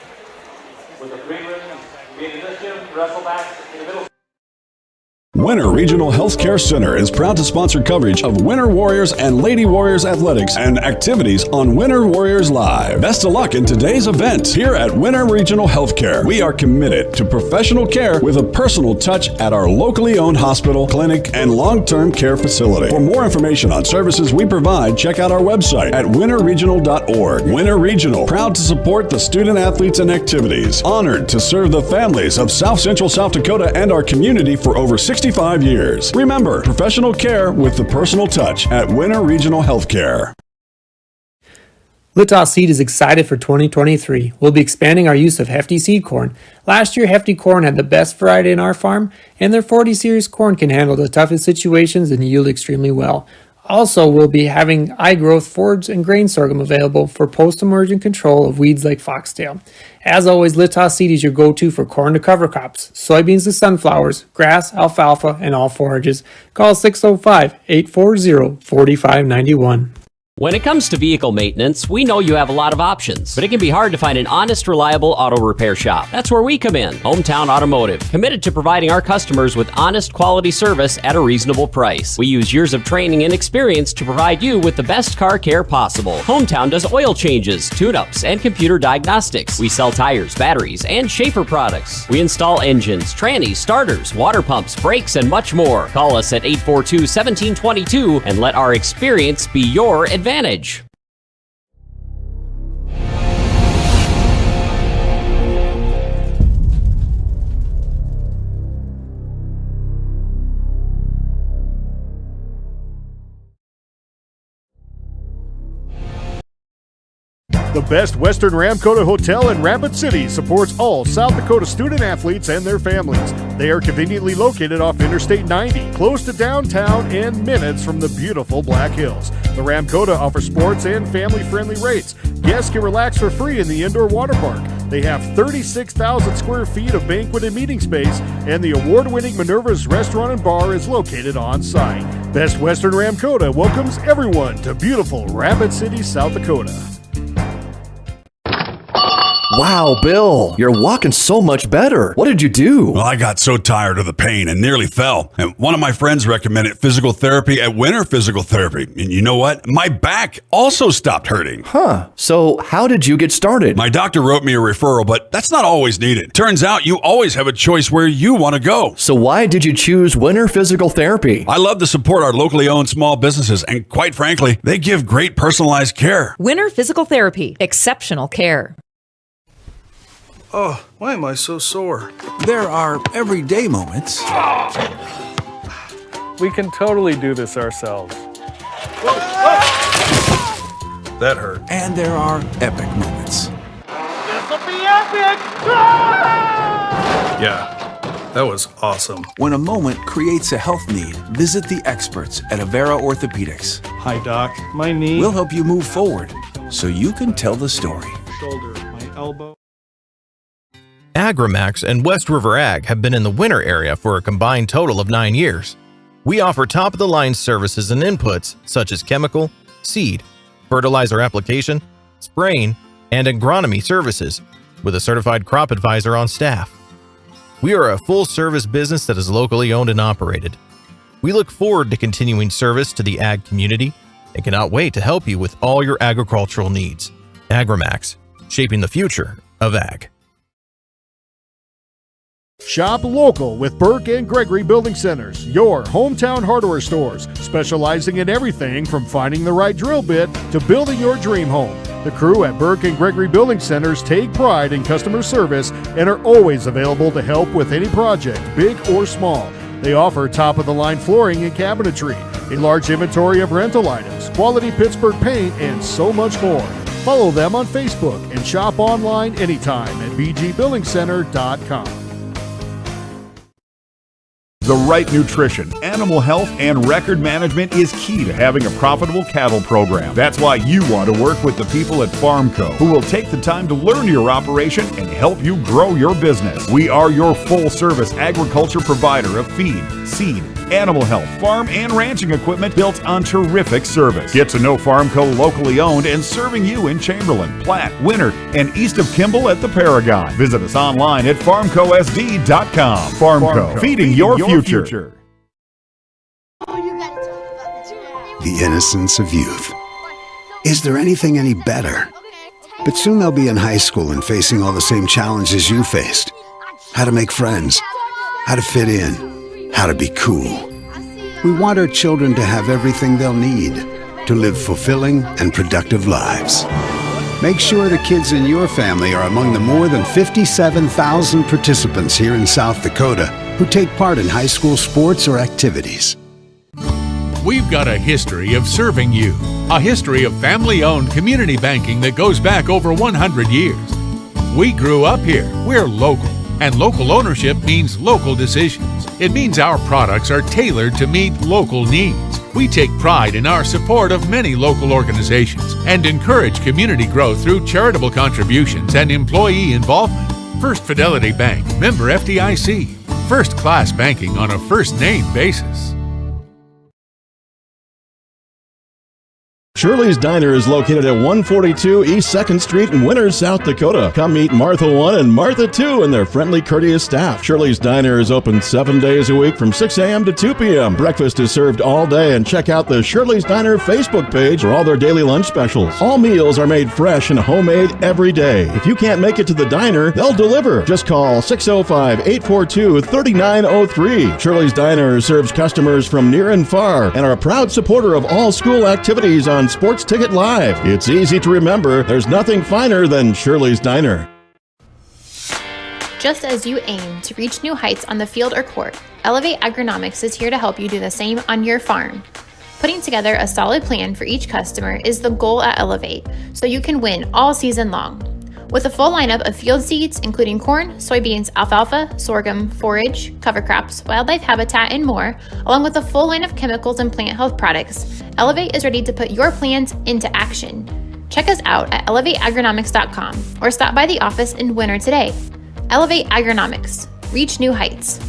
Speaker 2: with the prelims being in this gym, wrestlebacks in the middle.
Speaker 3: Winter Regional Healthcare Center is proud to sponsor coverage of Winter Warriors and Lady Warriors athletics and activities on Winter Warriors Live. Best of luck in today's event. Here at Winter Regional Healthcare, we are committed to professional care with a personal touch at our locally owned hospital, clinic, and long-term care facility. For more information on services we provide, check out our website at winterregional.org. Winter Regional, proud to support the student athletes and activities. Honored to serve the families of South Central South Dakota and our community for over 65 years. Remember, professional care with the personal touch at Winter Regional Healthcare.
Speaker 5: Littow Seed is excited for 2023. We'll be expanding our use of Hefty seed corn. Last year, Hefty corn had the best variety in our farm, and their 40 series corn can handle the toughest situations and yield extremely well. Also, we'll be having high-growth forage and grain sorghum available for post-emergent control of weeds like foxtail. As always, Littow Seed is your go-to for corn to cover crops, soybeans to sunflowers, grass, alfalfa, and all forages. Call 605-840-4591.
Speaker 14: When it comes to vehicle maintenance, we know you have a lot of options, but it can be hard to find an honest, reliable auto repair shop. That's where we come in, Hometown Automotive, committed to providing our customers with honest, quality service at a reasonable price. We use years of training and experience to provide you with the best car care possible. Hometown does oil changes, tune-ups, and computer diagnostics. We sell tires, batteries, and Schaefer products. We install engines, trannies, starters, water pumps, brakes, and much more. Call us at 842-1722 and let our experience be your advantage.
Speaker 10: The Best Western Ramkota Hotel in Rapid City supports all South Dakota student athletes and their families. They are conveniently located off Interstate 90, close to downtown and minutes from the beautiful Black Hills. The Ramkota offers sports and family-friendly rates. Guests can relax for free in the indoor water park. They have 36,000 square feet of banquet and meeting space, and the award-winning Minerva's Restaurant and Bar is located on site. Best Western Ramkota welcomes everyone to beautiful Rapid City, South Dakota.
Speaker 15: Wow, Bill, you're walking so much better. What did you do?
Speaker 4: Well, I got so tired of the pain and nearly fell. And one of my friends recommended physical therapy at Winter Physical Therapy. And you know what? My back also stopped hurting.
Speaker 15: Huh. So how did you get started?
Speaker 4: My doctor wrote me a referral, but that's not always needed. Turns out you always have a choice where you want to go.
Speaker 15: So why did you choose Winter Physical Therapy?
Speaker 4: I love to support our locally owned small businesses, and quite frankly, they give great personalized care.
Speaker 16: Winter Physical Therapy. Exceptional care.
Speaker 17: Oh, why am I so sore? There are everyday moments.
Speaker 22: We can totally do this ourselves.
Speaker 17: That hurt. And there are epic moments.
Speaker 2: This'll be epic!
Speaker 17: Yeah, that was awesome. When a moment creates a health need, visit the experts at Avera Orthopedics.
Speaker 22: Hi, Doc. My knee.
Speaker 17: We'll help you move forward so you can tell the story.
Speaker 22: Shoulder, my elbow.
Speaker 18: Agrimax and West River Ag have been in the winter area for a combined total of 9 years. We offer top-of-the-line services and inputs such as chemical, seed, fertilizer application, spraying, and agronomy services with a certified crop advisor on staff. We are a full-service business that is locally owned and operated. We look forward to continuing service to the ag community and cannot wait to help you with all your agricultural needs. Agrimax, shaping the future of ag.
Speaker 10: Shop local with Burke and Gregory Building Centers, your hometown hardware stores, specializing in everything from finding the right drill bit to building your dream home. The crew at Burke and Gregory Building Centers take pride in customer service and are always available to help with any project, big or small. They offer top-of-the-line flooring and cabinetry, a large inventory of rental items, quality Pittsburgh paint, and so much more. Follow them on Facebook and shop online anytime at bgbuildingcenter.com.
Speaker 23: The right nutrition, animal health, and record management is key to having a profitable cattle program. That's why you want to work with the people at FarmCo, who will take the time to learn your operation and help you grow your business. We are your full-service agriculture provider of feed, seed, animal health, farm and ranching equipment built on terrific service. Get to know Farmco, locally owned and serving you in Chamberlain, Platte, Winter, and east of Kimball at the Paragon. Visit us online at farmcosd.com. Farmco, feeding your future.
Speaker 19: The innocence of youth. Is there anything any better? But soon they'll be in high school and facing all the same challenges you faced. How to make friends, how to fit in, how to be cool. We want our children to have everything they'll need to live fulfilling and productive lives. Make sure the kids in your family are among the more than 57,000 participants here in South Dakota who take part in high school sports or activities.
Speaker 20: We've got a history of serving you, a history of family-owned community banking that goes back over 100 years. We grew up here, we're local, and local ownership means local decisions. It means our products are tailored to meet local needs. We take pride in our support of many local organizations and encourage community growth through charitable contributions and employee involvement. First Fidelity Bank, member FDIC. First-class banking on a first-name basis.
Speaker 21: Shirley's Diner is located at 142 East 2nd Street in Winters, South Dakota. Come meet Martha 1 and Martha 2 and their friendly, courteous staff. Shirley's Diner is open 7 days a week from 6 a.m. to 2 p.m. Breakfast is served all day, and check out the Shirley's Diner Facebook page for all their daily lunch specials. All meals are made fresh and homemade every day. If you can't make it to the diner, they'll deliver. Just call 605-842-3903. Shirley's Diner serves customers from near and far and are a proud supporter of all school activities on Sports Ticket Live. It's easy to remember. There's nothing finer than Shirley's Diner.
Speaker 24: Just as you aim to reach new heights on the field or court, Elevate Agronomics is here to help you do the same on your farm. Putting together a solid plan for each customer is the goal at Elevate, so you can win all season long. With a full lineup of field seeds, including corn, soybeans, alfalfa, sorghum, forage, cover crops, wildlife habitat, and more, along with a full line of chemicals and plant health products, Elevate is ready to put your plans into action. Check us out at elevateagronomics.com or stop by the office in Winter today. Elevate Agronomics. Reach new heights.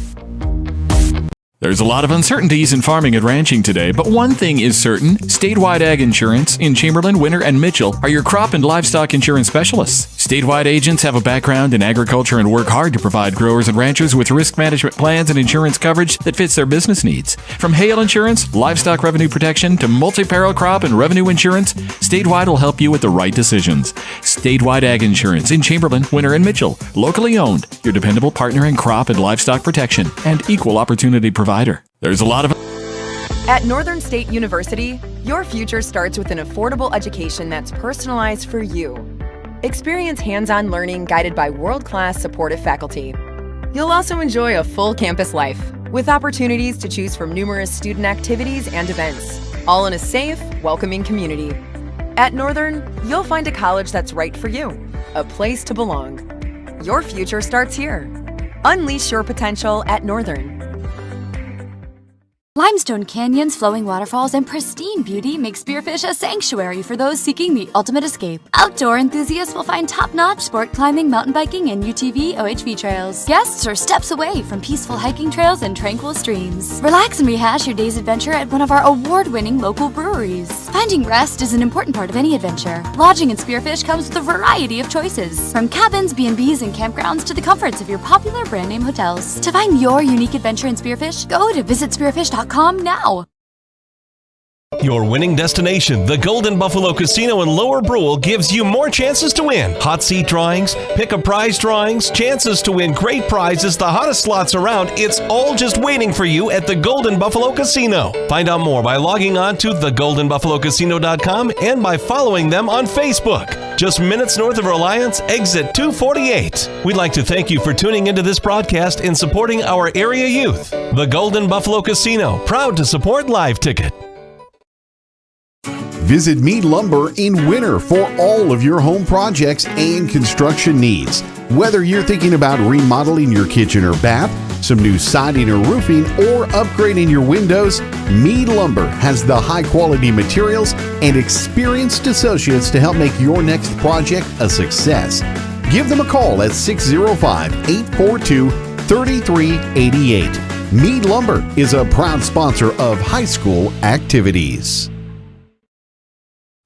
Speaker 25: There's a lot of uncertainties in farming and ranching today, but one thing is certain. Statewide Ag Insurance in Chamberlain, Winter, and Mitchell are your crop and livestock insurance specialists. Statewide agents have a background in agriculture and work hard to provide growers and ranchers with risk management plans and insurance coverage that fits their business needs. From hail insurance, livestock revenue protection, to multi-peril crop and revenue insurance, Statewide will help you with the right decisions. Statewide Ag Insurance in Chamberlain, Winter, and Mitchell. Locally owned, your dependable partner in crop and livestock protection and equal opportunity provider. There's a lot of...
Speaker 26: At Northern State University, your future starts with an affordable education that's personalized for you. Experience hands-on learning guided by world-class supportive faculty. You'll also enjoy a full campus life with opportunities to choose from numerous student activities and events, all in a safe, welcoming community. At Northern, you'll find a college that's right for you, a place to belong. Your future starts here. Unleash your potential at Northern.
Speaker 27: Limestone canyons, flowing waterfalls, and pristine beauty make Spearfish a sanctuary for those seeking the ultimate escape. Outdoor enthusiasts will find top-notch sport climbing, mountain biking, and UTV OHV trails. Guests are steps away from peaceful hiking trails and tranquil streams. Relax and rehash your day's adventure at one of our award-winning local breweries. Finding rest is an important part of any adventure. Lodging in Spearfish comes with a variety of choices, from cabins, B&Bs, and campgrounds to the comforts of your popular brand-name hotels. To find your unique adventure in Spearfish, go to visitspearfish.com now.
Speaker 28: Your winning destination, the Golden Buffalo Casino in Lower Brule, gives you more chances to win. Hot seat drawings, pick a prize drawings, chances to win great prizes, the hottest slots around. It's all just waiting for you at the Golden Buffalo Casino. Find out more by logging on to thegoldenbuffalocasino.com and by following them on Facebook. Just minutes north of Reliance, exit 248. We'd like to thank you for tuning into this broadcast and supporting our area youth. The Golden Buffalo Casino, proud to support Live Ticket.
Speaker 23: Visit Mead Lumber in Winter for all of your home projects and construction needs. Whether you're thinking about remodeling your kitchen or bath, some new siding or roofing, or upgrading your windows, Mead Lumber has the high-quality materials and experienced associates to help make your next project a success. Give them a call at 605-842-3388.
Speaker 1: Mead Lumber is a proud sponsor of high school activities.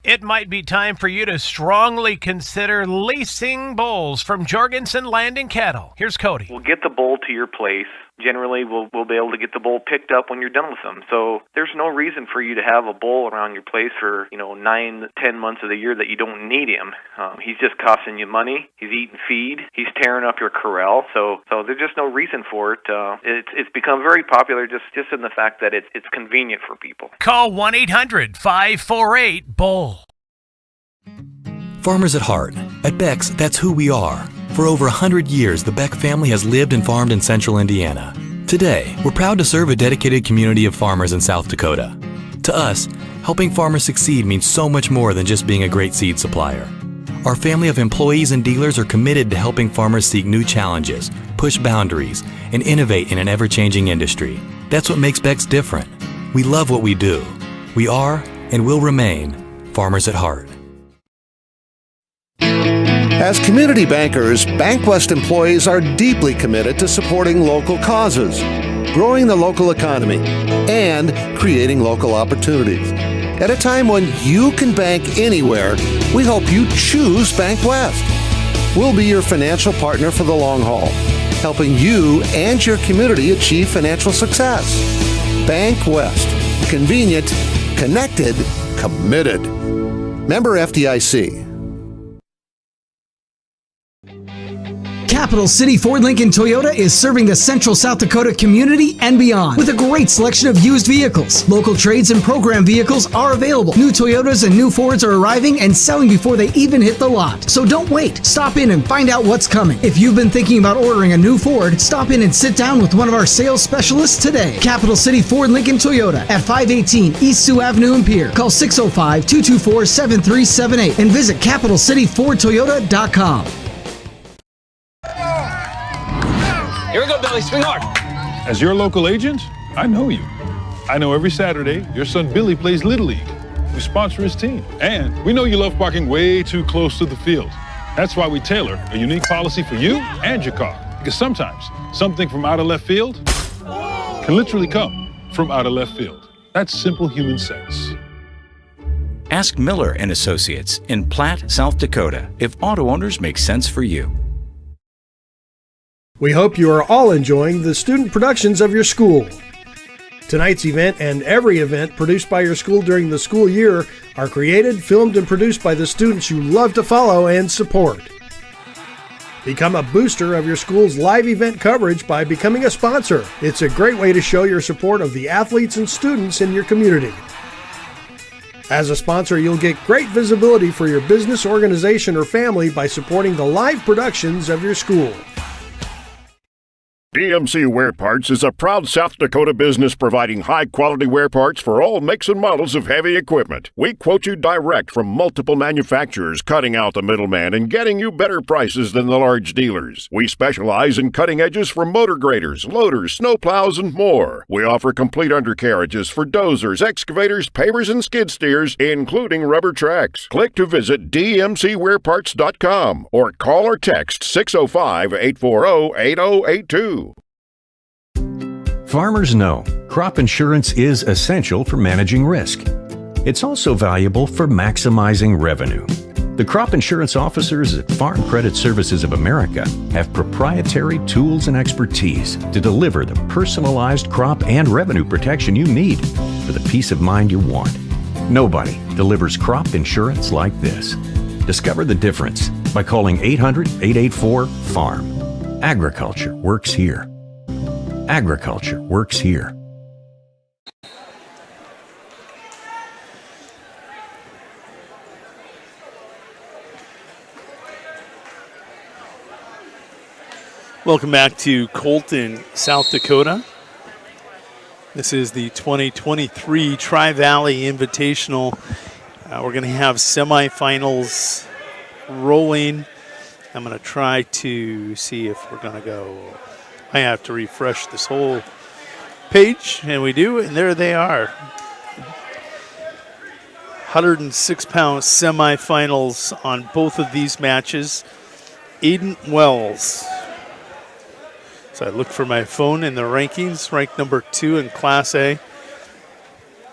Speaker 6: It might be time for you to strongly consider leasing bulls from Jorgensen Land & Cattle. Here's Cody.
Speaker 7: We'll get the bull to your place. Generally, we'll be able to get the bull picked up when you're done with them. So there's no reason for you to have a bull around your place for 9 to 10 months of the year that you don't need him. He's just costing you money. He's eating feed. He's tearing up your corral. So there's just no reason for it. It's become very popular just in the fact that it's convenient for people.
Speaker 6: Call 1-800-548-BULL.
Speaker 8: Farmers at heart. At Beck's, that's who we are. For over 100 years, the Beck family has lived and farmed in central Indiana. Today, we're proud to serve a dedicated community of farmers in South Dakota. To us, helping farmers succeed means so much more than just being a great seed supplier. Our family of employees and dealers are committed to helping farmers seek new challenges, push boundaries, and innovate in an ever-changing industry. That's what makes Beck's different. We love what we do. We are and will remain farmers at heart.
Speaker 1: As community bankers, BankWest employees are deeply committed to supporting local causes, growing the local economy, and creating local opportunities. At a time when you can bank anywhere, we hope you choose BankWest. We'll be your financial partner for the long haul, helping you and your community achieve financial success. BankWest. Convenient, connected, committed. Member FDIC.
Speaker 9: Capital City Ford Lincoln Toyota is serving the central South Dakota community and beyond with a great selection of used vehicles. Local trades and program vehicles are available. New Toyotas and new Fords are arriving and selling before they even hit the lot. So don't wait. Stop in and find out what's coming. If you've been thinking about ordering a new Ford, stop in and sit down with one of our sales specialists today. Capital City Ford Lincoln Toyota at 518 East Sioux Avenue in Pierre. Call 605-224-7378 and visit CapitalCityFordToyota.com.
Speaker 11: Here we go, Billy. Swing hard.
Speaker 12: As your local agent, I know you. I know every Saturday your son Billy plays Little League. We sponsor his team. And we know you love parking way too close to the field. That's why we tailor a unique policy for you and your car. Because sometimes something from out of left field can literally come from out of left field. That's simple human sense.
Speaker 13: Ask Miller and Associates in Platte, South Dakota, if auto owners make sense for you.
Speaker 29: We hope you are all enjoying the student productions of your school. Tonight's event and every event produced by your school during the school year are created, filmed, and produced by the students you love to follow and support. Become a booster of your school's live event coverage by becoming a sponsor. It's a great way to show your support of the athletes and students in your community. As a sponsor, you'll get great visibility for your business, organization, or family by supporting the live productions of your school.
Speaker 30: DMC Wear Parts is a proud South Dakota business providing high-quality wear parts for all makes and models of heavy equipment. We quote you direct from multiple manufacturers, cutting out the middleman and getting you better prices than the large dealers. We specialize in cutting edges for motor graders, loaders, snowplows, and more. We offer complete undercarriages for dozers, excavators, pavers, and skid steers, including rubber tracks. Click to visit dmcwearparts.com or call or text 605-840-8082.
Speaker 31: Farmers know crop insurance is essential for managing risk. It's also valuable for maximizing revenue. The crop insurance officers at Farm Credit Services of America have proprietary tools and expertise to deliver the personalized crop and revenue protection you need for the peace of mind you want. Nobody delivers crop insurance like this. Discover the difference by calling 800-884-FARM. Agriculture works here. Agriculture works here.
Speaker 22: Welcome back to Colton, South Dakota. This is the 2023 Tri-Valley Invitational. We're going to have semifinals rolling. I'm going to try to see if we're going to go. I have to refresh this whole page, and we do, and there they are. 106-pound semifinals on both of these matches. Aiden Wells. So I looked for my phone in the rankings, ranked number 2 in Class A.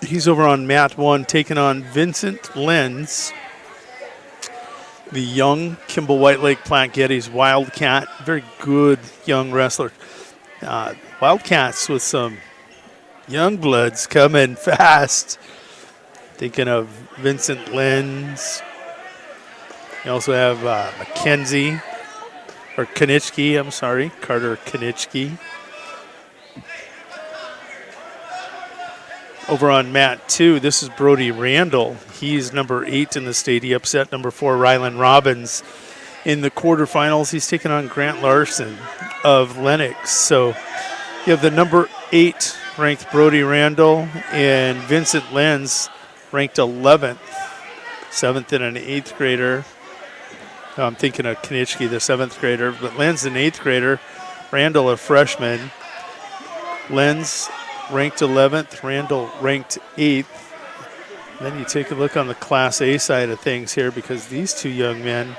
Speaker 22: He's over on mat 1, taking on Vincent Lenz, the young Kimball White Lake Platte Geddes Wildcat. Very good young wrestler. Wildcats with some young bloods coming fast. Thinking of Vincent Lenz. You also have Mackenzie, or Konitschke, I'm sorry, Carter Konitschke. Over on mat 2, this is Brody Randall. He's number 8 in the state. He upset number 4, Rylan Robbins. In the quarterfinals, he's taking on Grant Larson of Lenox. So you have the number 8 ranked Brody Randall and Vincent Lenz ranked 11th, 7th and an 8th grader. I'm thinking of Konitschke, the 7th grader, but Lenz an 8th grader, Randall a freshman. Lenz ranked 11th, Randall ranked 8th. Then you take a look on the Class A side of things here because these two young men,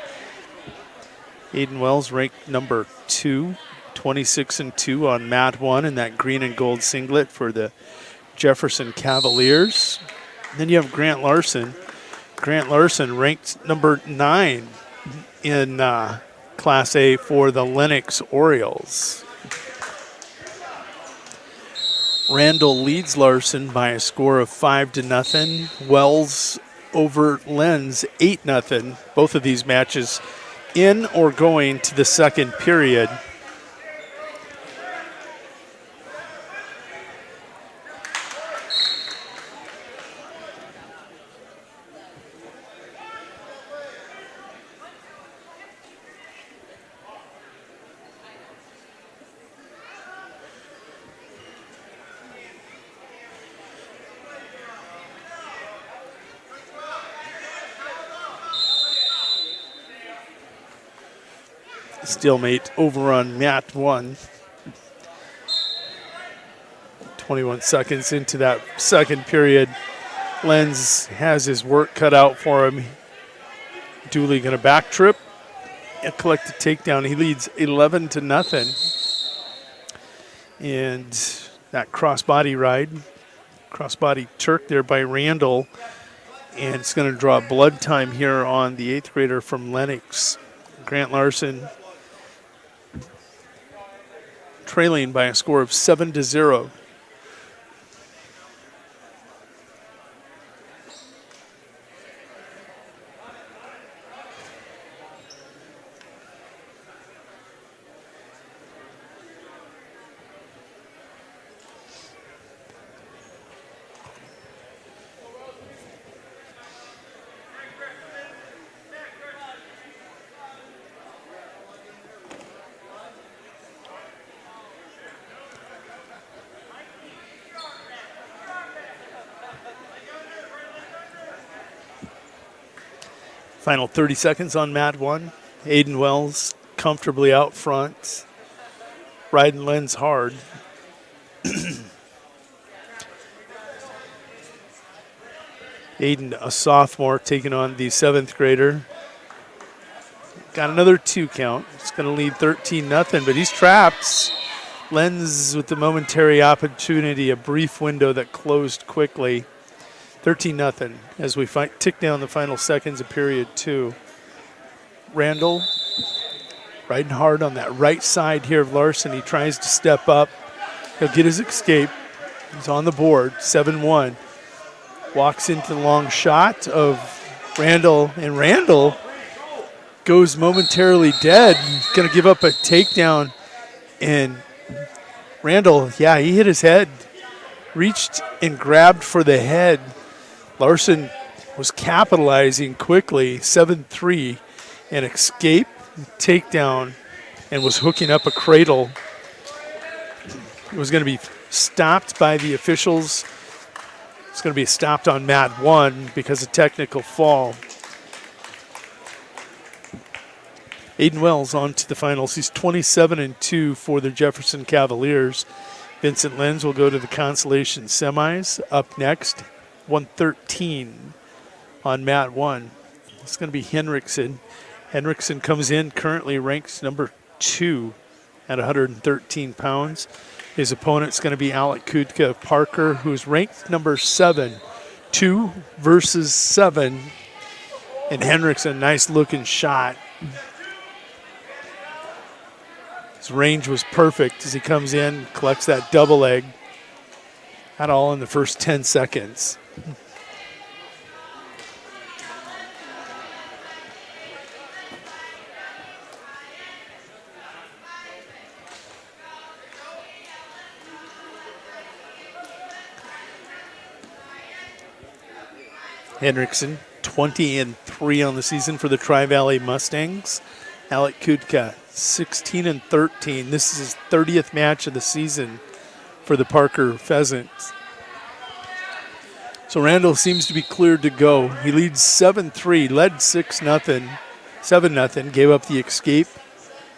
Speaker 22: Aiden Wells ranked number 2, 26-2 on mat 1 in that green and gold singlet for the Jefferson Cavaliers. Then you have Grant Larson. Grant Larson ranked number 9 in Class A for the Lenox Orioles. Randall leads Larson by a score of 5-0. Wells over Lenz 8-0. Both of these matches in or going to the second period. Stalemate over on mat 1. 21 seconds into that second period. Lenz has his work cut out for him. Dooley going to back trip and collect a takedown. He leads 11-0. And that crossbody ride, crossbody Turk there by Randall. And it's going to draw blood time here on the 8th grader from Lenox. Grant Larson trailing by a score of 7-0. Final 30 seconds on mat 1. Aiden Wells comfortably out front. Riding Lenz hard. Aiden, a sophomore, taking on the 7th grader. Got another 2 count. It's going to lead 13-0, but he's trapped. Lenz with the momentary opportunity, a brief window that closed quickly. 13-0 as we tick down the final seconds of period 2. Randall riding hard on that right side here of Larson. He tries to step up. He'll get his escape. He's on the board, 7-1. Walks into the long shot of Randall, and Randall goes momentarily dead. He's going to give up a takedown, and Randall, yeah, he hit his head, reached and grabbed for the head. Larson was capitalizing quickly, 7-3, and escape, takedown, and was hooking up a cradle. It was going to be stopped by the officials. It's going to be stopped on mat 1 because of technical fall. Aiden Wells on to the finals. He's 27-2 for the Jefferson Cavaliers. Vincent Lenz will go to the consolation semis. Up next, 113 on mat 1. It's going to be Henriksen. Henriksen comes in, currently ranks number 2 at 113 pounds. His opponent's going to be Alec Kutka of Parker, who's ranked number 7. 2 versus 7. And Henriksen, nice looking shot. His range was perfect as he comes in, collects that double leg. That all in the first 10 seconds. Henriksen, 20-3 on the season for the Tri-Valley Mustangs. Alec Kutka, 16-13. This is his 30th match of the season for the Parker Pheasants. So Randall seems to be cleared to go. He leads 7-3, led 7-0, gave up the escape.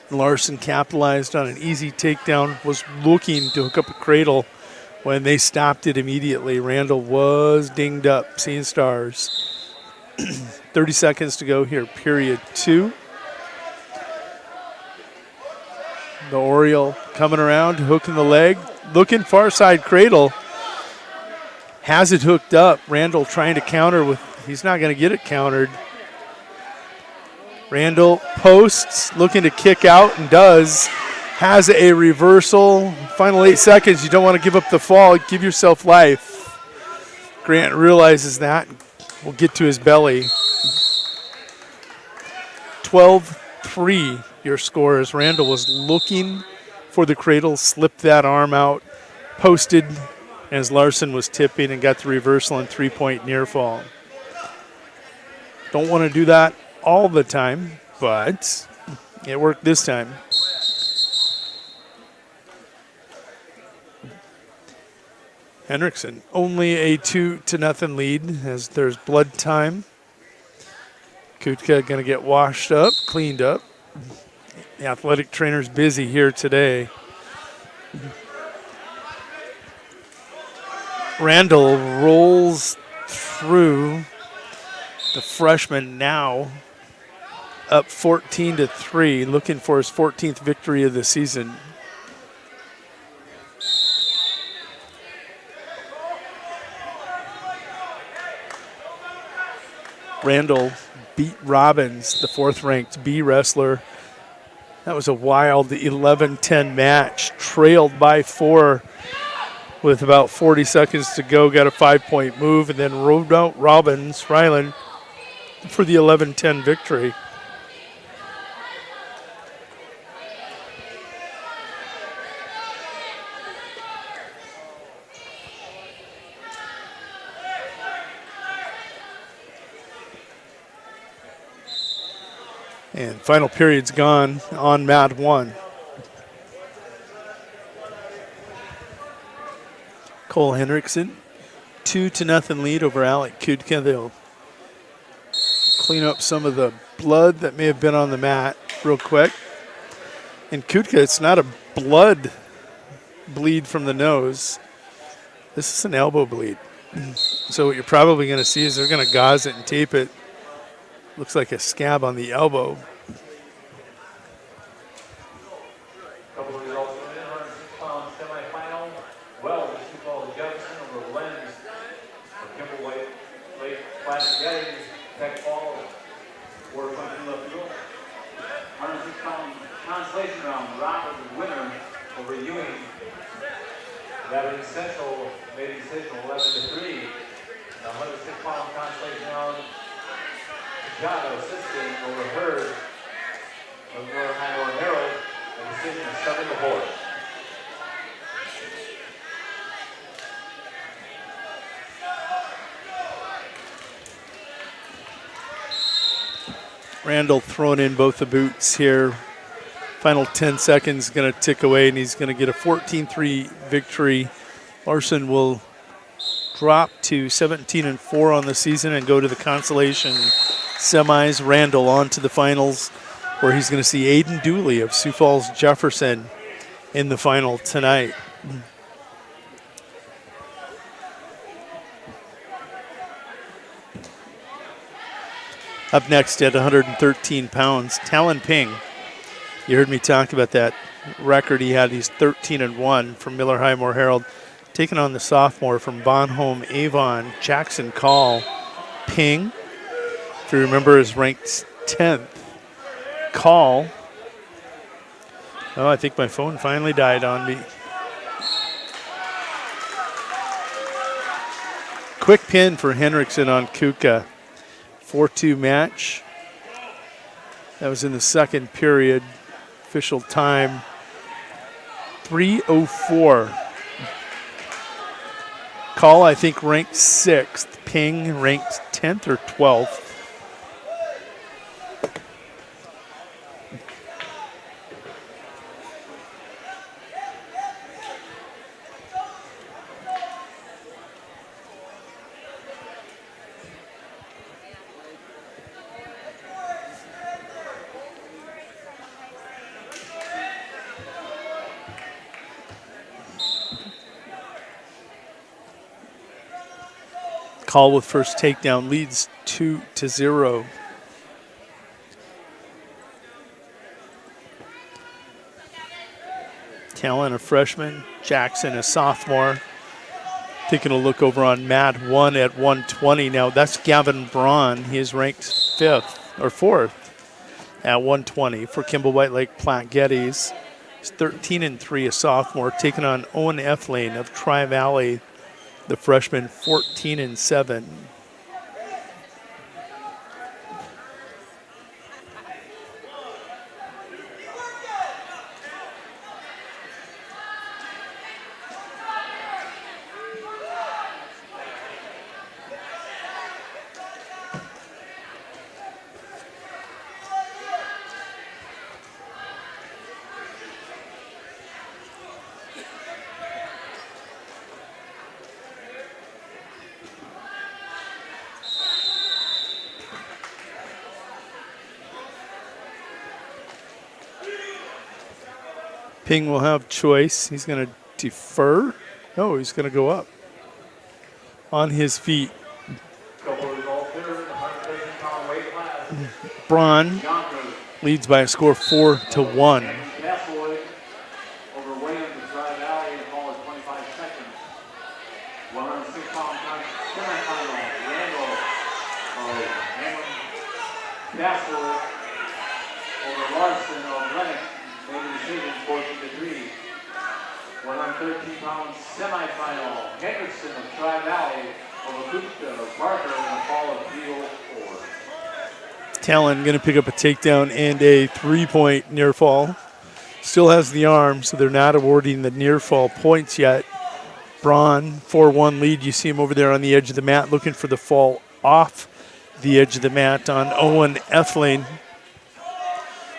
Speaker 22: Larson capitalized on an easy takedown, was looking to hook up a cradle when they stopped it immediately. Randall was dinged up, seeing stars. 30 seconds to go here, period 2. The Oriole coming around, hooking the leg, looking far side cradle. Has it hooked up. Randall trying to counter with, he's not going to get it countered. Randall posts, looking to kick out and does. Has a reversal. Final 8 seconds. You don't want to give up the fall. Give yourself life. Grant realizes that. We'll get to his belly. 12-3 your score as Randall was looking for the cradle, slipped that arm out, posted as Larson was tipping and got the reversal and 3-point near fall. Don't want to do that all the time, but it worked this time. Henriksen, only a 2-0 lead as there's blood time. Kutka going to get washed up, cleaned up. The athletic trainer's busy here today. Randall rolls through. The freshman now up 14-3, looking for his 14th victory of the season. Randall beat Robbins, the 4th-ranked B wrestler. That was a wild 11-10 match, trailed by 4 with about 40 seconds to go, got a 5-point move, and then rode out Robbins, Ryland, for the 11-10 victory. And final period's gone on mat 1. Cole Henriksen, 2-0 lead over Alec Kutka. They'll clean up some of the blood that may have been on the mat real quick. And Kutka, it's not a blood bleed from the nose. This is an elbow bleed. So what you're probably going to see is they're going to gauze it and tape it. Looks like a scab on the elbow.
Speaker 2: Couple of results from the 106-pound semifinal. Wells, Sioux Falls Jefferson over Lenz for Kimberlake Lake Classic Gettings, Tech Falls, Ward Punch left field. 106-pound consolation round. Rock was the winner over Ewing. That Central made a decision 11-3. The 106-pound consolation round. Machado assisting over Hurd of North Herald. The decision is 7-4.
Speaker 22: Randall throwing in both the boots here. Final 10 seconds going to tick away, and he's going to get a 14-3 victory. Larson will drop to 17-4 on the season and go to the consolation semis. Randall on to the finals, where he's going to see Aiden Dooley of Sioux Falls Jefferson in the final tonight. Up next at 113 pounds, Talon Ping. You heard me talk about that record he had. He's 13-1 from Miller Highmore Herald. Taking on the sophomore from Bonhomme Avon, Jackson Call. Ping, if you remember, is ranked 10th. Call. Oh, I think my phone finally died on me. Quick pin for Henriksen on Kuka. 4-2 match. That was in the second period. Official time 3:04. Call, I think, ranked 6th. Ping ranked 10th or 12th. Call with first takedown leads 2-0. Talon, a freshman. Jackson, a sophomore. Taking a look over on mat 1 at 120. Now that's Gavin Braun. He is ranked 5th or 4th at 120 for Kimball White Lake Platte Geddes. He's 13-3, a sophomore, taking on Owen Eflane of Tri-Valley, the freshman, 14-7. Ping will have choice. He's going to defer. No, he's going to go up on his feet. Braun leads by a score of 4-1.
Speaker 2: Semifinal, Henderson of Tri-Valley over Gupta of Parker in the fall of 304.
Speaker 22: Talon going to pick up a takedown and a 3-point near fall. Still has the arm, so they're not awarding the near fall points yet. Braun, 4-1 lead. You see him over there on the edge of the mat looking for the fall off the edge of the mat on Owen Eflane.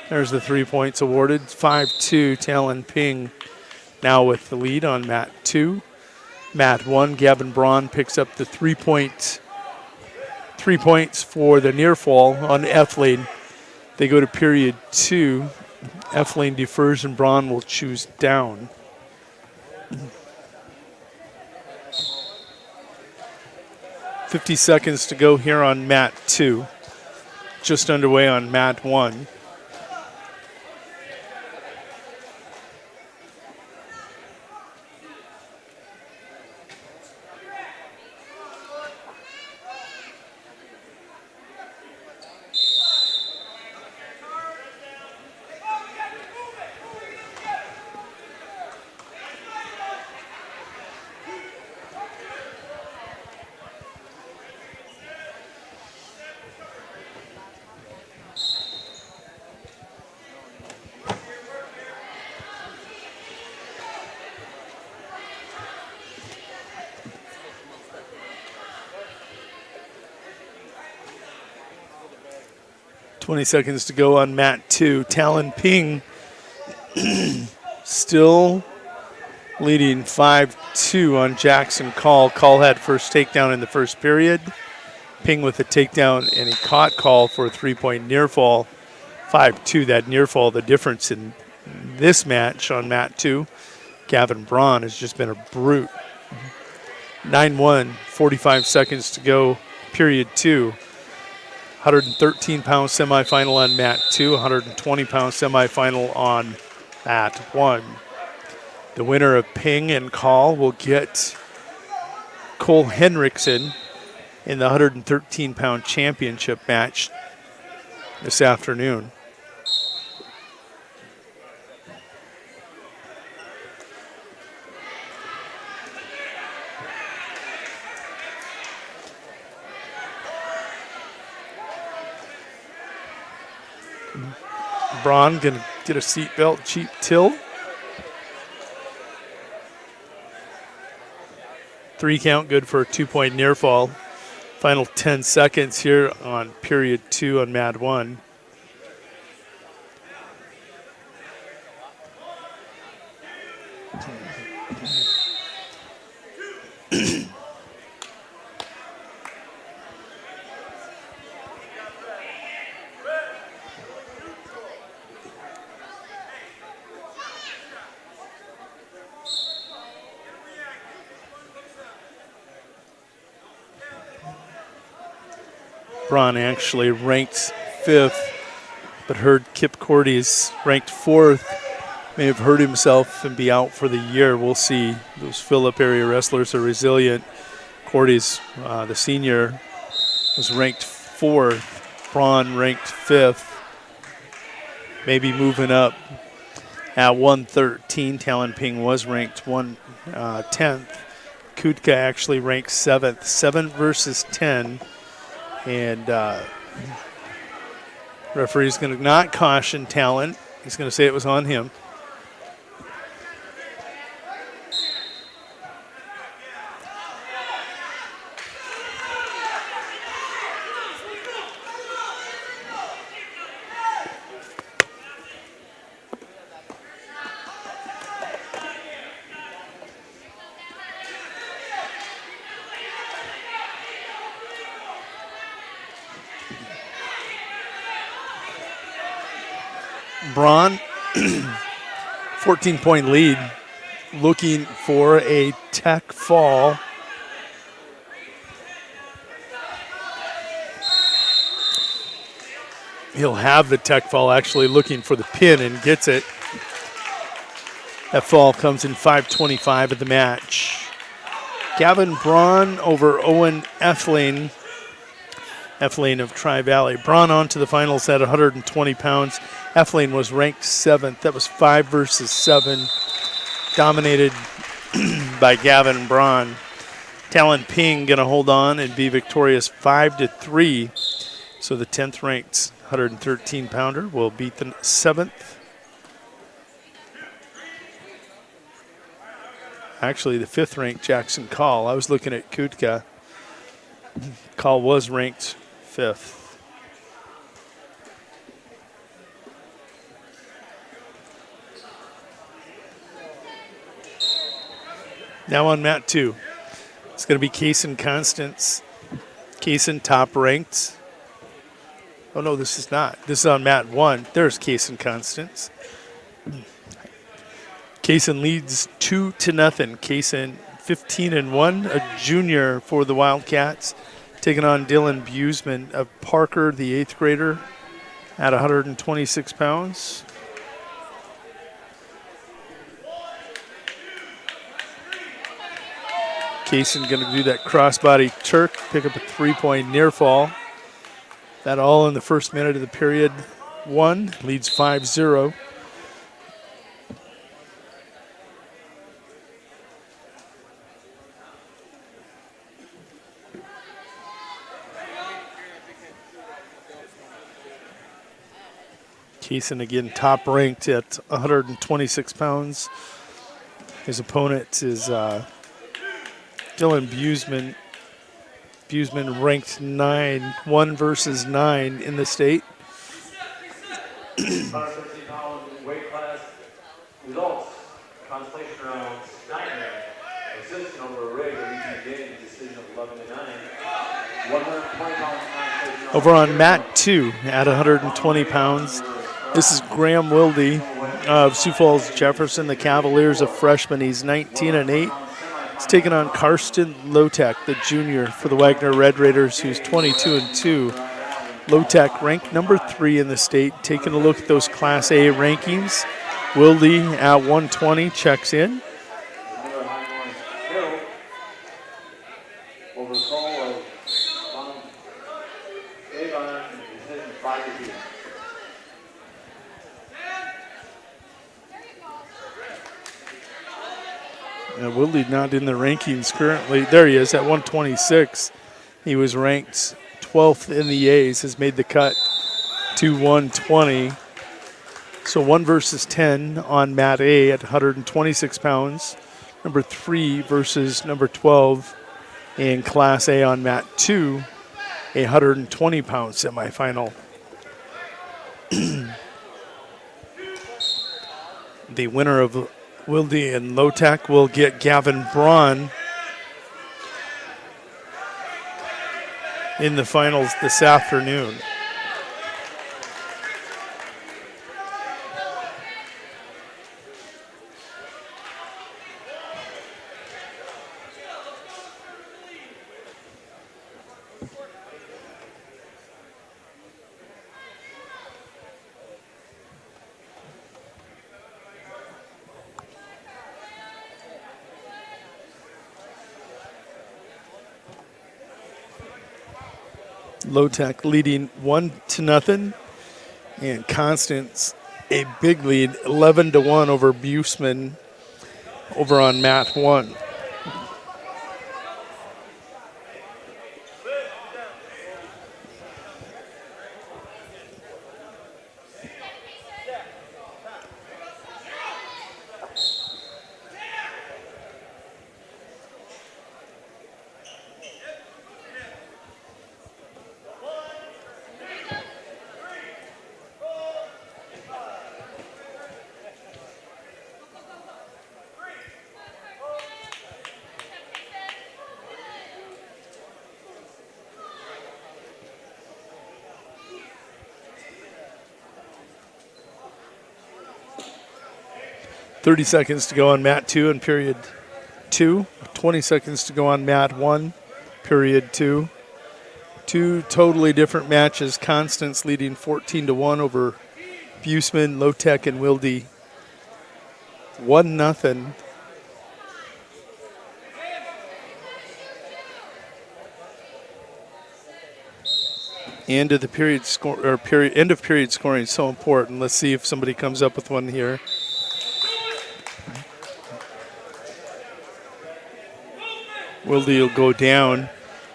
Speaker 22: There's the 3 points awarded. 5-2, Talon Ping now with the lead on mat 2. Mat 1, Gavin Braun picks up the 3 points for the near fall on Eflane. They go to period 2. Eflane defers and Braun will choose down. $50 seconds to go here on mat 2. Just underway on mat 1. $20 seconds to go on mat 2. Talon Ping still leading 5-2 on Jackson Call. Call had first takedown in the first period. Ping with a takedown and he caught Call for a 3-point near fall. 5-2, that near fall, the difference in this match on mat 2. Gavin Braun has just been a brute. 9-1, 45 seconds to go, period 2. 113-pound semifinal on mat 2, 120-pound semifinal on at 1. The winner of Ping and Call will get Cole Henriksen in the 113-pound championship match this afternoon. Braun gonna get a seatbelt, cheap tilt. 3 count, good for a 2-point near fall. Final 10 seconds here on period 2 on Mat 1. Braun actually ranked 5th, but heard Kip Cordy's ranked 4th. May have hurt himself and be out for the year. We'll see. Those Phillip area wrestlers are resilient. Cordy's, the senior, was ranked 4th. Braun ranked 5th. Maybe moving up at 113. Talon Ping was ranked 10th. Kutka actually ranked 7th. 7 versus 10. And referee's going to not caution Talon. He's going to say it was on him. Braun, 14-point lead, looking for a tech fall. He'll have the tech fall, actually looking for the pin, and gets it. That fall comes in 5:25 of the match. Gavin Braun over Owen Effling. Effling of Tri-Valley. Braun on to the finals at 120 pounds. Effling was ranked 7th. That was 5 versus 7. Dominated by Gavin Braun. Talon Ping going to hold on and be victorious 5-3. So the 10th ranked 113 pounder will beat the 7th. Actually, the 5th ranked Jackson Call. I was looking at Kutka. Call was ranked 5th. Now on mat 2, it's going to be Kaysen Constance. Kaysen top ranked. Oh no, this is not. This is on mat 1. There's Kaysen Constance. Kaysen leads 2-0. Kaysen 15-1, a junior for the Wildcats, taking on Dylan Buseman of Parker, the 8th grader, at 126 pounds. Kaysen going to do that crossbody Turk, pick up a 3-point near fall. That all in the first minute of the period 1, leads 5-0. Kaysen again top ranked at 126 pounds. His opponent is Dylan Buseman. Buseman ranked 9, 1 versus 9 in the state.
Speaker 2: 113-pound weight class results. Consolation round, Steiner, assisting over Rig, game decision of 11-9. 120-pound.
Speaker 22: Over on mat 2 at 120 pounds. This is Graham Wilde of Sioux Falls Jefferson, the Cavaliers, a freshman. He's 19-8. He's taking on Karsten Lotek, the junior for the Wagner Red Raiders, who's 22-2. Lotek ranked number 3 in the state. Taking a look at those Class A rankings, Wilde at 120 checks in.
Speaker 2: Another high going Hill. Over the call of Avon, decision 5-2.
Speaker 22: Wilde not in the rankings currently. There he is at 126. He was ranked 12th in the A's, has made the cut to 120. So 1 versus 10 on mat A at 126 pounds. Number 3 versus number 12 in Class A on mat 2, a 120-pound semifinal. The winner of Wilde and Low-Tech will get Gavin Braun in the finals this afternoon. Low-Tech leading 1-0, and Constance a big lead, 11-1 over Buseman over on mat 1. .30 seconds to go on mat 2 in period 2. 20 seconds to go on mat 1, period 2. Two totally different matches. Constance leading 14-1 over Buseman, Low-Tech, and Wilde. 1-0. End of the period score, or end of period scoring is so important. Let's see if somebody comes up with one here. Wilde will go down.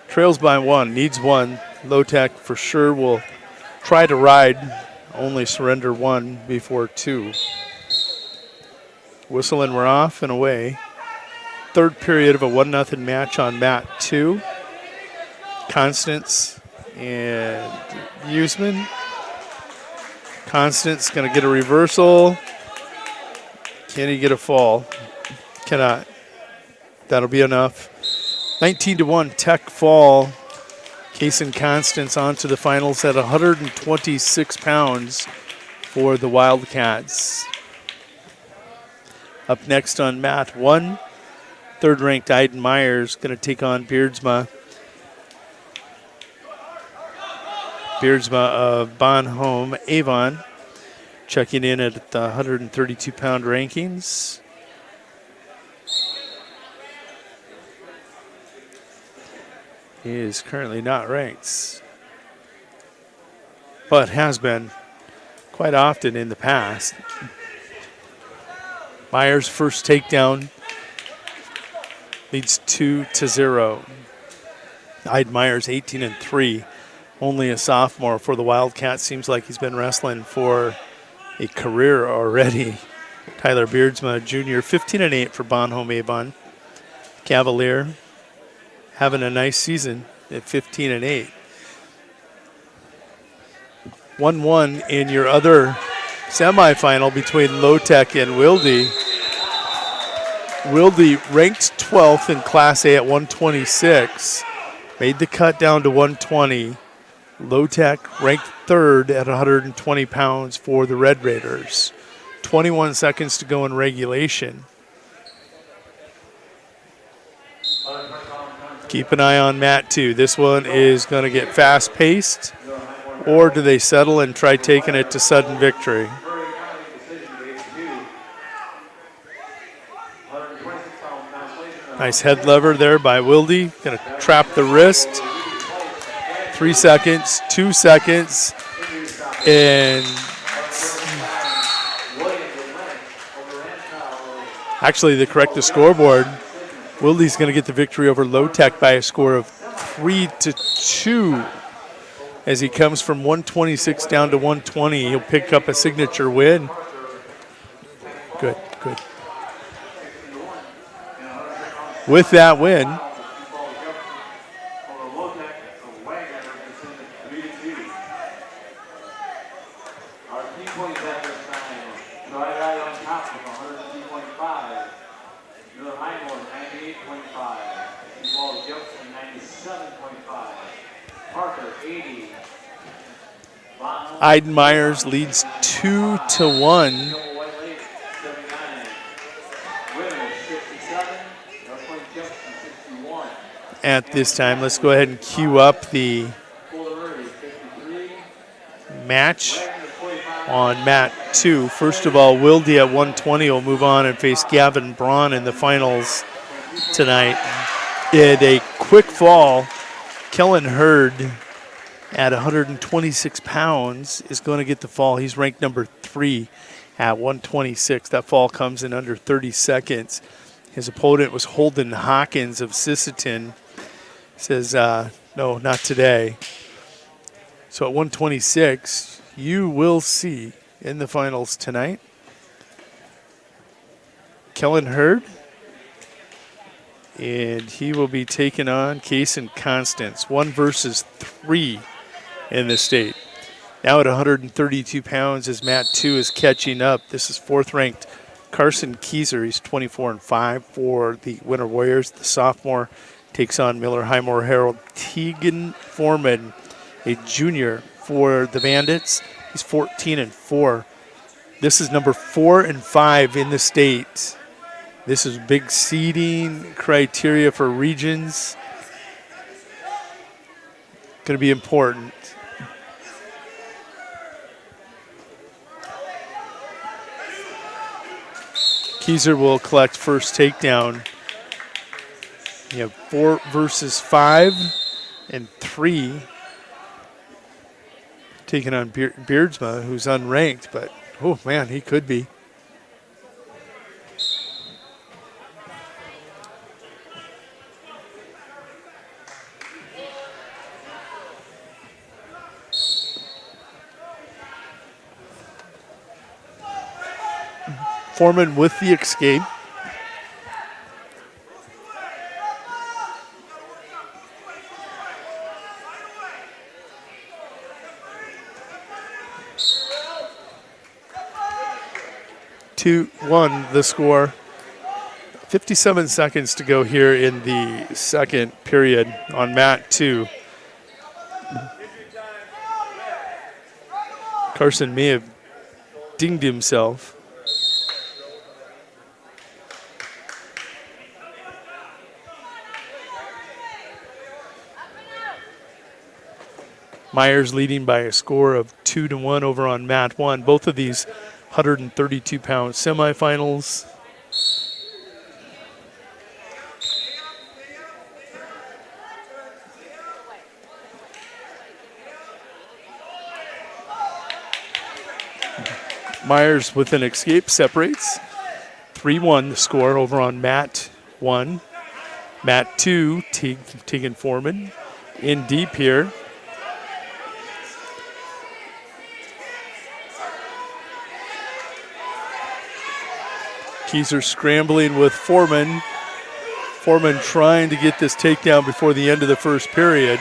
Speaker 22: Trails by 1, needs 1. Low-Tech for sure will try to ride, only surrender 1 before 2. Whistle and we're off and away. Third period of a 1-0 match on mat 2. Constance and Buseman. Constance going to get a reversal. Can he get a fall? Cannot. That'll be enough. 19-1 Tech fall. Case and Constance on to the finals at 126 pounds for the Wildcats. Up next on mat 1, third-ranked Iden Myers going to take on Beardsma. Beardsma of Bonhomme Avon, checking in at the 132-pound rankings. He is currently not ranked, but has been quite often in the past. Myers' first takedown leads 2-0. Iden Myers 18-3, only a sophomore for the Wildcats. Seems like he's been wrestling for a career already. Tyler Beardsma, junior, 15-8 for Bonhomme Avon. Cavalier having a nice season at 15-8. 1-1 in your other semifinal between Low-Tech and Wilde. Wilde ranked 12th in Class A at 126, made the cut down to 120. Low-Tech ranked 3rd at 120 pounds for the Red Raiders. 21 seconds to go in regulation. Keep an eye on mat 2. This one is going to get fast-paced, or do they settle and try taking it to sudden victory? Nice head lever there by Wilde. Going to trap the wrist. 3 seconds, 2 seconds, and actually they correct the scoreboard. Wilde's going to get the victory over Low Tech by a score of 3-2 as he comes from 126 down to 120. He'll pick up a signature win. Good, good. With that win, Iden Myers leads 2-1. At this time, let's go ahead and cue up the match on mat 2. First of all, Wilde at 120 will move on and face Gavin Braun in the finals tonight. In a quick fall, Kellen Hurd at 126 pounds is going to get the fall. He's ranked number 3 at 126. That fall comes in under 30 seconds. His opponent was Holden Hawkins of Sisseton. Says, no, not today. So at 126, you will see in the finals tonight Kellen Hurd, and he will be taking on Kaysen Constance, 1 versus 3 in the state. Now at 132 pounds as Mat 2 is catching up. This is 4th-ranked Carson Keyser. He's 24-5 for the Winter Warriors. The sophomore takes on Miller Highmore Herald. Tegan Foreman, a junior for the Bandits. He's 14-4. This is number 4 and 5 in the state. This is big seeding criteria for regions. Going to be important. Keyser will collect first takedown. You have 4 versus 5 and 3 taking on Beardsma, who's unranked, but oh man, he could be. Foreman with the escape. Two, 1 the score. 57 seconds to go here in the second period on mat 2. Carson may have dinged himself. Myers leading by a score of 2-1 over on mat 1. Both of these 132-pound semifinals. Myers with an escape separates. 3-1 the score over on mat 1. Mat 2, Tegan Foreman in deep here. Keyser scrambling with Foreman. Foreman trying to get this takedown before the end of the first period.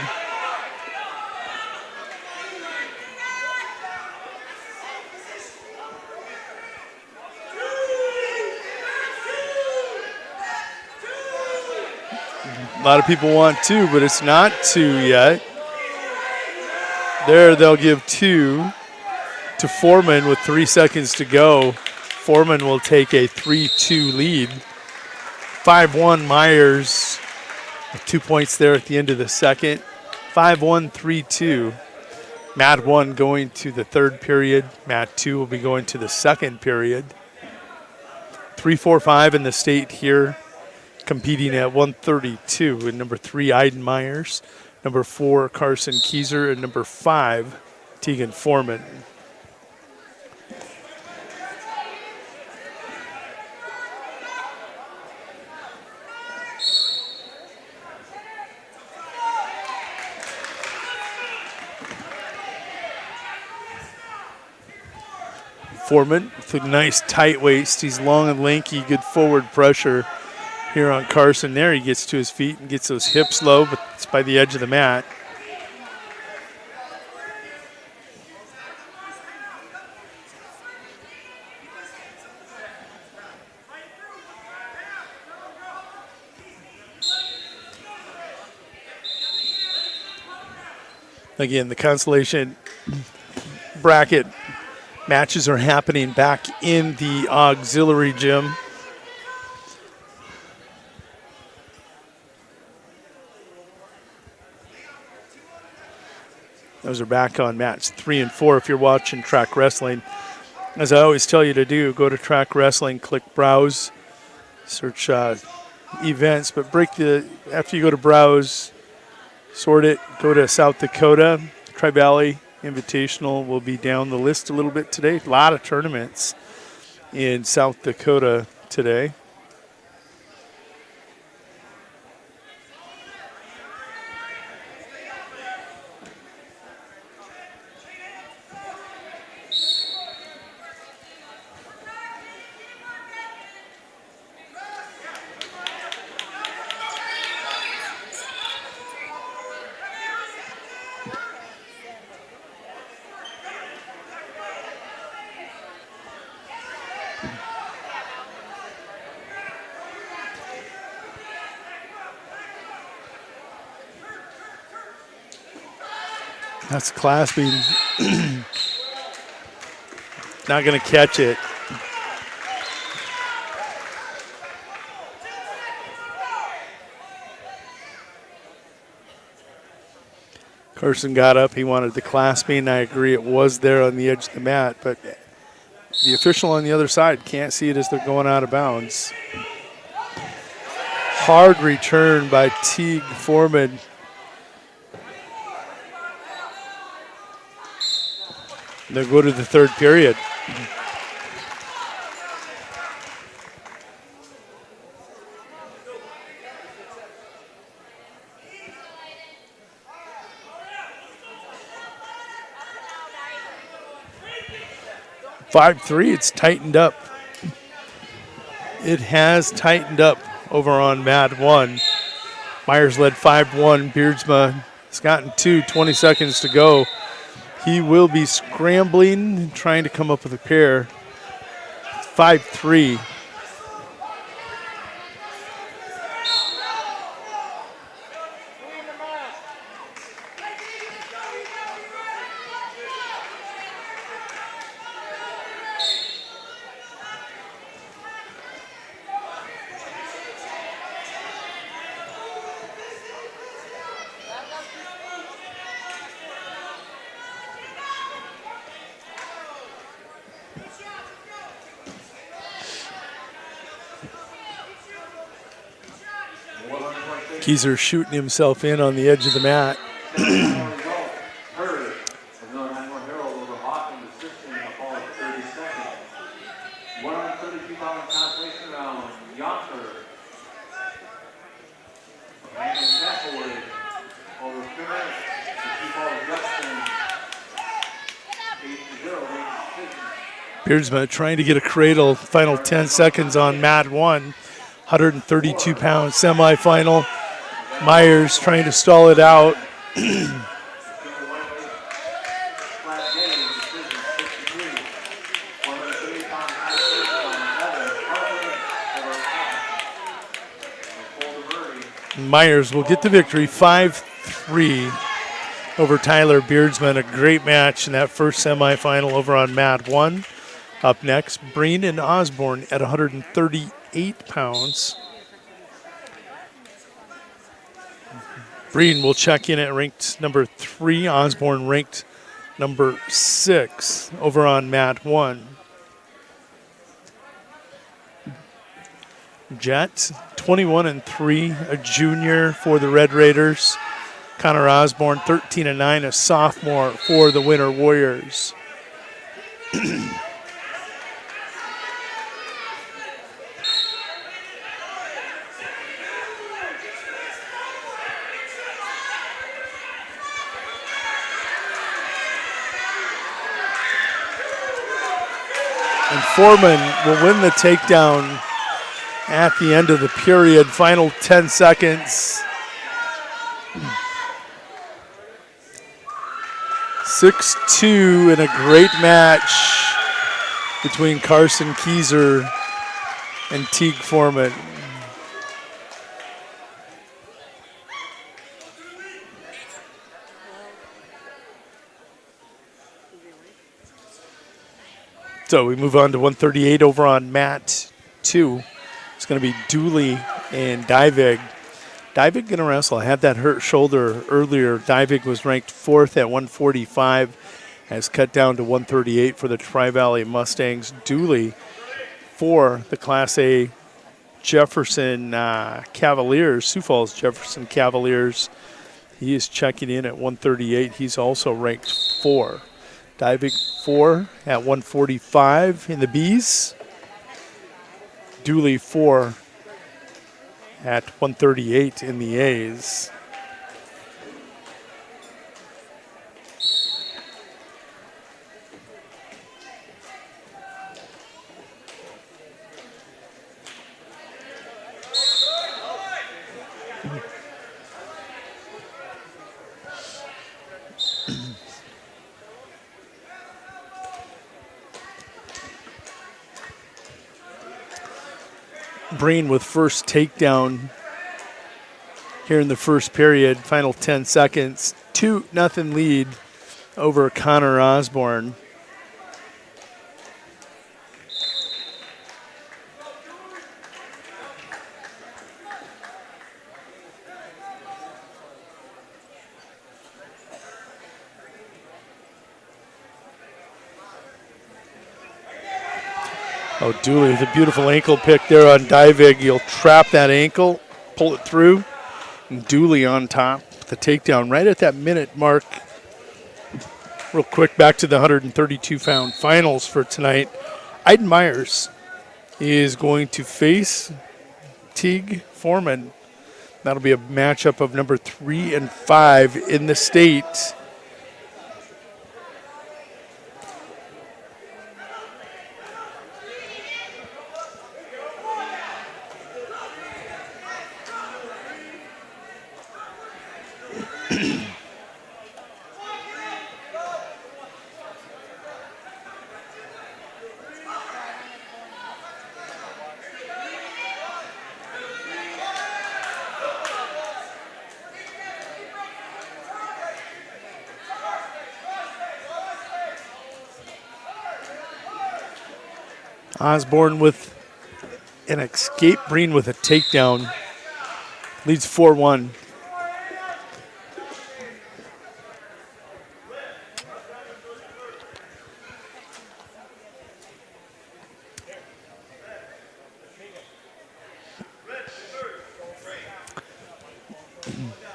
Speaker 22: A lot of people want 2, but it's not 2 yet. There, they'll give 2 to Foreman with 3 seconds to go. Foreman will take a 3-2 lead. 5-1 Myers, 2 points there at the end of the second. 5-1, 3-2. Mat 1 going to the third period. Mat 2 will be going to the second period. 3-4-5 in the state here Competing at 132 in number 3, Aiden Myers, number 4, Carson Keyser, and number 5, Tegan Foreman. Foreman with a nice tight waist. He's long and lanky, good forward pressure here on Carson. There he gets to his feet and gets those hips low, but it's by the edge of the mat. Again, the consolation bracket matches are happening back in the auxiliary gym. Those are back on mats 3 and 4 if you're watching track wrestling. As I always tell you to do, go to track wrestling, click browse, search events, but after you go to browse, sort it, go to South Dakota, Tri-Valley Invitational will be down the list a little bit today. A lot of tournaments in South Dakota today. That's clasping. Not going to catch it. Carson got up. He wanted the clasping. I agree it was there on the edge of the mat, but the official on the other side can't see it as they're going out of bounds. Hard return by Teague Foreman. They'll go to the third period. (5-3), it's tightened up. It has tightened up over on mat 1. Myers led 5-1. Beardsma has gotten 2, 20 seconds to go. He will be scrambling and trying to come up with a pair. 5-3. Keyser shooting himself in on the edge of the mat. Beardsma trying to get a cradle. Final 10 seconds on mat 1. 132 pound semifinal. Myers trying to stall it out. Myers will get the victory, 5-3 over Tyler Beardsman. A great match in that first semifinal over on mat 1. Up next, Breen and Osborne at 138 pounds. Breen will check in at ranked number 3. Osborne ranked number 6 over on mat 1. Jet, 21-3, a junior for the Red Raiders. Connor Osborne, 13-9, a sophomore for the Winter Warriors. And Foreman will win the takedown at the end of the period. Final 10 seconds. 6-2 in a great match between Carson Keyser and Teague Foreman. So we move on to 138 over on mat 2. It's going to be Dooley and Divig. Divig going to wrestle. I had that hurt shoulder earlier. Divig was ranked 4th at 145, has cut down to 138 for the Tri-Valley Mustangs. Dooley for the Class A Jefferson Cavaliers, Sioux Falls Jefferson Cavaliers. He is checking in at 138. He's also ranked 4. Divig 4 at 145 in the Bs. Dooley 4 at 138 in the A's. Breen with first takedown here in the first period. Final 10 seconds. 2-0 lead over Connor Osborne. Oh, Dooley with a beautiful ankle pick there on Divig. He'll trap that ankle, pull it through, and Dooley on top. The takedown right at that minute mark. Real quick, back to the 132-pound finals for tonight. Iden Myers is going to face Teague Foreman. That'll be a matchup of number 3 and 5 in the state. Osborne with an escape, Breen with a takedown. Leads 4-1.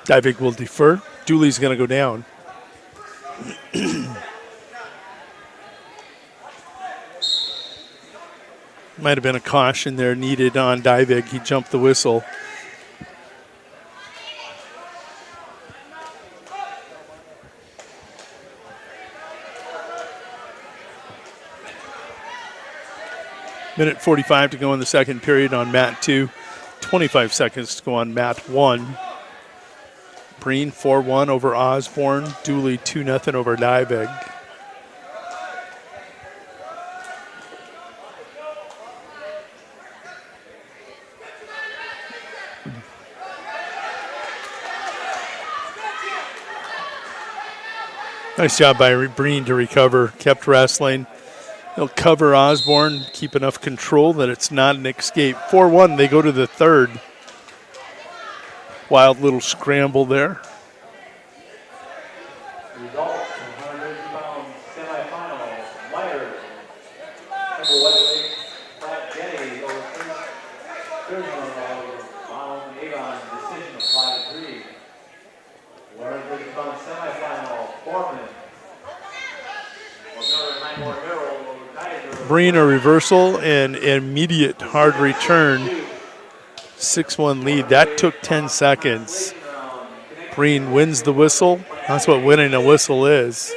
Speaker 22: Divig will defer. Dooley's going to go down. Might have been a caution there needed on Divig. He jumped the whistle. Minute 45 to go in the second period on mat 2. 25 seconds to go on mat 1. Breen 4-1 over Osborne. Dooley 2-0 over Divig. Nice job by Breen to recover. Kept wrestling. He'll cover Osborne, keep enough control that it's not an escape. 4-1, they go to the third. Wild little scramble there.
Speaker 2: Results in 150-pound semifinal. Myers, number 1 weight, Pat Jennings over Thursman on semifinal, Foreman.
Speaker 22: Breen a reversal and immediate hard return. 6-1 lead. That took 10 seconds. Breen wins the whistle. That's what winning a whistle is.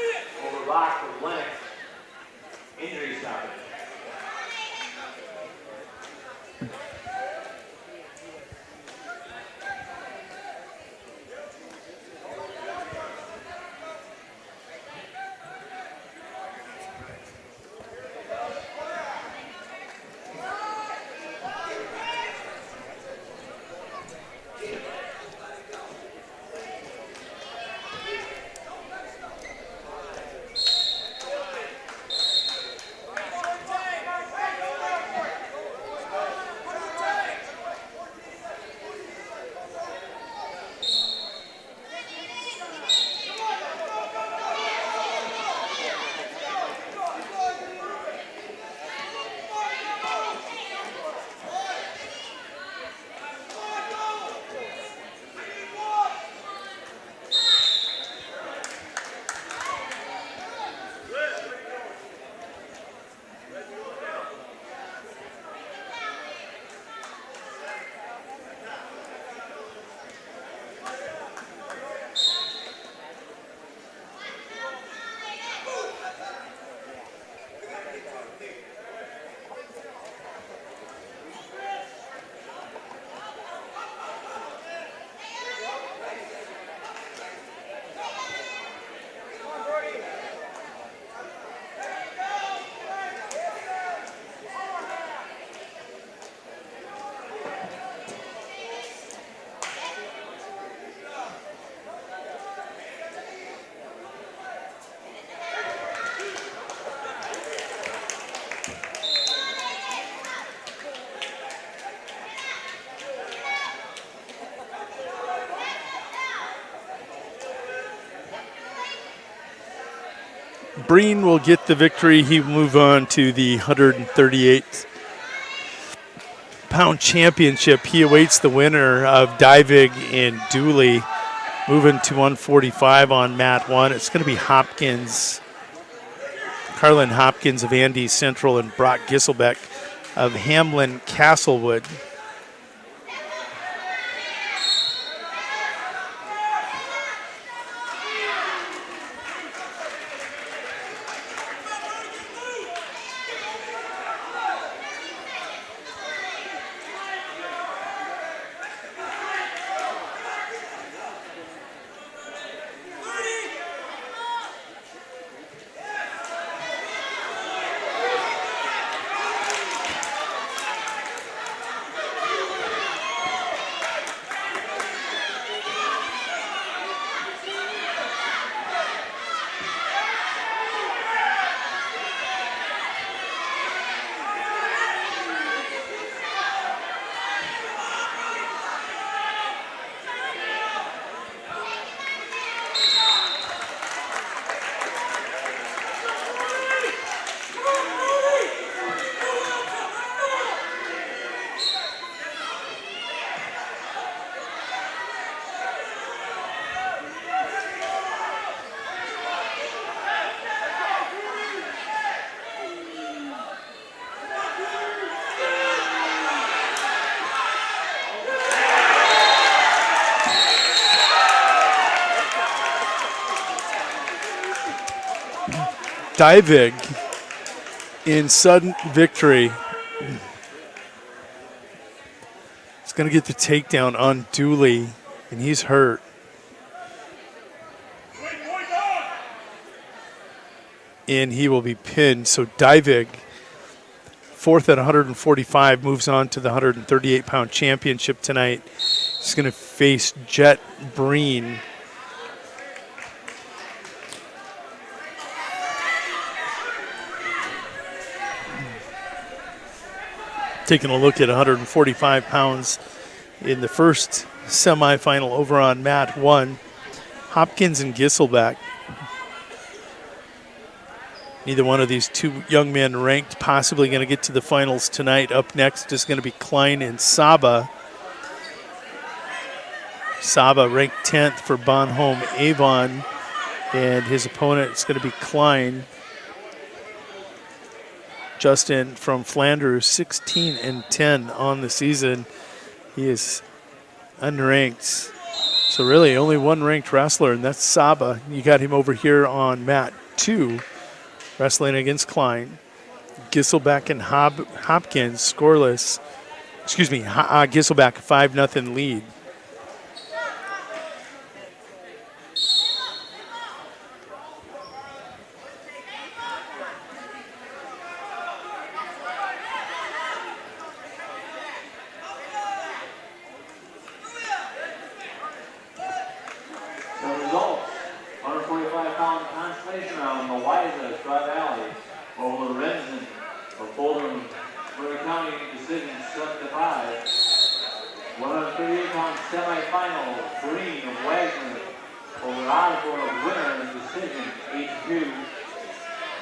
Speaker 22: Breen will get the victory. He will move on to the 138-pound championship. He awaits the winner of Divig and Dooley, moving to 145 on mat 1. It's going to be Hopkins, Carlin Hopkins of Andy Central, and Brock Gisselbeck of Hamlin Castlewood. Divig in sudden victory. He's going to get the takedown on Dooley, and he's hurt. And he will be pinned. So Divig, fourth at 145, moves on to the 138-pound championship tonight. He's going to face Jet Breen. Taking a look at 145 pounds in the first semifinal over on mat 1. Hopkins and Gisselbeck. Neither one of these two young men ranked, possibly going to get to the finals tonight. Up next is going to be Klein and Saba. Saba ranked 10th for Bonhomme Avon, and his opponent is going to be Klein. Justin from Flanders, 16-10 on the season. He is unranked. So really only one ranked wrestler, and that's Saba. You got him over here on mat 2, wrestling against Klein. Gisselback and Hopkins scoreless. Excuse me, Gisselback 5-0 lead.
Speaker 2: The results, 145-pound consolation round, Meliza, Tri Valley, over Lorenzen of Boulder, Murray County, decision 7-5. 138-pound semifinal, Green of Wagner over Osborne, winner in decision 8-2.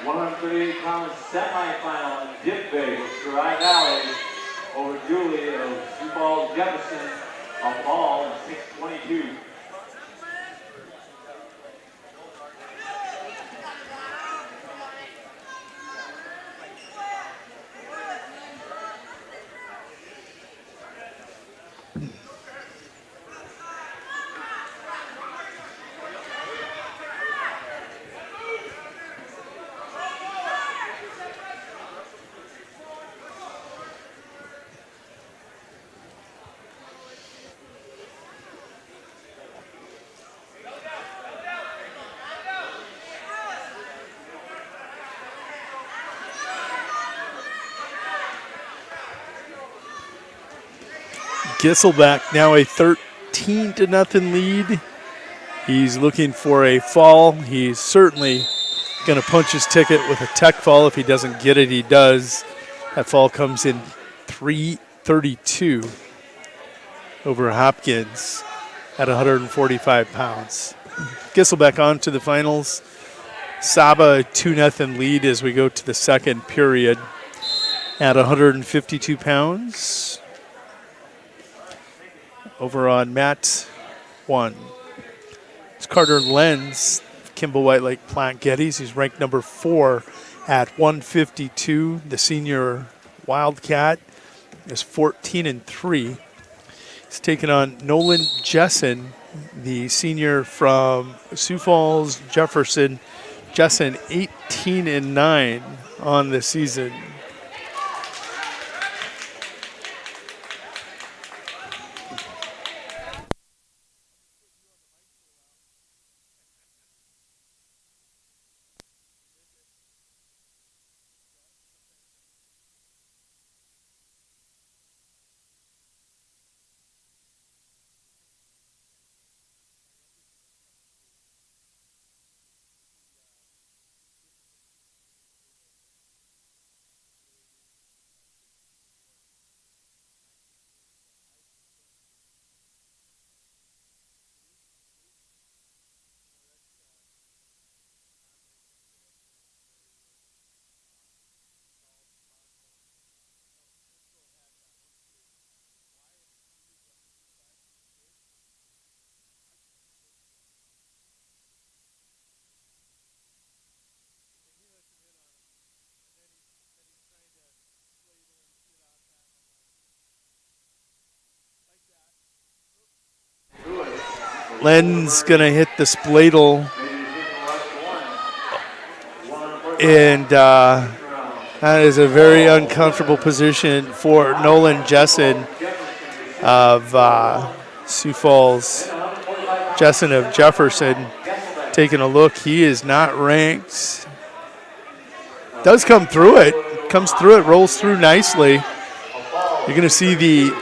Speaker 2: 138-pound semifinal, Dip Big of Tri Valley over Julie of Sioux Falls Jefferson of Ball in 6-22.
Speaker 22: Gisselback now a 13-0 lead. He's looking for a fall. He's certainly going to punch his ticket with a tech fall. If he doesn't get it, he does. That fall comes in 332 over Hopkins at 145 pounds. Gisselback on to the finals. Saba a 2-0 lead as we go to the second period at 152 pounds. Over on mat 1. It's Carter Lenz, Kimball White Lake Plant Geddes. He's ranked number 4 at 152. The senior Wildcat is 14-3. He's taken on Nolan Jessen, the senior from Sioux Falls, Jefferson. Jessen 18-9 on the season. Len's going to hit the spladle, and that is a very uncomfortable position for Nolan Jessen of Sioux Falls. Jessen of Jefferson taking a look. He is not ranked. Does come through it. Comes through it, rolls through nicely. You're going to see the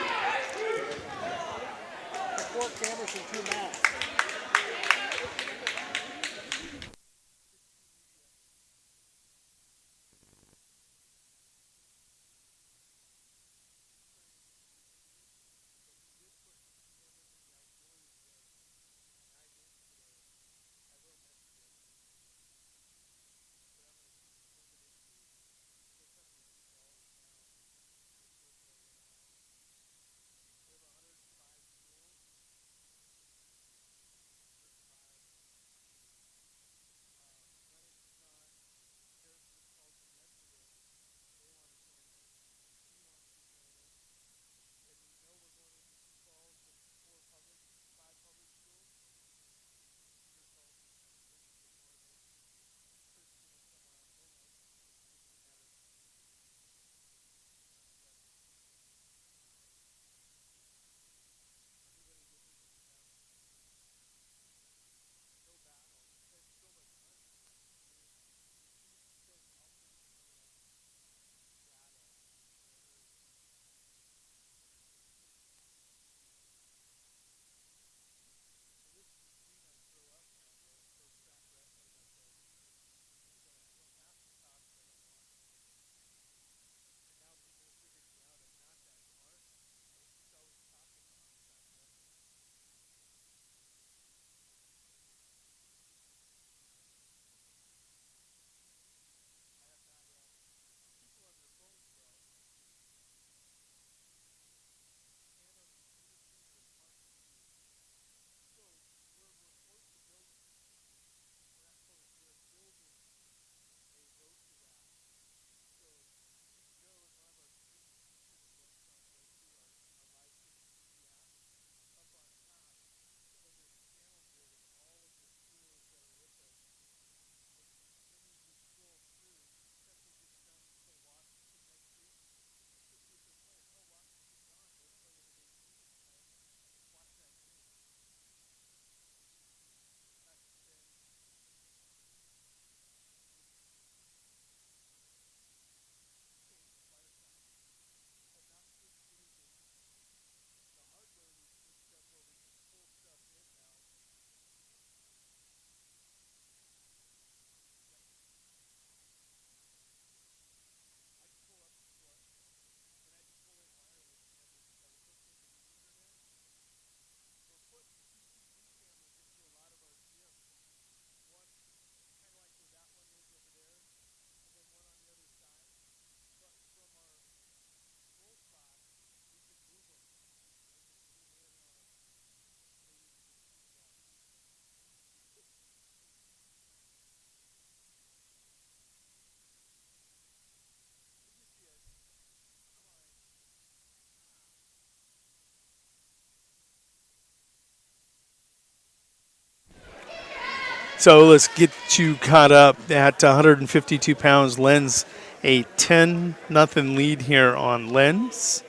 Speaker 22: So let's get you caught up at 152 pounds. Lenz a 10-0 lead here on Lenz,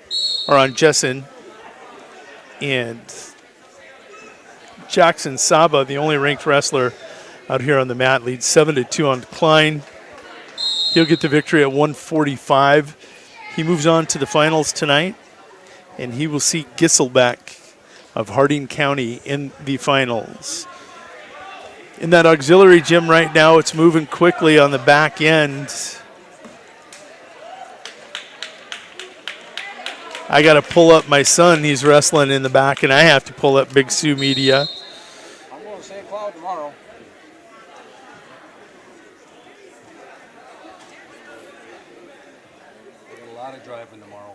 Speaker 22: or on Jessen. And Jackson Saba, the only ranked wrestler out here on the mat, leads 7-2 on Klein. He'll get the victory at 145. He moves on to the finals tonight, and he will see Gisselbeck of Harding County in the finals. In that auxiliary gym right now, it's moving quickly on the back end. I got to pull up my son. He's wrestling in the back, and I have to pull up Big Sioux Media.
Speaker 3: I'm going to St. Cloud tomorrow. I got a lot of driving tomorrow.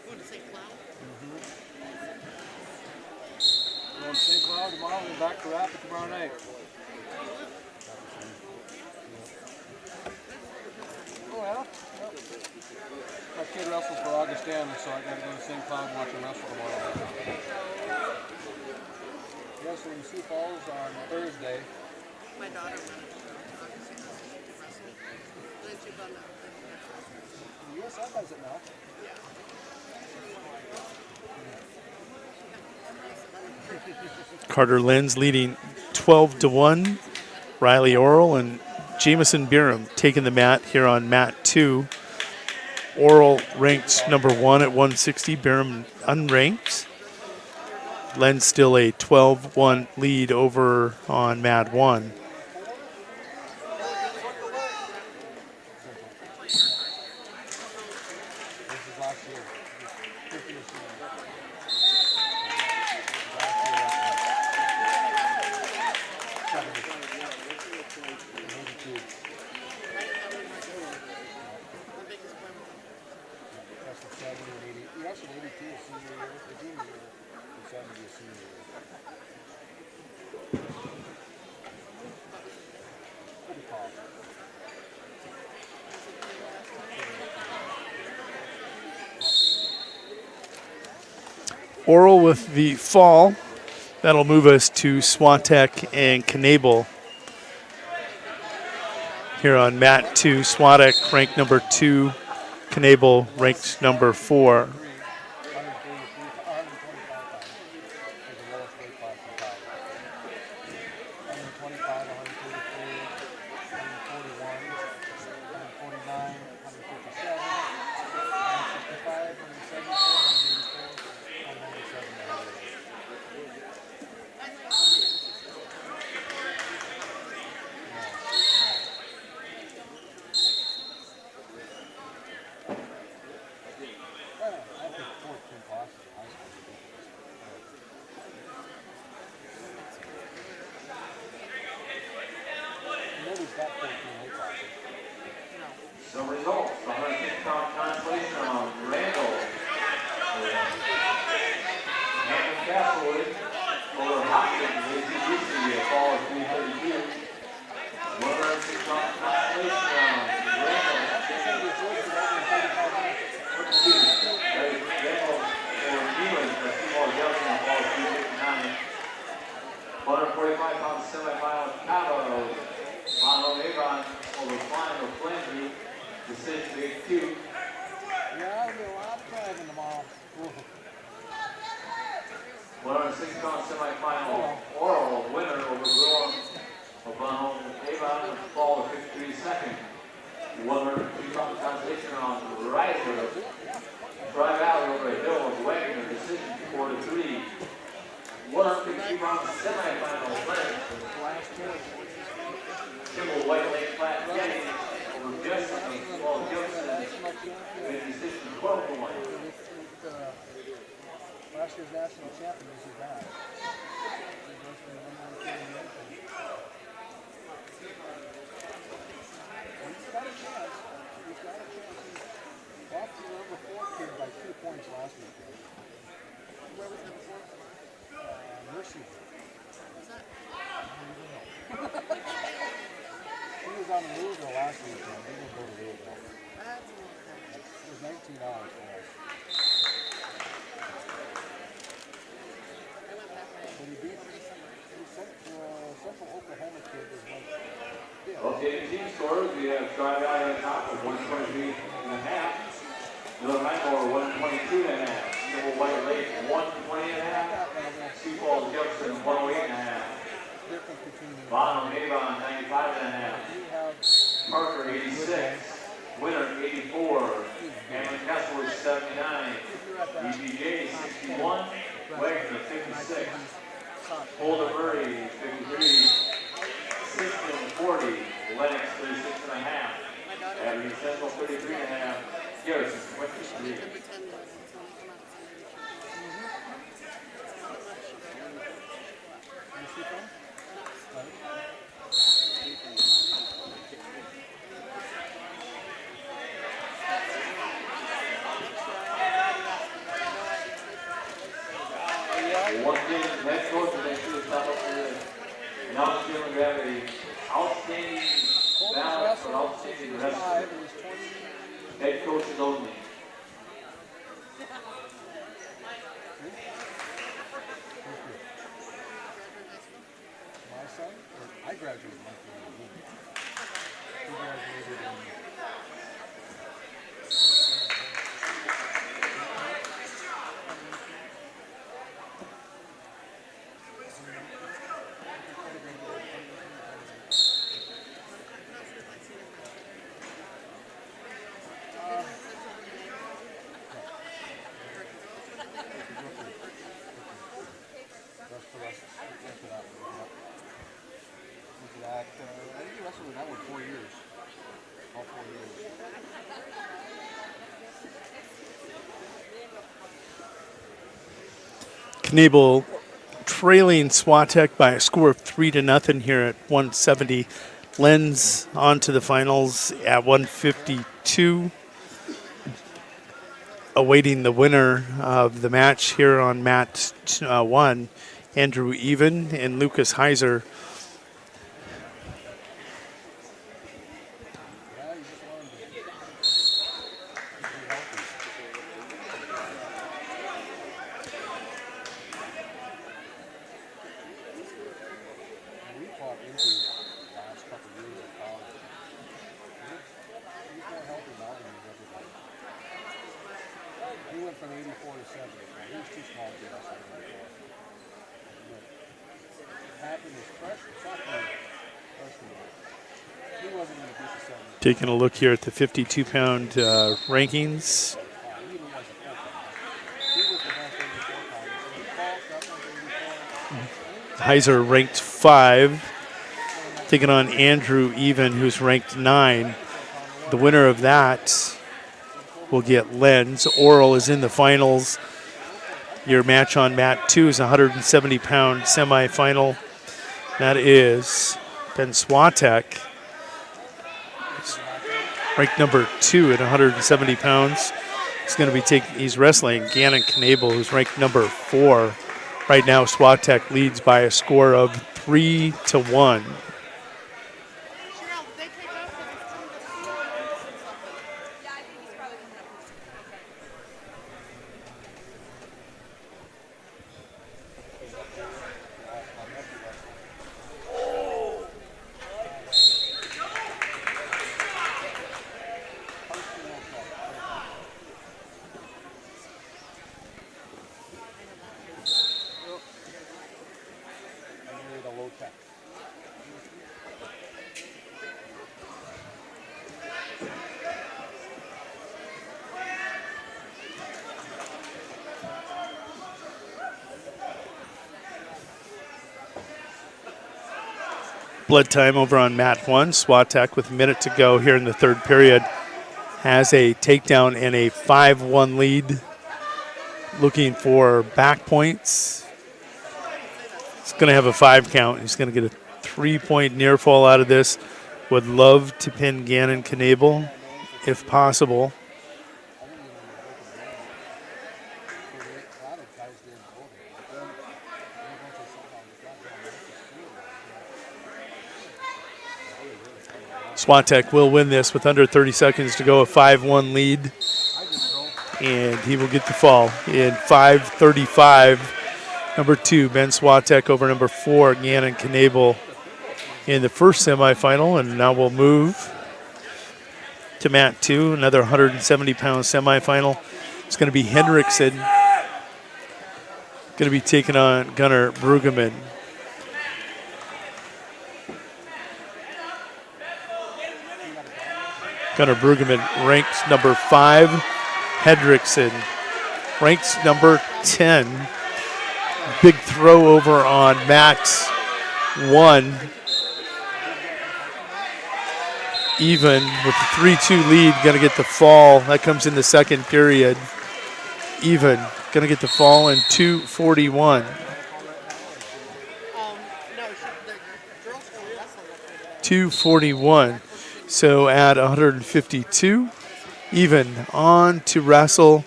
Speaker 3: Going to St. Cloud? Going to St. Cloud tomorrow and back to Rapid tomorrow night. Oh, yeah? Yep. My kid wrestles for Augustana, so I got to go to St. Cloud and watch him wrestle tomorrow. Wrestle in Sioux Falls on Thursday.
Speaker 4: My daughter wrestled. Then she found out.
Speaker 3: The USF has it now.
Speaker 22: Carter Lenz leading 12-1. Riley Oral and Jamison Bierum taking the mat here on mat 2. Oral ranked number 1 at 160. Bierum unranked. Lenz still a 12-1 lead over on mat 1. Oral with the fall. That'll move us to Swatek and Knable. Here on mat 2, Swatek ranked number 2, Knable ranked number 4.
Speaker 2: The results, the 106-pound consolation round, Randall Castlewood over Hopkins, ACDC, a fall of 332. 106-pound consolation round, Randall over Newland, a small Johnson, a fall of 359. 145-pound semifinal, Chicago, Ronald Avon over Klein or Flandry. Decision big 2.
Speaker 3: Yeah, I'll be a lot of driving tomorrow.
Speaker 2: 106-pound semifinal, Oral winner over Willem of Avon, fall of 53 second. 102-pound consolation round, Riser, Tri-Valley over a hill of Wagner, decision 4-3. 152-pound semifinal, Kimball White Lake Flat Getty over Justin, Paul Gibson, with decision 12-1.
Speaker 3: Last year's national champion is back. He's got a chance. He's got a chance. He lost to the number 4 kid by 2 points last week.
Speaker 4: Where was number 4?
Speaker 3: Mercy.
Speaker 4: What's that?
Speaker 3: I don't even know. He was on Louisville last week. He didn't go to Louisville. It was $19 for us. But he beat
Speaker 2: Drive Valley on top of 123 and a half. Miller High Mower 122 and a half. Kimball White Lake 120 and a half. Sioux Falls Jefferson 108 and a half. Bonham Avon 95 and a half. Parker 86. Winner 84. Hammond Kessler 79. EPJ 61. Wagner 56. Holder Murray 53. Simpson 40. Lennox 36 and a half. Avenue Central 33 and a half. Garrison 23. One thing, head coach, and make sure to stop up for this. Non-human gravity, outstanding balance for outstanding wrestling. Head coaches only.
Speaker 3: My son, I graduated in 1988. He graduated in I think he wrestled with that one 4 years. All 4 years.
Speaker 22: Knebel trailing Swatek by a score of 3-0 here at 170. Lens on to the finals at 152. Awaiting the winner of the match here on mat 1, Andrew Even and Lucas Heiser.
Speaker 3: He went from 84 to 70. He was too small to be wrestling before. It happened his sophomore year. He wasn't going to beat the 70.
Speaker 22: Taking a look here at the 52-pound rankings. Heiser ranked 5, taking on Andrew Even, who's ranked 9. The winner of that will get Lens. Oral is in the finals. Your match on mat 2 is a 170-pound semifinal. That is Ben Swatek, ranked number 2 at 170 pounds. He's wrestling Gannon Knebel, who's ranked number 4. Right now, Swatek leads by a score of 3-1. Blood time over on mat 1. Swatek, with a minute to go here in the third period, has a takedown and a 5-1 lead. Looking for back points. He's going to have a 5 count. He's going to get a 3-point near fall out of this. Would love to pin Gannon Knebel if possible. Swatek will win this with under 30 seconds to go, a 5-1 lead. And he will get the fall in 5:35. Number 2, Ben Swatek over number 4, Gannon Knebel in the first semifinal. And now we'll move to mat 2, another 170-pound semifinal. It's going to be Hendrickson. Going to be taking on Gunnar Brueggemann. Gunnar Brueggemann ranks number 5. Hendrickson ranks number 10. Big throw over on mat 1. Even with the 3-2 lead, going to get the fall. That comes in the second period. Even, going to get the fall in 2:41. 2:41. So at 152, even on to wrestle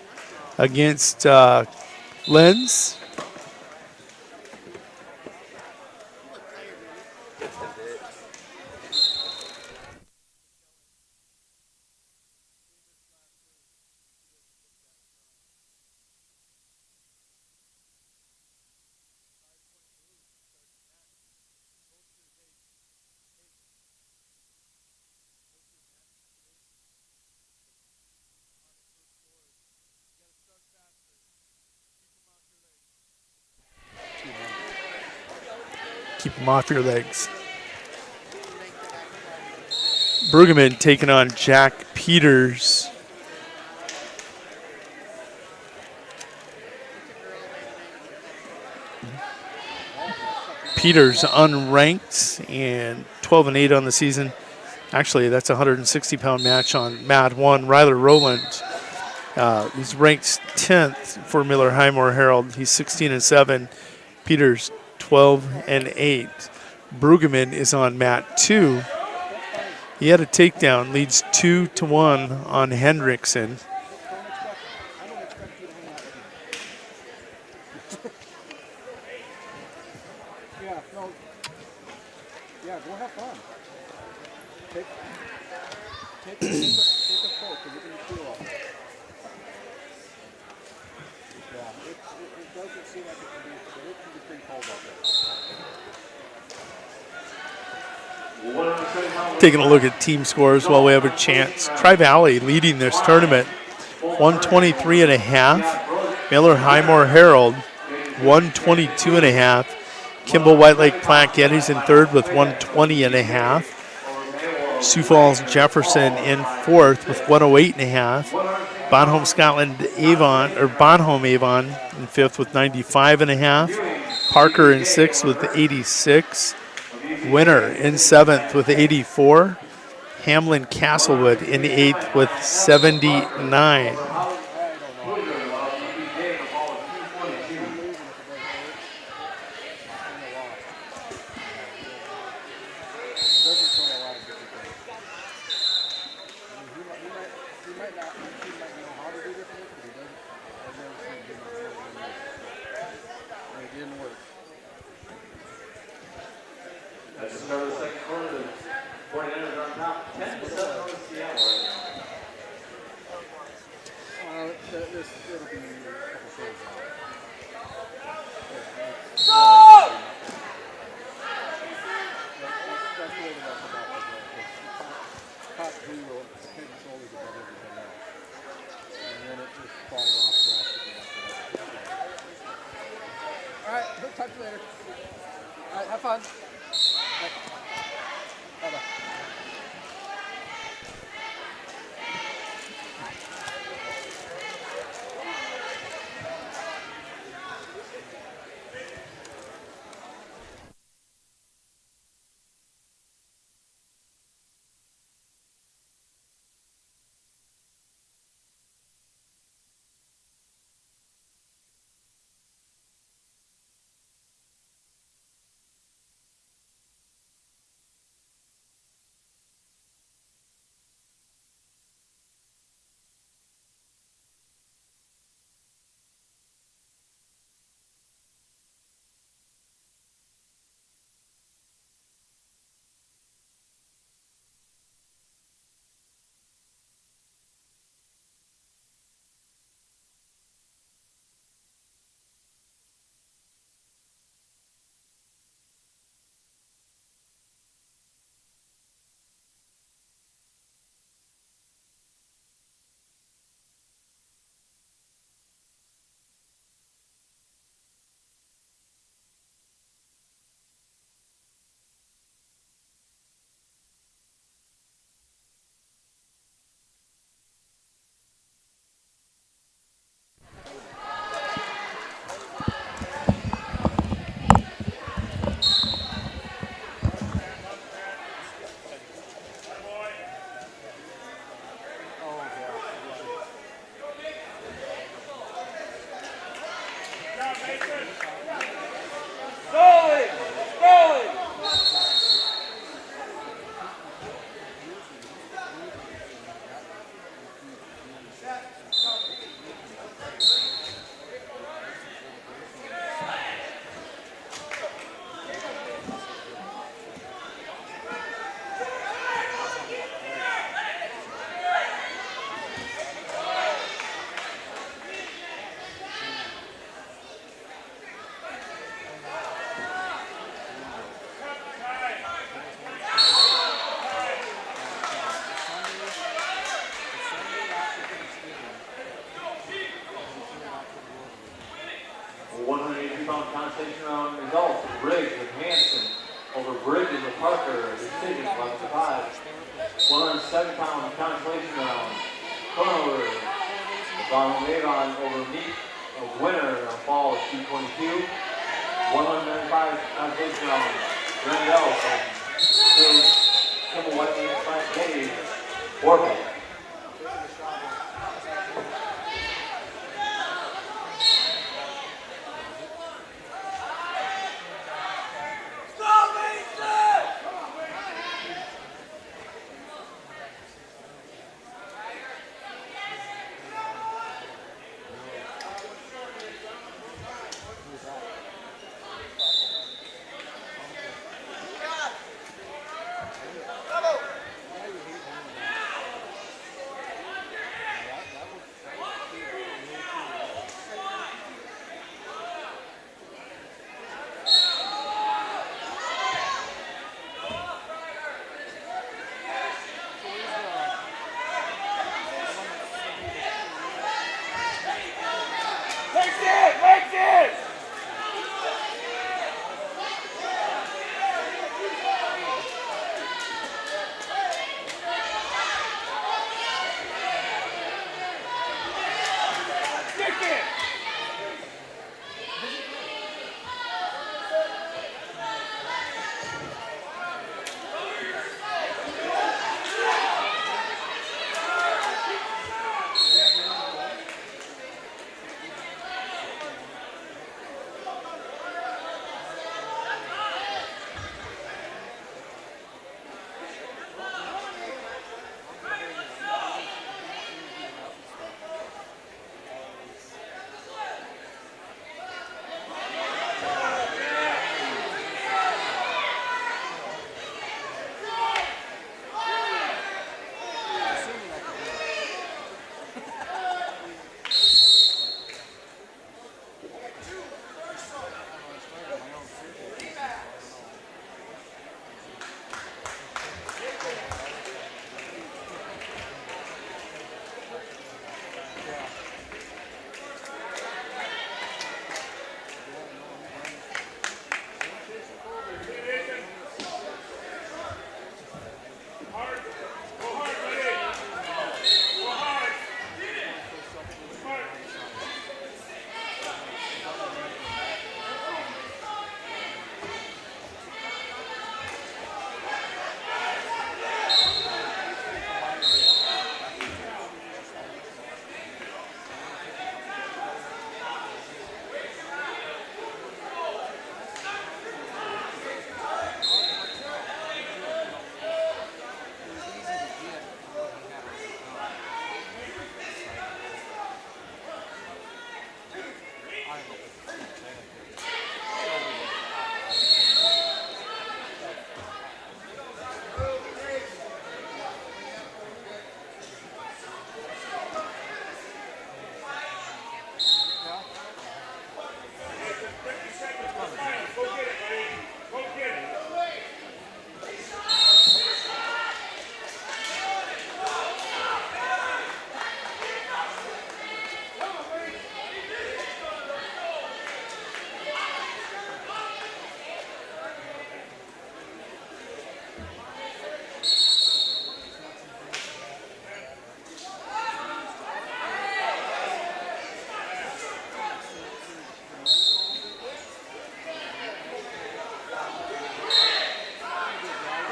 Speaker 22: against Lenz. Keep them off your legs. Brueggemann taking on Jack Peters. Peters unranked and 12-8 on the season. Actually, that's a 160-pound match on mat 1. Ryler Rowland, he's ranked 10th for Miller Highmore Herald. He's 16-7. Peters 12-8. Brueggemann is on mat 2. He had a takedown, leads 2-1 on Hendrickson.
Speaker 3: Yeah, go have fun. Take a Coke and you're going to feel it. Yeah, it doesn't seem like it can be pretty cold out there.
Speaker 22: Taking a look at team scores while we have a chance. Tri-Valley leading this tournament, 123.5. Miller Highmore Herald, 122.5. Kimball White Lake Platte Geddes in third with 120.5. Sioux Falls Jefferson in fourth with 108.5. Bonhome Scotland Avon, or Bonhome Avon in fifth with 95.5. Parker in sixth with 86. Winner in seventh with 84. Hamlin Castlewood in eighth with 79.
Speaker 2: 180-pound consolation round results. Briggs with Hanson over Bridges with Parker. Decision 11-5. 107-pound consolation round. Turnover. Donald Avon over Meek of Winner. Fall 222. 195 consolation round. Rendell from Kimball Whiteley / Kennedy. Forfeit.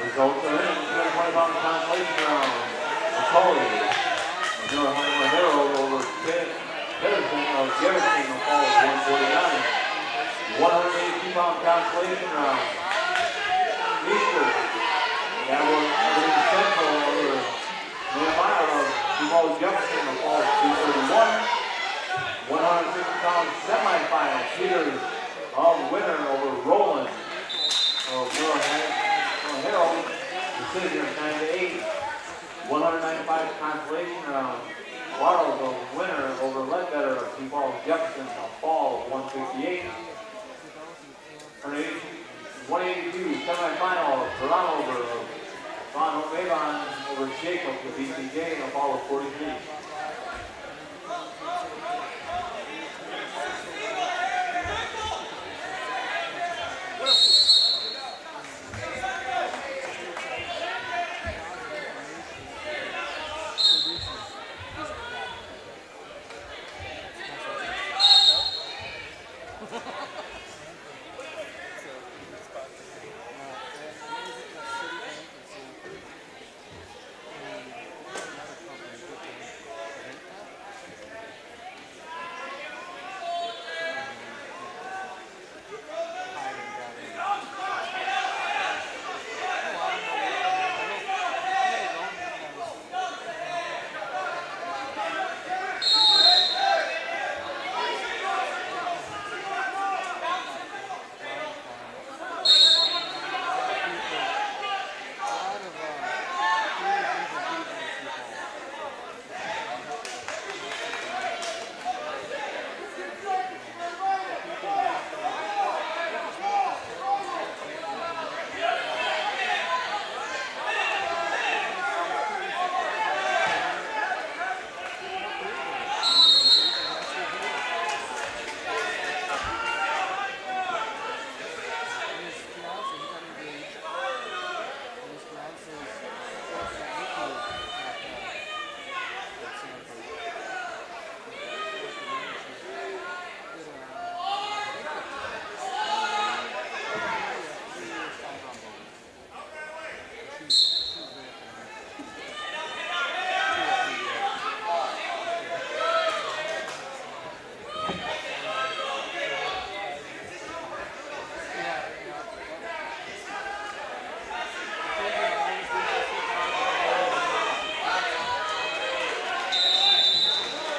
Speaker 2: Results are in. 20-pound consolation round. Colome Royals over Pedersen of Garrison. Fall 149. 182-pound consolation round. Easter. That was Central over Nehemiah of Sioux Falls Jefferson of Falls 231. 160-pound semifinal. Peters of Winter over Roland of Harold. Decision 9-8. 195 consolation round. Barrows of Winter over Ledbetter of Sioux Falls Jefferson a fall of 158. 182 semifinal. Toronto over Von Avon over Jacob of BCJ a fall of 43.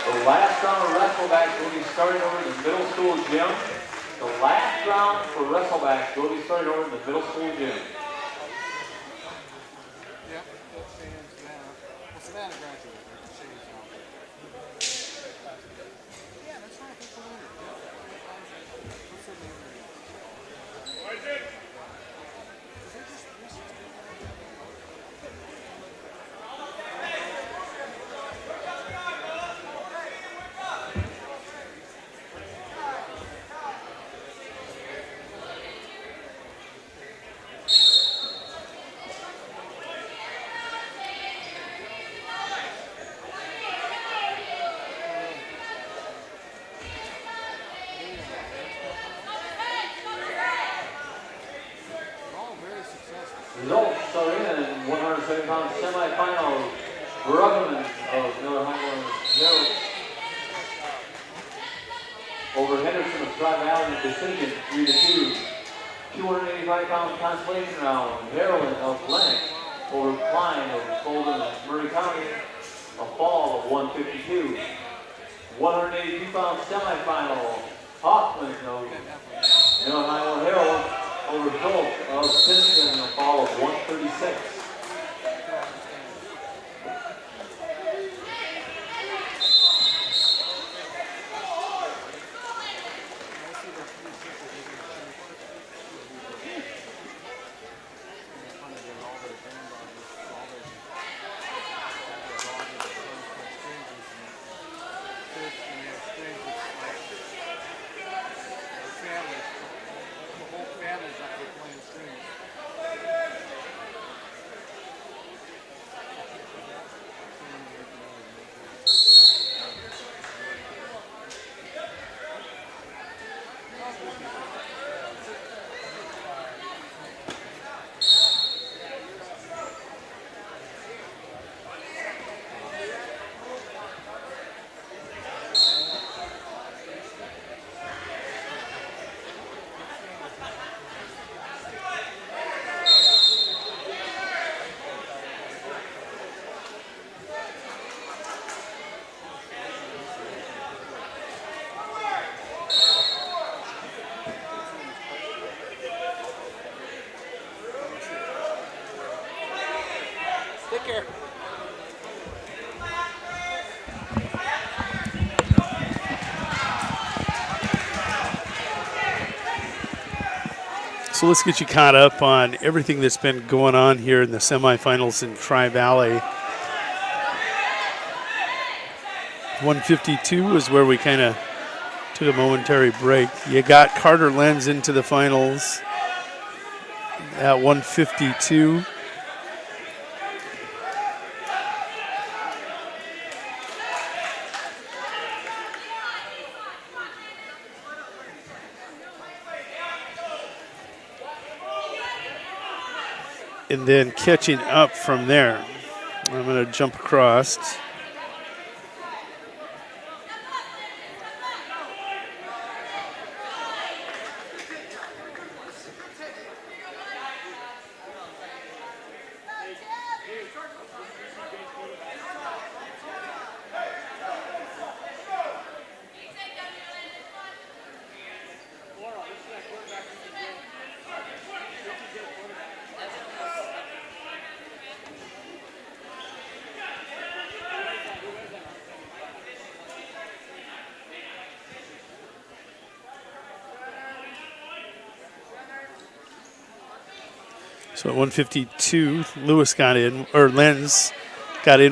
Speaker 2: The last round of wrestlebacks will be starting over in the middle school gym. The last round for wrestlebacks will be starting over in the middle school gym.
Speaker 3: Yeah, well, Savannah graduated. Shane's now. Yeah, that's right. That's the winner. What's her name?
Speaker 2: Results are in 170-pound semifinals. Bruggeman of Miller Highland Harold over Henderson of Tri Valley decision 3-2. 285-pound consolation round. Harold of Lennox over Klein of Golden Murray County a fall of 152. 182-pound semifinal. Hoffman of Miller Highland Harold over Schultz of Princeton a fall of 136.
Speaker 22: So let's get you caught up on everything that's been going on here in the semifinals in Tri-Valley. 152 is where we kind of took a momentary break. You got Carter Lenz into the finals at 152. And then catching up from there. I'm going to jump across. So at 152, Lenz got in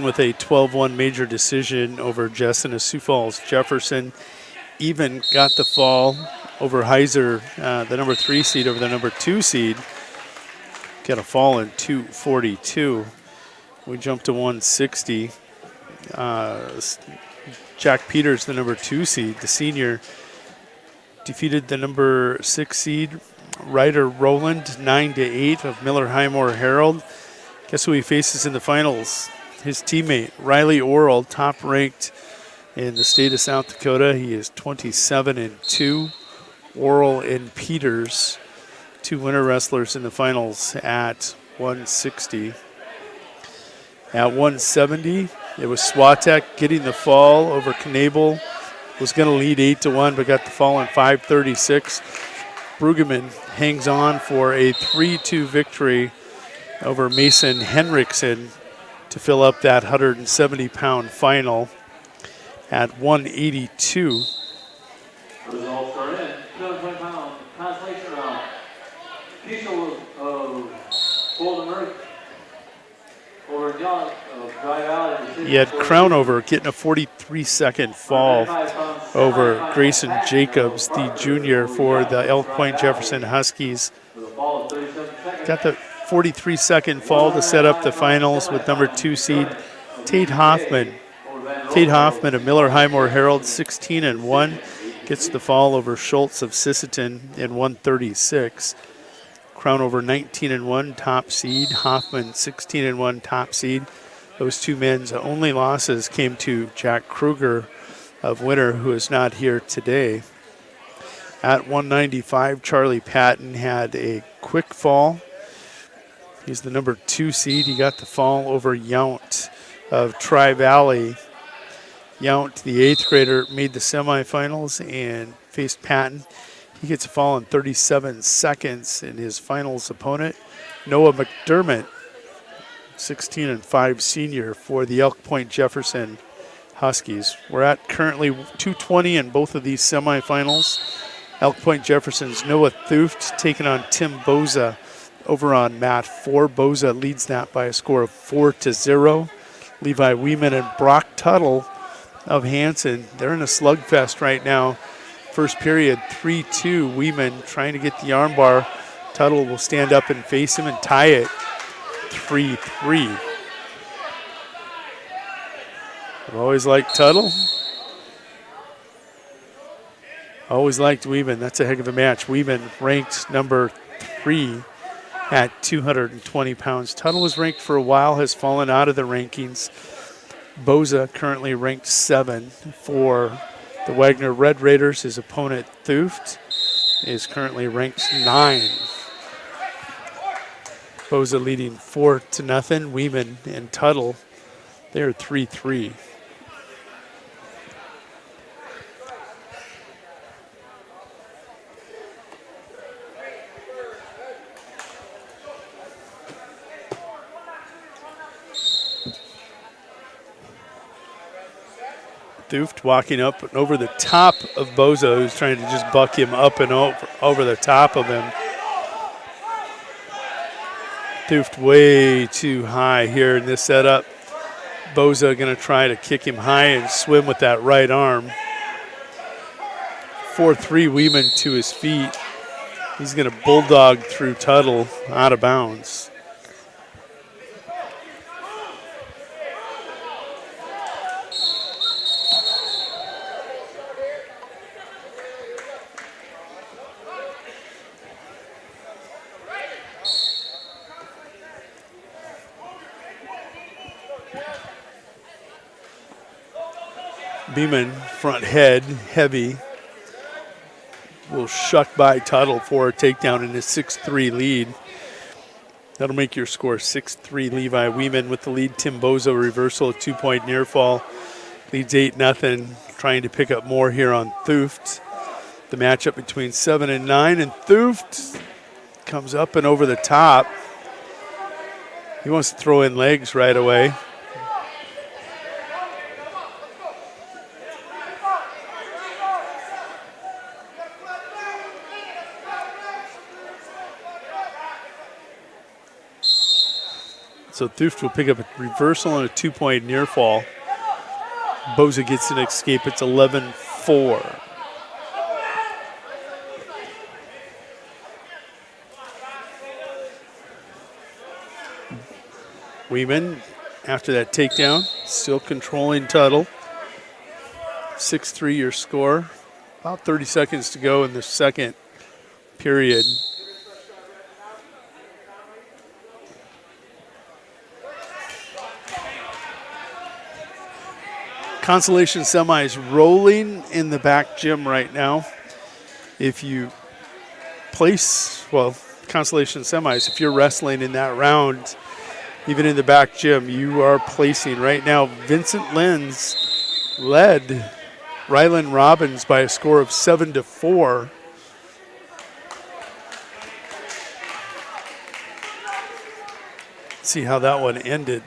Speaker 22: with a 12-1 major decision over Jessena Sioux Falls Jefferson. Even got the fall over Heiser, the number 3 seed over the number 2 seed. Got a fall in 242. We jumped to 160. Jack Peters, the number 2 seed, the senior, defeated the number 6 seed Ryder Rowland 9-8 of Miller Highmore Herald. Guess who he faces in the finals? His teammate Riley Orrell, top ranked in the state of South Dakota. He is 27-2. Orrell and Peters, 2 winter wrestlers in the finals at 160. At 170, it was Swatek getting the fall over Knabel. Was going to lead 8-1, but got the fall in 5:36. Brueggemann hangs on for a 3-2 victory over Mason Henriksen to fill up that 170-pound final at 182.
Speaker 2: Results are in. 220 pound consolation round. Kiesel of Golden Earth over John of Dry Valley.
Speaker 22: He had Crownover getting a 43-second fall over Grayson Jacobs, the junior for the Elk Point Jefferson Huskies. Got the 43-second fall to set up the finals with number 2 seed Tate Hoffman. Tate Hoffman of Miller Highmore Herald, 16-1, gets the fall over Schultz of Sisseton in 136. Crownover 19-1, top seed. Hoffman 16-1, top seed. Those two men's only losses came to Jack Kruger of Winter, who is not here today. At 195, Charlie Patton had a quick fall. He's the number 2 seed. He got the fall over Yount of Tri-Valley. Yount, the 8th grader, made the semifinals and faced Patton. He gets a fall in 37 seconds in his finals opponent. Noah McDermott, 16-5 senior for the Elk Point Jefferson Huskies. We're at currently 220 in both of these semifinals. Elk Point Jefferson's Noah Thuft taking on Tim Boza over on mat 4. Boza leads that by a score of 4-0. Levi Weeman and Brock Tuttle of Hanson, they're in a slugfest right now. First period, 3-2. Weeman trying to get the armbar. Tuttle will stand up and face him and tie it 3-3. I've always liked Tuttle. Always liked Weeman. That's a heck of a match. Weeman ranked number 3 at 220 pounds. Tuttle was ranked for a while, has fallen out of the rankings. Boza currently ranked 7 for the Wagner Red Raiders. His opponent, Thuft, is currently ranked 9. Boza leading 4-0. Weeman and Tuttle, they're 3-3. Thuft walking up and over the top of Boza, who's trying to just buck him up and over the top of him. Thuft way too high here in this setup. Boza going to try to kick him high and swim with that right arm. 4-3 Weeman to his feet. He's going to bulldog through Tuttle out of bounds. Beeman, front head, heavy, will shuck by Tuttle for a takedown in his 6-3 lead. That'll make your score 6-3 Levi Weeman with the lead. Tim Bozo reversal, a 2-point near fall. Leads 8-0, trying to pick up more here on Thuft. The matchup between 7 and 9, and Thuft comes up and over the top. He wants to throw in legs right away. So Thuft will pick up a reversal and a 2-point near fall. Boza gets an escape. It's 11-4. Weeman, after that takedown, still controlling Tuttle. 6-3 your score. About 30 seconds to go in the second period. Consolation semis rolling in the back gym right now. If you place, well, consolation semis, if you're wrestling in that round, even in the back gym, you are placing right now. Vincent Lenz led Rylan Robbins by a score of 7-4. See how that one ended.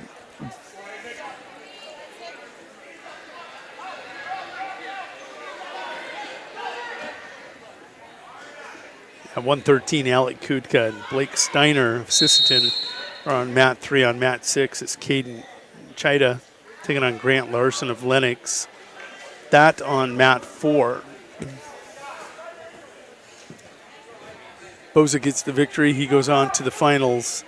Speaker 22: At 113, Alec Kutka and Blake Steiner of Sisseton are on mat 3. On mat 6, it's Caden Chida taking on Grant Larson of Lennox. That on mat 4. Boza gets the victory. He goes on to the finals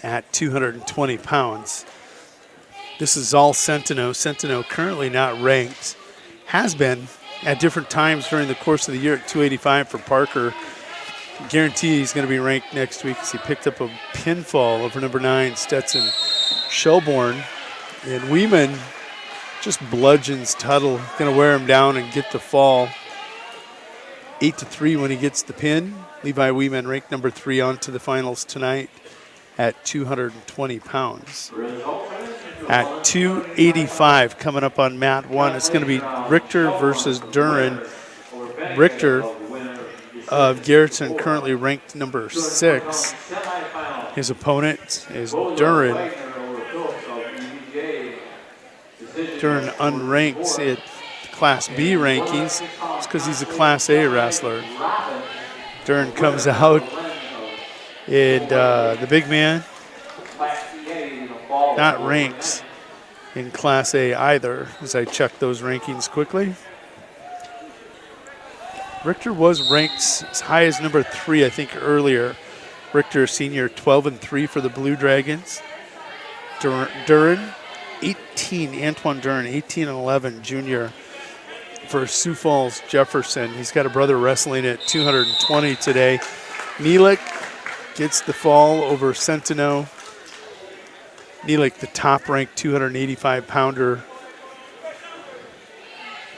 Speaker 22: at 220 pounds. This is all Centeno. Centeno currently not ranked. Has been at different times during the course of the year at 285 for Parker. Guarantee he's going to be ranked next week as he picked up a pinfall over number 9, Stetson Shelbourne. And Weeman just bludgeons Tuttle, going to wear him down and get the fall. 8-3 when he gets the pin. Levi Weeman ranked number 3 on to the finals tonight at 220 pounds. At 285 coming up on mat 1, it's going to be Richter versus Duran. Richter of Garrettson currently ranked number 6. His opponent is Duran. Duran unranked at Class B rankings. It's because he's a Class A wrestler. Duran comes out, and the big man not ranked in Class A either, as I check those rankings quickly. Richter was ranked as high as number 3, I think, earlier. Richter, senior, 12-3 for the Blue Dragons. Duran, 18, Antoine Duran, 18-11, junior for Sioux Falls Jefferson. He's got a brother wrestling at 220 today. Neelick gets the fall over Centeno. Neelick, the top-ranked 285-pounder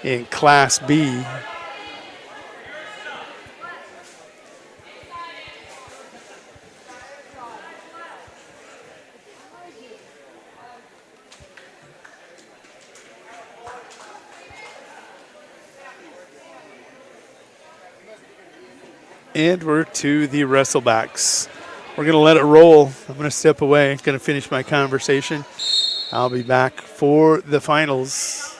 Speaker 22: in Class B. And we're to the wrestlebacks. We're going to let it roll. I'm going to step away. I'm going to finish my conversation. I'll be back for the finals.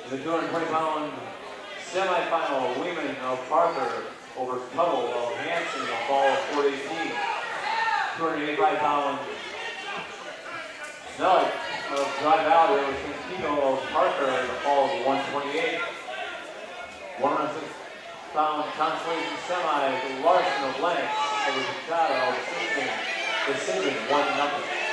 Speaker 2: In the 220-pound semifinal, women of Parker over Tuttle of Hanson in the fall of 418. 285-pound Nellick of Dry Valley over Santino of Parker in the fall of 128. 106-pound consolation semi, Larson of Lennox over Chicago of Simpson. Decision 1-0.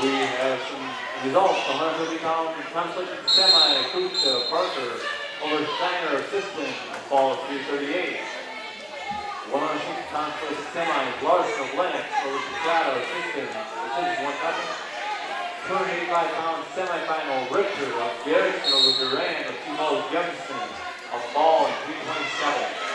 Speaker 2: We have some results. 150-pound consolation semi, Kucha Parker over Steiner of Siston, fall of 338. 160 consolation semi, Larson of Lennox over Chicago of Siston, decision 1-0. 285-pound semifinal, Richard of Garrison over Durand of T-Mall Jefferson, a fall in 327.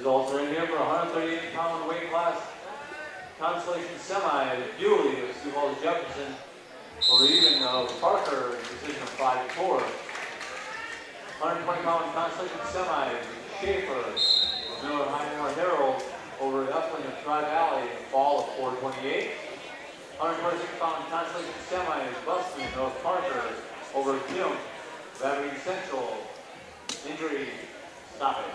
Speaker 2: results are in here for 138-pound weight class consolation semi. Bewley of Sioux Falls Jefferson over even Parker in decision of 5-4. 120-pound consolation semi. Schaefer of Miller Highmore Herald over Upland of Tri-Valley in the fall of 428. 126-pound consolation semi. Buston of Parker over Jim Battery Central. Injury stoppage.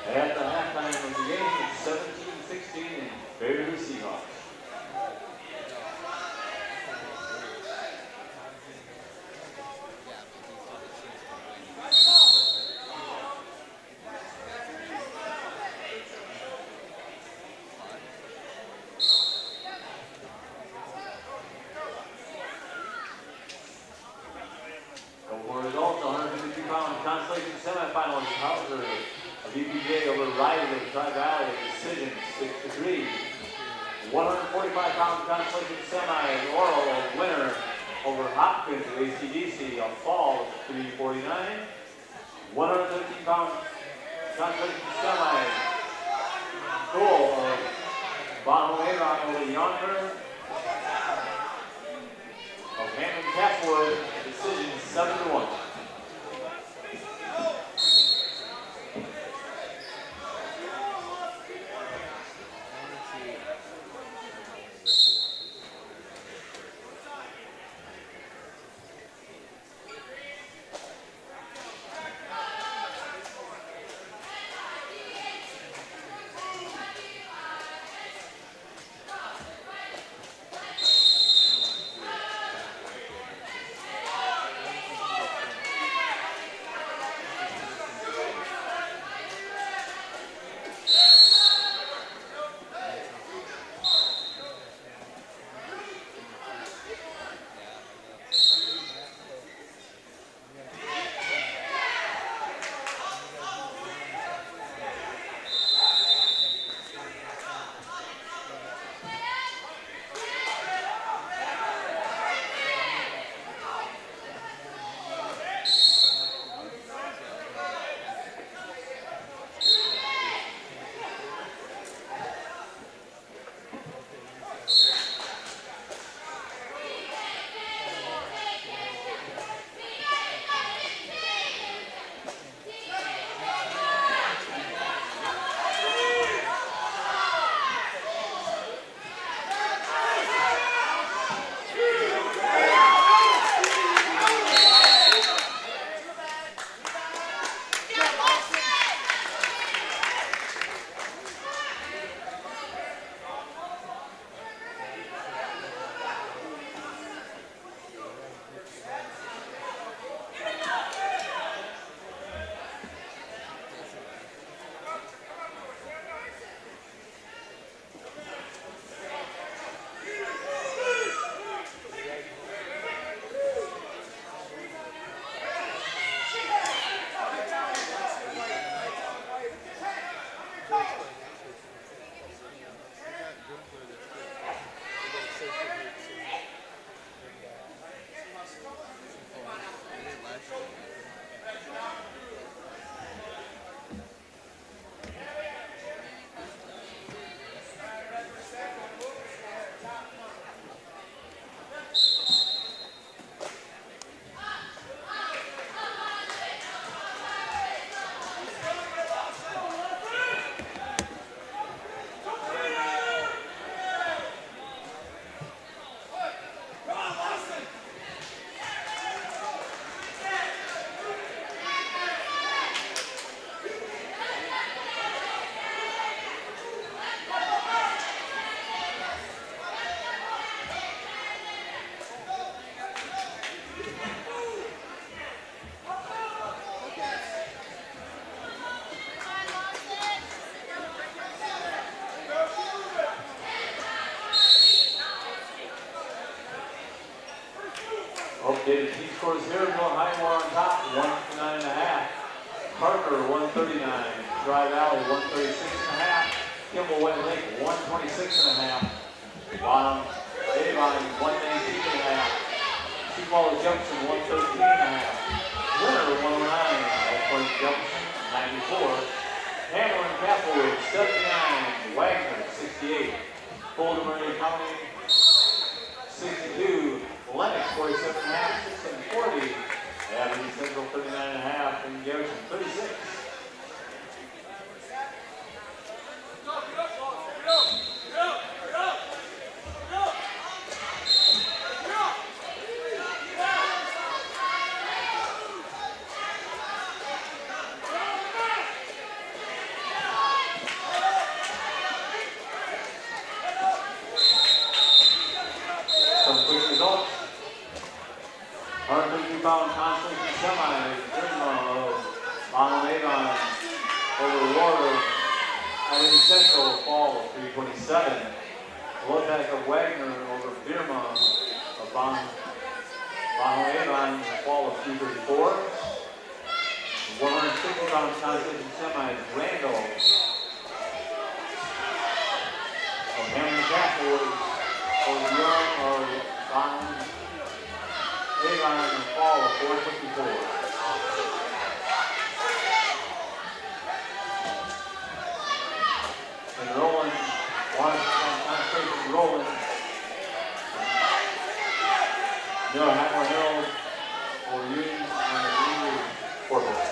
Speaker 2: At the halftime of the game, it's 17-16 in favor of the Seahawks. For results, 152-pound consolation semifinals, Hauser of EPJ over Ryder of Tri-Valley, decision 6-3. 145-pound consolation semi, Laurel winner over Hopkins of ACDC, a fall of 349. 113-pound consolation semi, goal of Bono Aaron over Yonker of Hammond Catchwood, decision 7-1. Updated team scores here. Mill Highmore on top, 159.5. Parker, 139. Dry Valley, 136.5. Kimball White Lake, 126.5. Bottom Avon, 119.5. Sioux Falls Junction, 113.5. Winner, 109. High Point Junction, 94. Hamlin Castlewood, 79. Wagner, 68. Fulton Murray County, 62. Lennox, 47.5. 6 and 40. Avenue Central, 39.5. And Goshen, 36. Some quick results. 150-pound Constellation Semi, Avon over Laurel, Avenue Central, fall of 327. Low-pack of Wagner over Birma, Avon, fall of 234. 150-pound Constellation Semi, Randall of Hamlin Castlewood over Young of Avon, fall of 454. And Roland, Washington, Roland. No, Hammer Hill for Union and the Green Corporal.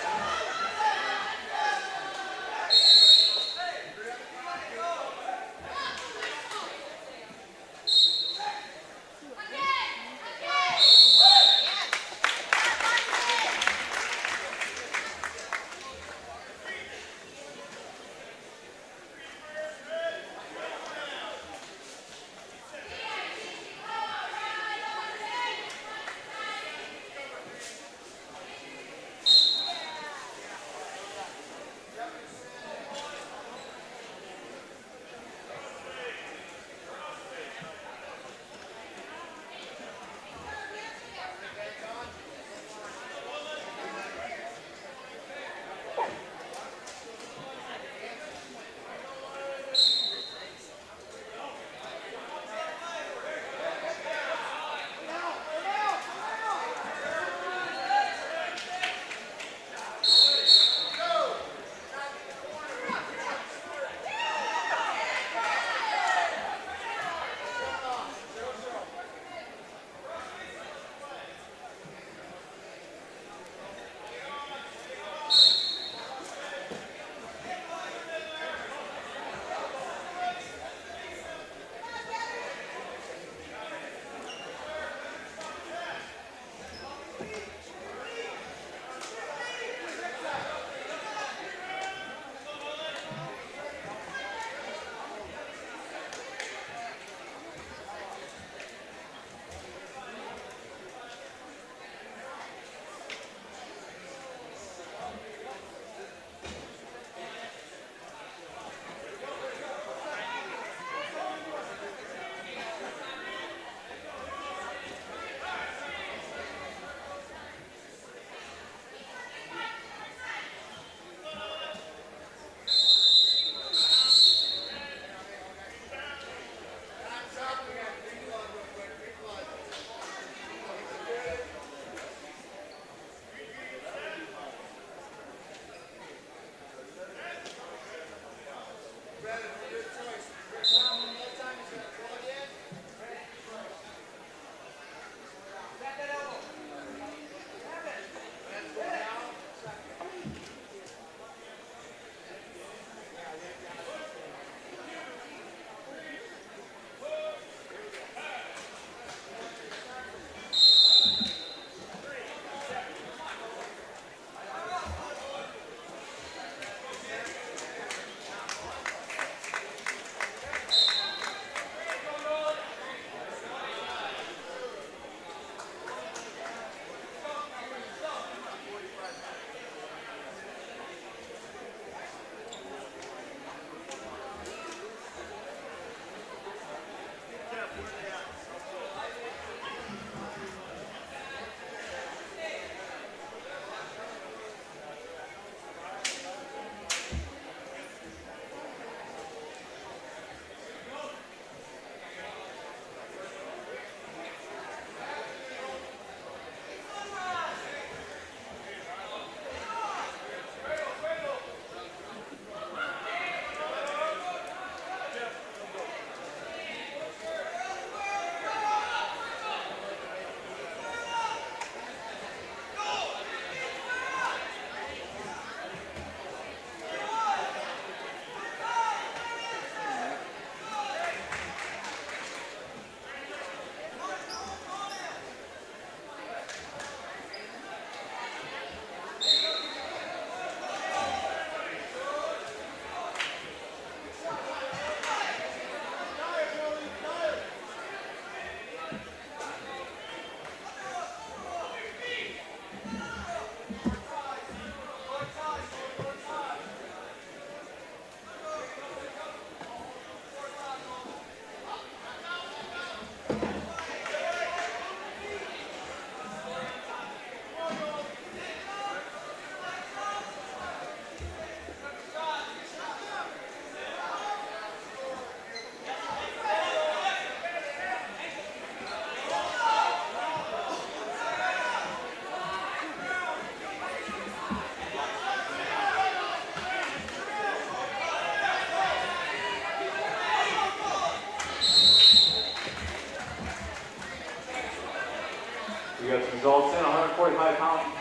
Speaker 2: We got some results in 145-pound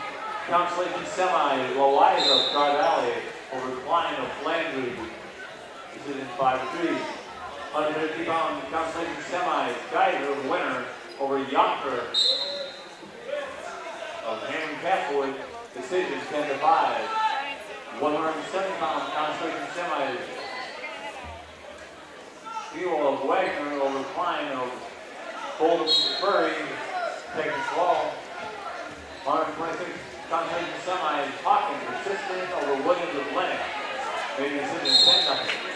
Speaker 2: consolation semi. Eliza of Tri Valley over Klein of Landry. Decision 5-3. 150-pound consolation semi. Geyser winner over Yonker of Hammond Catwood. Decision 10-5. 170-pound consolation semis. Fuel of Wagner over Klein of Golden Furry. Taking slow. 126 consolation semis. Hawkins persistent over Williams of Lennox. Making decision 10-0.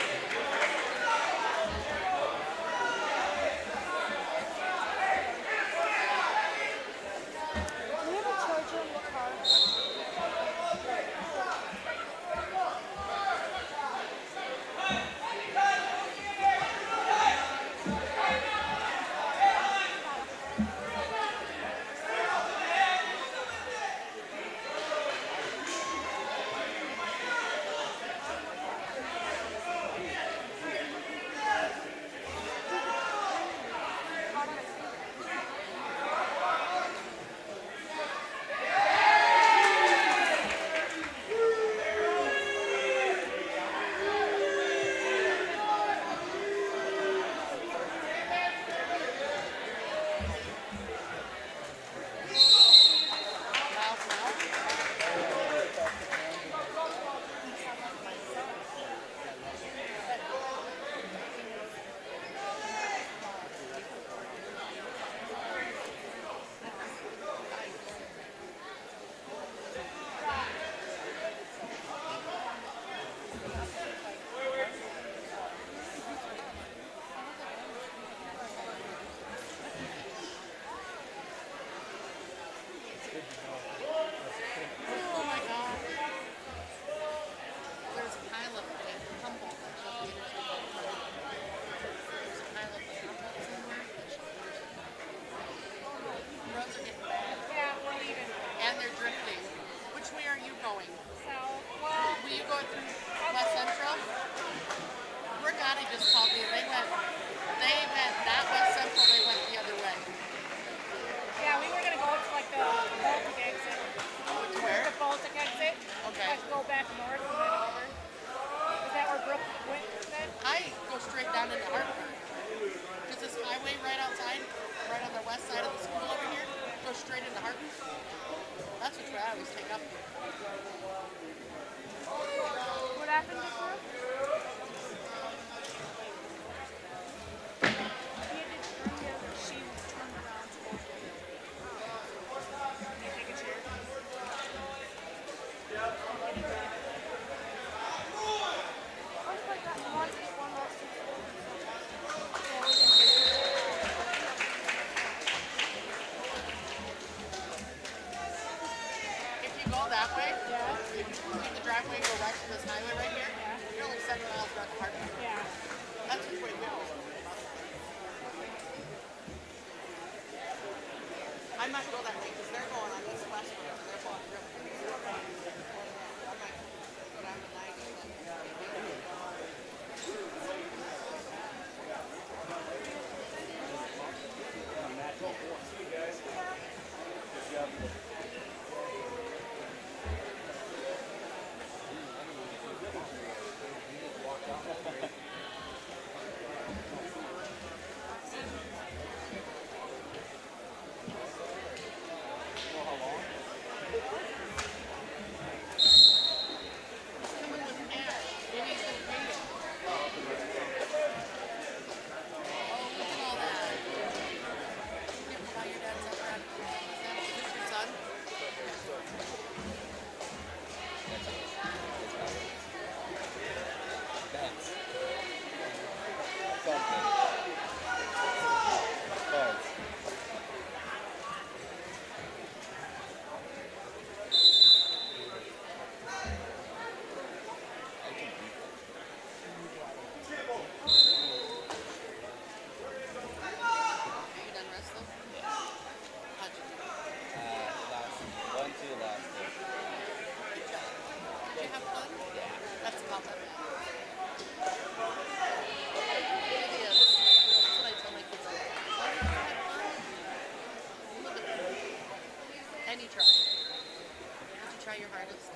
Speaker 4: can you try? Did you try your hardest?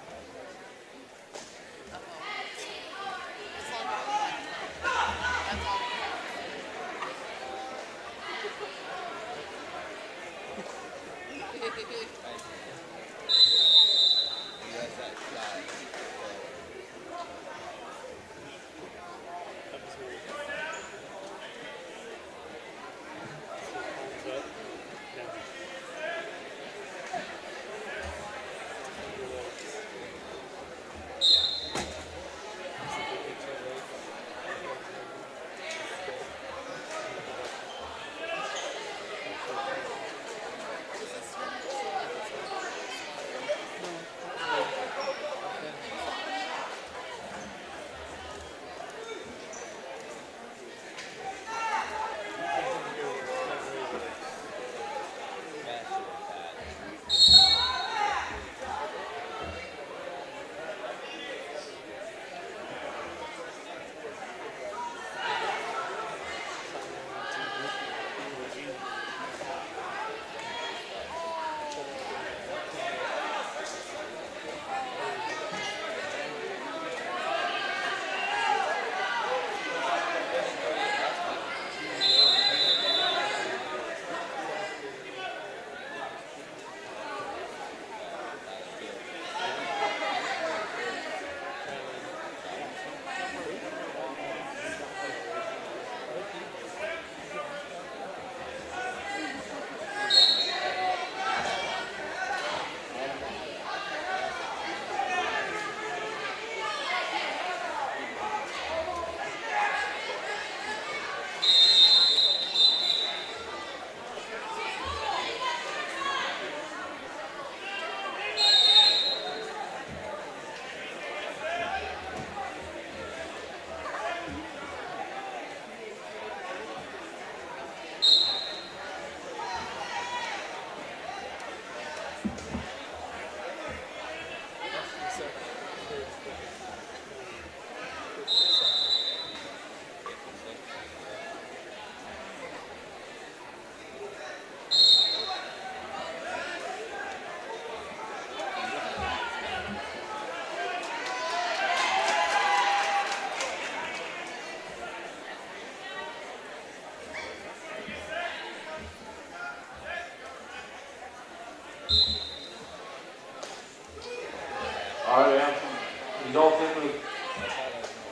Speaker 2: All right, we have some results in with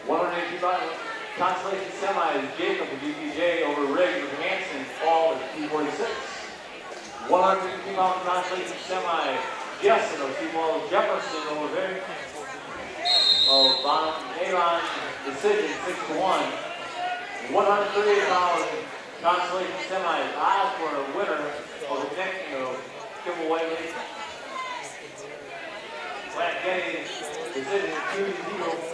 Speaker 2: 182 consolation semis. Jacob with UPJ over Riggs with Hanson, Paul at T46. 152 pound consolation semi. Jessen of T-Ball Jefferson over there. Avon decision 6-1. 138 pound consolation semis. Osborne a winner of the neck of Kimball Whiteley. Black Getty decision 2-0.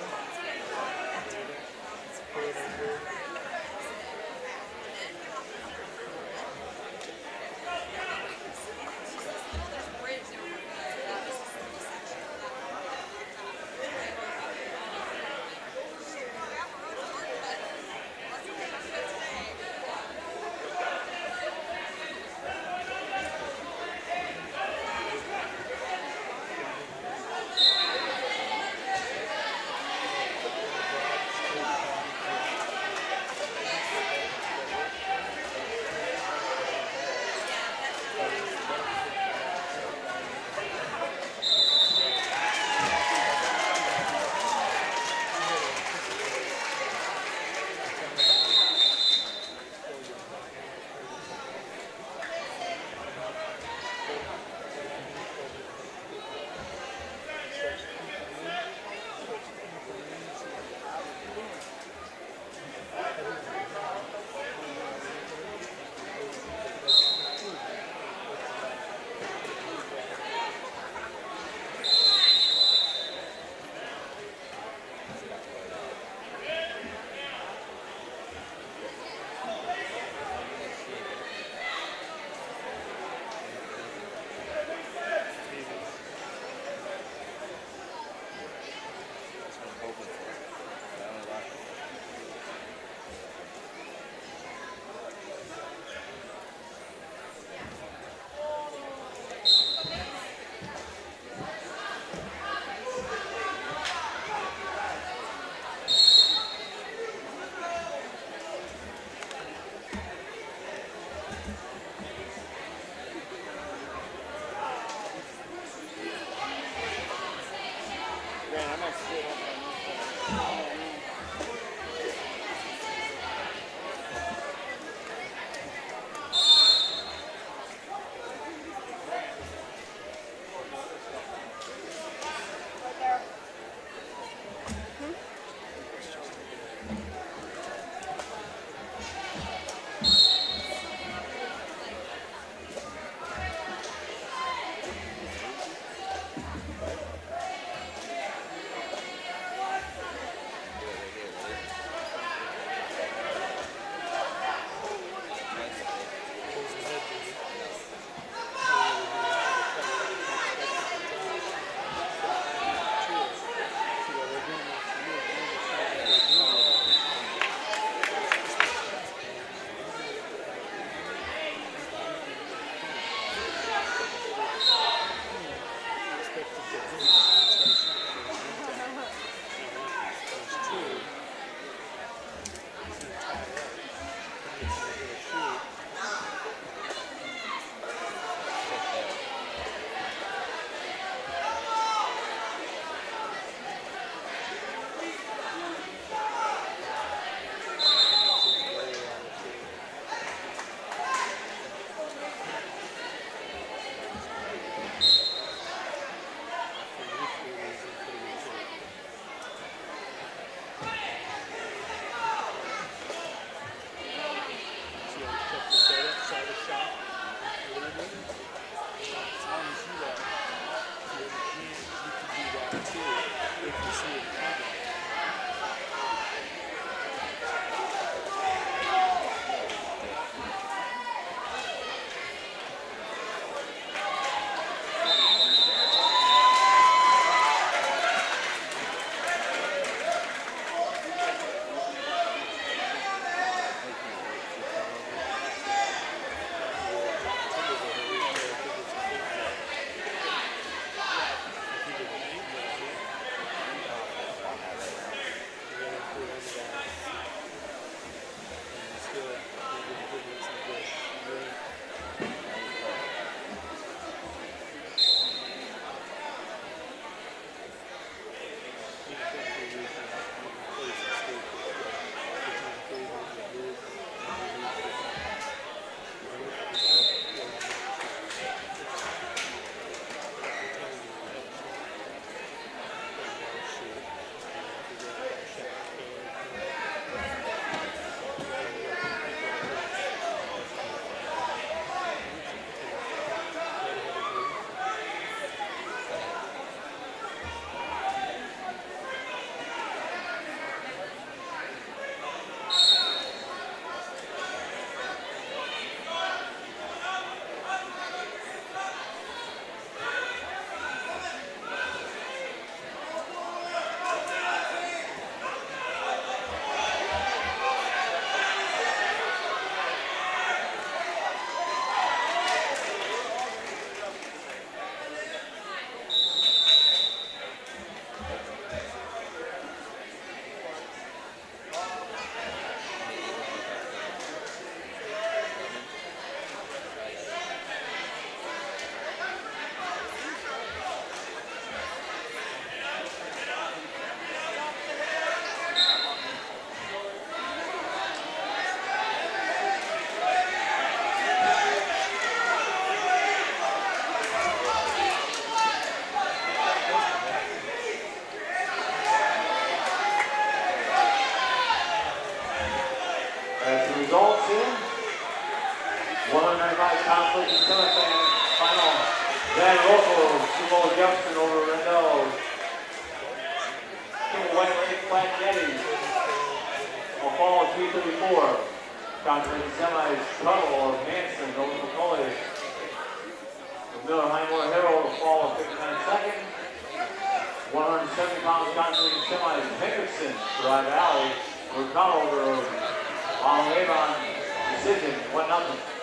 Speaker 2: 134. Conference semis Tuttle of Hanson over McCauley. The Miller Highmore Herald will fall of 59 seconds. 170 pounds conference semis Hendrickson, Dry Valley. O'Connell over Avon. Decision 1-0.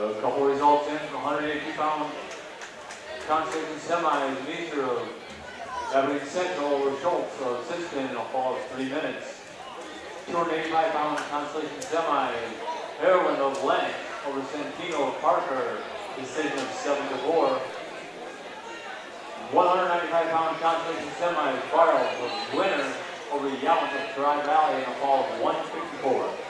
Speaker 2: A couple results in from 182-pound consolation semis. These are of Invitational over Schultz of Simpson in a fall of 3 minutes. 285-pound consolation semi. Heroin of Lennox over Santino Parker. Decision of 7-4. 195-pound consolation semi. Barles was winner over Yamato of Tri Valley in a fall of 154.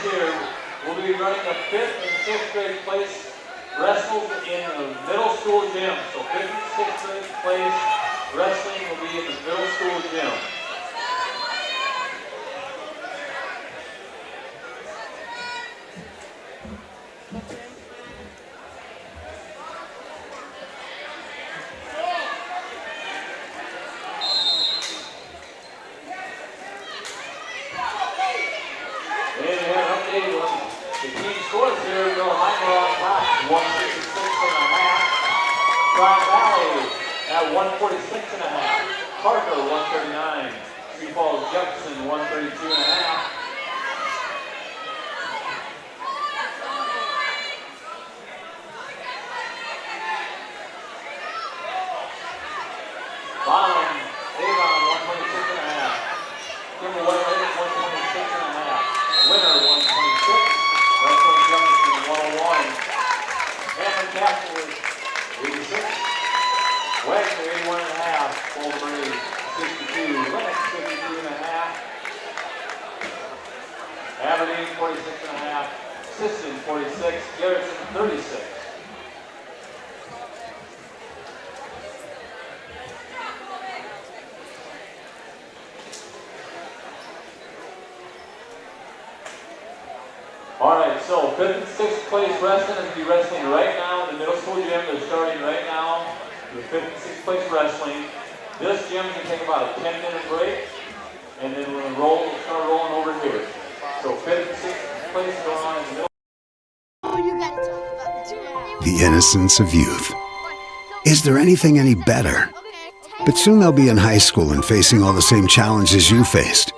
Speaker 2: here. We'll be running the 5th and 6th grade place wrestles in the middle school gym. So 5th and 6th grade place wrestling will be in the middle school gym. The team scores here, Colome on top, 166.5. Tri Valley at 146.5. Parker, 139. Sioux Falls Jefferson, 132.5. Bottom, Avon, 126.5. Kimball White Lake, 126.5. Winner, 126. Western Jefferson, 101. Hammond Castle is 86. Wagner, 81.5. Fulbury, 62. Lennox, 52.5. Aberdeen, 46.5. Sisson, 46. Garrison, 36. Alright, so 5th and 6th place wrestling is going to be wrestling right now in the middle school gym. They're starting right now the 5th and 6th place wrestling. This gym can take about a 10-minute break, and then we're going to start rolling over here. So 5th and 6th place going on in the middle.
Speaker 5: Oh, you gotta talk about that. The innocence of youth. Is there anything any better? But soon they'll be in high school and facing all the same challenges you faced.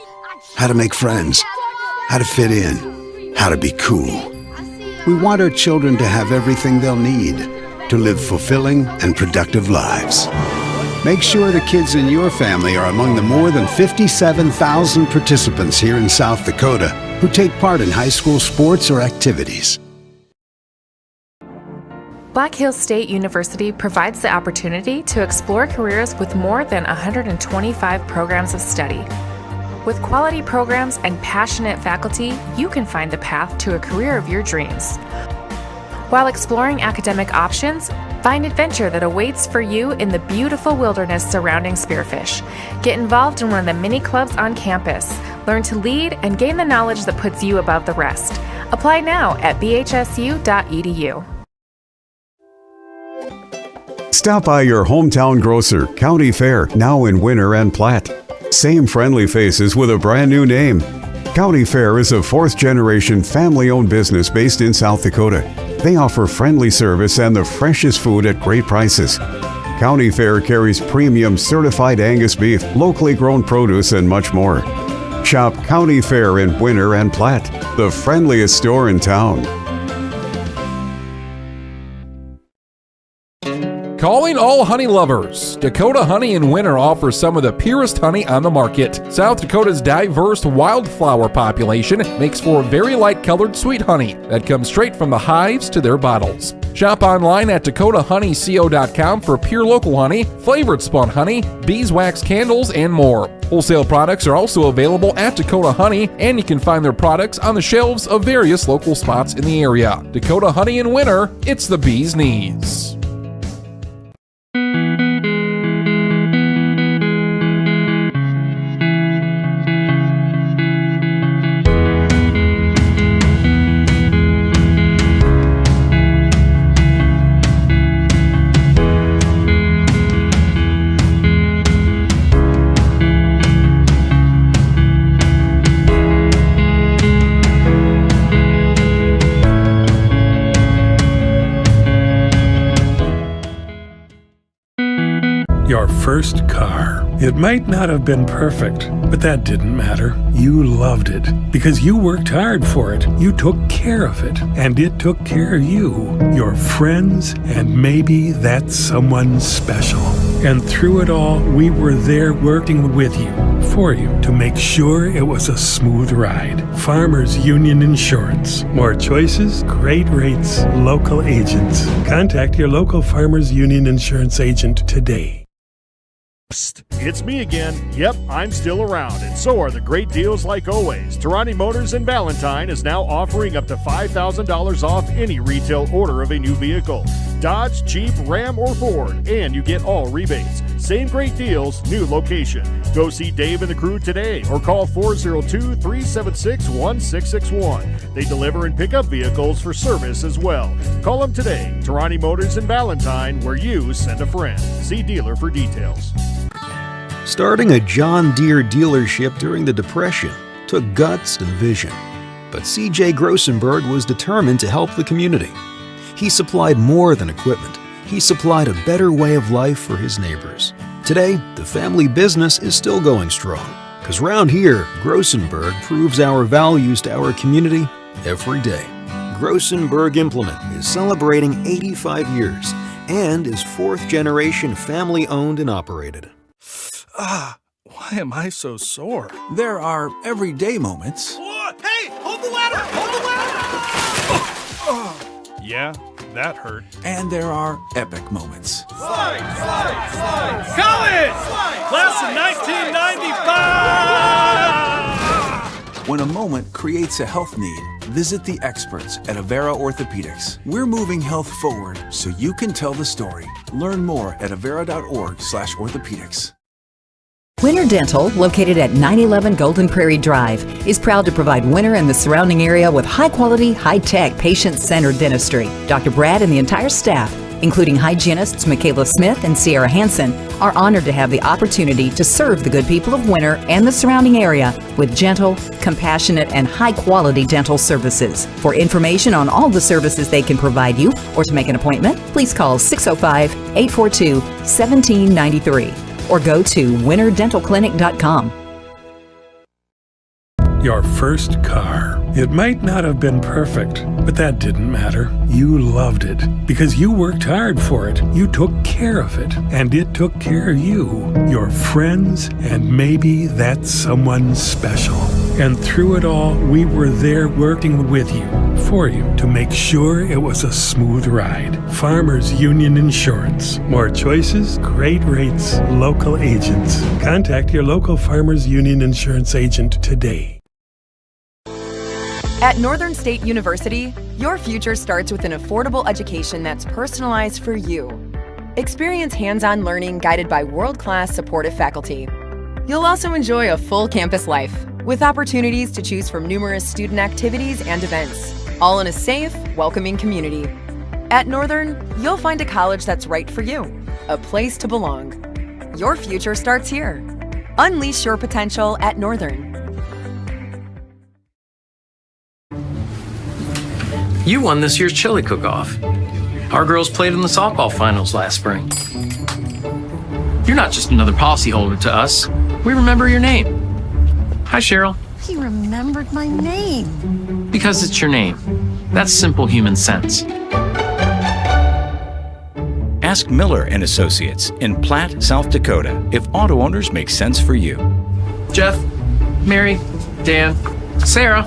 Speaker 5: How to make friends, how to fit in, how to be cool. We want our children to have everything they'll need to live fulfilling and productive lives. Make sure the kids in your family are among the more than 57,000 participants here in South Dakota who take part in high school sports or activities.
Speaker 10: Black Hills State University provides the opportunity to explore careers with more than 125 programs of study. With quality programs and passionate faculty, you can find the path to a career of your dreams. While exploring academic options, find adventure that awaits for you in the beautiful wilderness surrounding Spearfish. Get involved in one of the many clubs on campus. Learn to lead and gain the knowledge that puts you above the rest. Apply now at bhsu.edu.
Speaker 5: Stop by your hometown grocer, County Fair, now in Winter and Platte. Same friendly faces with a brand new name. County Fair is a fourth-generation family-owned business based in South Dakota. They offer friendly service and the freshest food at great prices. County Fair carries premium certified Angus beef, locally grown produce, and much more. Shop County Fair in Winter and Platte, the friendliest store in town.
Speaker 14: Calling all honey lovers. Dakota Honey in Winter offers some of the purest honey on the market. South Dakota's diverse wildflower population makes for very light-colored sweet honey that comes straight from the hives to their bottles. Shop online at dakotahoneyco.com for pure local honey, flavored spun honey, beeswax candles, and more. Wholesale products are also available at Dakota Honey, and you can find their products on the shelves of various local spots in the area. Dakota Honey in Winter, it's the bee's knees.
Speaker 15: Your first car. It might not have been perfect, but that didn't matter. You loved it because you worked hard for it. You took care of it, and it took care of you, your friends, and maybe that someone special. And through it all, we were there working with you, for you, to make sure it was a smooth ride. Farmers Union Insurance. More choices, great rates, local agents. Contact your local Farmers Union Insurance agent today.
Speaker 16: Psst, it's me again. Yep, I'm still around, and so are the great deals like always. Tarani Motors in Valentine is now offering up to $5,000 off any retail order of a new vehicle. Dodge, Jeep, Ram, or Ford, and you get all rebates. Same great deals, new location. Go see Dave and the crew today or call 402-376-1661. They deliver and pick up vehicles for service as well. Call them today. Tarani Motors in Valentine, where you send a friend. See dealer for details.
Speaker 17: Starting a John Deere dealership during the Depression took guts and vision. But C.J. Grossenberg was determined to help the community. He supplied more than equipment. He supplied a better way of life for his neighbors. Today, the family business is still going strong, because round here, Grossenberg proves our values to our community every day. Grossenberg Implement is celebrating 85 years and is fourth generation family owned and operated.
Speaker 18: Why am I so sore? There are everyday moments.
Speaker 11: Hey, hold the ladder! Hold the ladder!
Speaker 18: Yeah, that hurt. And there are epic moments.
Speaker 11: Slide, slide, slide! College! Class of 1995!
Speaker 18: When a moment creates a health need, visit the experts at Avera Orthopedics. We're moving health forward so you can tell the story. Learn more at avera.org/orthopedics.
Speaker 19: Winter Dental, located at 911 Golden Prairie Drive, is proud to provide Winter and the surrounding area with high-quality, high-tech, patient-centered dentistry. Dr. Brad and the entire staff, including hygienists Michaela Smith and Sierra Hansen, are honored to have the opportunity to serve the good people of Winter and the surrounding area with gentle, compassionate, and high-quality dental services. For information on all the services they can provide you or to make an appointment, please call 605-842-1793. or go to winterdentalclinic.com.
Speaker 15: Your first car. It might not have been perfect, but that didn't matter. You loved it because you worked hard for it. You took care of it, and it took care of you, your friends, and maybe that someone special. And through it all, we were there working with you, for you, to make sure it was a smooth ride. Farmers Union Insurance. More choices, great rates, local agents. Contact your local Farmers Union Insurance agent today.
Speaker 20: At Northern State University, your future starts with an affordable education that's personalized for you. Experience hands-on learning guided by world-class supportive faculty. You'll also enjoy a full campus life, with opportunities to choose from numerous student activities and events, all in a safe, welcoming community. At Northern, you'll find a college that's right for you, a place to belong. Your future starts here. Unleash your potential at Northern.
Speaker 21: You won this year's chili cook-off. Our girls played in the softball finals last spring. You're not just another policyholder to us. We remember your name. Hi, Cheryl.
Speaker 24: He remembered my name.
Speaker 21: Because it's your name. That's simple human sense.
Speaker 13: Ask Miller and Associates in Platte, South Dakota, if auto owners make sense for you.
Speaker 21: Jeff, Mary, Dan, Sarah.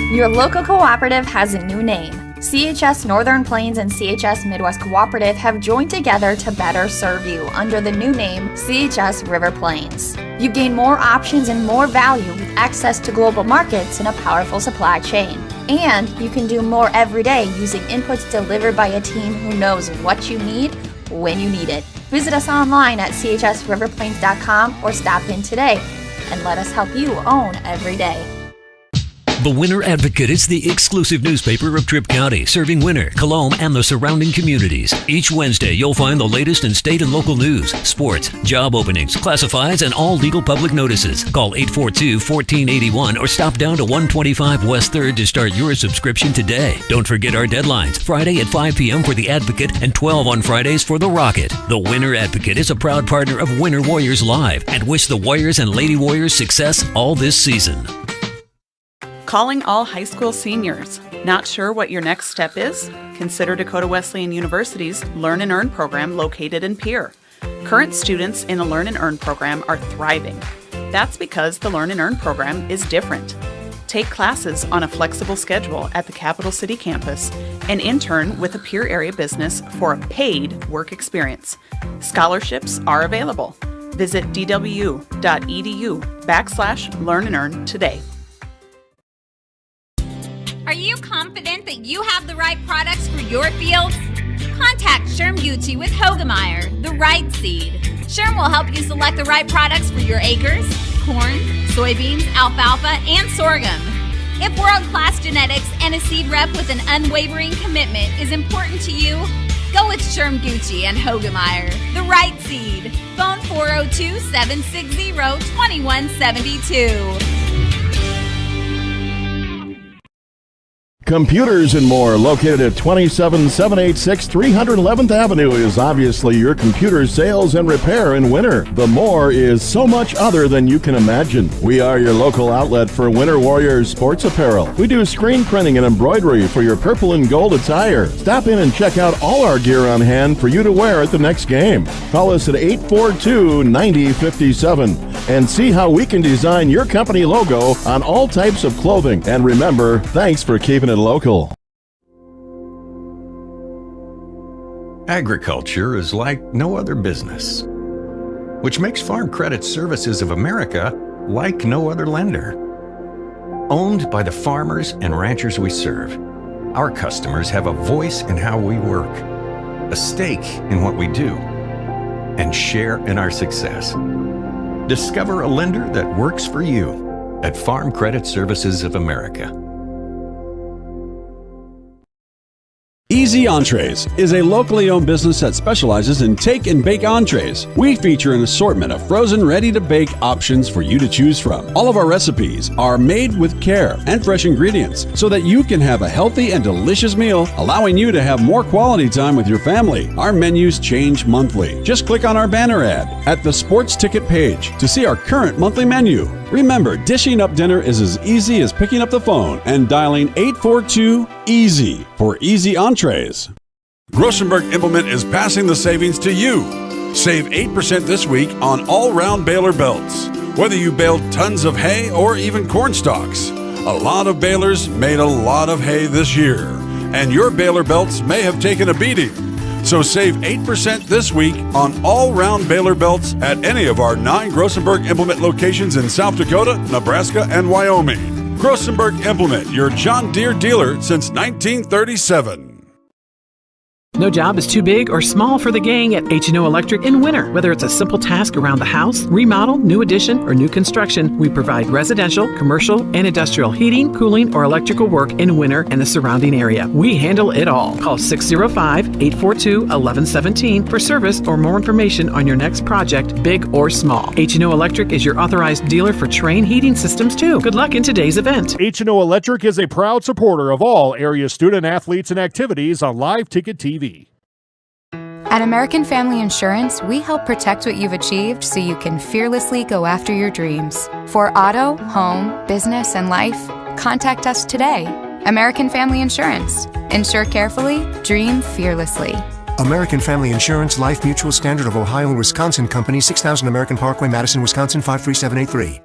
Speaker 25: Your local cooperative has a new name. CHS Northern Plains and CHS Midwest Cooperative have joined together to better serve you under the new name CHS River Plains. You gain more options and more value with access to global markets and a powerful supply chain. And you can do more every day using inputs delivered by a team who knows what you need when you need it. Visit us online at chsriverplains.com or stop in today and let us help you own every day.
Speaker 26: The Winter Advocate is the exclusive newspaper of Tripp County, serving Winter, Colome, and the surrounding communities. Each Wednesday, you'll find the latest in state and local news, sports, job openings, classifieds, and all legal public notices. Call 842-1481 or stop down to 125 West 3rd to start your subscription today. Don't forget our deadlines, Friday at 5 p.m. for The Advocate and 12 on Fridays for The Rocket. The Winter Advocate is a proud partner of Winter Warriors Live and wish the Warriors and Lady Warriors success all this season.
Speaker 27: Calling all high school seniors. Not sure what your next step is? Consider Dakota Wesleyan University's Learn and Earn program located in Pierre. Current students in the Learn and Earn program are thriving. That's because the Learn and Earn program is different. Take classes on a flexible schedule at the Capital City campus and intern with a peer area business for a paid work experience. Scholarships are available. Visit dwu.edu/learn and earn today.
Speaker 1: Are you confident that you have the right products for your fields? Contact Sherm Gucci with Hogemeyer, the right seed. Sherm will help you select the right products for your acres, corn, soybeans, alfalfa, and sorghum. If world-class genetics and a seed rep with an unwavering commitment is important to you, go with Sherm Gucci and Hogemeyer, the right seed. Phone 402-760-2172.
Speaker 6: Computers and More, located at 27786 311th Avenue, is obviously your computer sales and repair in winter. The More is so much other than you can imagine. We are your local outlet for Winter Warriors sports apparel. We do screen printing and embroidery for your purple and gold attire. Stop in and check out all our gear on hand for you to wear at the next game. Call us at 842-9057 and see how we can design your company logo on all types of clothing. And remember, thanks for keeping it local.
Speaker 13: Agriculture is like no other business, which makes Farm Credit Services of America like no other lender. Owned by the farmers and ranchers we serve, our customers have a voice in how we work, a stake in what we do, and share in our success. Discover a lender that works for you at Farm Credit Services of America.
Speaker 7: Easy Entrees is a locally owned business that specializes in take and bake entrees. We feature an assortment of frozen, ready-to-bake options for you to choose from. All of our recipes are made with care and fresh ingredients so that you can have a healthy and delicious meal, allowing you to have more quality time with your family. Our menus change monthly. Just click on our banner ad at the sports ticket page to see our current monthly menu. Remember, dishing up dinner is as easy as picking up the phone and dialing 842-EASY for Easy Entrees.
Speaker 8: Grossenberg Implement is passing the savings to you. Save 8% this week on all-round baler belts. Whether you baled tons of hay or even corn stalks, a lot of balers made a lot of hay this year, and your baler belts may have taken a beating. So save 8% this week on all-round baler belts at any of our 9 Grossenberg Implement locations in South Dakota, Nebraska, and Wyoming. Grossenberg Implement, your John Deere dealer since 1937.
Speaker 9: No job is too big or small for the gang at H&O Electric in winter. Whether it's a simple task around the house, remodel, new addition, or new construction, we provide residential, commercial, and industrial heating, cooling, or electrical work in winter and the surrounding area. We handle it all. Call 605-842-1117 for service or more information on your next project, big or small. H&O Electric is your authorized dealer for Trane heating systems too. Good luck in today's event.
Speaker 16: H&O Electric is a proud supporter of all area student athletes and activities on Live Ticket TV.
Speaker 12: At American Family Insurance, we help protect what you've achieved so you can fearlessly go after your dreams. For auto, home, business, and life, contact us today. American Family Insurance. Insure carefully, dream fearlessly.
Speaker 23: American Family Insurance, Life Mutual, Standard of Ohio and Wisconsin Company, 6000 American Parkway, Madison, Wisconsin, 53783.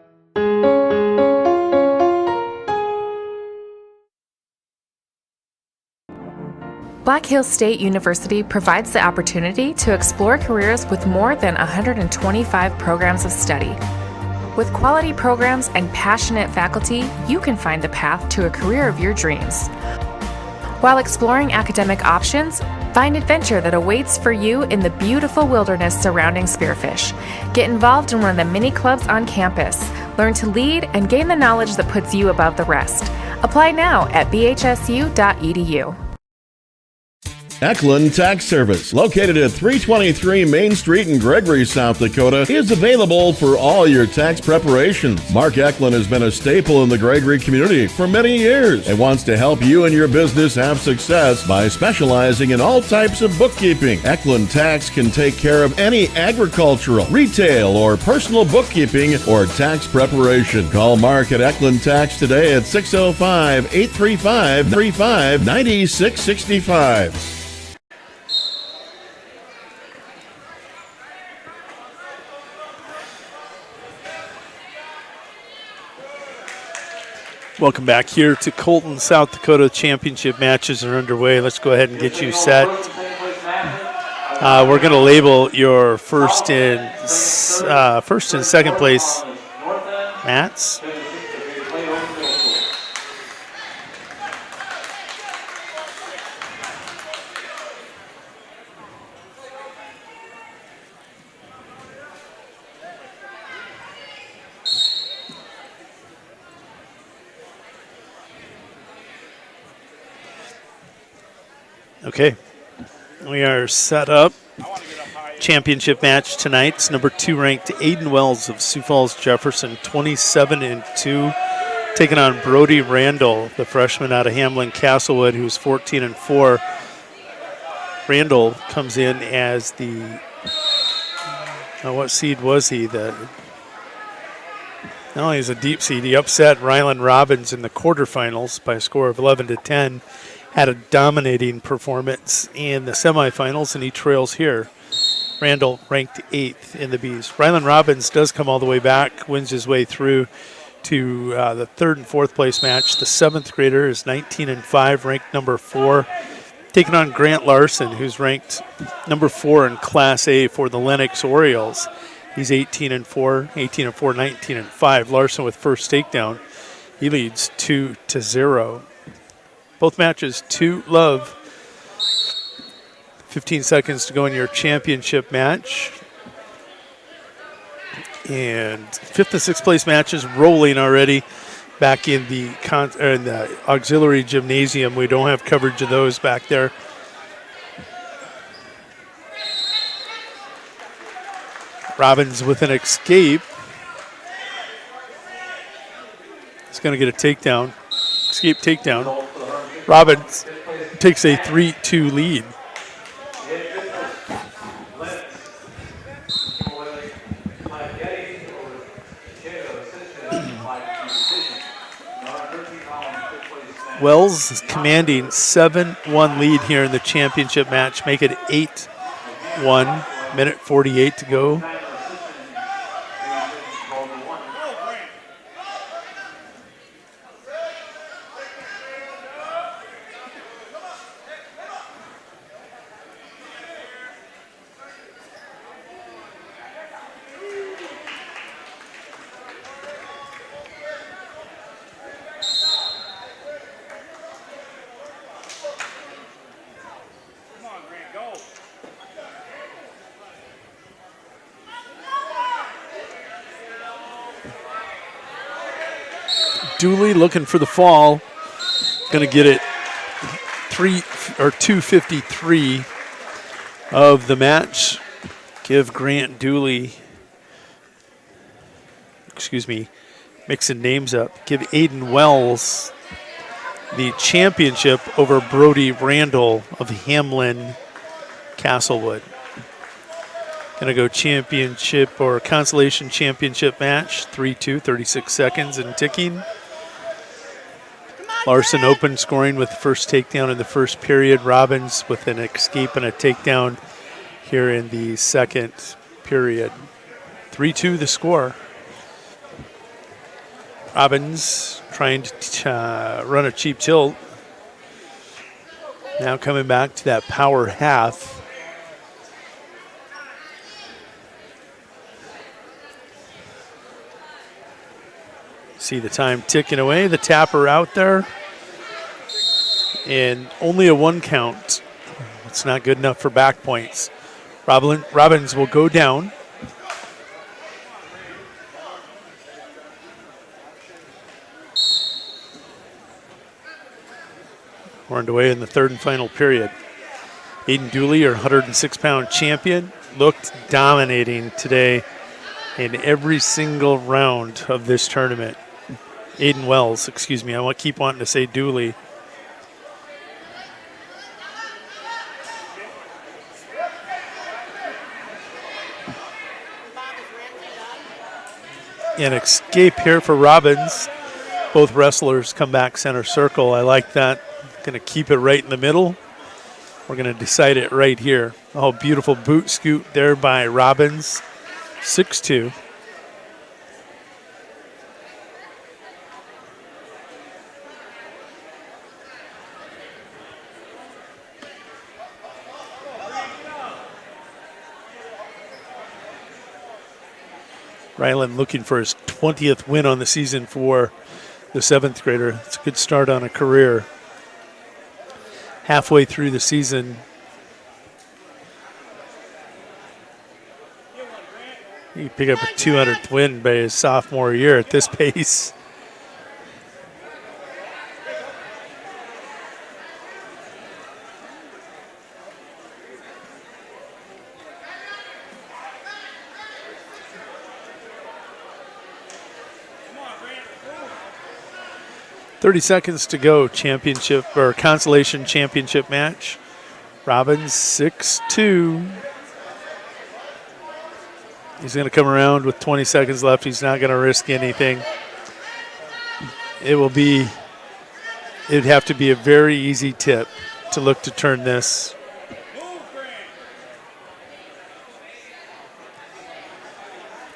Speaker 10: Black Hills State University provides the opportunity to explore careers with more than 125 programs of study. With quality programs and passionate faculty, you can find the path to a career of your dreams. While exploring academic options, find adventure that awaits for you in the beautiful wilderness surrounding Spearfish. Get involved in one of the many clubs on campus. Learn to lead and gain the knowledge that puts you above the rest. Apply now at bhsu.edu.
Speaker 6: Eklund Tax Service, located at 323 Main Street in Gregory, South Dakota, is available for all your tax preparations. Mark Eklund has been a staple in the Gregory community for many years and wants to help you and your business have success by specializing in all types of bookkeeping. Eklund Tax can take care of any agricultural, retail, or personal bookkeeping or tax preparation. Call Mark at Eklund Tax today at 605-835-9665.
Speaker 2: Welcome back here to Colton, South Dakota. Championship matches are underway. Let's go ahead and get you set. We're going to label your first and second place mats. Okay, we are set up. Championship match tonight. It's number 2 ranked Aiden Wells of Sioux Falls Jefferson, 27-2, taking on Brody Randall, the freshman out of Hamlin Castlewood, who's 14-4. Randall comes in as the what seed was he? He's a deep seed. He upset Ryland Robbins in the quarterfinals by a score of 11-10. Had a dominating performance in the semifinals, and he trails here. Randall ranked 8th in the Bs. Ryland Robbins does come all the way back, wins his way through to the 3rd and 4th place match. The 7th grader is 19-5, ranked number 4, taking on Grant Larson, who's ranked number 4 in Class A for the Lennox Orioles. He's 18-4, 19-5. Larson with first takedown. He leads 2-0. Both matches 2-love. 15 seconds to go in your championship match. And 5th and 6th place matches rolling already back in the auxiliary gymnasium. We don't have coverage of those back there. Robbins with an escape. He's going to get a takedown. Escape takedown. Robbins takes a 3-2 lead. Wells is commanding 7-1 lead here in the championship match. Make it 8-1. Minute 48 to go. Dooley looking for the fall. Going to get it 2:53 of the match. Give Grant Dooley, mixing names up. Give Aiden Wells the championship over Brody Randall of Hamlin Castlewood. Going to go championship or consolation championship match. 3-2, 36 seconds and ticking. Larson open scoring with the first takedown in the first period. Robbins with an escape and a takedown here in the second period. 3-2 the score. Robbins trying to run a cheap tilt. Now coming back to that power half. See the time ticking away. The tapper out there. And only a 1 count. It's not good enough for back points. Robbins will go down. We're underway in the 3rd and final period. Aiden Dooley, our 106-pound champion, looked dominating today in every single round of this tournament. Aiden Wells, I keep wanting to say Dooley. An escape here for Robbins. Both wrestlers come back center circle. I like that. Going to keep it right in the middle. We're going to decide it right here. Oh, beautiful boot scoot there by Robbins. 6-2. Ryland looking for his 20th win on the season for the 7th grader. It's a good start on a career. Halfway through the season, he pick up a 200th win by his sophomore year at this pace. .30 seconds to go, championship or consolation championship match. Robbins 6-2. He's going to come around with 20 seconds left. He's not going to risk anything. It'd have to be a very easy tip to look to turn this.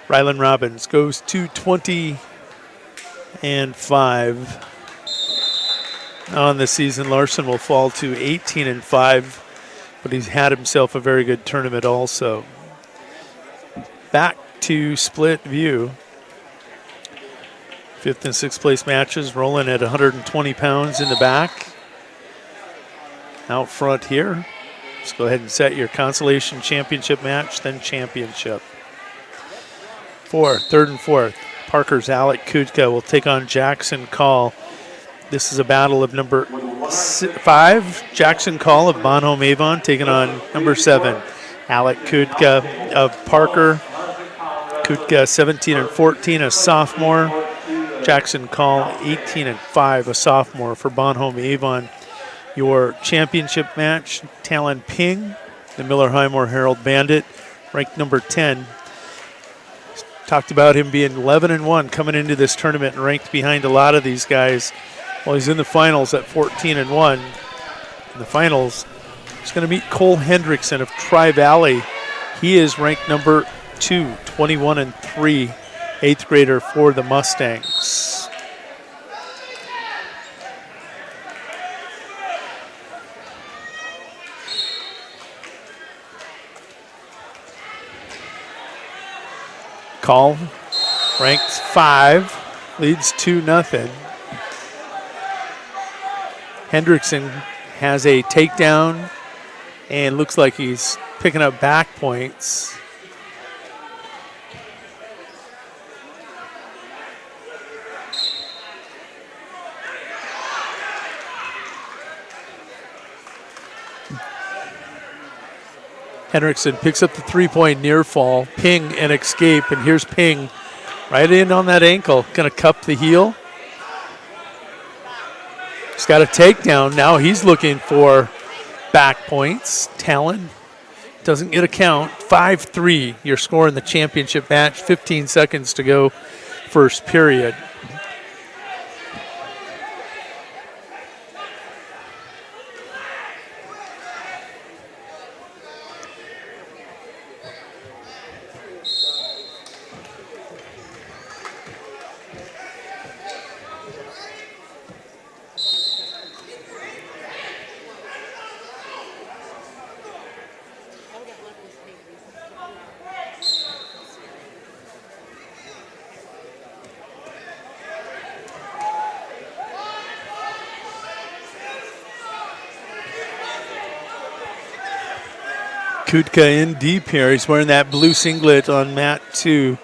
Speaker 2: Ryland Robbins goes to 20-5 on the season. Larson will fall to 18-5, but he's had himself a very good tournament also. Back to split view. 5th and 6th place matches rolling at 120 pounds in the back. Out front here. Let's go ahead and set your consolation championship match, then championship. 3rd and 4th. Parker's Alec Kutka will take on Jackson Call. This is a battle of number 5, Jackson Call of Bonhomme Avon, taking on number 7, Alec Kutka of Parker. Kutka 17-14, a sophomore. Jackson Call 18-5, a sophomore for Bonhomme Avon. Your championship match, Talon Ping, the Miller Highmore Herald Bandit, ranked number 10. Talked about him being 11-1 coming into this tournament and ranked behind a lot of these guys. Well, he's in the finals at 14-1. In the finals, he's going to meet Cole Hendrickson of Tri-Valley. He is ranked number 2, 21-3, 8th grader for the Mustangs. Call, ranked 5, leads 2-0. Hendrickson has a takedown and looks like he's picking up back points. Hendrickson picks up the 3-point near fall. Ping and escape, and here's Ping right in on that ankle. Going to cup the heel. He's got a takedown. Now he's looking for back points. Talon doesn't get a count. 5-3, your score in the championship match. 15 seconds to go, first period. Kutka in deep here. He's wearing that blue singlet on mat 2.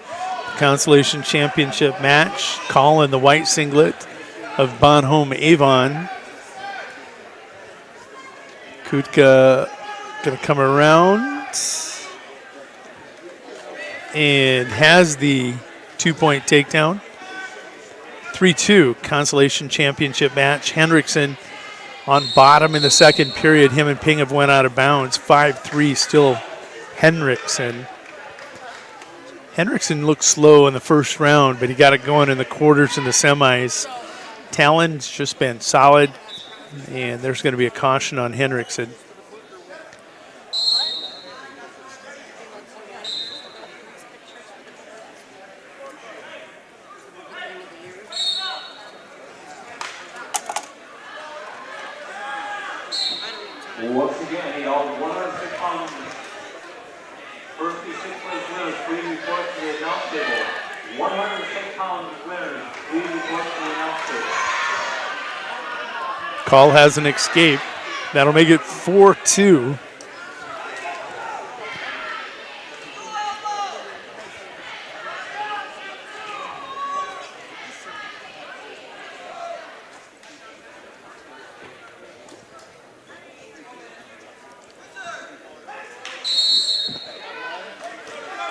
Speaker 2: Consolation championship match. Call in the white singlet of Bonhomme Avon. Kutka going to come around and has the 2-point takedown. 3-2 consolation championship match. Hendrickson on bottom in the second period. Him and Ping have went out of bounds. 5-3 still Hendrickson. Hendrickson looked slow in the first round, but he got it going in the quarters and the semis. Talon's just been solid, and there's going to be a caution on Hendrickson.
Speaker 3: Once again, he held 106 pounds. First 6 place winners, please report to the announce table. 106 pounds winner, please report to the announcer.
Speaker 2: Call has an escape. That'll make it 4-2.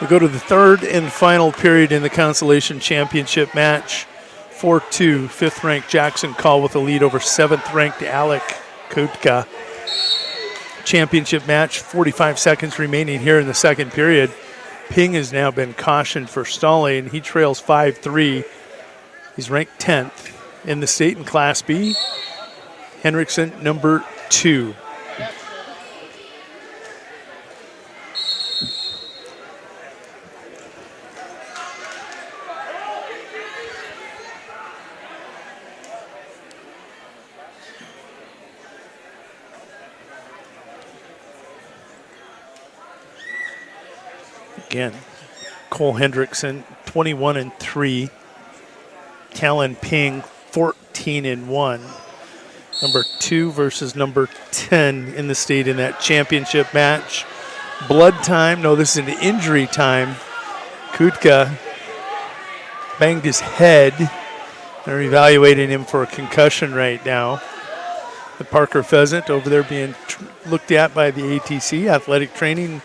Speaker 2: We'll go to the third and final period in the consolation championship match. 4-2, fifth-ranked Jackson Call with a lead over seventh-ranked Alec Kutka. Championship match, 45 seconds remaining here in the second period. Ping has now been cautioned for stalling. He trails 5-3. He's ranked 10th in the state in Class B. Henriksen, number 2. Again, Cole Hendrickson, 21-3. Talon Ping, 14-1. Number 2 versus number 10 in the state in that championship match. Blood time. No, this is an injury time. Kutka banged his head. They're evaluating him for a concussion right now. The Parker Pheasant over there being looked at by the ATC, athletic trainer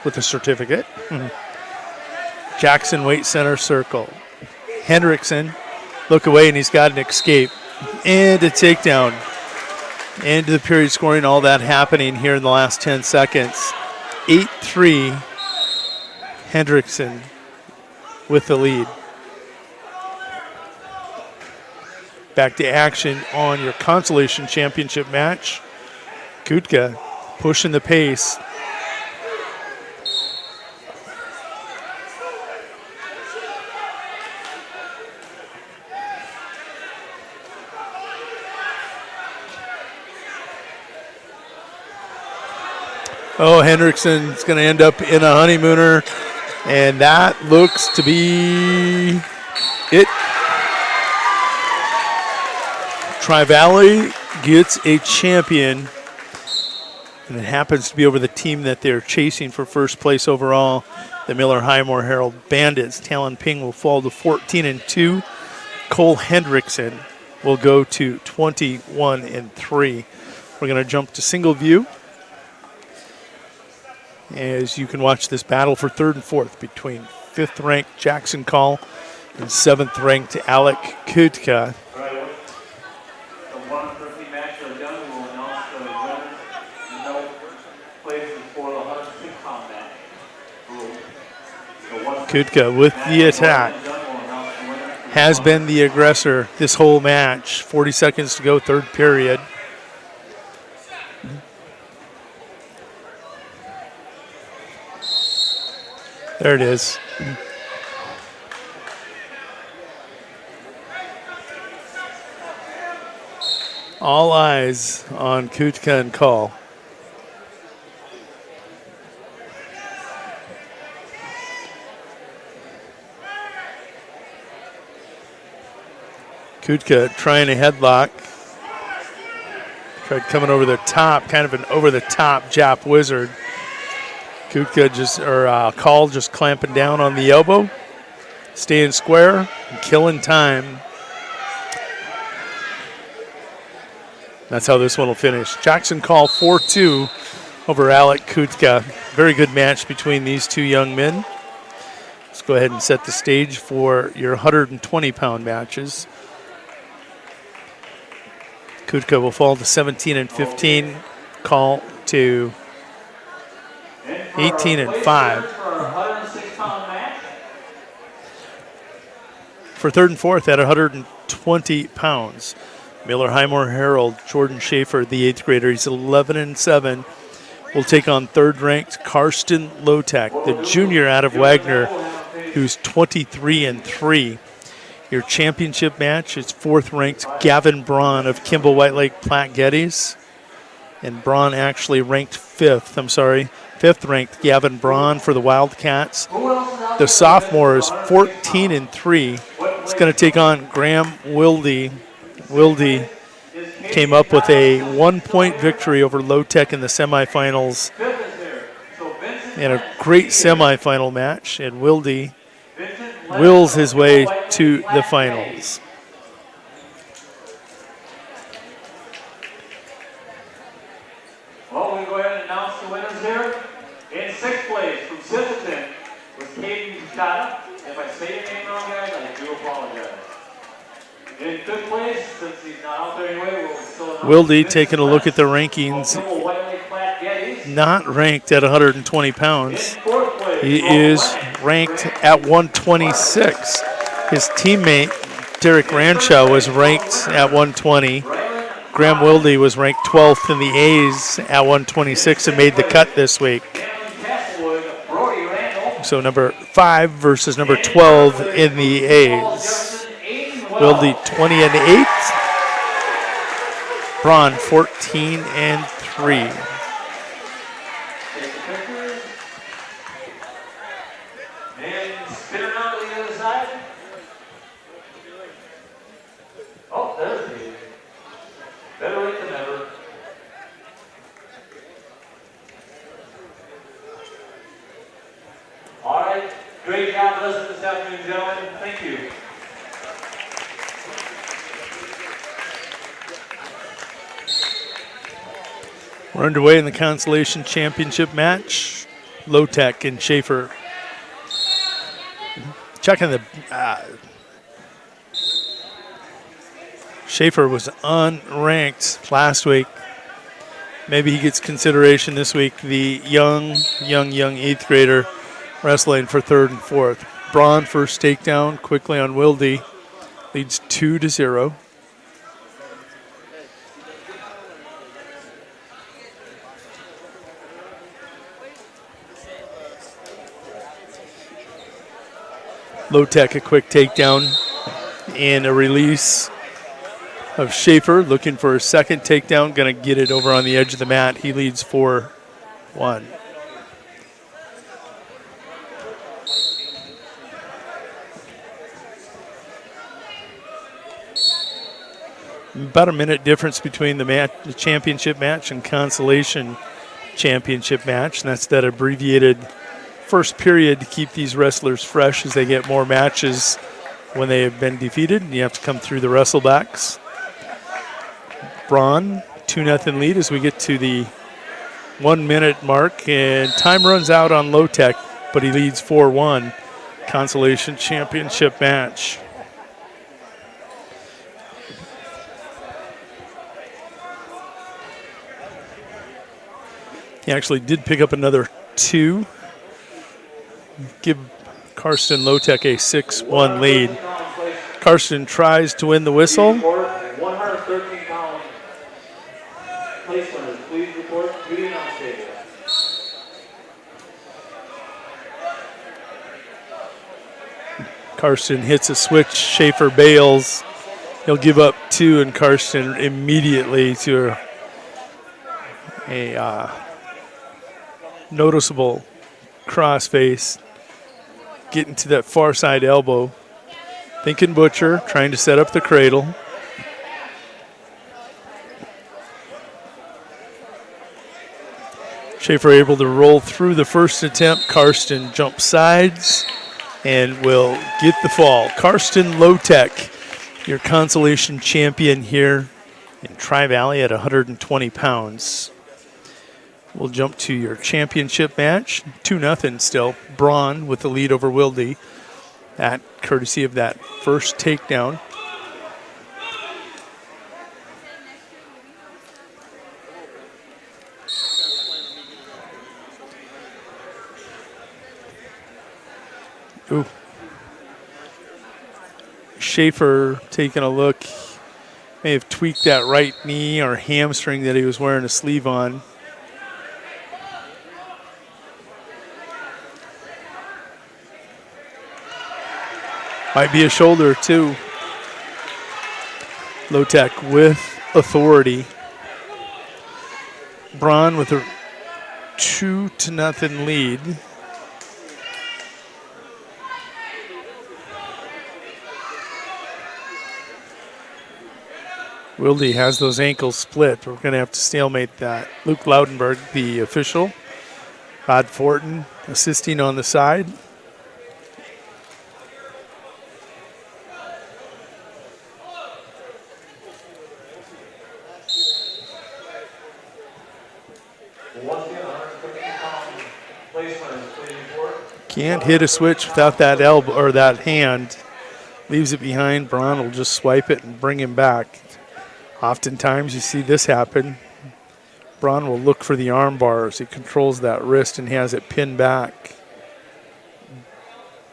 Speaker 2: with a certificate. Jackson Weight Center circle. Hendrickson, look away, and he's got an escape. And a takedown. End of the period scoring, all that happening here in the last 10 seconds. 8-3, Hendrickson with the lead. Back to action on your consolation championship match. Kutka pushing the pace. Oh, Hendrickson's going to end up in a honeymooner, and that looks to be it. Tri-Valley gets a champion, and it happens to be over the team that they're chasing for first place overall, the Miller Highmore Herald Bandits. Talon Ping will fall to 14-2. Cole Hendrickson will go to 21-3. We're going to jump to single view as you can watch this battle for third and fourth between fifth-ranked Jackson Call and seventh-ranked Alec Kutka. Kutka with the attack has been the aggressor this whole match. 40 seconds to go, third period. There it is. All eyes on Kutka and Call. Kutka trying a headlock. Tried coming over the top, kind of an over-the-top Jap wizard. Kutka Call just clamping down on the elbow, staying square and killing time. That's how this one will finish. Jackson Call 4-2 over Alec Kutka. Very good match between these two young men. Let's go ahead and set the stage for your 120-pound matches. Kutka will fall to 17-15. Call to 18-5. For third and fourth at 120 pounds. Miller Highmore Herald, Jordan Schaefer, the eighth grader, he's 11-7. Will take on third-ranked Karsten Lotek, the junior out of Wagner, who's 23-3. Your championship match is fourth-ranked Gavin Braun of Kimball White Lake Platte Geddes. And Braun actually ranked fifth 5th-ranked Gavin Braun for the Wildcats. The sophomore is 14-3. He's going to take on Graham Wilde. Wilde came up with a 1-point victory over Low Tech in the semifinals in a great semifinal match, and Wilde wills his way to the finals.
Speaker 3: Well, we'll go ahead and announce the winners here. In 6th place from Simpleton was Caden Chata. If I say your name wrong, guys, I do apologize. In 5th place, since he's not out there anyway, we'll still announce
Speaker 2: Wilde taking a look at the rankings. Not ranked at 120 pounds. He is ranked at 126. His teammate, Derek Ranshaw, was ranked at 120. Graham Wilde was ranked 12th in the A's at 126 and made the cut this week. So number 5 versus number 12 in the A's. Wilde 20-8. Braun 14-3.
Speaker 3: Great job listening this afternoon, gentlemen. Thank you.
Speaker 2: We're underway in the Consolation Championship match. Low Tech and Schaefer. Checking the... Schaefer was unranked last week. Maybe he gets consideration this week. The young 8th grader wrestling for 3rd and 4th. Braun first takedown quickly on Wilde. Leads 2-0. Low Tech a quick takedown and a release of Schaefer looking for a second takedown. Going to get it over on the edge of the mat. He leads 4-1. About a minute difference between the championship match and consolation championship match, and that's that abbreviated first period to keep these wrestlers fresh as they get more matches when they have been defeated, and you have to come through the wrestlebacks. Braun, 2-0 lead as we get to the 1 minute mark, and time runs out on Low Tech, but he leads 4-1. Consolation championship match. He actually did pick up another 2. Give Karsten Low Tech a 6-1 lead. Karsten tries to win the whistle.
Speaker 3: 113 pound place winners, please report to the announce table.
Speaker 2: Karsten hits a switch. Schaefer bails. He'll give up 2, and Karsten immediately to a noticeable crossface, getting to that far side elbow. Thinking Butcher, trying to set up the cradle. Schaefer able to roll through the first attempt. Karsten jumps sides and will get the fall. Karsten Low Tech, your consolation champion here in Tri-Valley at 120 pounds. We'll jump to your championship match. 2-0 still. Braun with the lead over Wilde. That courtesy of that first takedown. Ooh. Schaefer taking a look. May have tweaked that right knee or hamstring that he was wearing a sleeve on. Might be a shoulder, too. Low Tech with authority. Braun with a 2-0 lead. Wilde has those ankles split. We're going to have to stalemate that. Luke Laudenberg, the official. Rod Fortin assisting on the side. Can't hit a switch without that elbow or that hand. Leaves it behind. Braun will just swipe it and bring him back. Oftentimes you see this happen. Braun will look for the arm bars. He controls that wrist and has it pinned back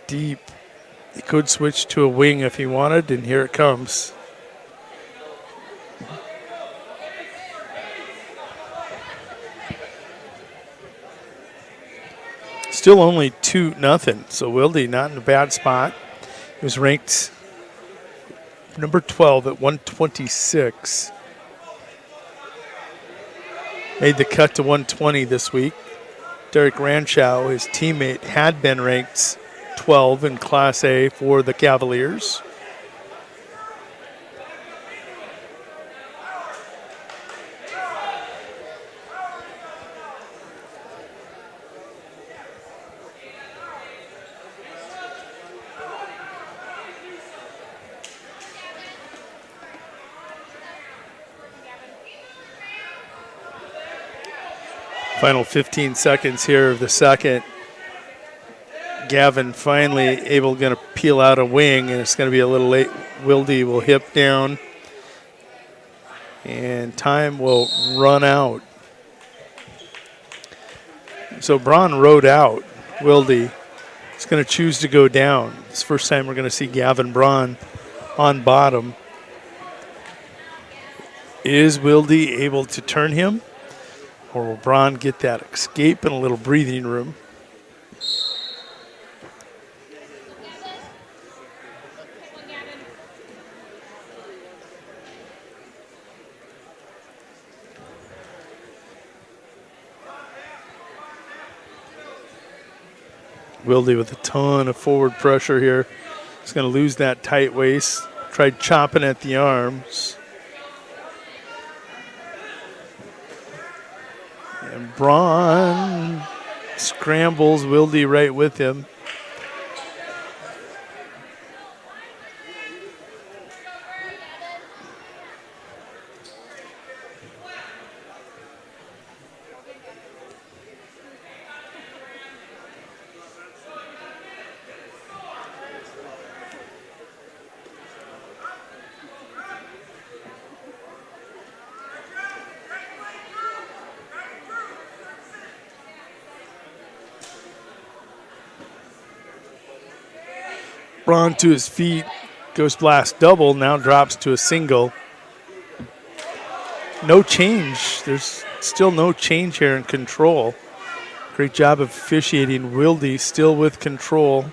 Speaker 2: deep. He could switch to a wing if he wanted, and here it comes. Still only 2-0, so Wilde not in a bad spot. He was ranked number 12 at 126. Made the cut to 120 this week. Derek Ranchow, his teammate, had been ranked 12 in Class A for the Cavaliers. Final 15 seconds here of the second. Gavin finally able to peel out a wing, and it's going to be a little late. Wilde will hip down, and time will run out. So Braun rode out. Wilde is going to choose to go down. It's the first time we're going to see Gavin Braun on bottom. Is Wilde able to turn him? Or will Braun get that escape and a little breathing room? Wilde with a ton of forward pressure here. He's going to lose that tight waist. Tried chopping at the arms. And Braun scrambles, Wilde right with him. Braun to his feet, goes blast double, now drops to a single. No change. There's still no change here in control. Great job of officiating. Wilde still with control.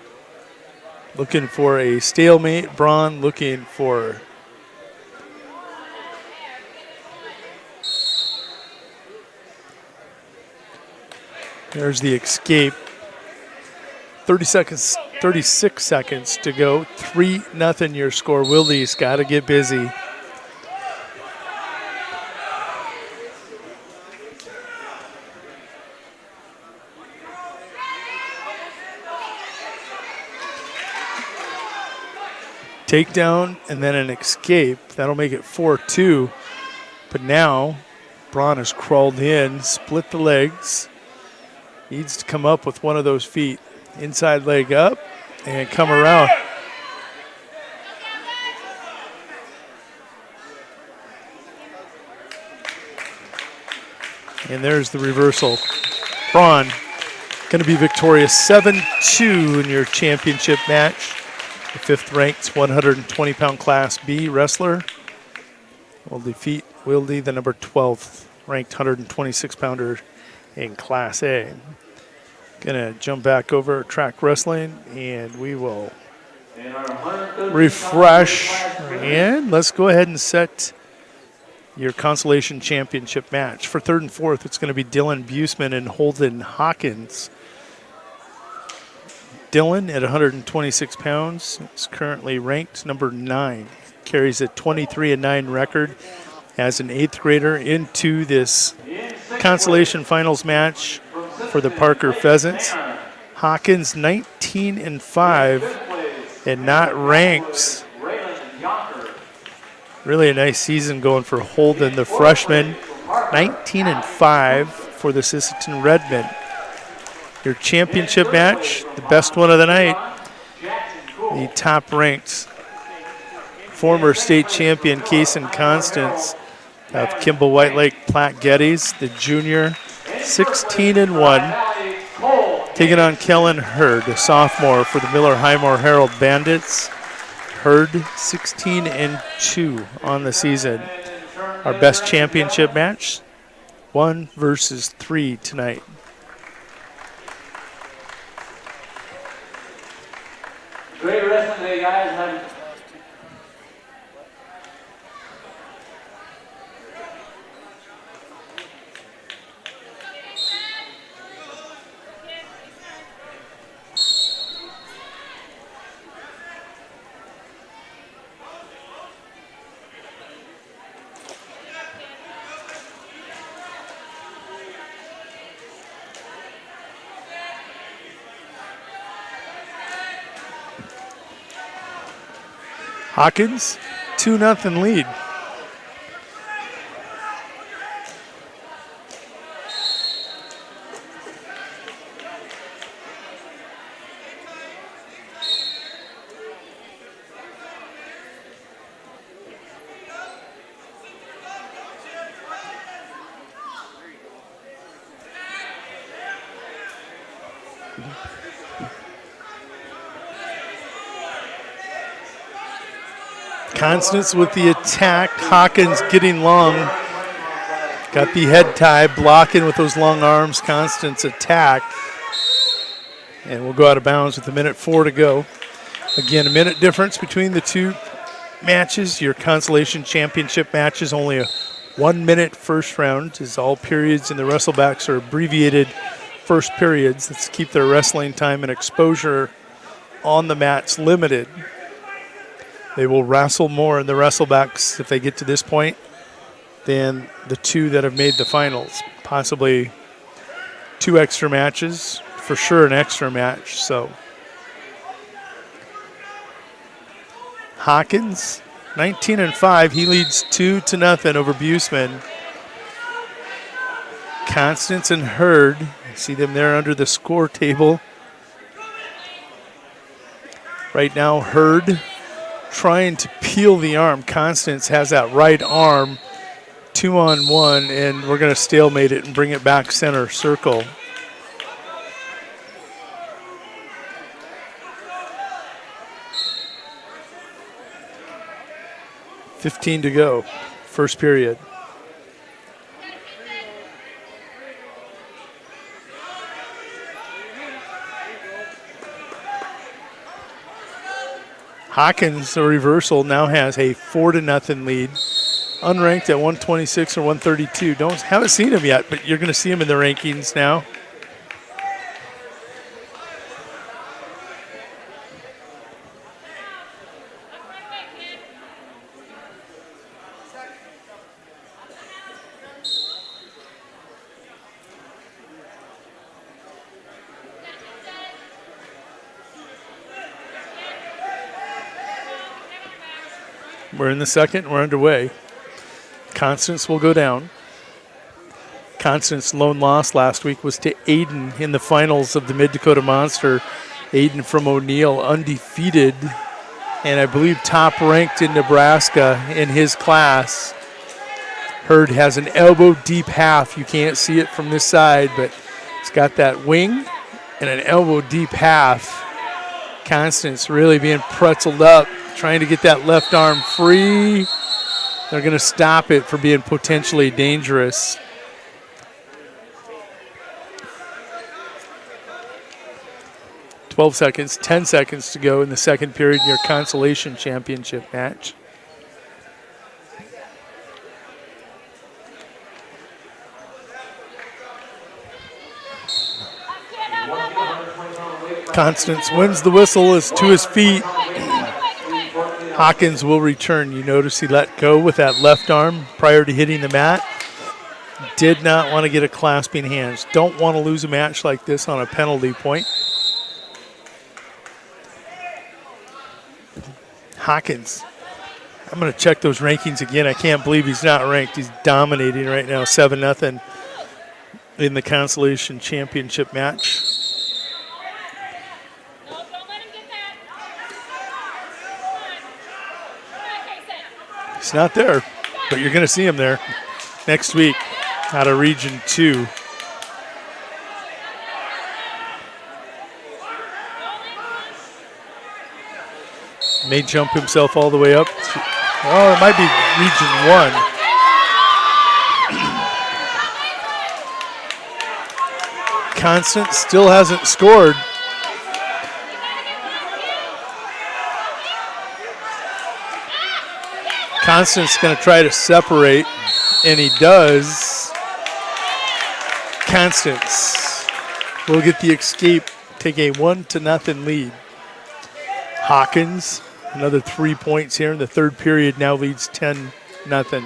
Speaker 2: Looking for a stalemate. Braun looking for there's the escape. 36 seconds to go. 3-0 your score. Wilde's got to get busy. Takedown and then an escape. That'll make it 4-2. But now Braun has crawled in, split the legs. Needs to come up with one of those feet. Inside leg up and come around. And there's the reversal. Braun going to be victorious 7-2 in your championship match. The fifth ranked 120-pound Class B wrestler will defeat Wilde, the number 12th ranked 126-pounder in Class A. Gonna jump back over track wrestling, and we will refresh. And let's go ahead and set your consolation championship match. For third and fourth, it's going to be Dylan Buseman and Holden Hawkins. Dylan at 126 pounds is currently ranked number 9. Carries a 23-9 record as an 8th grader into this consolation finals match for the Parker Pheasants. Hawkins 19-5 and not ranked. Really a nice season going for Holden, the freshman. 19-5 for the Sisseton Redmen. Your championship match, the best one of the night. The top-ranked former state champion Kaysen Constance of Kimball White Lake Platte Geddes, the junior, 16-1. Taking on Kellen Hurd, a sophomore for the Miller Highmore Herald Bandits. Hurd 16-2 on the season. Our best championship match, 1 versus 3 tonight.
Speaker 3: Great wrestling today, guys.
Speaker 2: Hawkins, 2-0 lead. Constance with the attack. Hawkins getting long. Got the head tie, blocking with those long arms. Constance attack. And we'll go out of bounds with 1:04 to go. Again, a minute difference between the two matches. Your consolation championship match is only a 1-minute first round, as all periods in the wrestlebacks are abbreviated first periods. Let's keep their wrestling time and exposure on the mats limited. They will wrestle more in the wrestlebacks if they get to this point than the two that have made the finals. Possibly 2 extra matches, for sure an extra match. So Hawkins, 19-5. He leads 2-0 over Buseman. Constance and Hurd, see them there under the score table. Right now, Hurd trying to peel the arm. Constance has that right arm, 2-on-1, and we're going to stalemate it and bring it back center circle. $15 to go, first period. Hawkins, the reversal, now has a 4-0 lead. Unranked at 126 or 132. Haven't seen him yet, but you're going to see him in the rankings now. We're in the second. We're underway. Constance will go down. Constance's lone loss last week was to Aiden in the finals of the Mid-Dakota Monster. Aiden from O'Neill, undefeated, and I believe top-ranked in Nebraska in his class. Hurd has an elbow-deep half. You can't see it from this side, but it's got that wing and an elbow-deep half. Constance really being pretzeled up, trying to get that left arm free. They're going to stop it from being potentially dangerous. $12 seconds, 10 seconds to go in the second period in your consolation championship match. Constance wins the whistle, is to his feet. Hawkins will return. You notice he let go with that left arm prior to hitting the mat. Did not want to get a clasping hands. Don't want to lose a match like this on a penalty point. Hawkins. I'm going to check those rankings again. I can't believe he's not ranked. He's dominating right now, 7-0 in the Consolation Championship match. He's not there, but you're going to see him there next week out of Region 2. May jump himself all the way up. Oh, it might be Region 1. Constance still hasn't scored. Constance going to try to separate, and he does. Constance will get the escape, take a 1-0 lead. Hawkins, another 3 points here in the third period, now leads 10-0.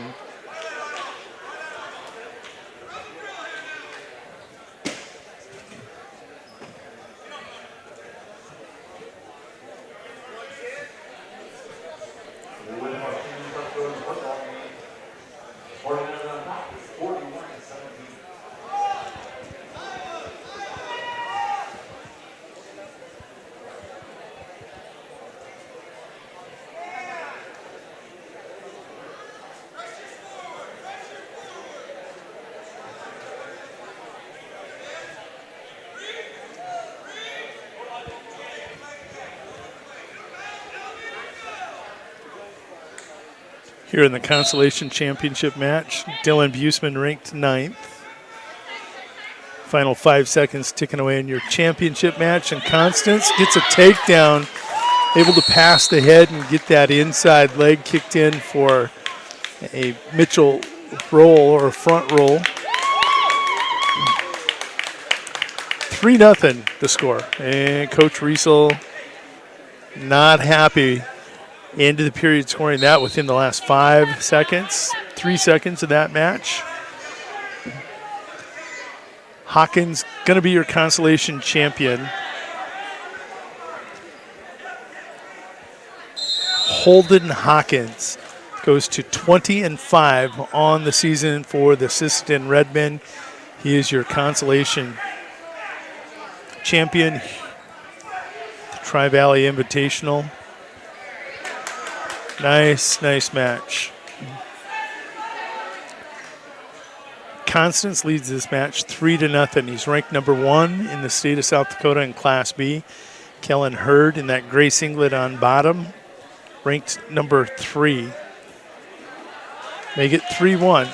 Speaker 2: Here in the Consolation Championship match, Dylan Buseman ranked 9th. Final 5 seconds ticking away in your championship match, and Constance gets a takedown, able to pass the head and get that inside leg kicked in for a Mitchell roll or a front roll. 3-0 the score, and Coach Riesel not happy. Into the period scoring that within the last 5 seconds, 3 seconds of that match. Hawkins going to be your Consolation champion. Holden Hawkins goes to 20-5 on the season for the Sisseton Redmen. He is your Consolation champion. The Tri-Valley Invitational. Nice match. Constance leads this match 3-0. He's ranked number 1 in the state of South Dakota in Class B. Kellen Hurd in that gray singlet on bottom, ranked number 3. Make it 3-1.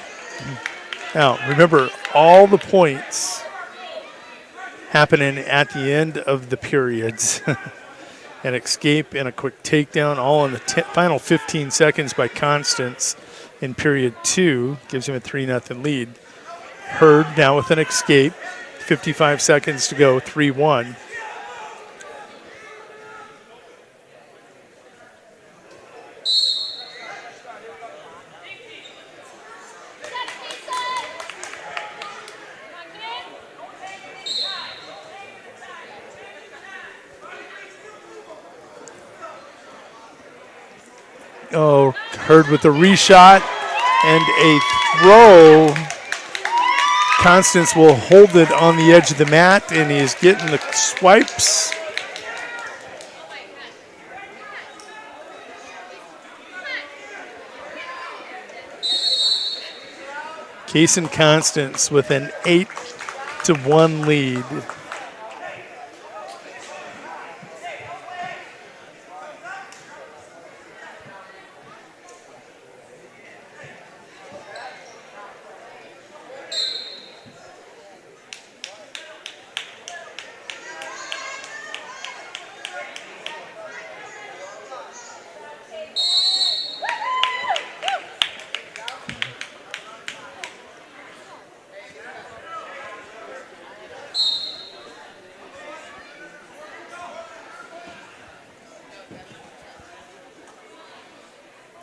Speaker 2: Now, remember, all the points happening at the end of the periods. An escape and a quick takedown, all in the final 15 seconds by Constance in period 2, gives him a 3-0 lead. Hurd now with an escape, 55 seconds to go, 3-1. Oh, Hurd with a reshot and a throw. Constance will hold it on the edge of the mat, and he's getting the swipes. Kaysen Constance with an 8-1 lead.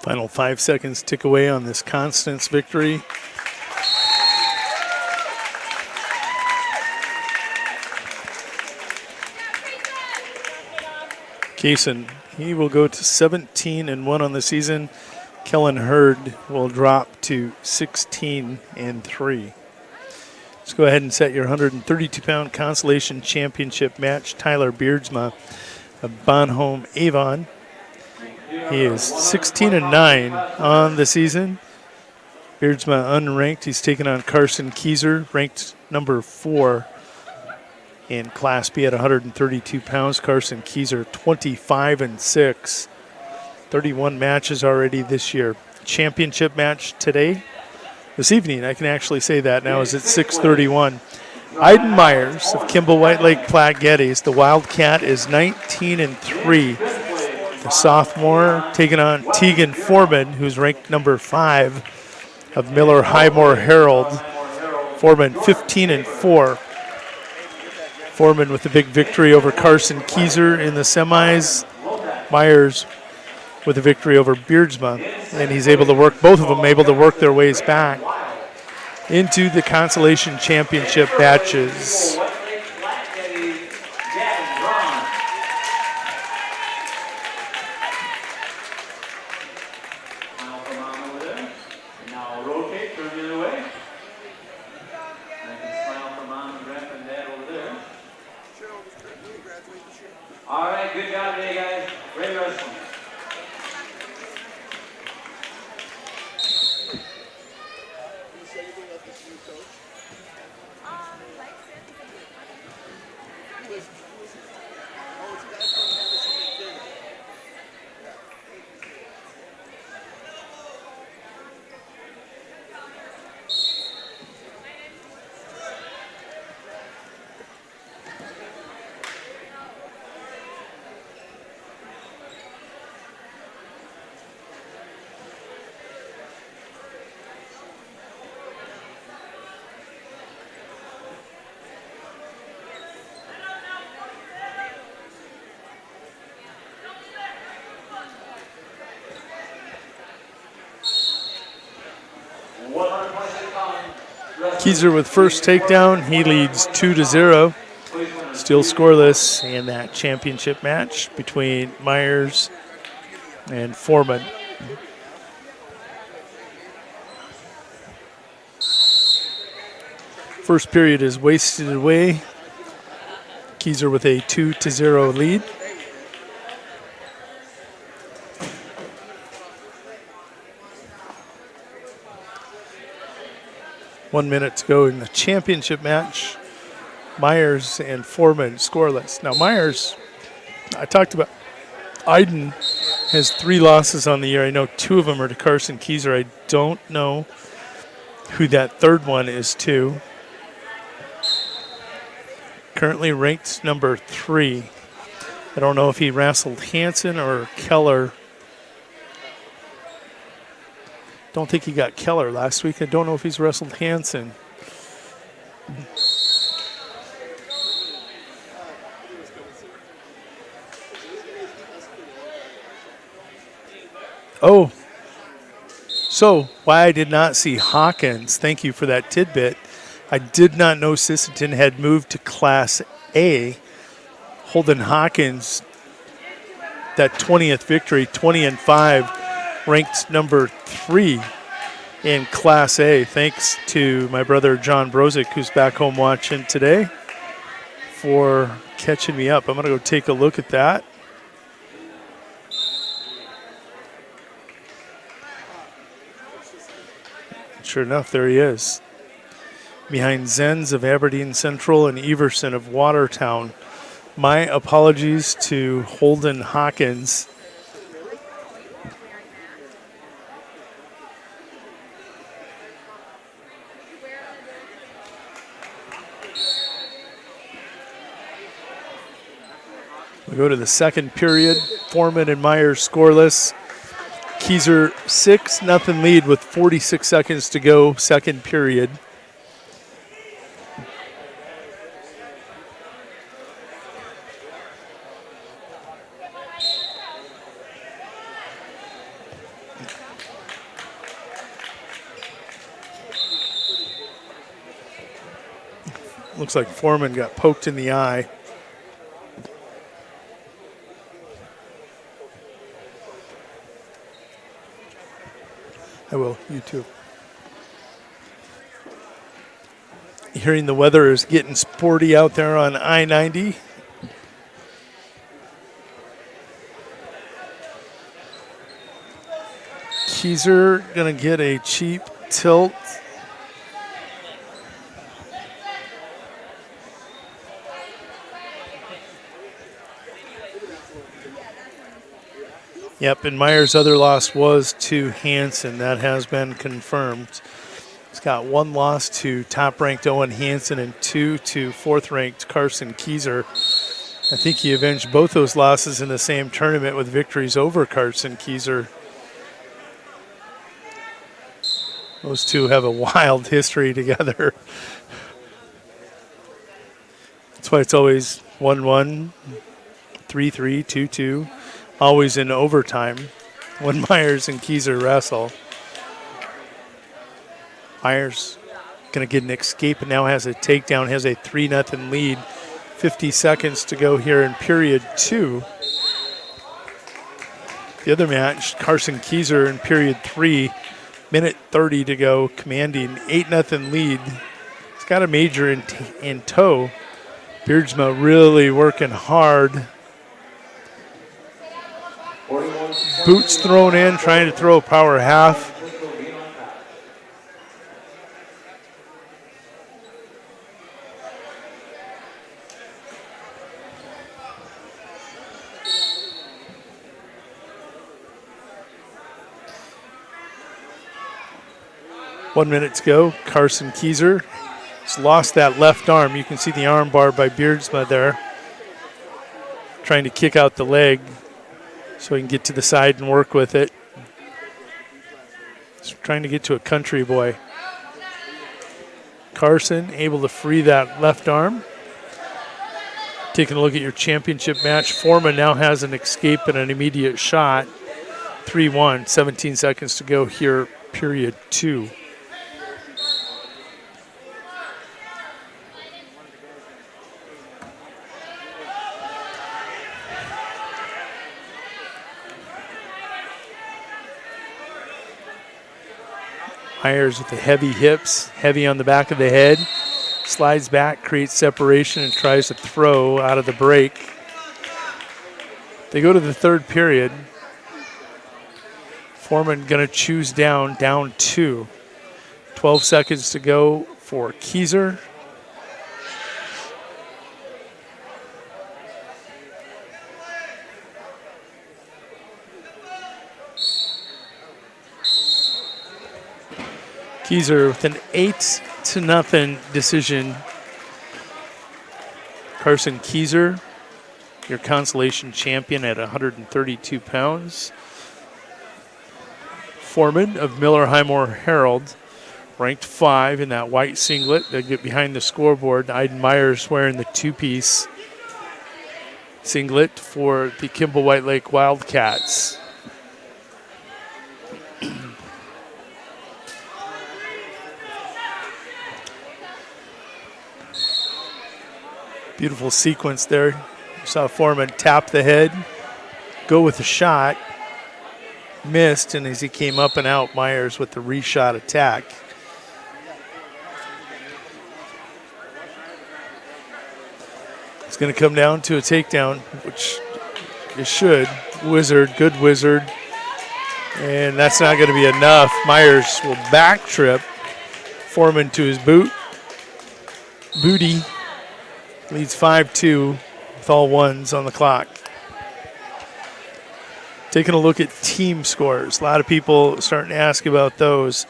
Speaker 2: Final 5 seconds tick away on this Constance victory. Kaysen, he will go to 17-1 on the season. Kellen Hurd will drop to 16-3. Let's go ahead and set your 132-pound consolation championship match. Tyler Beardsma of Bonhomme Avon. He is 16-9 on the season. Beardsma unranked. He's taken on Carson Kieser, ranked number 4 in Class B at 132 pounds. Carson Kieser, 25-6. 31 matches already this year. Championship match this evening, I can actually say that now, is at 6:31. Iden Myers of Kimball White Lake Platte Geddes. The Wildcat is 19-3. The sophomore taking on Tegan Foreman, who's ranked number 5 of Miller Highmore Herald. Foreman 15-4. Foreman with a big victory over Carson Kieser in the semis. Myers with a victory over Beardsma, and he's able to work, both of them able to work their ways back into the consolation championship matches.
Speaker 3: All right, good job today, guys. Great wrestling.
Speaker 2: Kieser with first takedown. He leads 2-0. Still scoreless in that championship match between Myers and Foreman. First period is wasted away. Kieser with a 2-0 lead. One minute to go in the championship match. Myers and Foreman scoreless. Now Myers, I talked about, Iden has 3 losses on the year. I know 2 of them are to Carson Kieser. I don't know who that third one is to. Currently ranked number 3. I don't know if he wrestled Hansen or Keller. Don't think he got Keller last week. I don't know if he's wrestled Hansen. Oh, so why I did not see Hawkins, thank you for that tidbit. I did not know Sisseton had moved to Class A. Holden Hawkins, that 20th victory, 20-5. Ranked number 3 in Class A. Thanks to my brother John Brozick, who's back home watching today, for catching me up. I'm going to go take a look at that. Sure enough, there he is. Behind Zenz of Aberdeen Central and Everson of Watertown. My apologies to Holden Hawkins. We go to the second period. Foreman and Myers scoreless. Kieser 6-0 lead with 46 seconds to go, second period. Looks like Foreman got poked in the eye. I will, you too. Hearing the weather is getting sporty out there on I-90. Keyser going to get a cheap tilt. Yep, and Meyer's other loss was to Hansen. That has been confirmed. He's got one loss to top-ranked Owen Hansen and two to fourth-ranked Carson Keyser. I think he avenged both those losses in the same tournament with victories over Carson Keyser. Those two have a wild history together. That's why it's always 1-1, 3-3, 2-2. Always in overtime when Myers and Keyser wrestle. Myers going to get an escape and now has a takedown, has a 3-0 lead. 50 seconds to go here in period 2. The other match, Carson Keyser in period 3, minute 30 to go, commanding 8-0 lead. He's got a major in tow. Beardsma really working hard. Boots thrown in, trying to throw a power half. One minute to go. Carson Keyser has lost that left arm. You can see the arm bar by Beardsma there. Trying to kick out the leg so he can get to the side and work with it. He's trying to get to a country boy. Carson able to free that left arm. Taking a look at your championship match. Foreman now has an escape and an immediate shot. 3-1, 17 seconds to go here, period 2. Myers with the heavy hips, heavy on the back of the head. Slides back, creates separation, and tries to throw out of the break. They go to the third period. Foreman going to choose down 2. 12 seconds to go for Keyser. Keyser with an 8-0 decision. Carson Keyser, your consolation champion at 132 pounds. Foreman of Miller Highmore Herald, ranked 5 in that white singlet. They get behind the scoreboard. Iden Myers wearing the 2-piece singlet for the Kimball White Lake Wildcats. Beautiful sequence there. You saw Foreman tap the head, go with the shot, missed, and as he came up and out, Myers with the reshot attack. It's going to come down to a takedown, which it should. Wizard, good wizard. And that's not going to be enough. Myers will back trip Foreman to his booty. Leads 5-2 with all ones on the clock. Taking a look at team scores. A lot of people starting to ask about those.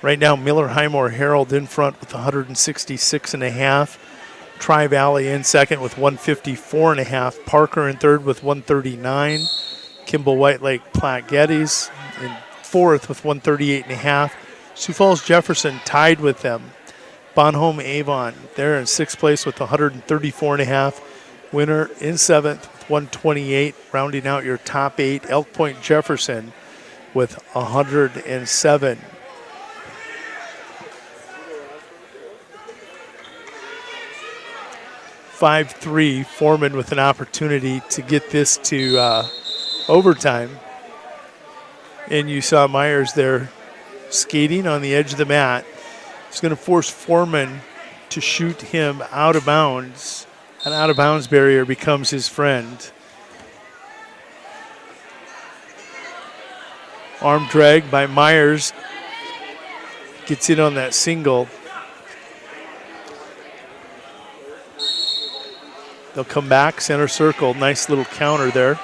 Speaker 2: Right now, Miller Highmore Herald in front with 166.5. Tri-Valley in second with 154.5. Parker in third with 139. Kimball White Lake Platte Geddes in fourth with 138.5. Sioux Falls Jefferson tied with them. Bonhomme Avon there in sixth place with 134.5. Winner in seventh with 128. Rounding out your top 8, Elk Point Jefferson with 107. 5-3. Foreman with an opportunity to get this to overtime. And you saw Myers there skating on the edge of the mat. He's going to force Foreman to shoot him out of bounds. An out of bounds barrier becomes his friend. Arm drag by Myers. Gets in on that single. They'll come back, center circle. Nice little counter there.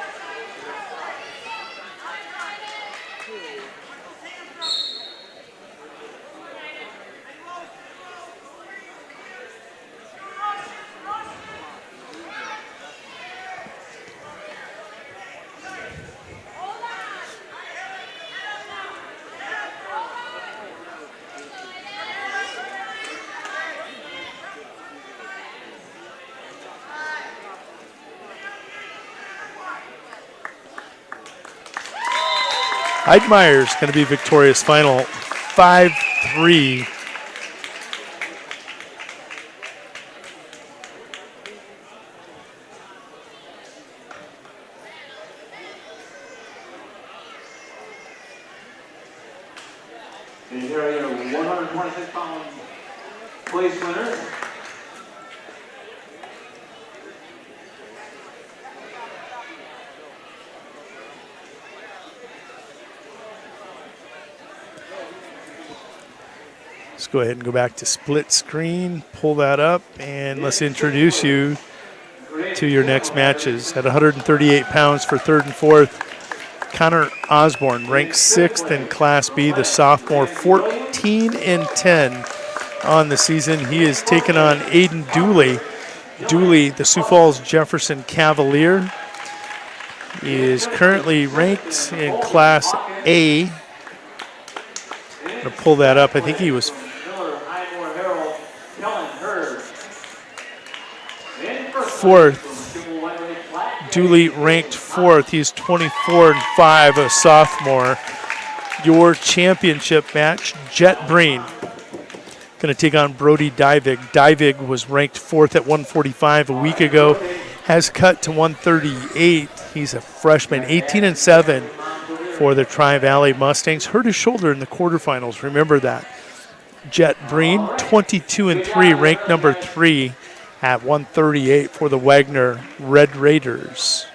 Speaker 2: Heidmeyer's going to be victorious, final 5-3.
Speaker 3: And here are your 126-pound place winners.
Speaker 2: Let's go ahead and go back to split screen, pull that up, and let's introduce you to your next matches. At 138 pounds for third and fourth, Connor Osborne, ranked 6th in Class B, the sophomore, 14-10 on the season. He is taking on Aiden Dooley. Dooley, the Sioux Falls Jefferson Cavalier, is currently ranked in Class A. I'm going to pull that up. I think he was fourth. Dooley ranked 4th. He's 24-5, a sophomore. Your championship match, Jet Breen going to take on Brody Divig. Divig was ranked 4th at 145 a week ago, has cut to 138. He's a freshman, 18-7 for the Tri-Valley Mustangs. Hurt his shoulder in the quarterfinals, remember that. Jet Breen, 22-3, ranked number 3 at 138 for the Wagner Red Raiders.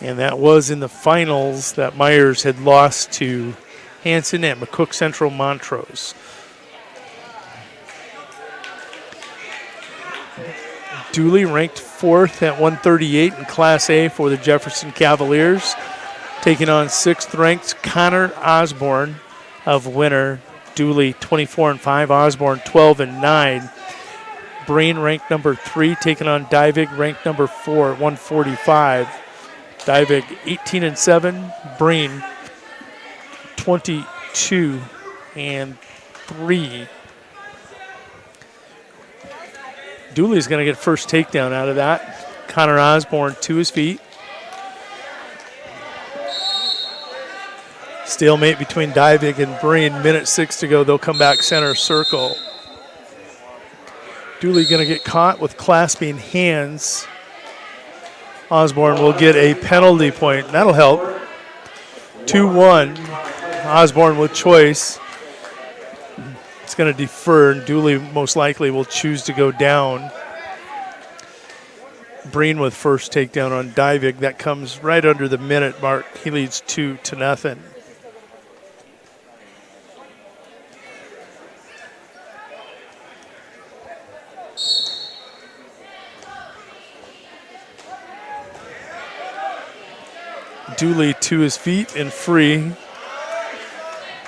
Speaker 2: And that was in the finals that Myers had lost to Hanson at McCook Central Montrose. Dooley ranked 4th at 138 in Class A for the Jefferson Cavaliers, taking on 6th ranked Connor Osborne of Winter. Dooley 24-5, Osborne 12-9. Breen ranked number 3, taking on Divig ranked number 4 at 145. Divig 18-7, Breen 22-3. Dooley's going to get first takedown out of that. Connor Osborne to his feet. Stalemate between Divig and Breen. Minute 6 to go. They'll come back center circle. Dooley going to get caught with clasping hands. Osborne will get a penalty point. That'll help. 2-1. Osborne with choice. It's going to defer, and Dooley most likely will choose to go down. Breen with first takedown on Divig. That comes right under the minute mark. He leads 2-0. Dooley to his feet and free.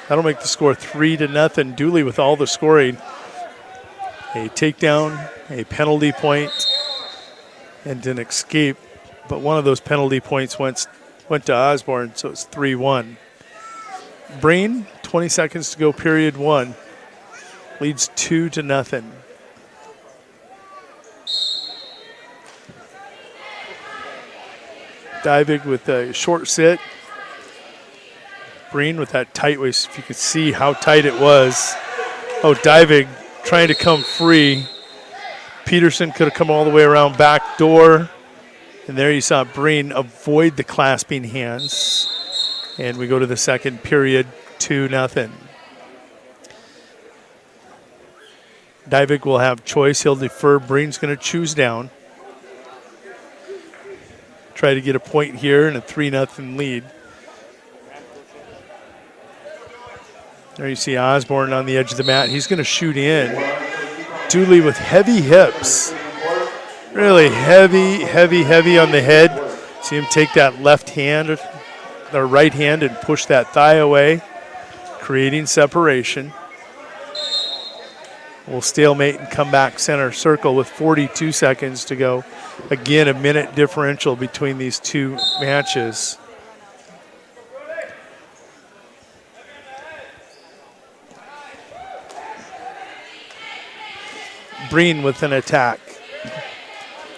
Speaker 2: That'll make the score 3-0. Dooley with all the scoring. A takedown, a penalty point, and an escape. But one of those penalty points went to Osborne, so it's 3-1. Breen, 20 seconds to go, period 1. Leads 2-0. Divig with a short sit. Breen with that tight waist, if you could see how tight it was. Oh, Divig trying to come free. Peterson could have come all the way around back door. And there you saw Breen avoid the clasping hands. And we go to the second period, 2-0. Divig will have choice. He'll defer. Breen's going to choose down. Try to get a point here and a 3-0 lead. There you see Osborne on the edge of the mat. He's going to shoot in. Dooley with heavy hips. Really heavy on the head. See him take that left hand, or right hand, and push that thigh away, creating separation. We'll stalemate and come back center circle with 42 seconds to go. Again, a minute differential between these two matches. Breen with an attack.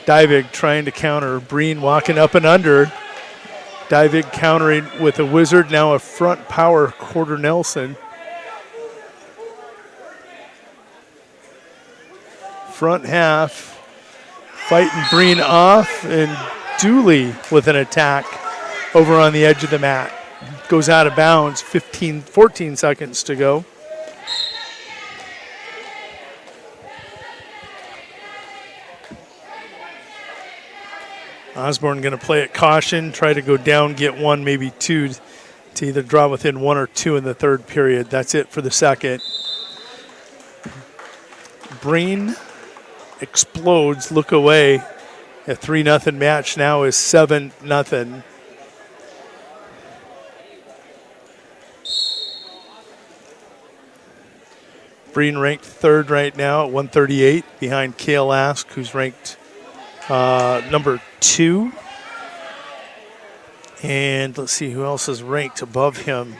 Speaker 2: Divig trying to counter. Breen walking up and under. Divig countering with a wizard, now a front power quarter Nelson. Front half, fighting Breen off, and Dooley with an attack over on the edge of the mat. Goes out of bounds, 14 seconds to go. Osborne going to play it caution, try to go down, get one, maybe two, to either draw within 1 or 2 in the third period. That's it for the second. Breen explodes, look away. A 3-0 match now is 7-0. Breen ranked third right now at 138, behind Cale Ask, who's ranked number 2. And let's see who else is ranked above him.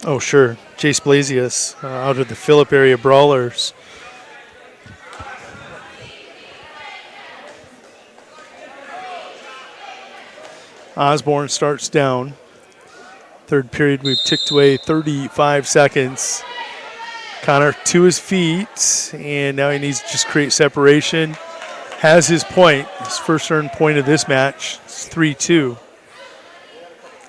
Speaker 2: Oh, sure. Jace Blasius out of the Phillip area Brawlers. Osborne starts down. Third period, we've ticked away 35 seconds. Connor to his feet, and now he needs to just create separation. Has his point, his first earned point of this match. It's 3-2.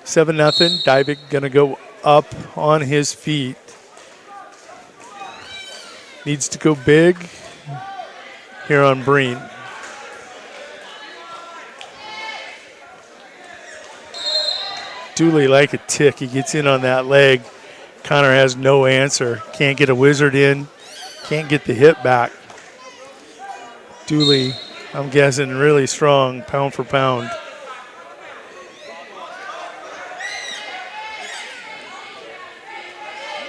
Speaker 2: 7-0. Divig going to go up on his feet. Needs to go big here on Breen. Dooley like a tick. He gets in on that leg. Connor has no answer. Can't get a wizard in. Can't get the hit back. Dooley, I'm guessing, really strong, pound for pound.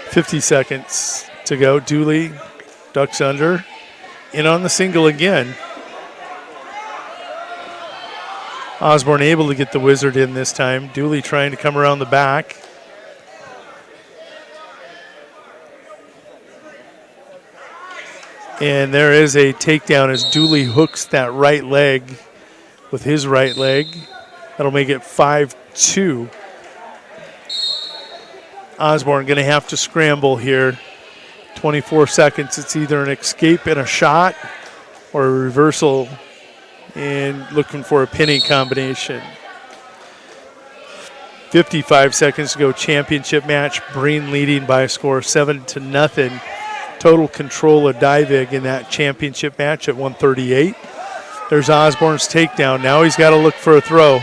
Speaker 2: .50 seconds to go. Dooley ducks under. In on the single again. Osborne able to get the wizard in this time. Dooley trying to come around the back. And there is a takedown as Dooley hooks that right leg with his right leg. That'll make it 5-2. Osborne going to have to scramble here. 24 seconds. It's either an escape and a shot or a reversal and looking for a pinning combination. 55 seconds to go. Championship match. Breen leading by a score of 7-0. Total control of Divig in that championship match at 138. There's Osborne's takedown. Now he's got to look for a throw.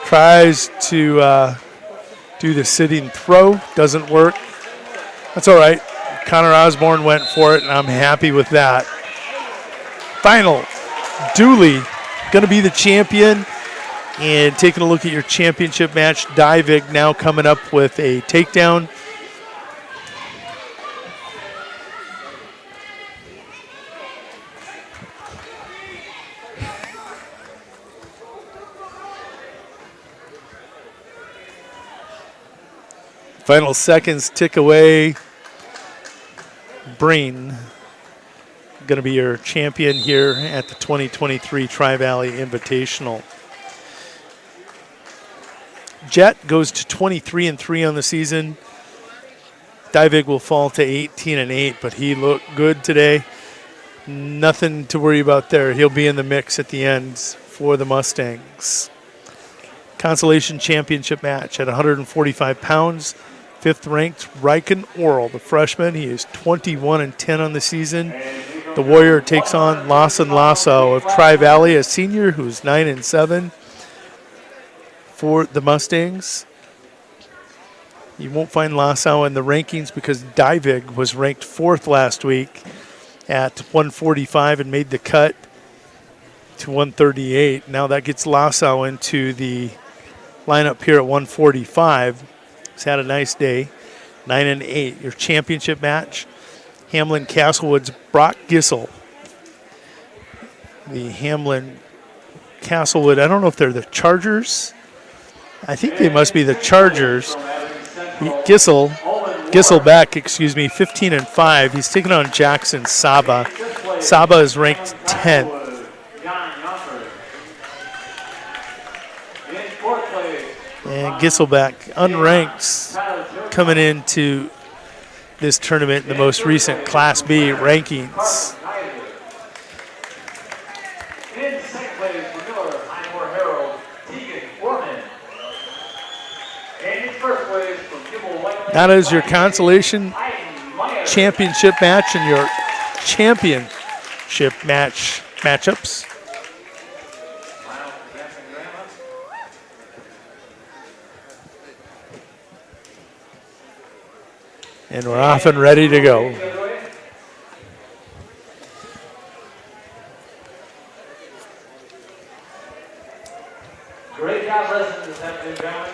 Speaker 2: Tries to do the sitting throw. Doesn't work. That's all right. Connor Osborne went for it, and I'm happy with that. Final. Dooley going to be the champion. And taking a look at your championship match, Divig now coming up with a takedown. Final seconds tick away. Breen going to be your champion here at the 2023 Tri-Valley Invitational. Jet goes to 23-3 on the season. Divig will fall to 18-8, but he looked good today. Nothing to worry about there. He'll be in the mix at the end for the Mustangs. Consolation championship match at 145 pounds. 5th ranked Riken Oral, the freshman. He is 21-10 on the season. The Warrior takes on Lawson Lasso of Tri-Valley, a senior who's 9-7 for the Mustangs. You won't find Lasso in the rankings because Divig was ranked 4th last week at 145 and made the cut to 138. Now that gets Lasso into the lineup here at 145. He's had a nice day. 9-8. Your championship match, Hamlin Castlewood's Brock Gissel. The Hamlin Castlewood, I don't know if they're the Chargers. I think they must be the Chargers. Gisselbeck, 15-5. He's taking on Jackson Saba. Saba is ranked 10th. And Gisselbeck, unranked, coming into this tournament in the most recent Class B rankings. That is your consolation championship match and your championship matchups. And we're off and ready to go.
Speaker 3: Great job, ladies and gentlemen.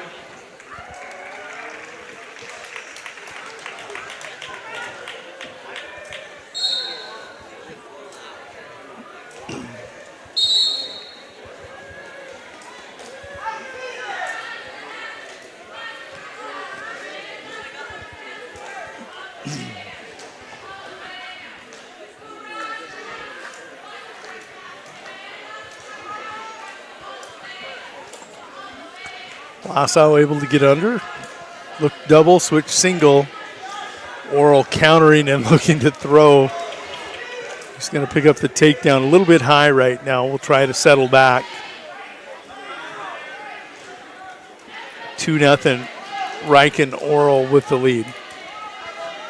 Speaker 2: Lasso able to get under. Look double, switch single. Oral countering and looking to throw. He's going to pick up the takedown a little bit high right now. We'll try to settle back. 2-0. Riken Oral with the lead.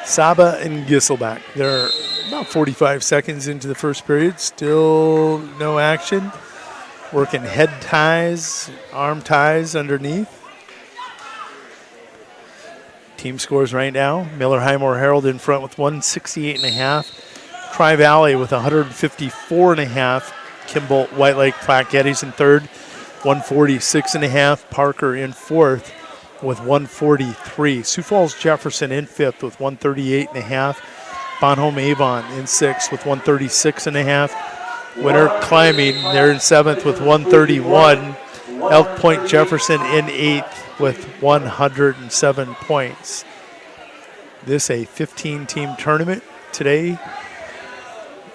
Speaker 2: Saba and Gisselbeck. They're about 45 seconds into the first period. Still no action. Working head ties, arm ties underneath. Team scores right now. Miller Highmore Herald in front with 168.5. Tri-Valley with 154.5. Kimball White Lake Platte Geddes in third, 146.5. Parker in fourth with 143. Sioux Falls Jefferson in fifth with 138.5. Bonhomme Avon in sixth with 136.5. Winter climbing, they're in seventh with 131. Elk Point Jefferson in eighth with 107 points. This a 15-team tournament today.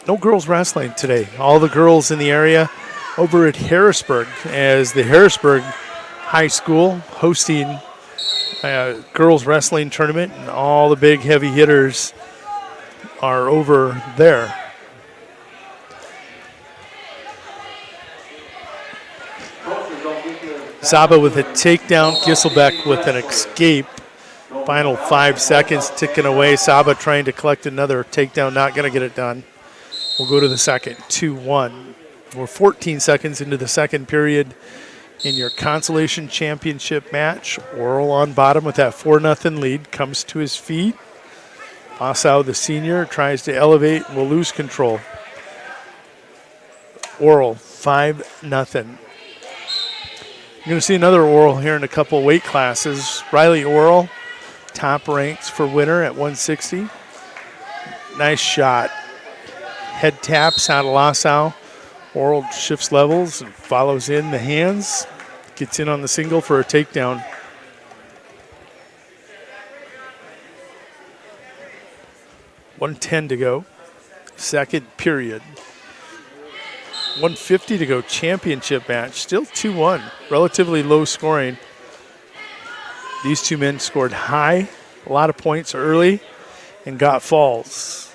Speaker 2: No girls wrestling today. All the girls in the area over at Harrisburg, as the Harrisburg High School hosting a girls wrestling tournament, and all the big heavy hitters are over there. Saba with a takedown, Gisselbeck with an escape. Final 5 seconds ticking away. Saba trying to collect another takedown, not going to get it done. We'll go to the second, 2-1. We're 14 seconds into the second period in your consolation championship match. Oral on bottom with that 4-0 lead, comes to his feet. Lasso, the senior, tries to elevate and will lose control. Oral, 5-0. You're going to see another Oral here in a couple weight classes. Riley Oral, top ranks for winter at 160. Nice shot. Head taps out of Lasso. Oral shifts levels and follows in the hands. Gets in on the single for a takedown. $110 to go. second period. 1:50 to go, championship match. Still 2-1, relatively low scoring. These two men scored high, a lot of points early, and got falls.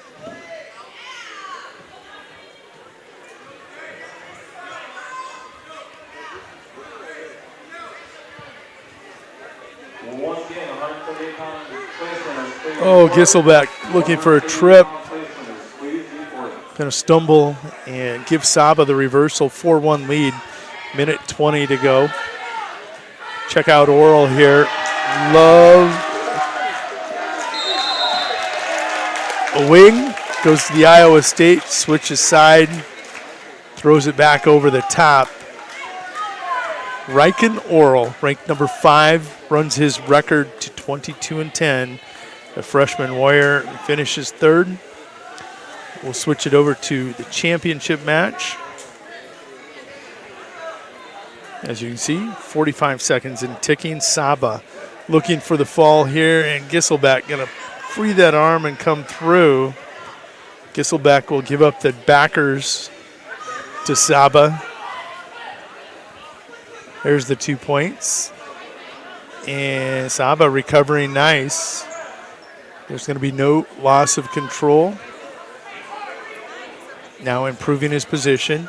Speaker 2: Oh, Gisselbeck looking for a trip. Going to stumble and give Saba the reversal. 4-1 lead. Minute 20 to go. Check out Oral here. Love. A wing. Goes to the Iowa State. Switches side. Throws it back over the top. Riken Oral, ranked number 5, runs his record to 22-10. The freshman Warrior finishes third. We'll switch it over to the championship match. As you can see, 45 seconds and ticking. Saba looking for the fall here, and Gisselbeck going to free that arm and come through. Gisselbeck will give up the backers to Saba. There's the 2 points. And Saba recovering nice. There's going to be no loss of control. Now improving his position.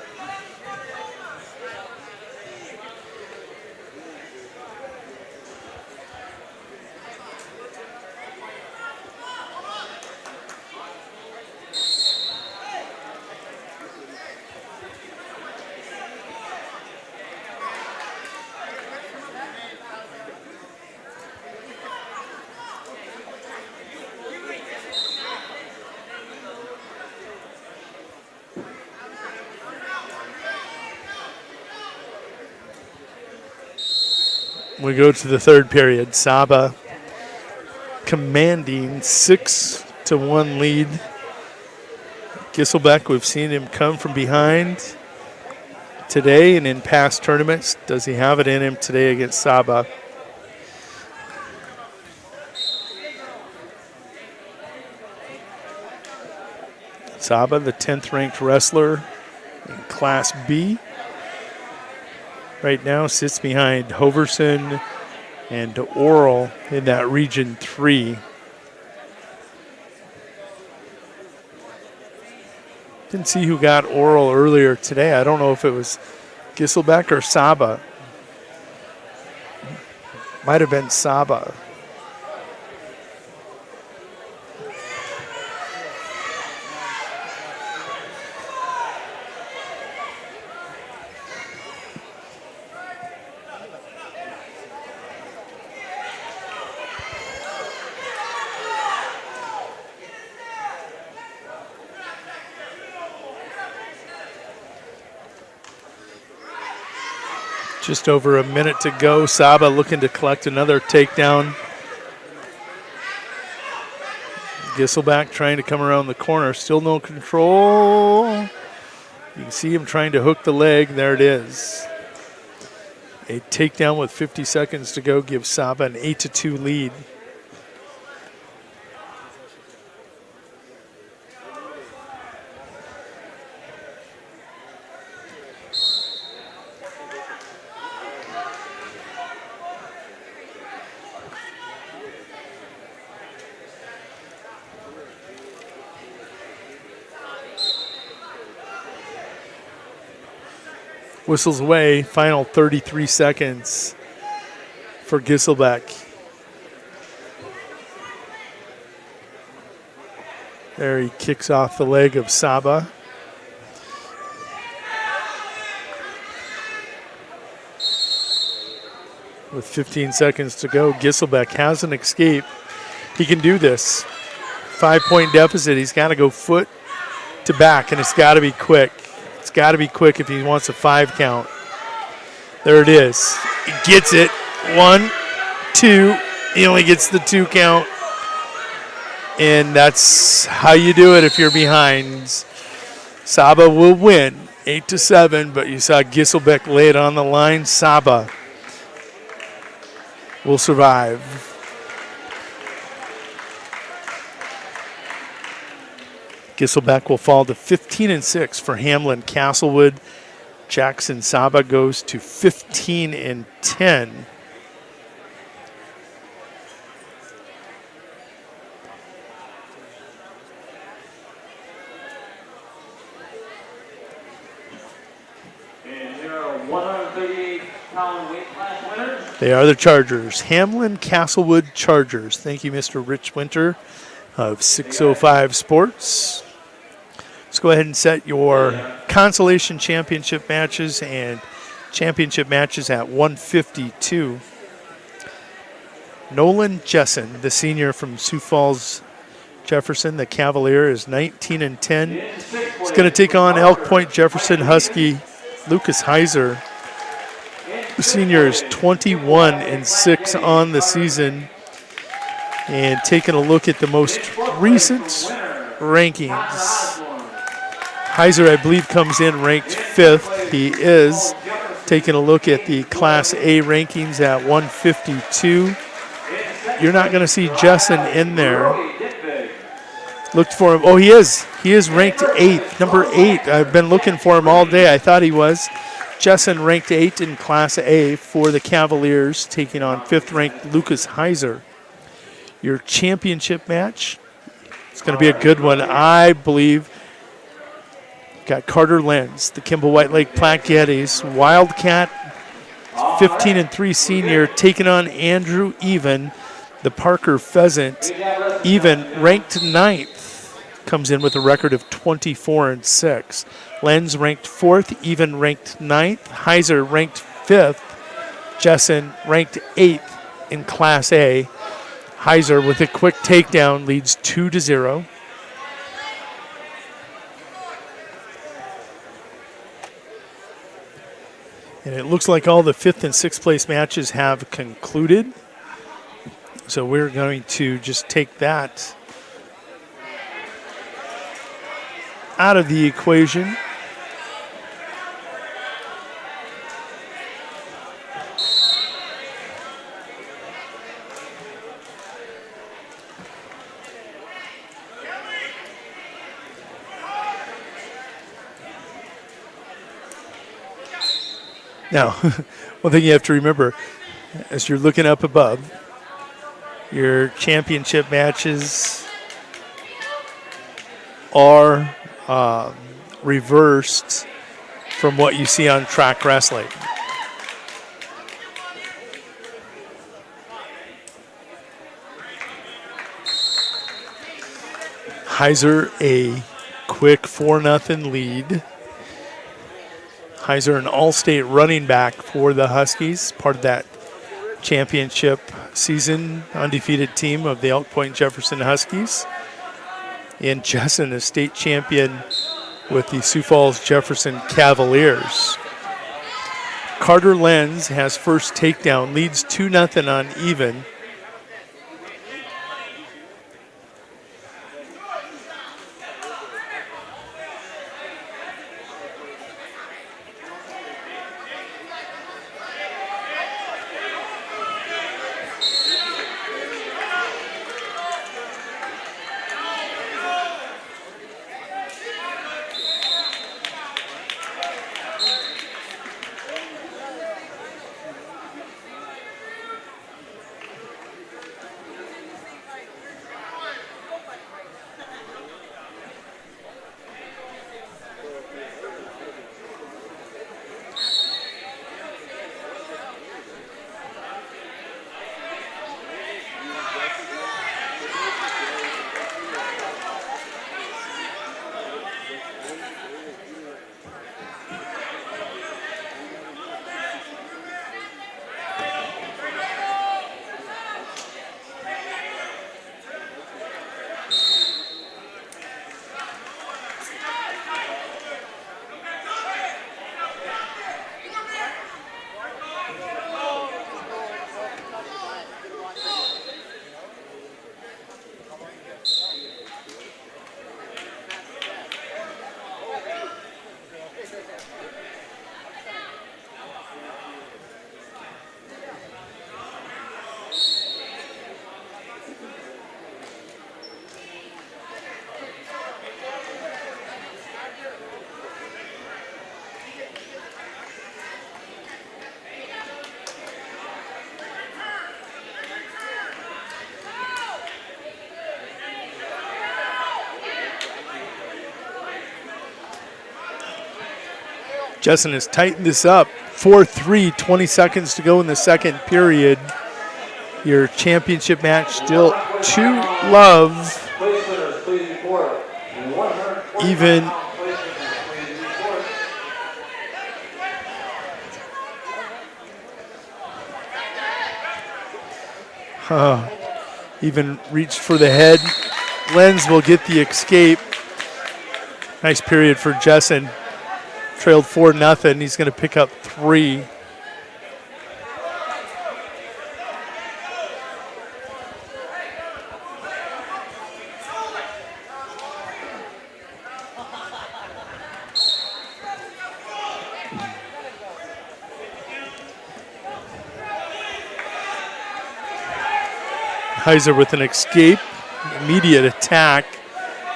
Speaker 2: We go to the third period. Saba commanding 6-1 lead. Gisselbeck, we've seen him come from behind today and in past tournaments. Does he have it in him today against Saba? Saba, the 10th ranked wrestler in Class B. Right now sits behind Hoverson and Oral in that Region 3. Didn't see who got Oral earlier today. I don't know if it was Gisselbeck or Saba. Might have been Saba. Just over a minute to go. Saba looking to collect another takedown. Gisselbeck trying to come around the corner. Still no control. You can see him trying to hook the leg. There it is. A takedown with 50 seconds to go gives Saba an 8-2 lead. Whistles away, final 33 seconds for Gisselbeck. There he kicks off the leg of Saba. With 15 seconds to go, Gisselbeck has an escape. He can do this. 5-point deficit, he's got to go foot to back, and it's got to be quick. It's got to be quick if he wants a 5 count. There it is. He gets it. 1, 2. He only gets the 2 count. And that's how you do it if you're behind. Saba will win 8-7, but you saw Gisselbeck lay it on the line. Saba will survive. Gisselbeck will fall to 15-6 for Hamlin Castlewood. Jackson Saba goes to 15-10.
Speaker 3: And here are 138-pound weight class winners.
Speaker 2: They are the Chargers, Hamlin Castlewood Chargers. Thank you, Mr. Rich Winter of 605 Sports. Let's go ahead and set your consolation championship matches and championship matches at 152. Nolan Jessen, the senior from Sioux Falls, Jefferson, the Cavalier, is 19-10. He's going to take on Elk Point Jefferson Husky Lucas Heiser. The senior is 21-6 on the season. And taking a look at the most recent rankings, Heiser, I believe, comes in ranked 5th. He is. Taking a look at the Class A rankings at 152. You're not going to see Jessen in there. Looked for him. Oh, he is. He is ranked 8th, number 8. I've been looking for him all day. I thought he was. Jessen ranked 8th in Class A for the Cavaliers, taking on 5th-ranked Lucas Heiser. Your championship match, it's going to be a good one, I believe. Got Carter Lenz, the Kimball White Lake Platte Geddes, Wildcat, 15-3 senior, taking on Andrew Even, the Parker Pheasant. Even ranked 9th, comes in with a record of 24-6. Lenz ranked 4th, Even ranked 9th, Heiser ranked 5th, Jessen ranked 8th in Class A. Heiser with a quick takedown leads 2-0. And it looks like all the 5th and 6th place matches have concluded. So we're going to just take that out of the equation. Now, one thing you have to remember as you're looking up above, your championship matches are reversed from what you see on track wrestling. Heiser a quick 4-0 lead. Heiser, an all-state running back for the Huskies, part of that championship season undefeated team of the Elk Point Jefferson Huskies. And Jessen, a state champion with the Sioux Falls Jefferson Cavaliers. Carter Lenz has first takedown, leads 2-0 on Even. Jessen has tightened this up. 4-3, 20 seconds to go in the second period. Your championship match still 2-love.
Speaker 3: Place winners, please report. 100
Speaker 2: Even. Even reached for the head. Lenz will get the escape. Nice period for Jessen. Trailed 4-0. He's going to pick up 3. Heiser with an escape, immediate attack.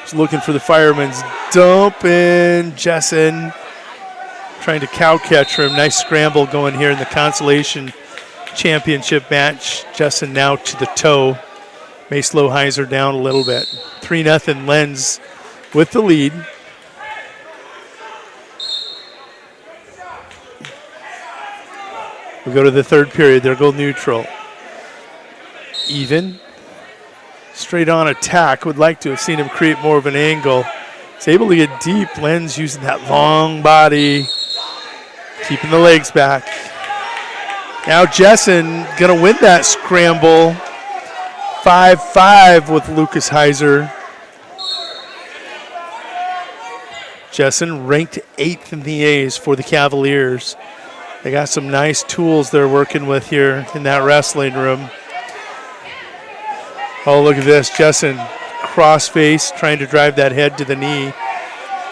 Speaker 2: He's looking for the fireman's dump, and Jessen trying to cow catch him. Nice scramble going here in the consolation championship match. Jessen now to the toe. May slow Heiser down a little bit. 3-0 Lenz with the lead. We go to the third period. There go neutral. Even. Straight on attack. Would like to have seen him create more of an angle. He's able to get deep. Lenz using that long body. Keeping the legs back. Now Jessen going to win that scramble. 5-5 with Lucas Heiser. Jessen ranked 8th in the A's for the Cavaliers. They got some nice tools they're working with here in that wrestling room. Oh, look at this. Jessen cross-face, trying to drive that head to the knee.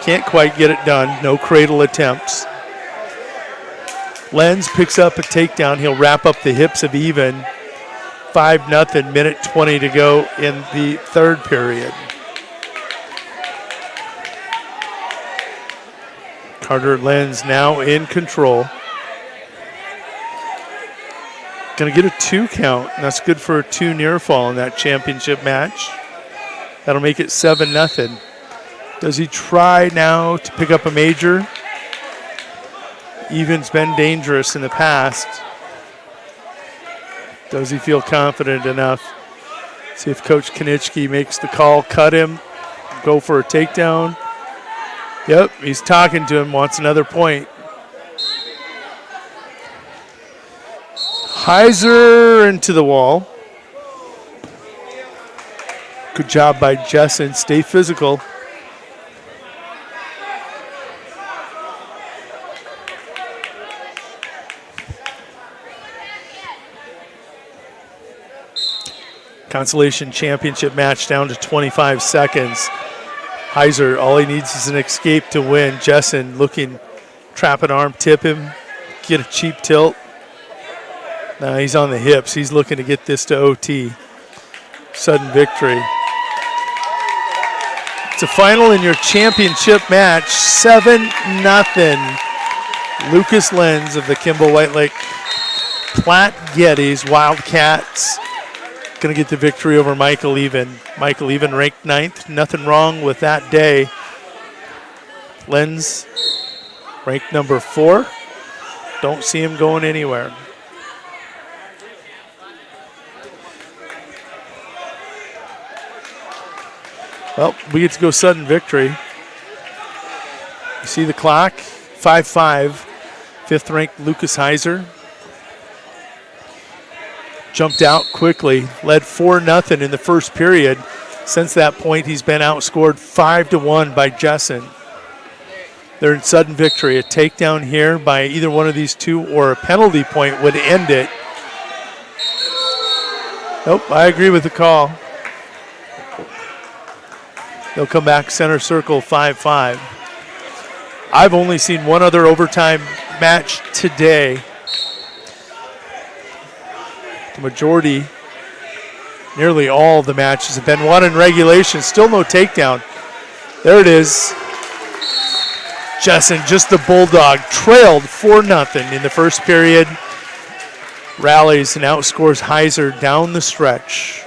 Speaker 2: Can't quite get it done. No cradle attempts. Lenz picks up a takedown. He'll wrap up the hips of Even. 5-0, minute 20 to go in the third period. Carter Lenz now in control. Going to get a 2 count, and that's good for a 2 near fall in that championship match. That'll make it 7-0. Does he try now to pick up a major? Even's been dangerous in the past. Does he feel confident enough? See if Coach Konitsky makes the call, cut him, go for a takedown. Yep, he's talking to him, wants another point. Heiser into the wall. Good job by Jessen. Stay physical. Consolation championship match down to 25 seconds. Heiser, all he needs is an escape to win. Jessen looking, trap an arm, tip him, get a cheap tilt. Now he's on the hips. He's looking to get this to OT. Sudden victory. It's a final in your championship match. 7-0. Lucas Lenz of the Kimball White Lake Platte Gettys Wildcats going to get the victory over Michael Even. Michael Even ranked 9th. Nothing wrong with that day. Lenz ranked number 4. Don't see him going anywhere. Well, we get to go sudden victory. You see the clock, 5-5. 5th ranked Lucas Heiser. Jumped out quickly, led 4-0 in the first period. Since that point, he's been outscored 5-1 by Jessen. They're in sudden victory. A takedown here by either one of these two or a penalty point would end it. Nope, I agree with the call. They'll come back center circle 5-5. I've only seen one other overtime match today. The majority, nearly all of the matches have been won in regulation. Still no takedown. There it is. Jessen, just the bulldog, trailed 4-0 in the first period. Rallies and outscores Heiser down the stretch.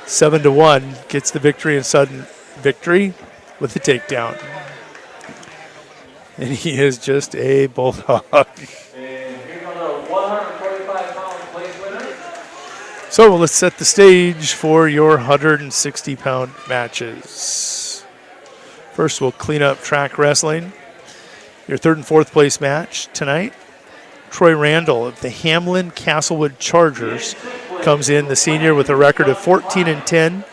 Speaker 2: 7-1, gets the victory in sudden victory with the takedown. And he is just a bulldog.
Speaker 3: And here's another 145-pound place winner.
Speaker 2: So let's set the stage for your 160-pound matches. First, we'll clean up track wrestling. Your third and fourth place match tonight. Troy Randall of the Hamlin Castlewood Chargers comes in, the senior, with a record of 14-10.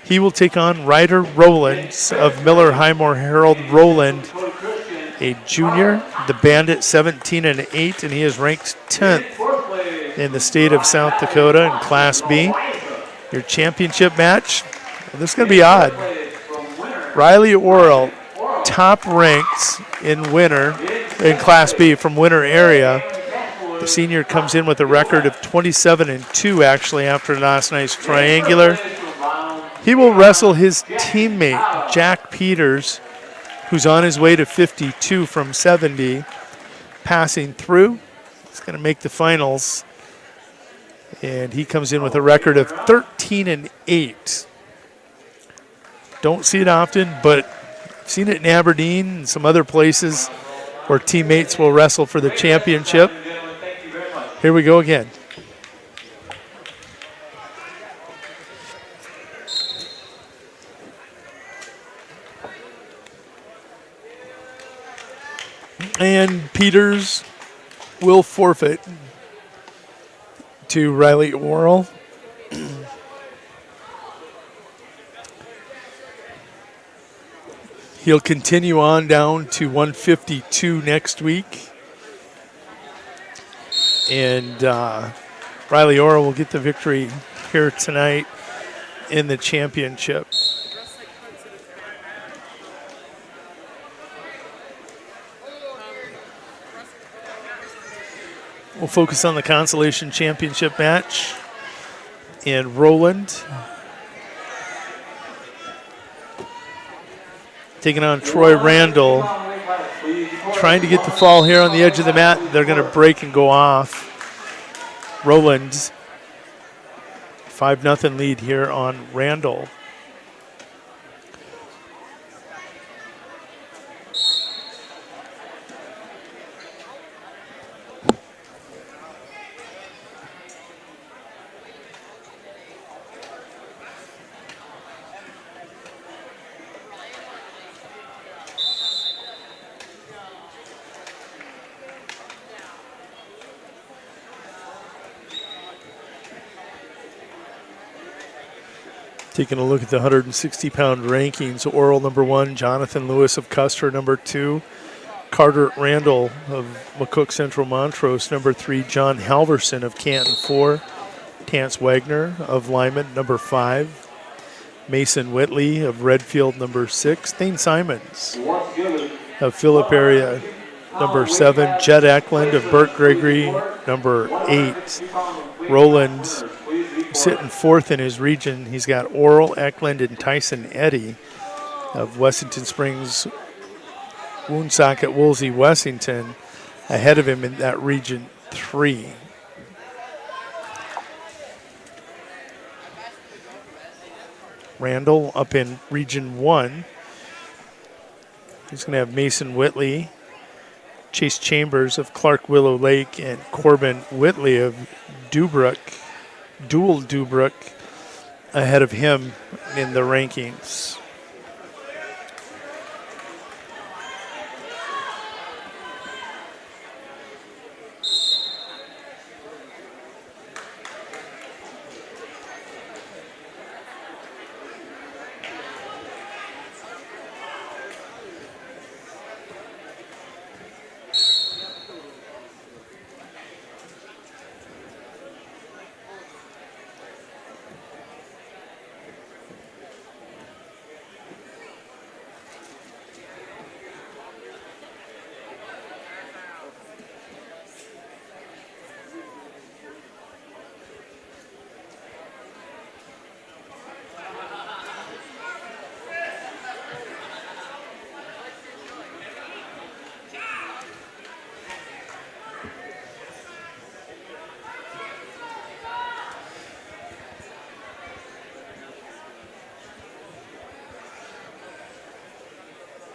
Speaker 2: He will take on Ryder Rowlands of Miller Highmore Harold Rowland, a junior, the Bandit, 17-8, and he is ranked 10th in the state of South Dakota in Class B. Your championship match, well, this is going to be odd. Riley Orrell, top ranked in winner in Class B from Winter area. The senior comes in with a record of 27-2 actually after last night's triangular. He will wrestle his teammate, Jack Peters, who's on his way to 52 from 70, passing through. He's going to make the finals. And he comes in with a record of 13-8. Don't see it often, but I've seen it in Aberdeen and some other places where teammates will wrestle for the championship. Here we go again. And Peters will forfeit to Riley Orrell. He'll continue on down to 152 next week. And Riley Orrell will get the victory here tonight in the championship. We'll focus on the consolation championship match. And Rowland taking on Troy Randall. Trying to get the fall here on the edge of the mat. They're going to break and go off. Rowland's 5-0 lead here on Randall. Taking a look at the 160-pound rankings, Orrell number 1, Jonathan Lewis of Custer number 2, Carter Randall of McCook Central Montrose number 3, John Halverson of Canton 4, Tance Wagner of Lyman number 5, Mason Whitley of Redfield number 6, Thane Simons of Phillip area number 7, Jed Eklund of Burt Gregory number 8, Roland sitting fourth in his region. He's got Orrell, Eklund, and Tyson Eddy of Wessington Springs, Woonsocket, Woolsey, Wessington ahead of him in that region 3. Randall up in region 1. He's going to have Mason Whitley, Chase Chambers of Clark Willow Lake, and Corbin Whitley of Dual Dubrook ahead of him in the rankings.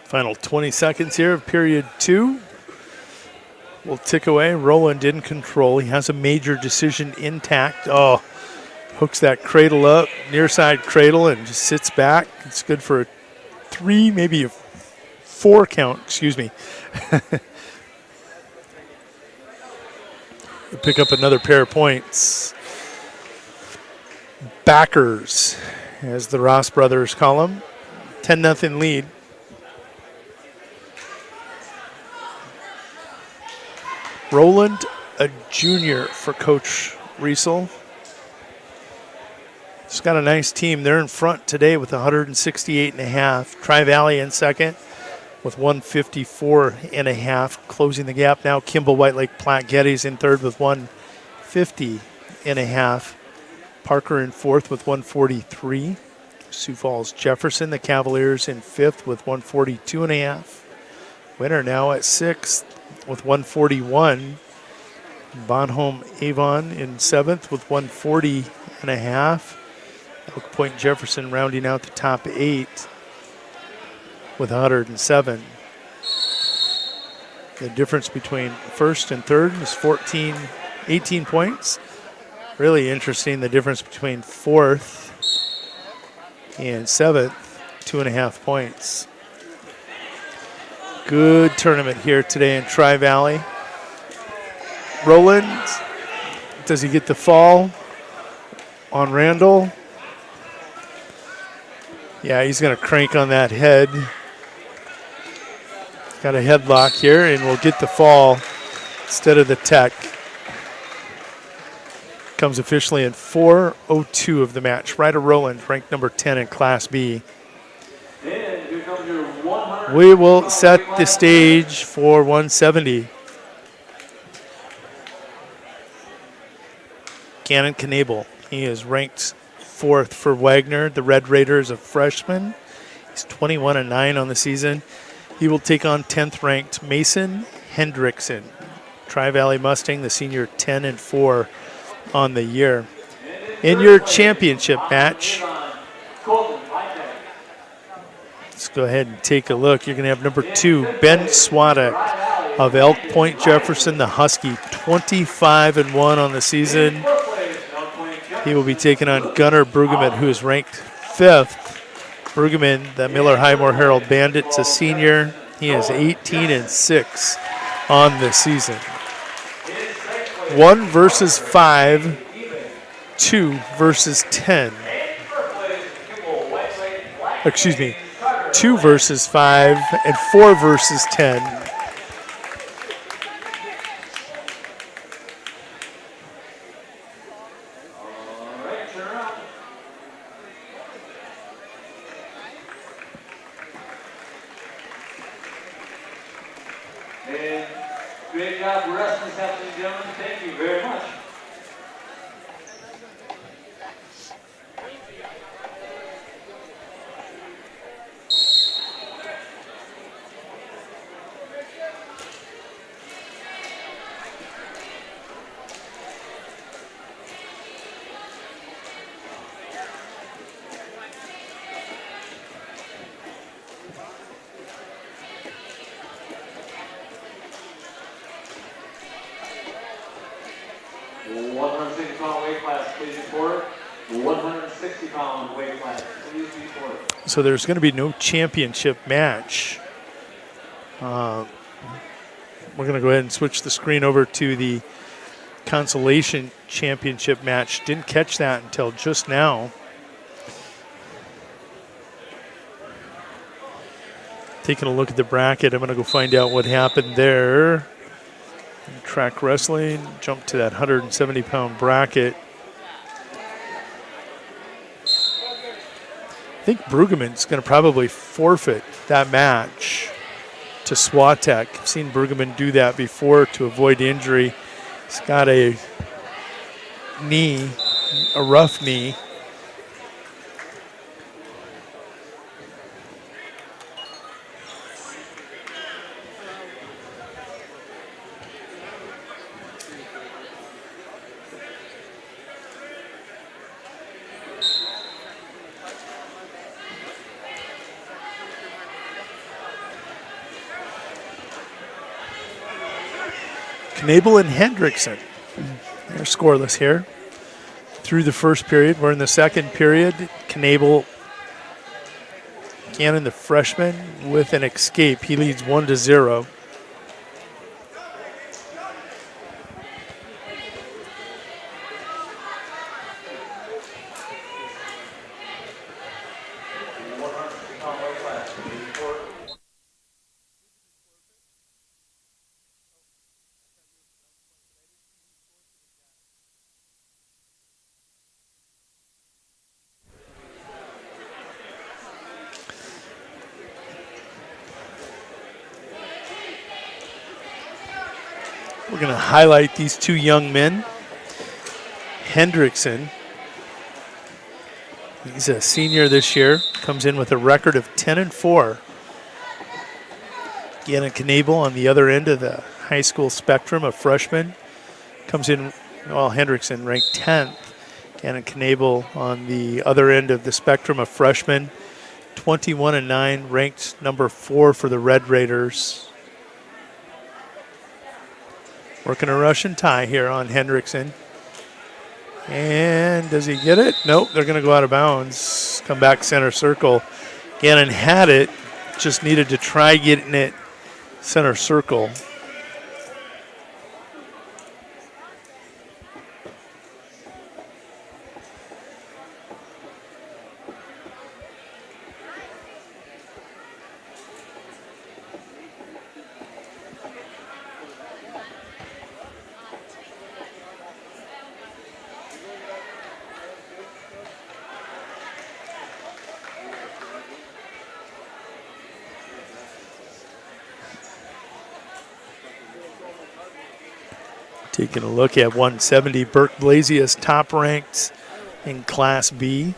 Speaker 2: Final 20 seconds here of period 2. We'll tick away. Roland in control. He has a major decision intact. Oh, hooks that cradle up, near side cradle, and just sits back. It's good for a 3, maybe a 4 count, excuse me. Pick up another pair of points. Backers as the Ross brothers column. 10-0 lead. Roland, a junior for Coach Riesel. It's got a nice team. They're in front today with 168.5. Tri-Valley in second with 154.5. Closing the gap now, Kimball, White Lake, Platte Geddes in third with 150.5. Parker in fourth with 143. Sioux Falls Jefferson, the Cavaliers in fifth with 142.5. Winner now at sixth with 141. Bonhomme Avon in seventh with 140.5. Oak Point Jefferson rounding out the top 8 with 107. The difference between first and third is 18 points. Really interesting, the difference between fourth and seventh, 2.5 points. Good tournament here today in Tri-Valley. Roland, does he get the fall on Randall? Yeah, he's going to crank on that head. Got a headlock here, and we'll get the fall instead of the tech. Comes officially in 4:02 of the match. Ryder Roland, ranked number 10 in Class B. We will set the stage for 170. Cannon Knable, he is ranked 4th for Wagner. The Red Raiders, a freshman. He's 21-9 on the season. He will take on 10th ranked Mason Hendrickson. Tri-Valley Mustang, the senior, 10-4 on the year. In your championship match, let's go ahead and take a look. You're going to have number 2, Ben Swadek of Elk Point Jefferson, the Husky, 25-1 on the season. He will be taking on Gunnar Brueggemann, who is ranked 5th. Brueggemann, the Miller Highmore Herald Bandits, a senior. He is 18-6 on the season. 1 versus 5, 2 versus 10. Excuse me, 2 versus 5 and 4 versus 10.
Speaker 3: And great job wrestling this afternoon, gentlemen. Thank you very much.
Speaker 2: So there's going to be no championship match. We're going to go ahead and switch the screen over to the consolation championship match. Didn't catch that until just now. Taking a look at the bracket, I'm going to go find out what happened there. Track wrestling, jump to that 170-pound bracket. I think Brueggemann's going to probably forfeit that match to Swatek. I've seen Brueggemann do that before to avoid injury. He's got a knee, a rough knee. Knabel and Hendrickson. They're scoreless here. Through the first period, we're in the second period. Knabel, Gannon, the freshman, with an escape. He leads 1-0. We're going to highlight these two young men. Hendrickson, he's a senior this year, comes in with a record of 10-4. Gannon Knabel on the other end of the high school spectrum, a freshman, comes in, well, Hendrickson ranked 10th. Gannon Knabel on the other end of the spectrum, a freshman, 21-9, ranked number 4 for the Red Raiders. Working a Russian tie here on Hendrickson. And does he get it? Nope, they're going to go out of bounds. Come back center circle. Gannon had it, just needed to try getting it center circle. Taking a look at 170, Burke Blasius top ranked in Class B.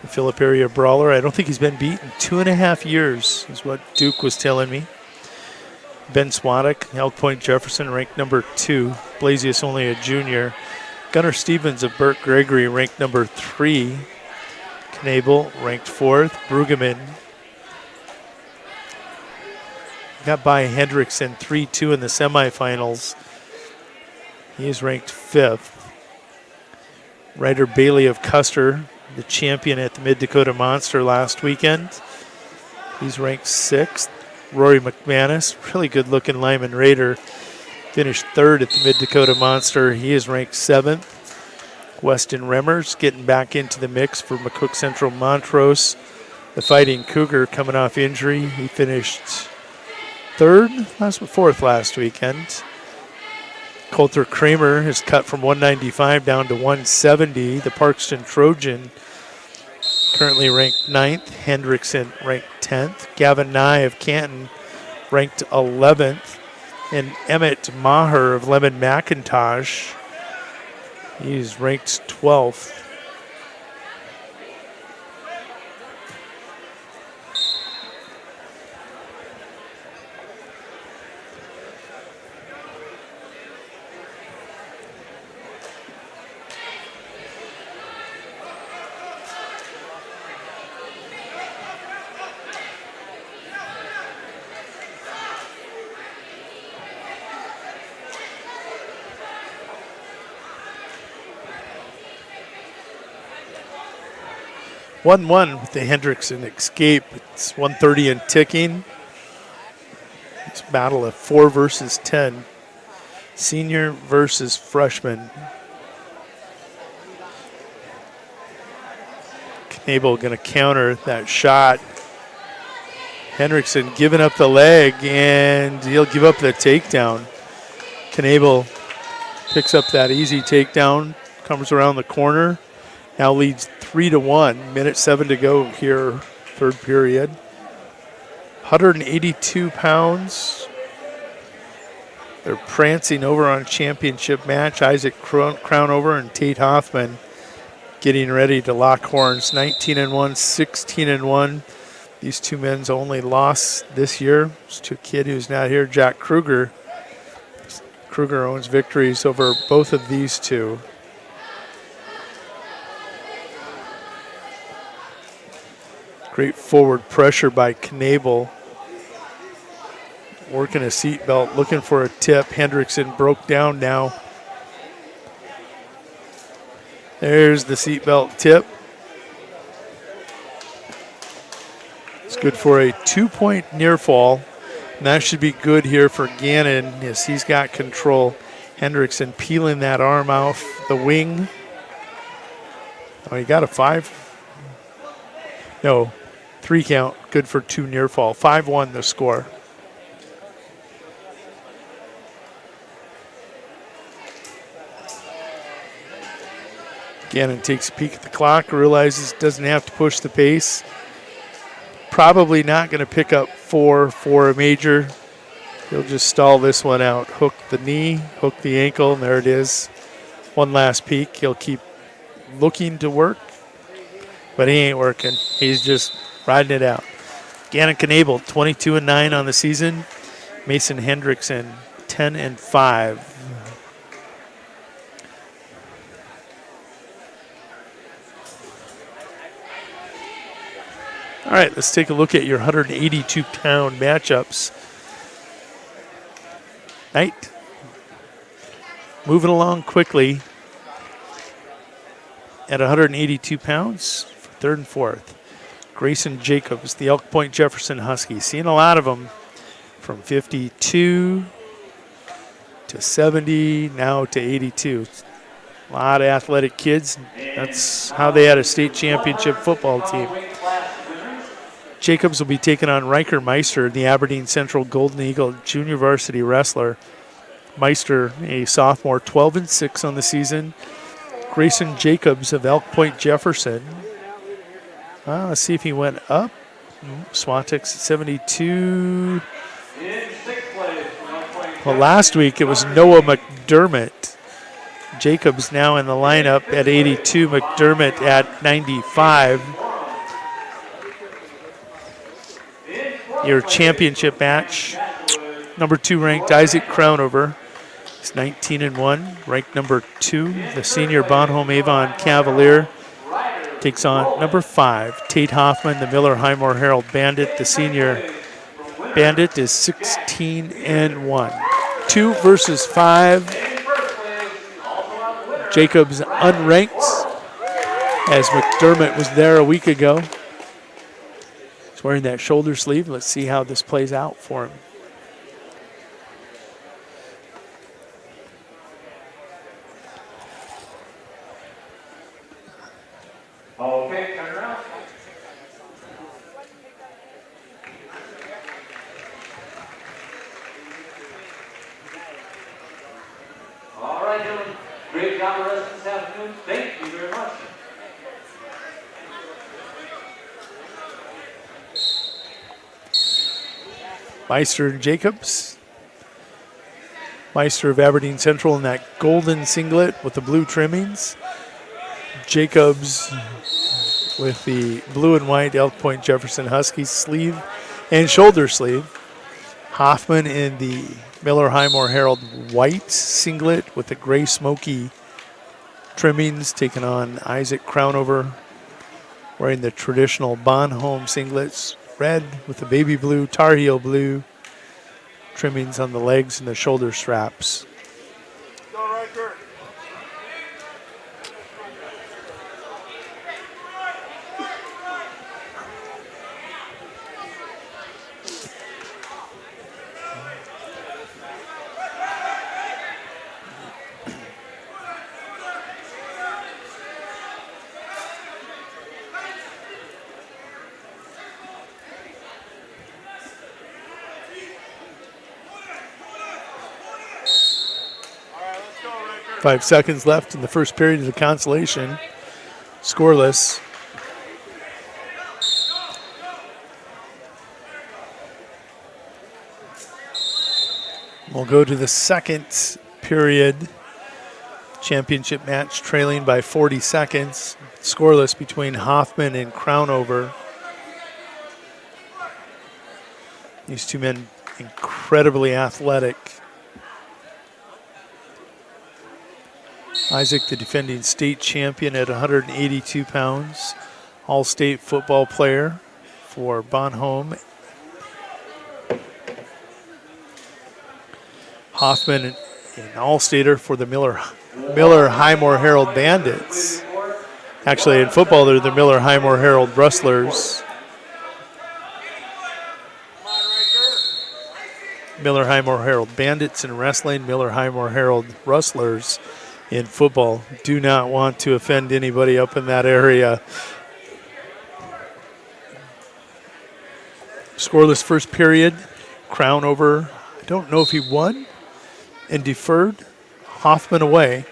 Speaker 2: The Phillip area brawler. I don't think he's been beat in 2.5 years, is what Duke was telling me. Ben Swadek, Elk Point Jefferson, ranked number 2. Blasius only a junior. Gunnar Stevens of Burke Gregory, ranked number 3. Knabel, ranked 4th. Brueggemann got by Hendrickson 3-2 in the semifinals. He is ranked 5th. Ryder Bailey of Custer, the champion at the Mid-Dakota Monster last weekend. He's ranked 6th. Rory McManus, really good-looking Lyman Raider, finished 3rd at the Mid-Dakota Monster. He is ranked 7th. Weston Remmers getting back into the mix for McCook Central Montrose. The Fighting Cougar coming off injury. He finished 4th last weekend. Coulter Kramer is cut from 195 down to 170. The Parkston Trojan currently ranked 9th. Hendrickson ranked 10th. Gavin Nye of Canton ranked 11th. And Emmett Maher of Lemon McIntosh, he's ranked 12th. (1-1) with the Hendrickson escape. It's 1:30 and ticking. It's a battle of 4 versus 10. Senior versus freshman. Knabel going to counter that shot. Hendrickson giving up the leg, and he'll give up the takedown. Knabel picks up that easy takedown, comes around the corner, now leads 3-1. Minute 7 to go here, third period. 182 pounds. They're prancing over on championship match. Isaac Crownover and Tate Hoffman getting ready to lock horns. 19-1, 16-1. These two men's only loss this year is to a kid who's not here, Jack Kruger. Kruger owns victories over both of these two. Great forward pressure by Knabel. working a seatbelt, looking for a tip. Hendrickson broke down now. There's the seatbelt tip. It's good for a 2-point near fall. And that should be good here for Gannon as he's got control. Hendrickson peeling that arm off the wing. Oh, he got a 3 count. Good for 2 near fall. 5-1 the score. Gannon takes a peek at the clock, realizes doesn't have to push the pace. Probably not going to pick up 4 for a major. He'll just stall this one out. Hook the knee, hook the ankle, and there it is. One last peek. He'll keep looking to work, but he ain't working. He's just riding it out. Gannon Knabel, 22-9 on the season. Mason Hendrickson, 10-5. All right, let's take a look at your 182-pound matchups. Knight moving along quickly at 182 pounds for third and fourth. Grayson Jacobs, the Elk Point Jefferson Huskies. Seeing a lot of them from 52 to 70, now to 82. A lot of athletic kids. That's how they had a state championship football team. Jacobs will be taking on Riker Meister, the Aberdeen Central Golden Eagle junior varsity wrestler. Meister, a sophomore, 12-6 on the season. Grayson Jacobs of Elk Point Jefferson. Let's see if he went up. Swantex at 72. Well, last week it was Noah McDermott. Jacobs now in the lineup at 82. McDermott at 95. Your championship match, number 2 ranked Isaac Crownover. He's 19-1, ranked number 2. The senior Bonhomme Avon Cavalier takes on number 5, Tate Hoffman, the Miller Highmore Herald Bandit. The senior Bandit is 16-1. 2 versus 5. Jacobs unranked as McDermott was there a week ago. He's wearing that shoulder sleeve. Let's see how this plays out for him.
Speaker 3: Okay, turn around. All right, gentlemen. Great job the rest of this afternoon. Thank you very much.
Speaker 2: Meister and Jacobs. Meister of Aberdeen Central in that golden singlet with the blue trimmings. Jacobs with the blue and white Elk Point Jefferson Huskies sleeve and shoulder sleeve. Hoffman in the Miller Highmore Herald white singlet with the gray smoky trimmings, taking on Isaac Crownover wearing the traditional Bonhomme singlets, red with the baby blue, Tar Heel blue trimmings on the legs and the shoulder straps. 5 seconds left in the first period of the consolation. Scoreless. We'll go to the second period. Championship match trailing by 40 seconds. Scoreless between Hoffman and Crownover. These two men incredibly athletic. Isaac, the defending state champion at 182 pounds. All-state football player for Bonhomme. Hoffman, an all-stater for the Miller Highmore Herald Bandits. Actually, in football, they're the Miller Highmore Herald Rustlers. Miller Highmore Herald Bandits in wrestling, Miller Highmore Herald Rustlers in football. Do not want to offend anybody up in that area. Scoreless first period. Crown over. I don't know if he won and deferred. Hoffman away.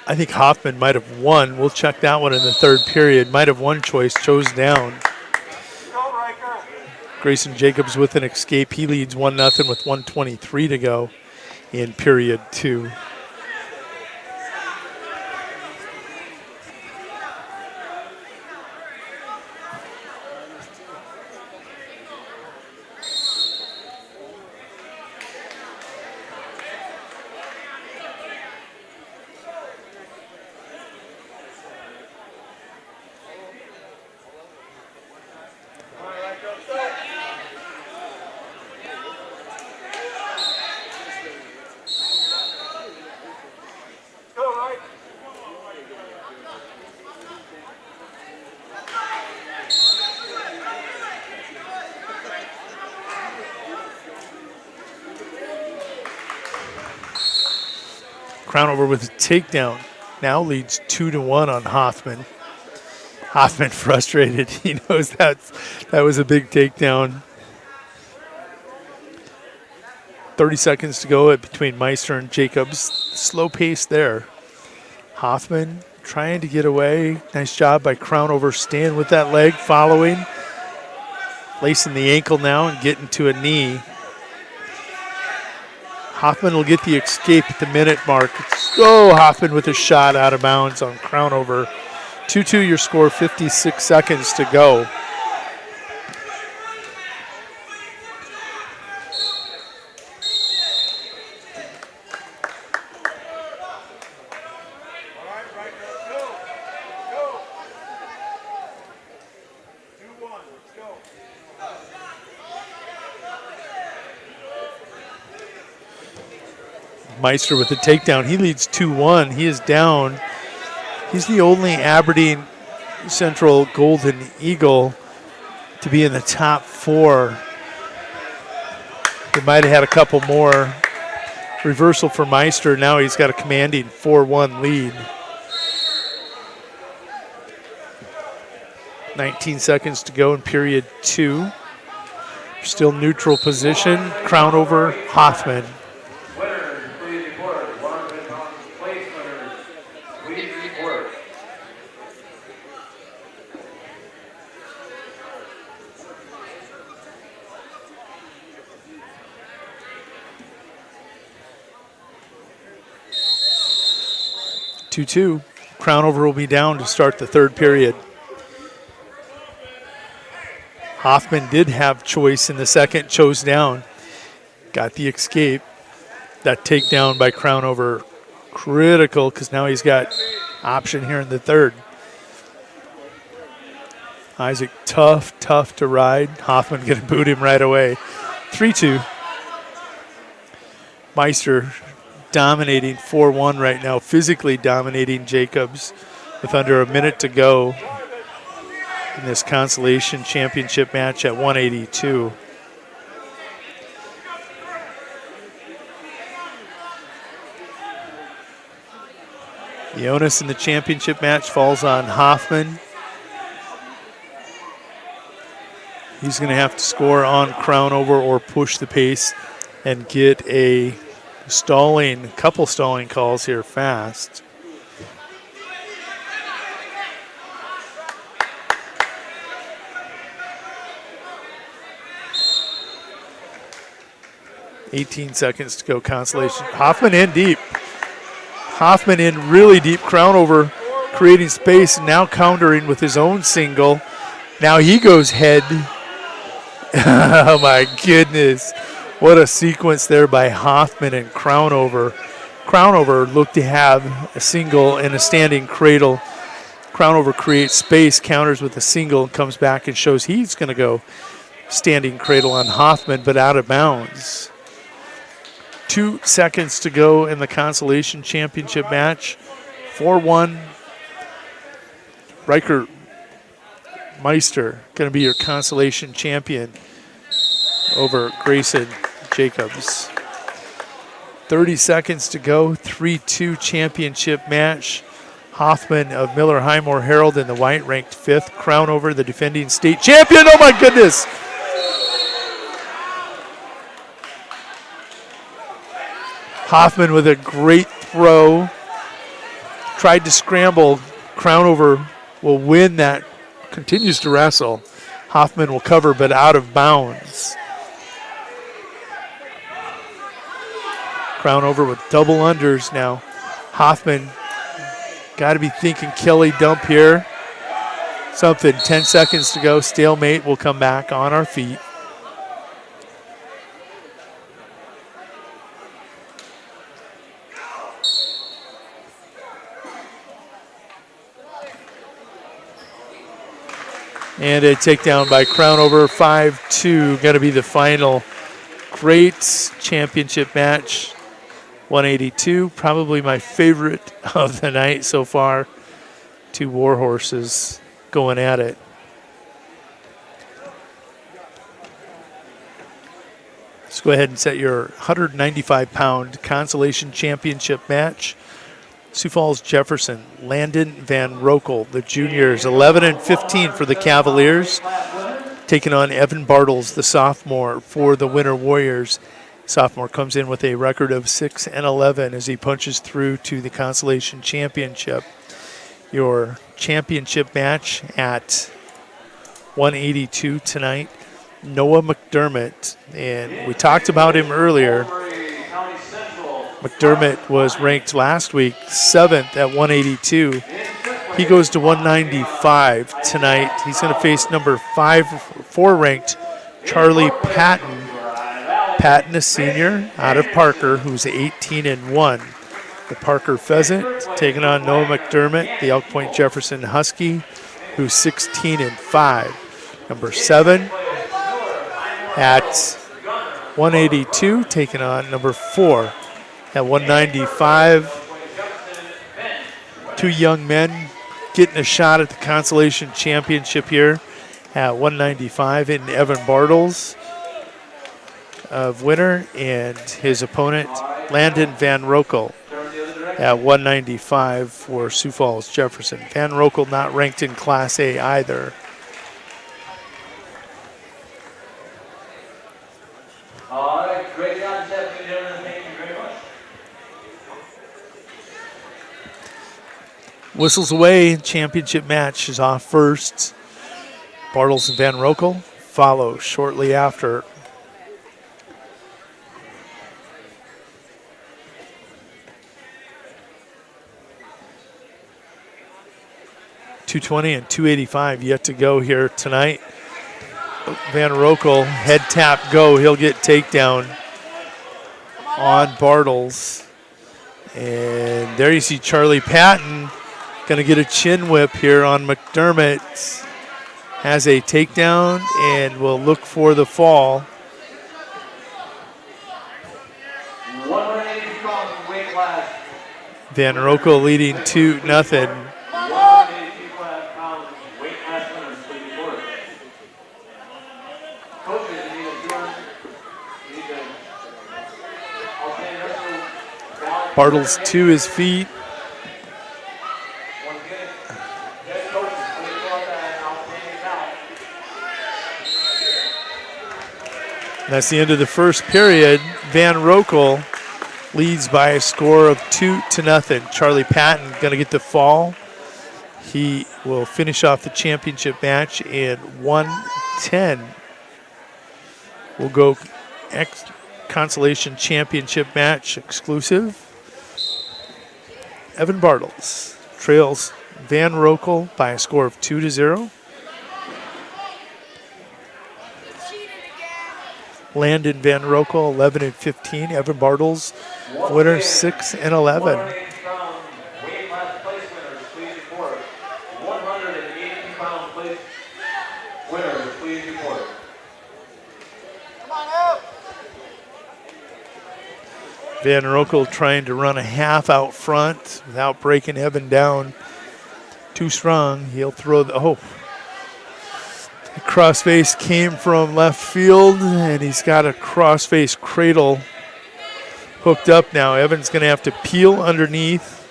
Speaker 2: I think Hoffman might have won. We'll check that one in the third period. Might have won choice, chose down. Grayson Jacobs with an escape. He leads 1-0 with 1:23 to go in period 2. Crownover with a takedown. Now leads 2-1 on Hoffman. Hoffman frustrated. He knows that was a big takedown. 30 seconds to go between Meister and Jacobs. Slow pace there. Hoffman trying to get away. Nice job by Crownover. Staying with that leg, following. Lacing the ankle now and getting to a knee. Hoffman will get the escape at the minute mark. Hoffman with a shot out of bounds on Crownover. 2-2 your score, 56 seconds to go. Meister with the takedown. He leads 2-1. He is down. He's the only Aberdeen Central Golden Eagle to be in the top 4. He might have had a couple more. Reversal for Meister. Now he's got a commanding 4-1 lead. 19 seconds to go in period 2. Still neutral position. Crownover, Hoffman. 2-2. Crownover will be down to start the third period. Hoffman did have choice in the second, chose down. Got the escape. That takedown by Crownover critical because now he's got option here in the third. Isaac tough to ride. Hoffman going to boot him right away. 3-2. Meister dominating 4-1 right now, physically dominating Jacobs with under a minute to go in this consolation championship match at 182. The onus in the championship match falls on Hoffman. He's going to have to score on Crownover or push the pace and get a couple stalling calls here fast. $18 seconds to go, consolation. Hoffman in deep. Hoffman in really deep. Crownover creating space and now countering with his own single. Now he goes head. Oh my goodness. What a sequence there by Hoffman and Crownover. Crownover looked to have a single and a standing cradle. Crownover creates space, counters with a single, and comes back and shows he's going to go standing cradle on Hoffman, but out of bounds. 2 seconds to go in the consolation championship match. 4-1. Riker Meister going to be your consolation champion over Grayson Jacobs. 30 seconds to go. 3-2 championship match. Hoffman of Miller Highmore Herald in the white, ranked 5th. Crown over the defending state champion. Oh my goodness! Hoffman with a great throw. Tried to scramble. Crown over will win that. Continues to wrestle. Hoffman will cover, but out of bounds. Crown over with double unders now. Hoffman got to be thinking Kelly dump here. Something. 10 seconds to go. Stalemate. We'll come back on our feet. And a takedown by Crown over. 5-2. Going to be the final. Great championship match. 182, probably my favorite of the night so far. 2 war horses going at it. Let's go ahead and set your 195-pound consolation championship match. Sioux Falls Jefferson, Landon Van Rokel, the juniors, 11-15 for the Cavaliers, taking on Evan Bartles, the sophomore, for the Winter Warriors. Sophomore comes in with a record of 6-11 as he punches through to the consolation championship. Your championship match at 182 tonight, Noah McDermott. And we talked about him earlier. McDermott was ranked last week 7th at 182. He goes to 195 tonight. He's going to face number 4 ranked Charlie Patton. Patton, a senior out of Parker, who's 18-1. The Parker Pheasant taking on Noah McDermott, the Elk Point Jefferson Husky, who's 16-5. Number 7 at 182, taking on number 4 at 195. 2 young men getting a shot at the consolation championship here at 195 in Evan Bartles of Winter and his opponent Landon Van Rokel at 195 for Sioux Falls Jefferson. Van Rokel not ranked in Class A either.
Speaker 3: All right, great job, Stephanie. Thank you very much.
Speaker 2: Whistles away, championship match is off first. Bartles and Van Rokel follow shortly after. .220 and .285 yet to go here tonight. Van Rokel, head tap, go. He'll get takedown on Bartles. And there you see Charlie Patton going to get a chin whip here on McDermott. Has a takedown and will look for the fall.
Speaker 3: 180 pounds weight class.
Speaker 2: Van Rokel leading 2-0. Bartles to his feet. That's the end of the first period. Van Rokel leads by a score of 2-0. Charlie Patton going to get the fall. He will finish off the championship match in 110. We'll go consolation championship match exclusive. Evan Bartles trails Van Rokel by a score of 2-0. Landon Van Rokel 11-15. Evan Bartles winner 6-11. Van Rokel trying to run a half out front without breaking Evan down too strong. He'll throw the, the crossface came from left field, and he's got a crossface cradle hooked up now. Evan's going to have to peel underneath.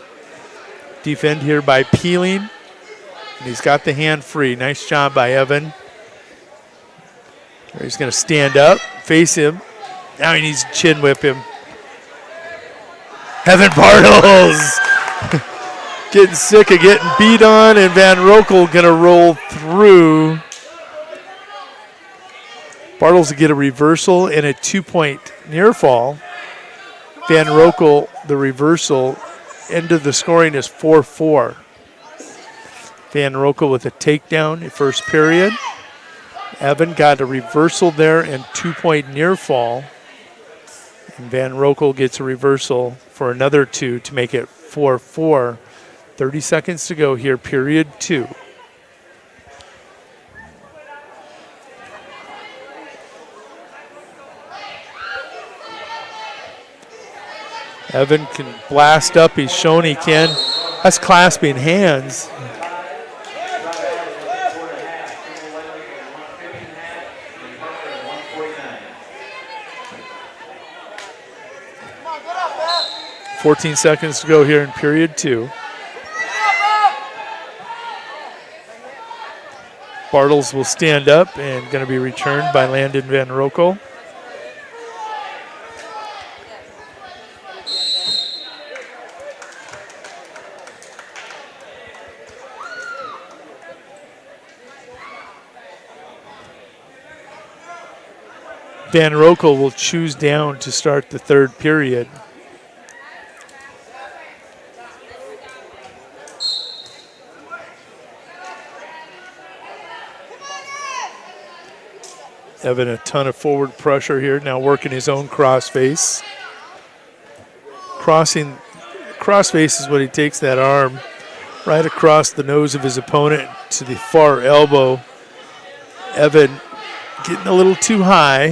Speaker 2: Defend here by peeling. And he's got the hand free. Nice job by Evan. He's going to stand up, face him. Now he needs to chin whip him. Evan Bartles getting sick of getting beat on, and Van Rokel going to roll through. Bartles will get a reversal and a 2-point near fall. Van Rokel, the reversal, end of the scoring is 4-4. Van Rokel with a takedown in first period. Evan got a reversal there and 2-point near fall. And Van Rokel gets a reversal for another 2 to make it 4-4. 30 seconds to go here, period 2. Evan can blast up. He's shown he can. That's clasping hands. $14 seconds to go here in period 2. Bartles will stand up and going to be returned by Landon Van Rokel. Van Rokel will choose down to start the third period. Evan a ton of forward pressure here, now working his own crossface. Crossface is when he takes that arm right across the nose of his opponent to the far elbow. Evan getting a little too high.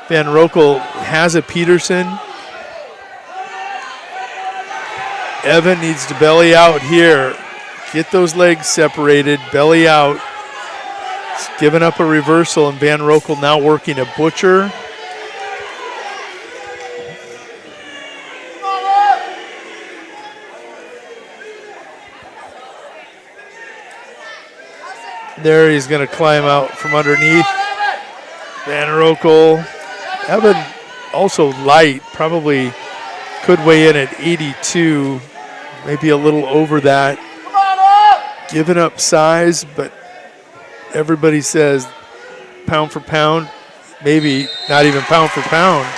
Speaker 2: Van Rokel has a Peterson. Evan needs to belly out here. Get those legs separated, belly out. He's giving up a reversal, and Van Rokel now working a butcher. There he's going to climb out from underneath. Van Rokel. Evan also light, probably could weigh in at 82, maybe a little over that. Giving up size, but everybody says pound for pound, maybe not even pound for pound,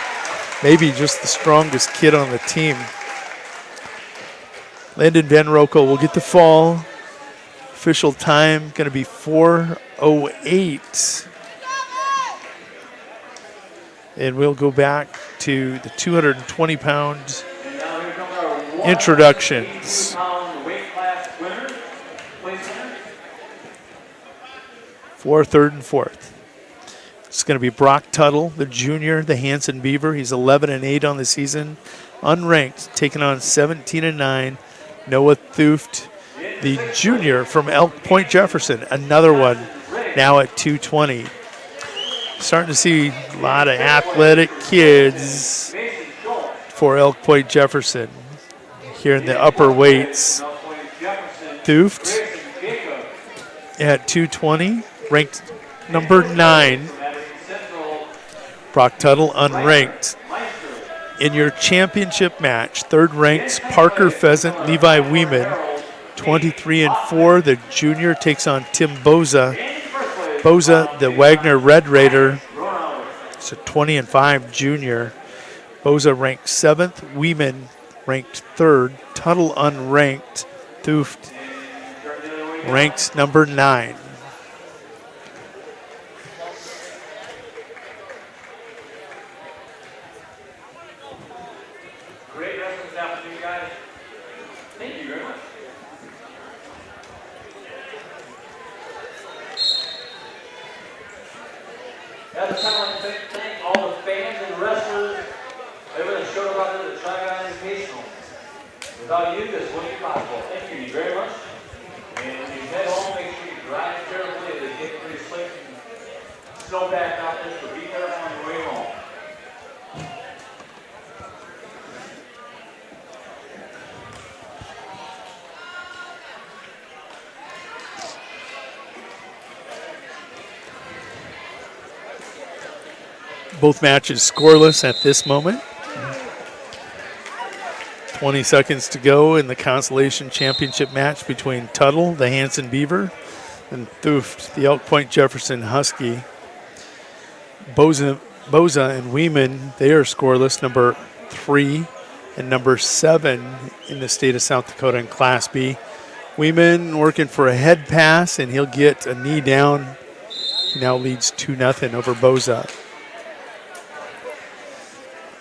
Speaker 2: maybe just the strongest kid on the team. Landon Van Rokel will get the fall. Official time going to be 4:08. And we'll go back to the 220-pound introductions. For third and fourth. It's going to be Brock Tuttle, the junior, the Hanson Beaver. He's 11-8 on the season, unranked, taking on 17-9. Noah Thuft, the junior from Elk Point Jefferson, another one now at 220. Starting to see a lot of athletic kids for Elk Point Jefferson here in the upper weights. Thuft at 220, ranked number 9. Brock Tuttle unranked. In your championship match, third ranked Parker Pheasant, Levi Weeman, 23-4. The junior takes on Tim Boza. Boza, the Wagner Red Raider, it's a 20-5 junior. Boza ranked 7th. Weeman ranked 3rd. Tuttle unranked. Thuft ranked number 9.
Speaker 3: Great wrestling staff for you guys. Thank you very much. At this time, I'd like to thank Without you, this wouldn't be possible. Thank you very much. And if you head home, make sure you drive carefully. It is getting pretty slick and snowpacked out there, so be careful on your way home.
Speaker 2: Both matches scoreless at this moment. 20 seconds to go in the consolation championship match between Tuttle, the Hanson Beaver, and Thuft, the Elk Point Jefferson Husky. Boza and Weeman, they are scoreless, number 3 and number 7 in the state of South Dakota in Class B. Weeman working for a head pass, and he'll get a knee down. He now leads 2-0 over Boza.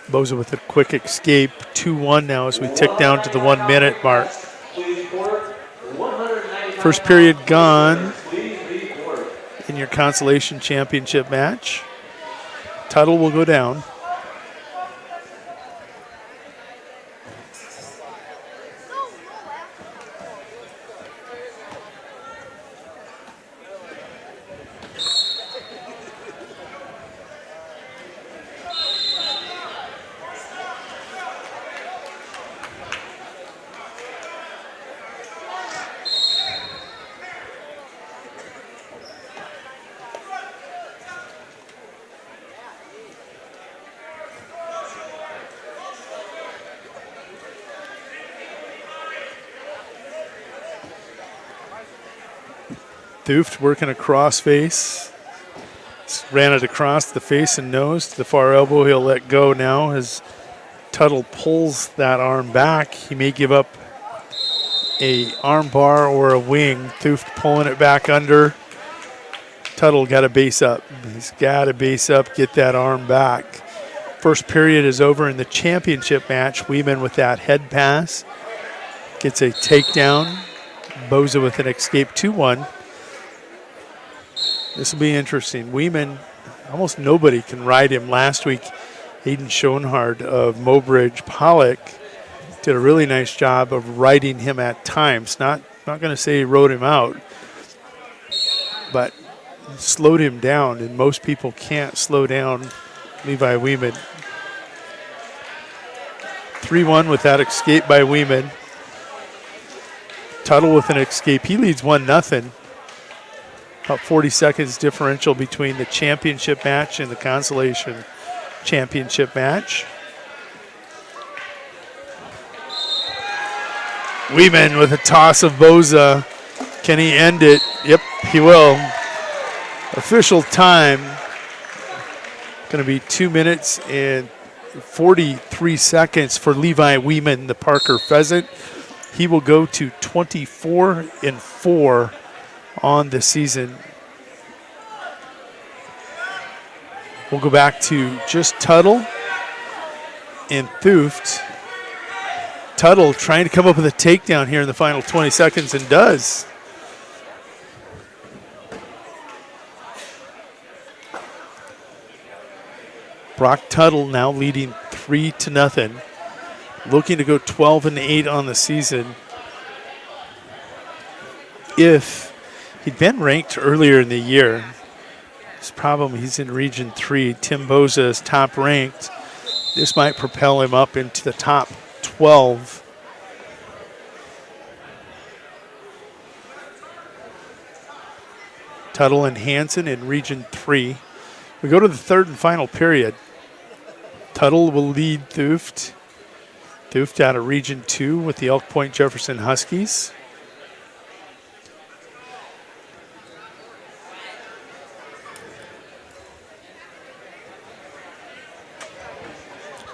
Speaker 2: Boza with a quick escape, 2-1 now as we tick down to the 1 minute mark. First period gone in your consolation championship match. Tuttle will go down. Thuft working a cross face. Ran it across the face and nose to the far elbow. He'll let go now as Tuttle pulls that arm back. He may give up a arm bar or a wing. Thuft pulling it back under. Tuttle got to base up. He's got to base up, get that arm back. First period is over in the championship match. Weeman with that head pass. Gets a takedown. Boza with an escape 2-1. This will be interesting. Weeman, almost nobody can ride him. Last week, Aiden Schoenhard of Mobridge Pollock did a really nice job of riding him at times. Not going to say he rode him out, but slowed him down, and most people can't slow down Levi Weeman. 3-1 with that escape by Weeman. Tuttle with an escape. He leads 1-0. About 40 seconds differential between the championship match and the consolation championship match. Weeman with a toss of Boza. Can he end it? Yep, he will. Official time going to be 2 minutes and 43 seconds for Levi Weeman, the Parker Pheasant. He will go to 24-4 on the season. We'll go back to just Tuttle and Thuft. Tuttle trying to come up with a takedown here in the final 20 seconds and does. Brock Tuttle now leading 3-0. Looking to go 12-8 on the season. If he'd been ranked earlier in the year, his problem, he's in Region 3. Tim Boza is top ranked. This might propel him up into the top 12. Tuttle and Hanson in Region 3. We go to the third and final period. Tuttle will lead Thuft. Thuft out of Region 2 with the Elk Point Jefferson Huskies.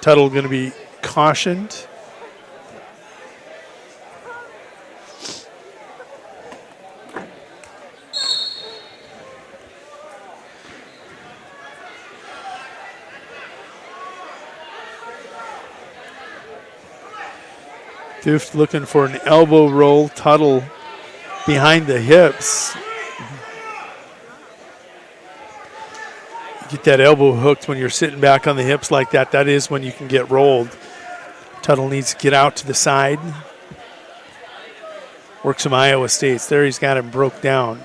Speaker 2: Tuttle going to be cautioned. Thuft looking for an elbow roll. Tuttle behind the hips. Get that elbow hooked when you're sitting back on the hips like that. That is when you can get rolled. Tuttle needs to get out to the side. Works some Iowa States. There he's got him broke down.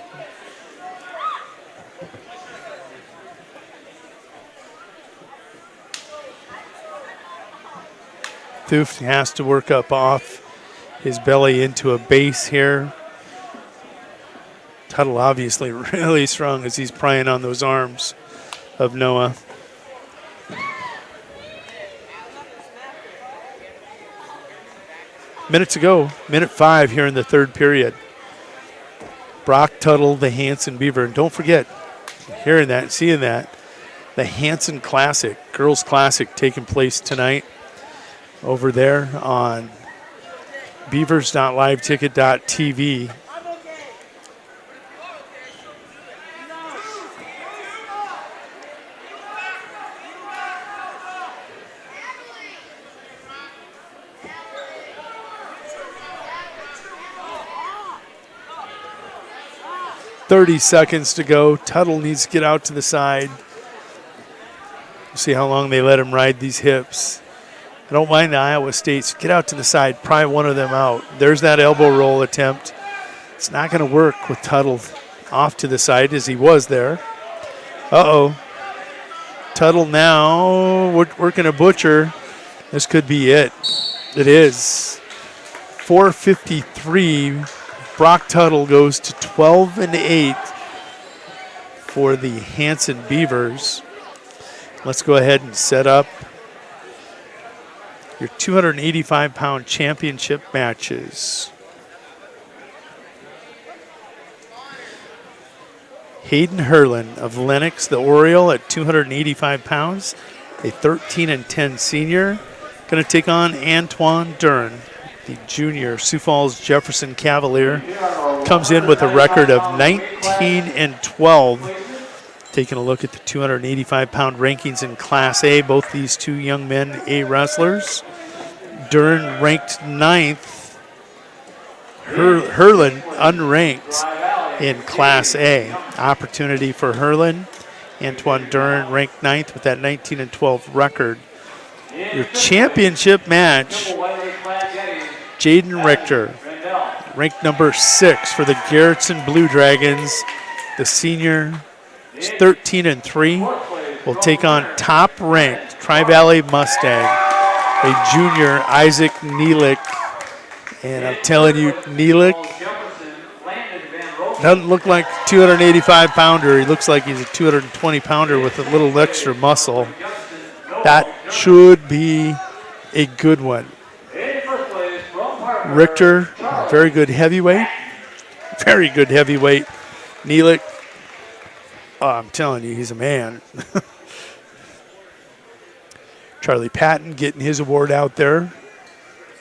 Speaker 2: Thoof has to work up off his belly into a base here. Tuttle obviously really strong as he's prying on those arms of Noah. Minute to go, minute 5 here in the third period. Brock Tuttle, the Hanson Beaver. And don't forget, hearing that, seeing that, the Hanson Classic, Girls Classic taking place tonight over there on beavers.liveticket.tv. .30 seconds to go. Tuttle needs to get out to the side. See how long they let him ride these hips. I don't mind the Iowa States. Get out to the side. Pry one of them out. There's that elbow roll attempt. It's not going to work with Tuttle off to the side as he was there. Uh-oh. Tuttle now working a butcher. This could be it. It is. 4:53. Brock Tuttle goes to 12-8 for the Hanson Beavers. Let's go ahead and set up your 285-pound championship matches. Hayden Herlin of Lennox, the Oriole, at 285 pounds, a 13-10 senior, going to take on Antoine Dern, the junior Sioux Falls Jefferson Cavalier. Comes in with a record of 19-12. Taking a look at the 285-pound rankings in Class A. Both these two young men, A wrestlers. Dern ranked 9th. Herlin unranked in Class A. Opportunity for Herlin. Antoine Dern ranked 9th with that 19-12 record. Your championship match, Jaden Richter, ranked number 6 for the Garrettson Blue Dragons. The senior is 13-3. Will take on top-ranked Tri-Valley Mustang, a junior, Isaac Neelick. And I'm telling you, Neelick doesn't look like a 285-pounder. He looks like he's a 220-pounder with a little extra muscle. That should be a good one. Richter, very good heavyweight. Very good heavyweight. Neelick, oh, I'm telling you, he's a man. Charlie Patton getting his award out there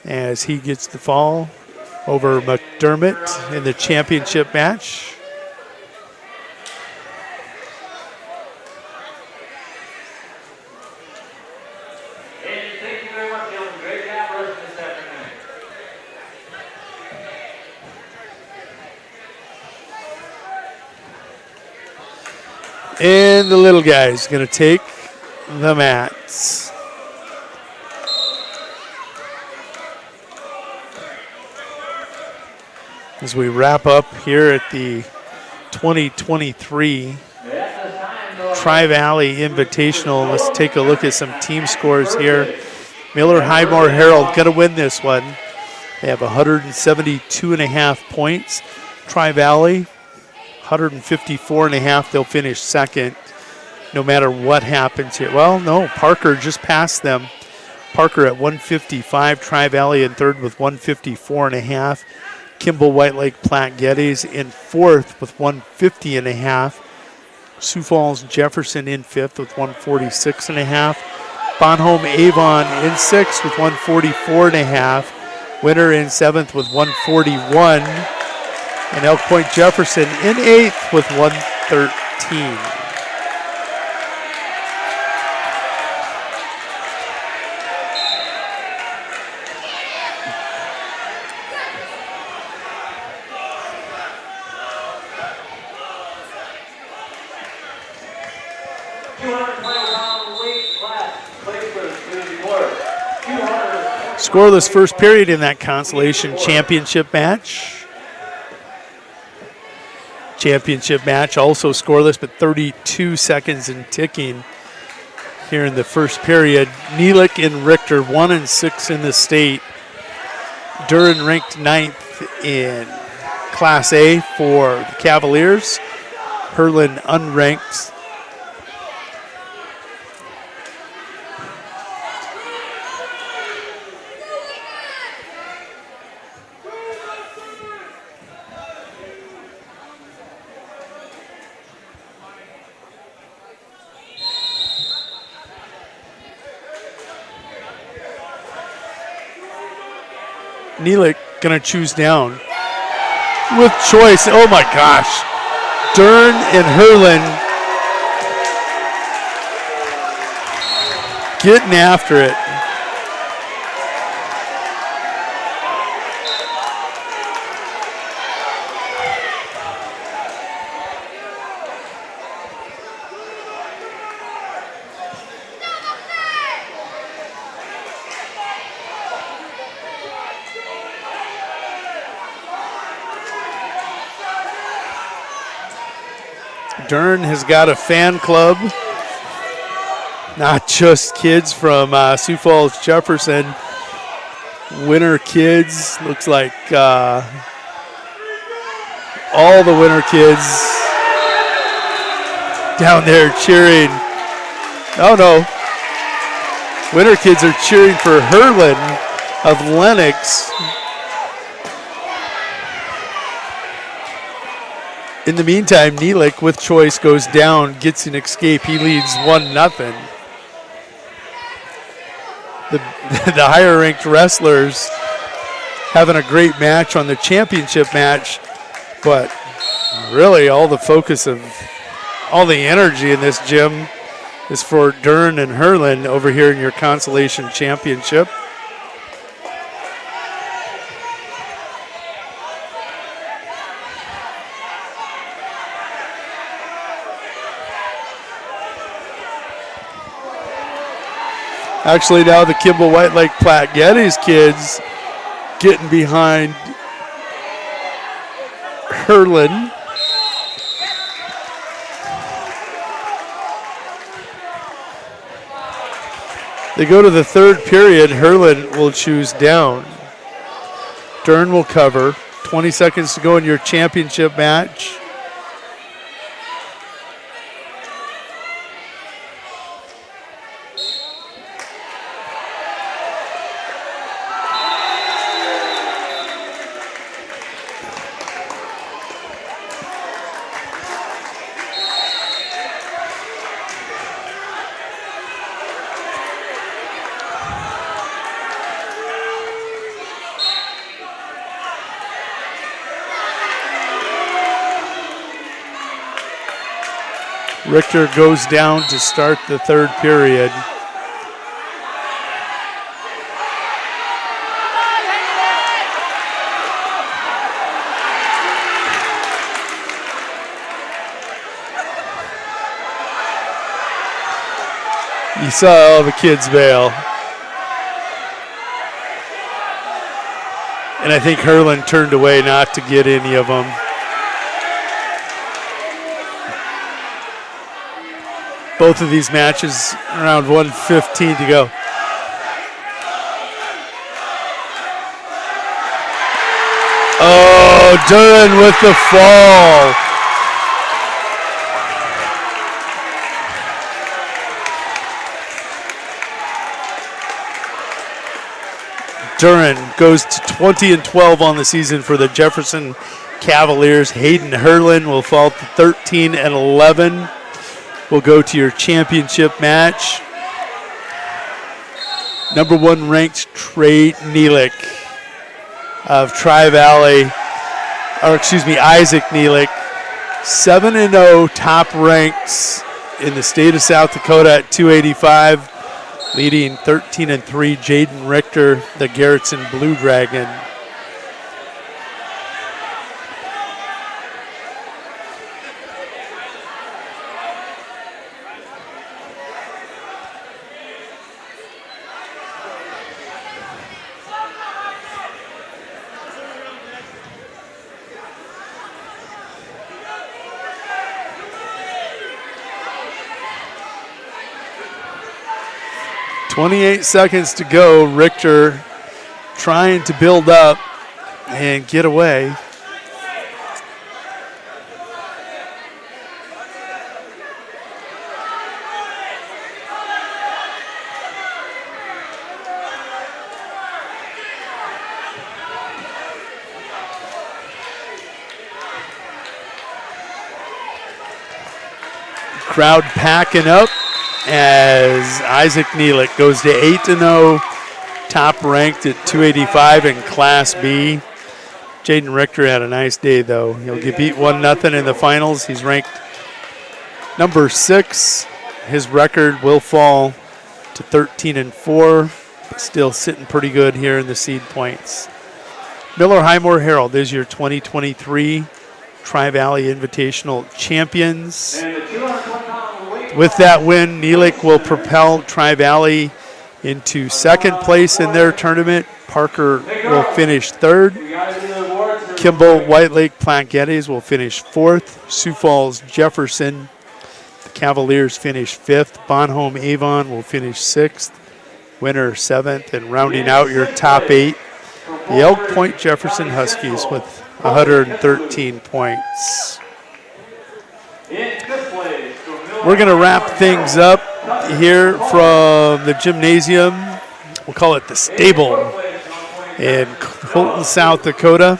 Speaker 2: as he gets the fall over McDermott in the championship match. And the little guy's going to take the mats. As we wrap up here at the 2023 Tri-Valley Invitational, let's take a look at some team scores here. Miller Highmore Herald going to win this one. They have 172.5 points. Tri-Valley 154.5. They'll finish second no matter what happens here. Well, no, Parker just passed them. Parker at 155. Tri-Valley in third with 154.5. Kimball White Lake Platte Geddes in fourth with 150.5. Sioux Falls Jefferson in fifth with 146.5. Bonhomme Avon in sixth with 144.5. Winter in seventh with 141. And Elk Point Jefferson in eighth with 113. Scoreless first period in that consolation championship match. championship match. Also scoreless, but 32 seconds and ticking here in the first period. Neelick and Richter 1-6 in the state. Duren ranked 9th in Class A for the Cavaliers. Herlin unranked. Neelick gonna choose down with choice. Oh my gosh. Dern and Herlin getting after it. Dern has got a fan club, not just kids from Sioux Falls, Jefferson. Winter kids, looks like all the winter kids down there cheering. Oh no, winter kids are cheering for Herlin of Lennox. In the meantime, Neelick with choice goes down, gets an escape. He leads 1-0. The higher ranked wrestlers having a great match on the championship match, but really all the focus of all the energy in this gym is for Dern and Herlin over here in your consolation championship. Actually, now the Kimball White Lake Platte Geddes kids getting behind Herlin. They go to the third period. Herlin will choose down. Dern will cover. 20 seconds to go in your championship match. Richter goes down to start the third period. You saw all the kids bail. And I think Herlin turned away not to get any of them. Both of these matches around 1:15 to go. Oh, Duren with the fall. Duren goes to 20-12 on the season for the Jefferson Cavaliers. Hayden Herlin will fall to 13-11. We'll go to your championship match. Number 1 ranked Trey Neelick of Tri-Valley, Isaac Neelick, 7-0 top ranks in the state of South Dakota at 285, leading 13-3 Jaden Richter, the Garrettson Blue Dragon. 28 seconds to go. Richter trying to build up and get away. Crowd packing up as Isaac Neelick goes to 8-0, top ranked at 285 in Class B. Jaden Richter had a nice day, though. He'll get beat 1-0 in the finals. He's ranked number 6. His record will fall to 13-4, but still sitting pretty good here in the seed points. Miller Highmore Herald is your 2023 Tri-Valley Invitational champions. With that win, Neelick will propel Tri-Valley into second place in their tournament. Parker will finish third. Kimball, White Lake, Platte Geddes will finish fourth. Sioux Falls, Jefferson, the Cavaliers finish fifth. Bonhomme, Avon will finish sixth. Winner seventh, and rounding out your top 8, the Elk Point Jefferson Huskies with 113 points. We're going to wrap things up here from the gymnasium. We'll call it the Stable in Colton, South Dakota.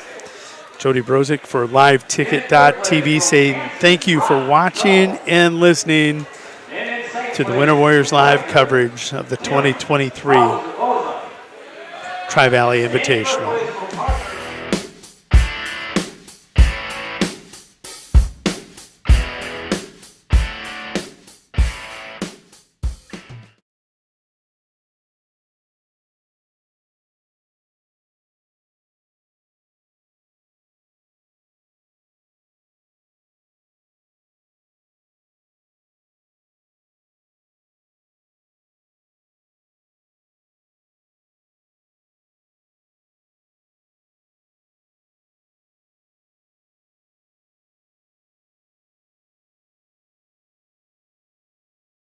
Speaker 2: Jody Brozick for LiveTicket.tv saying thank you for watching and listening to the Winter Warriors Live coverage of the 2023 Tri-Valley Invitational.